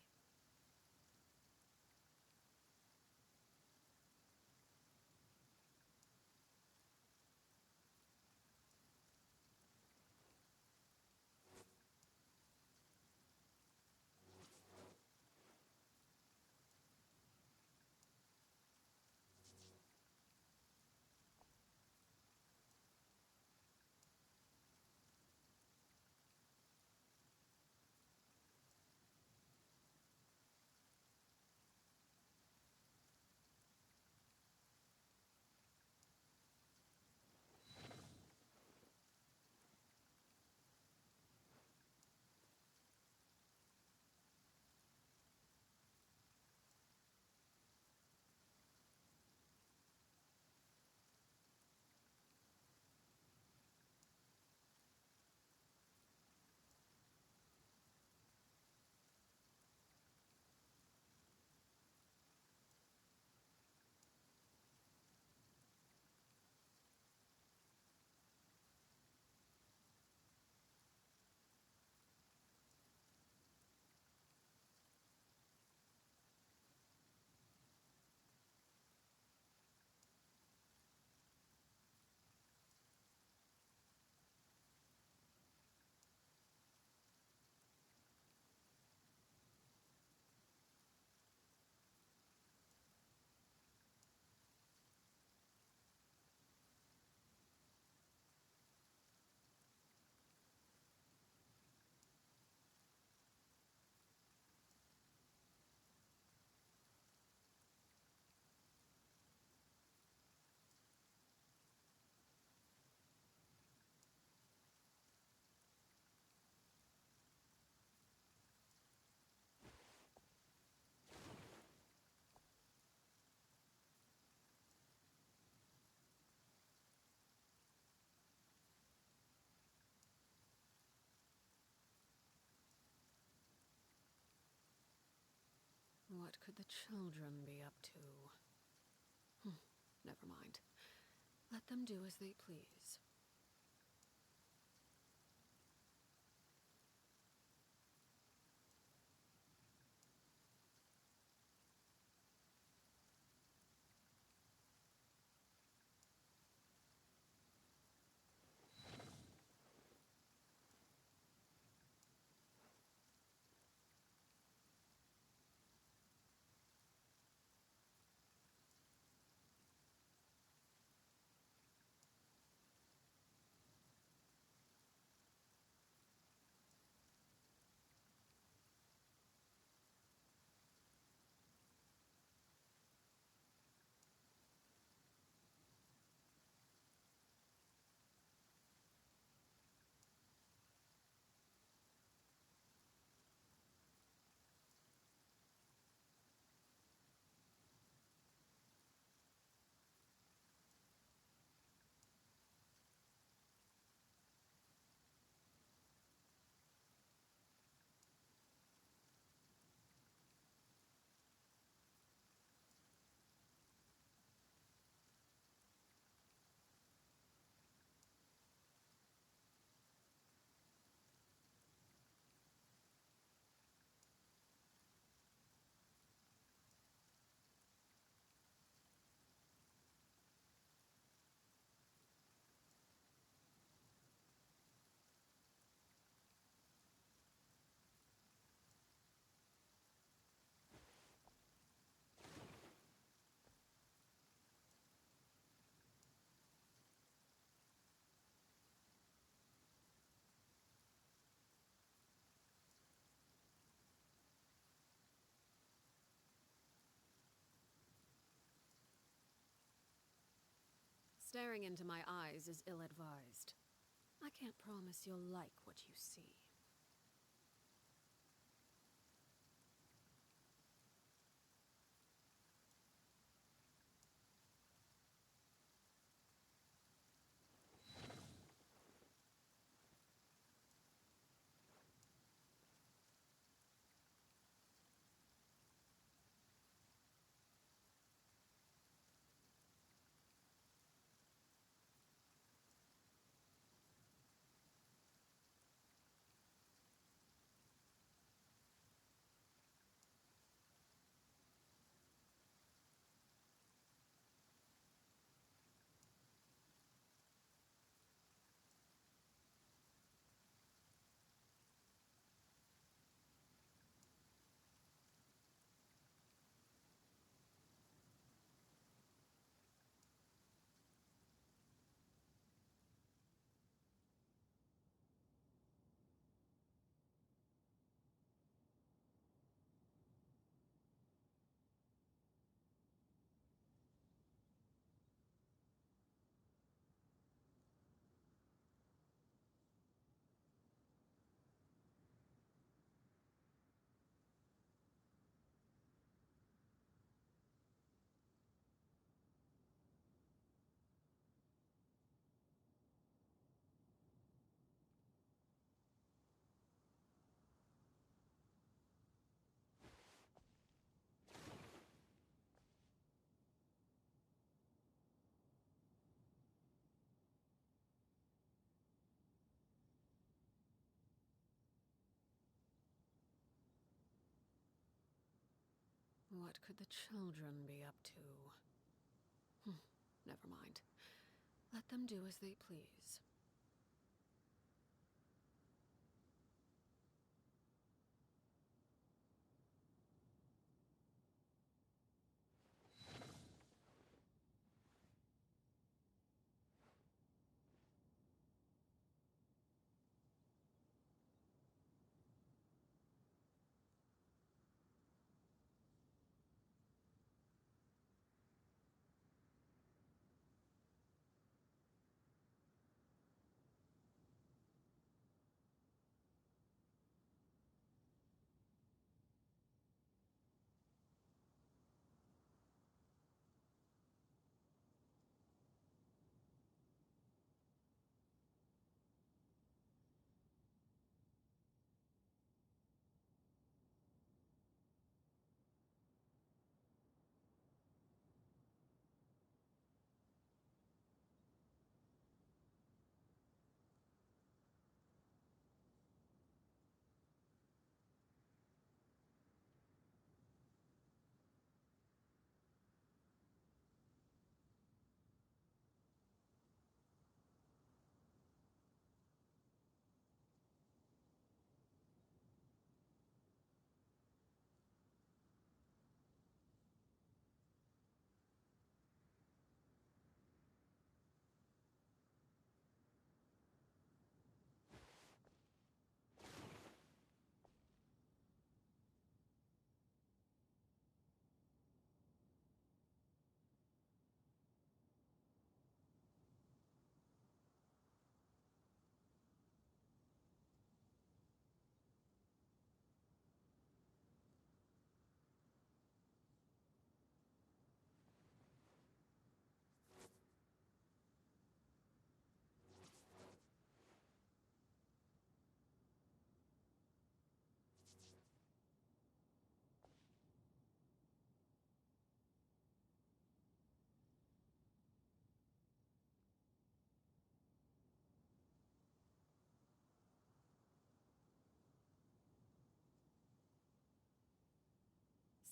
What could the children be up to? Never mind. Let them do as they please. Staring into my eyes is ill-advised. I can't promise you'll like what you see. What could the children be up to? Never mind. Let them do as they please.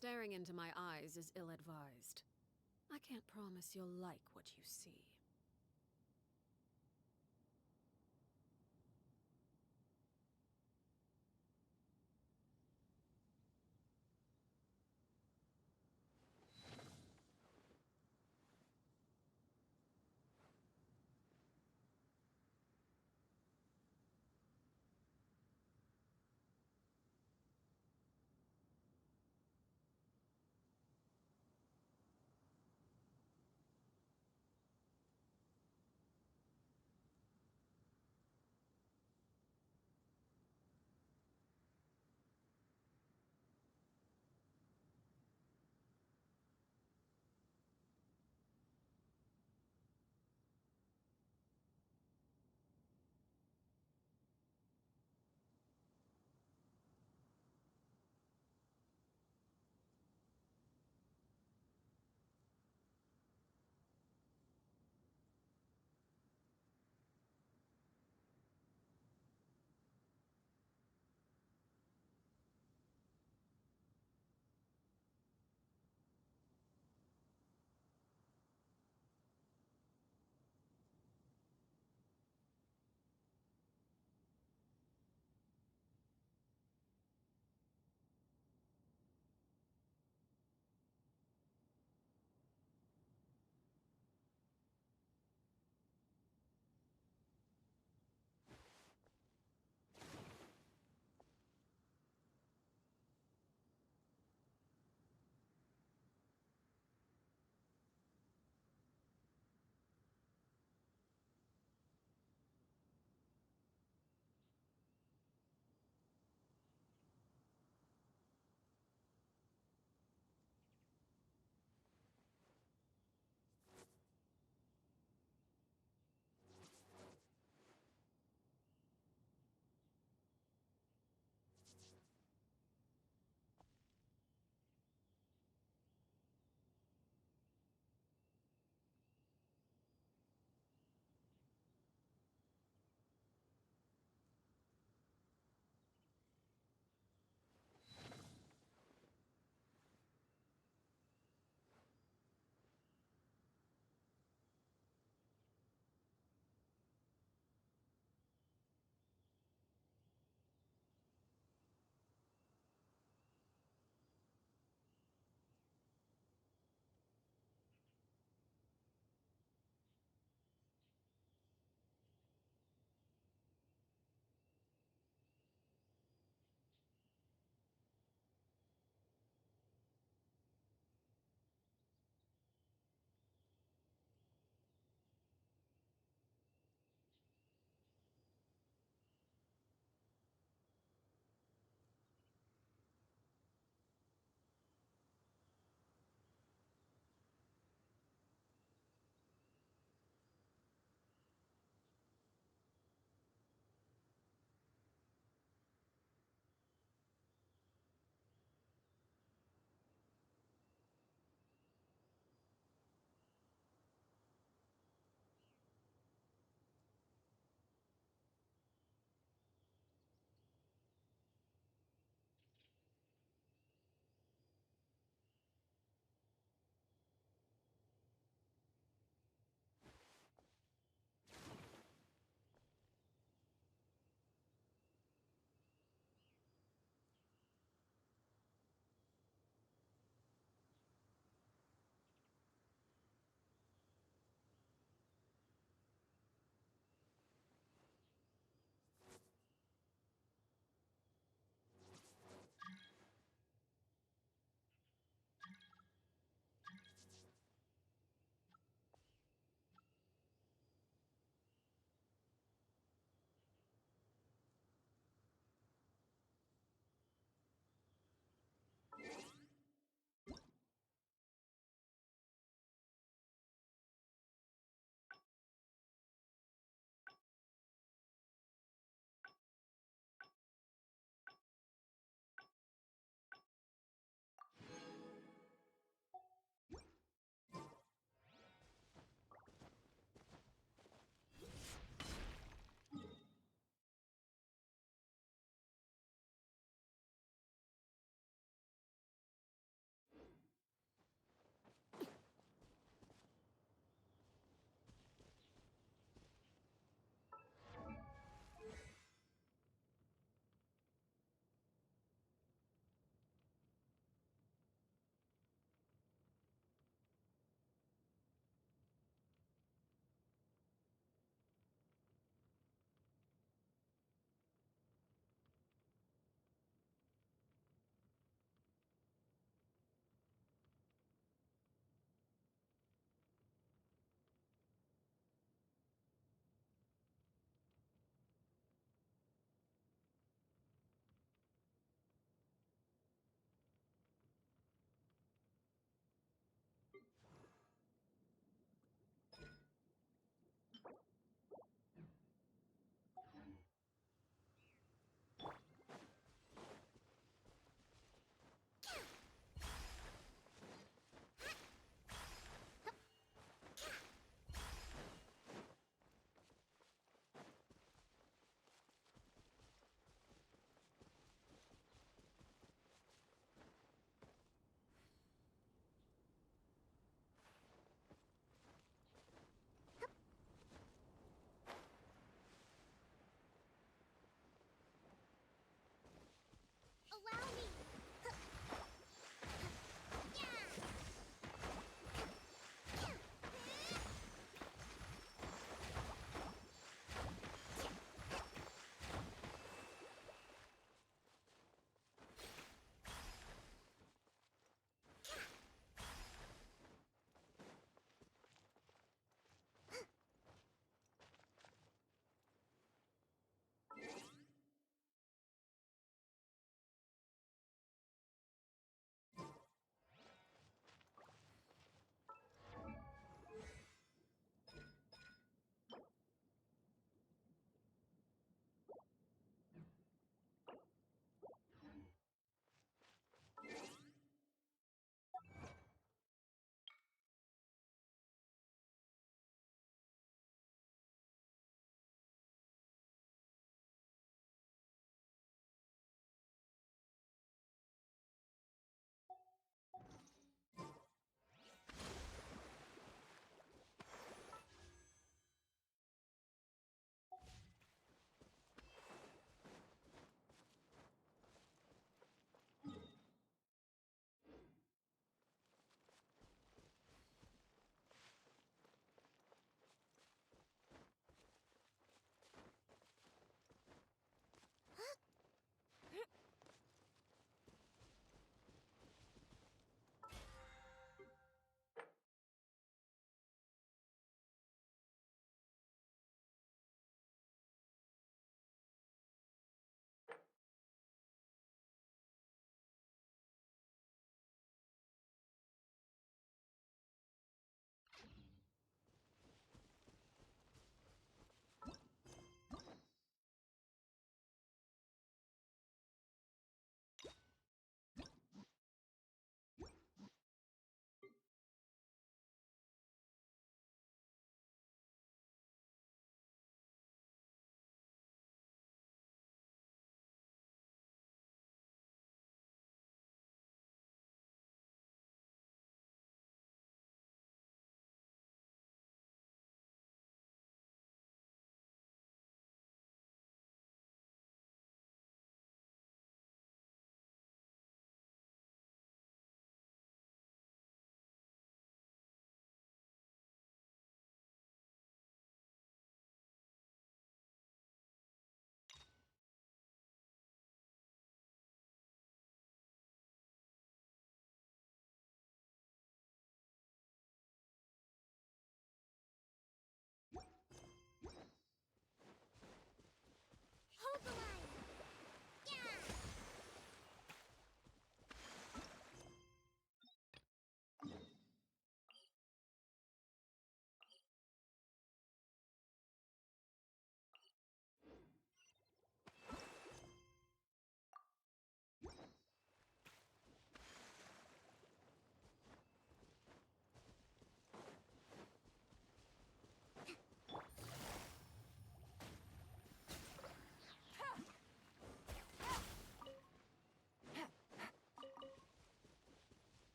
Staring into my eyes is ill-advised. I can't promise you'll like what you see.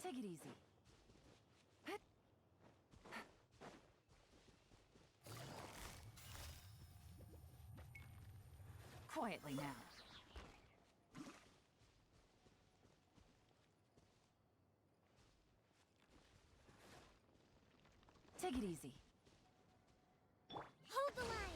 Take it easy. Quietly now. Take it easy. Hold the line!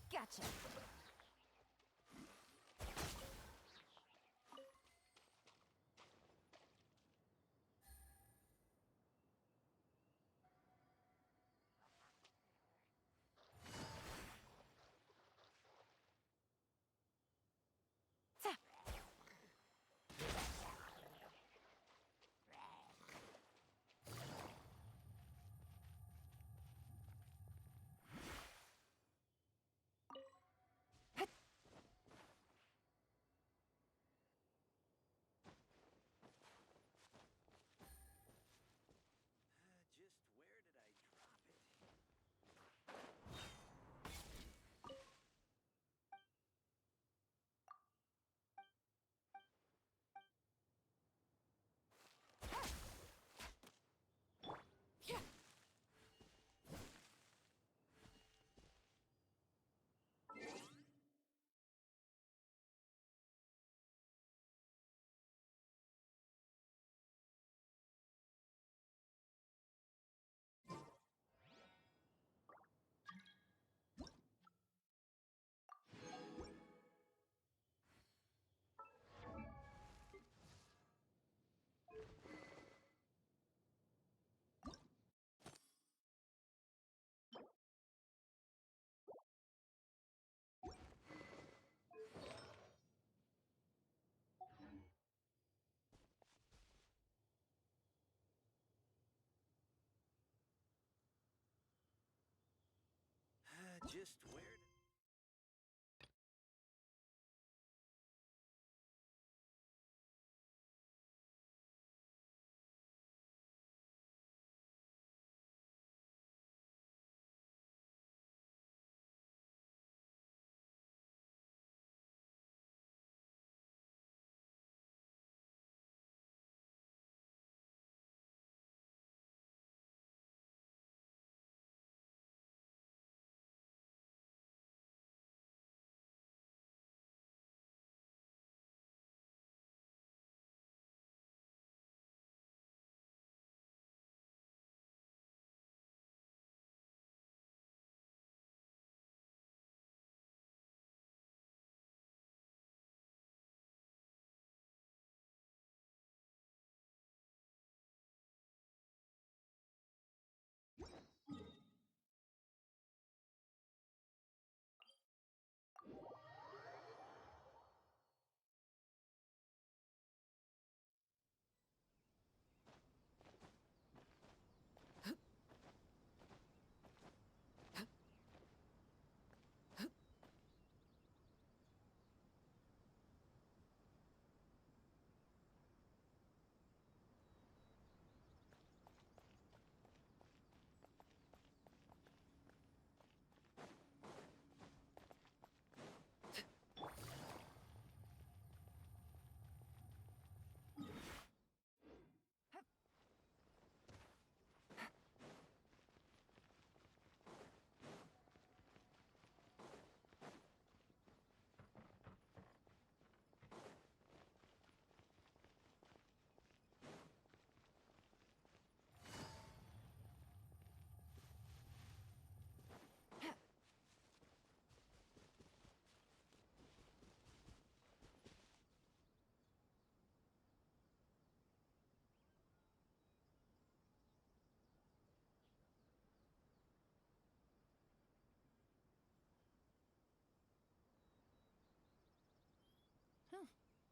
Gotcha. Just where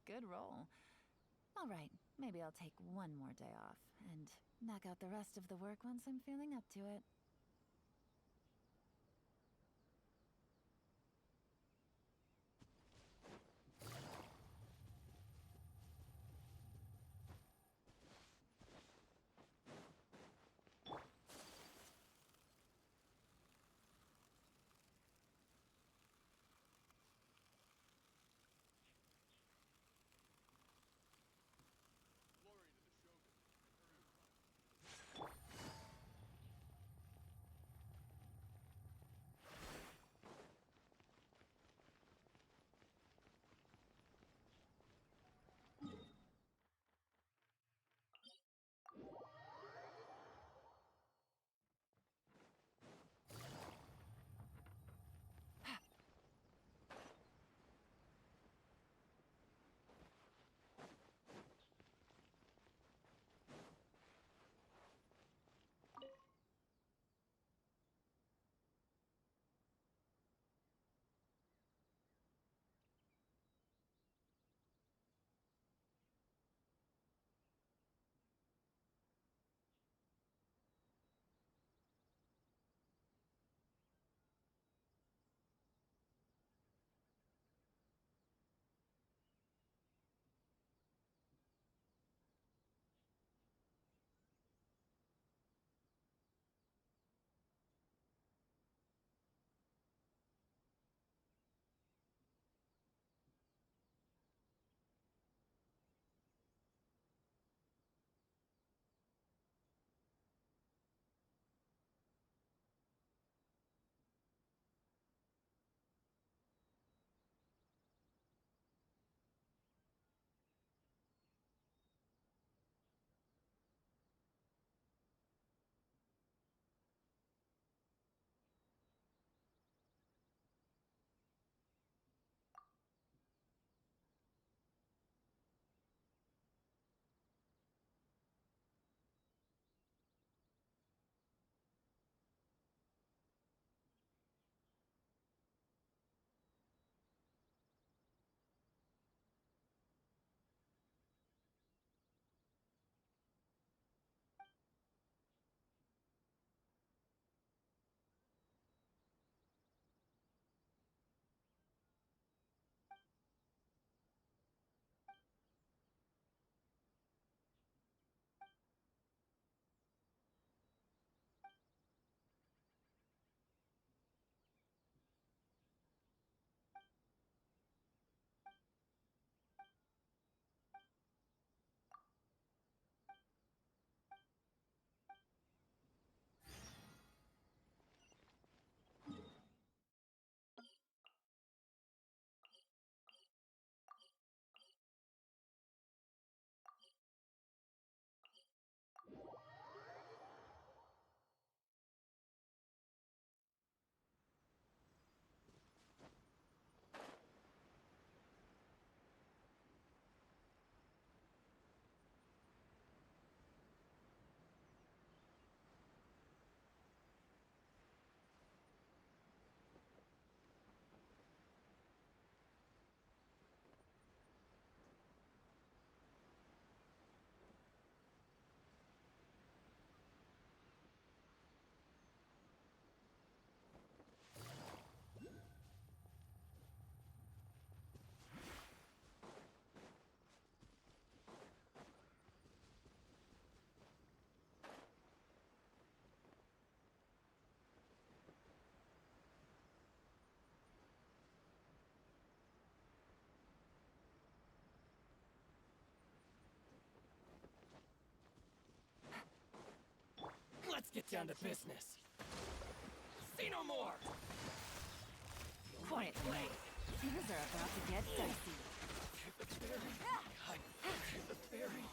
Good roll. All right, maybe I'll take one more day off and knock out the rest of the work once I'm feeling up to it. Let's get down to business. Say no more! Quiet, Ray. Things are about to get dicey. The fairy! The fairy!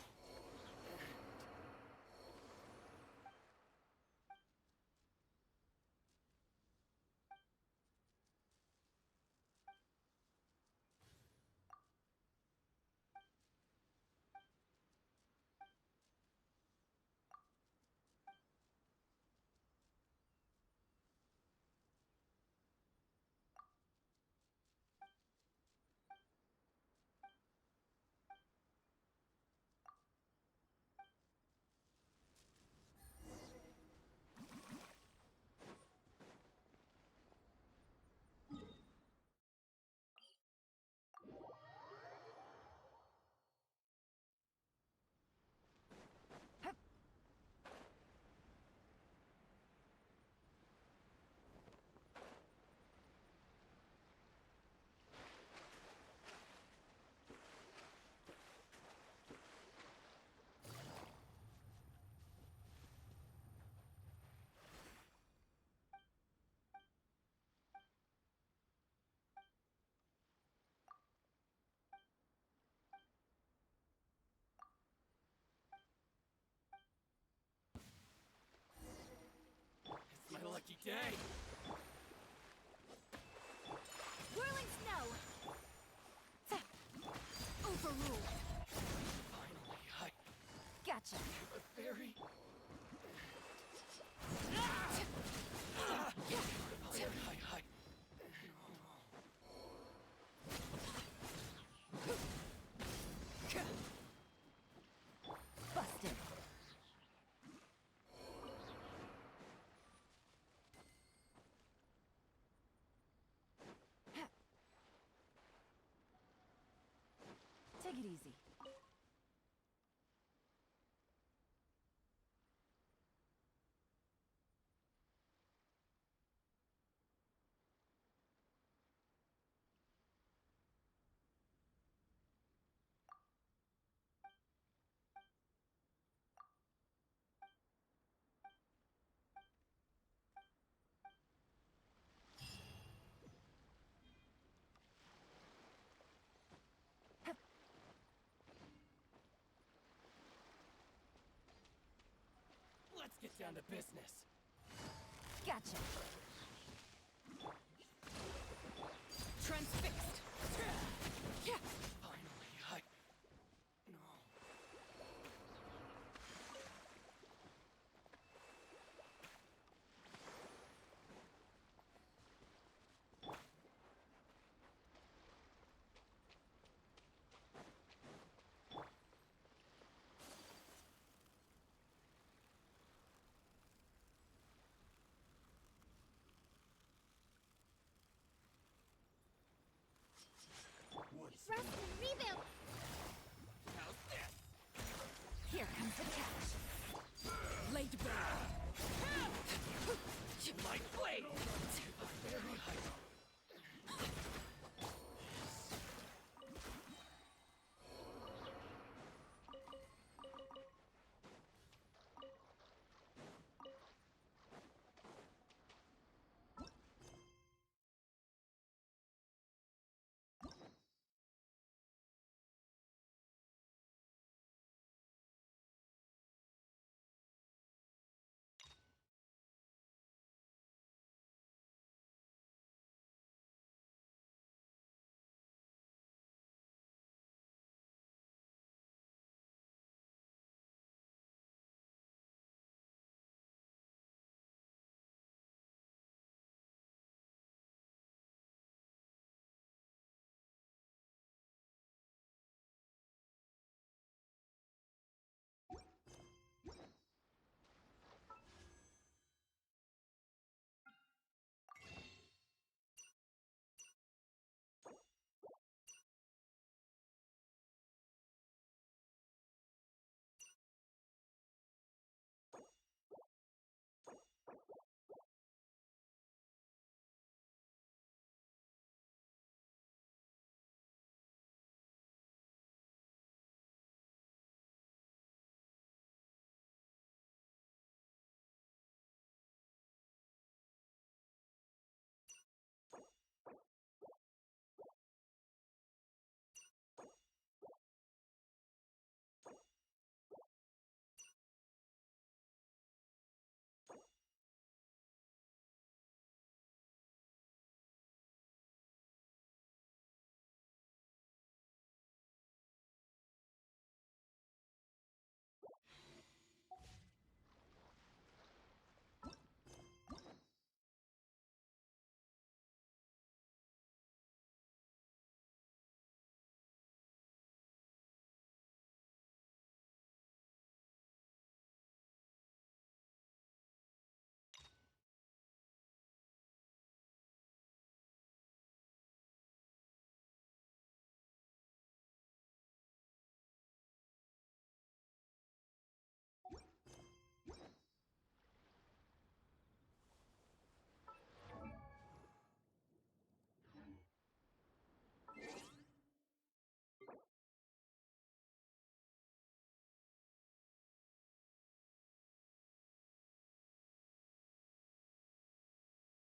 day. Whirling snow! Overruled. Finally, I Gotcha. have a theory. Busted. Take it easy. Let's get down to business. Gotcha. Transfixed. Finally, I... No. Rust and reboot! How's this? Here comes the catch. Laid bare. Light blade!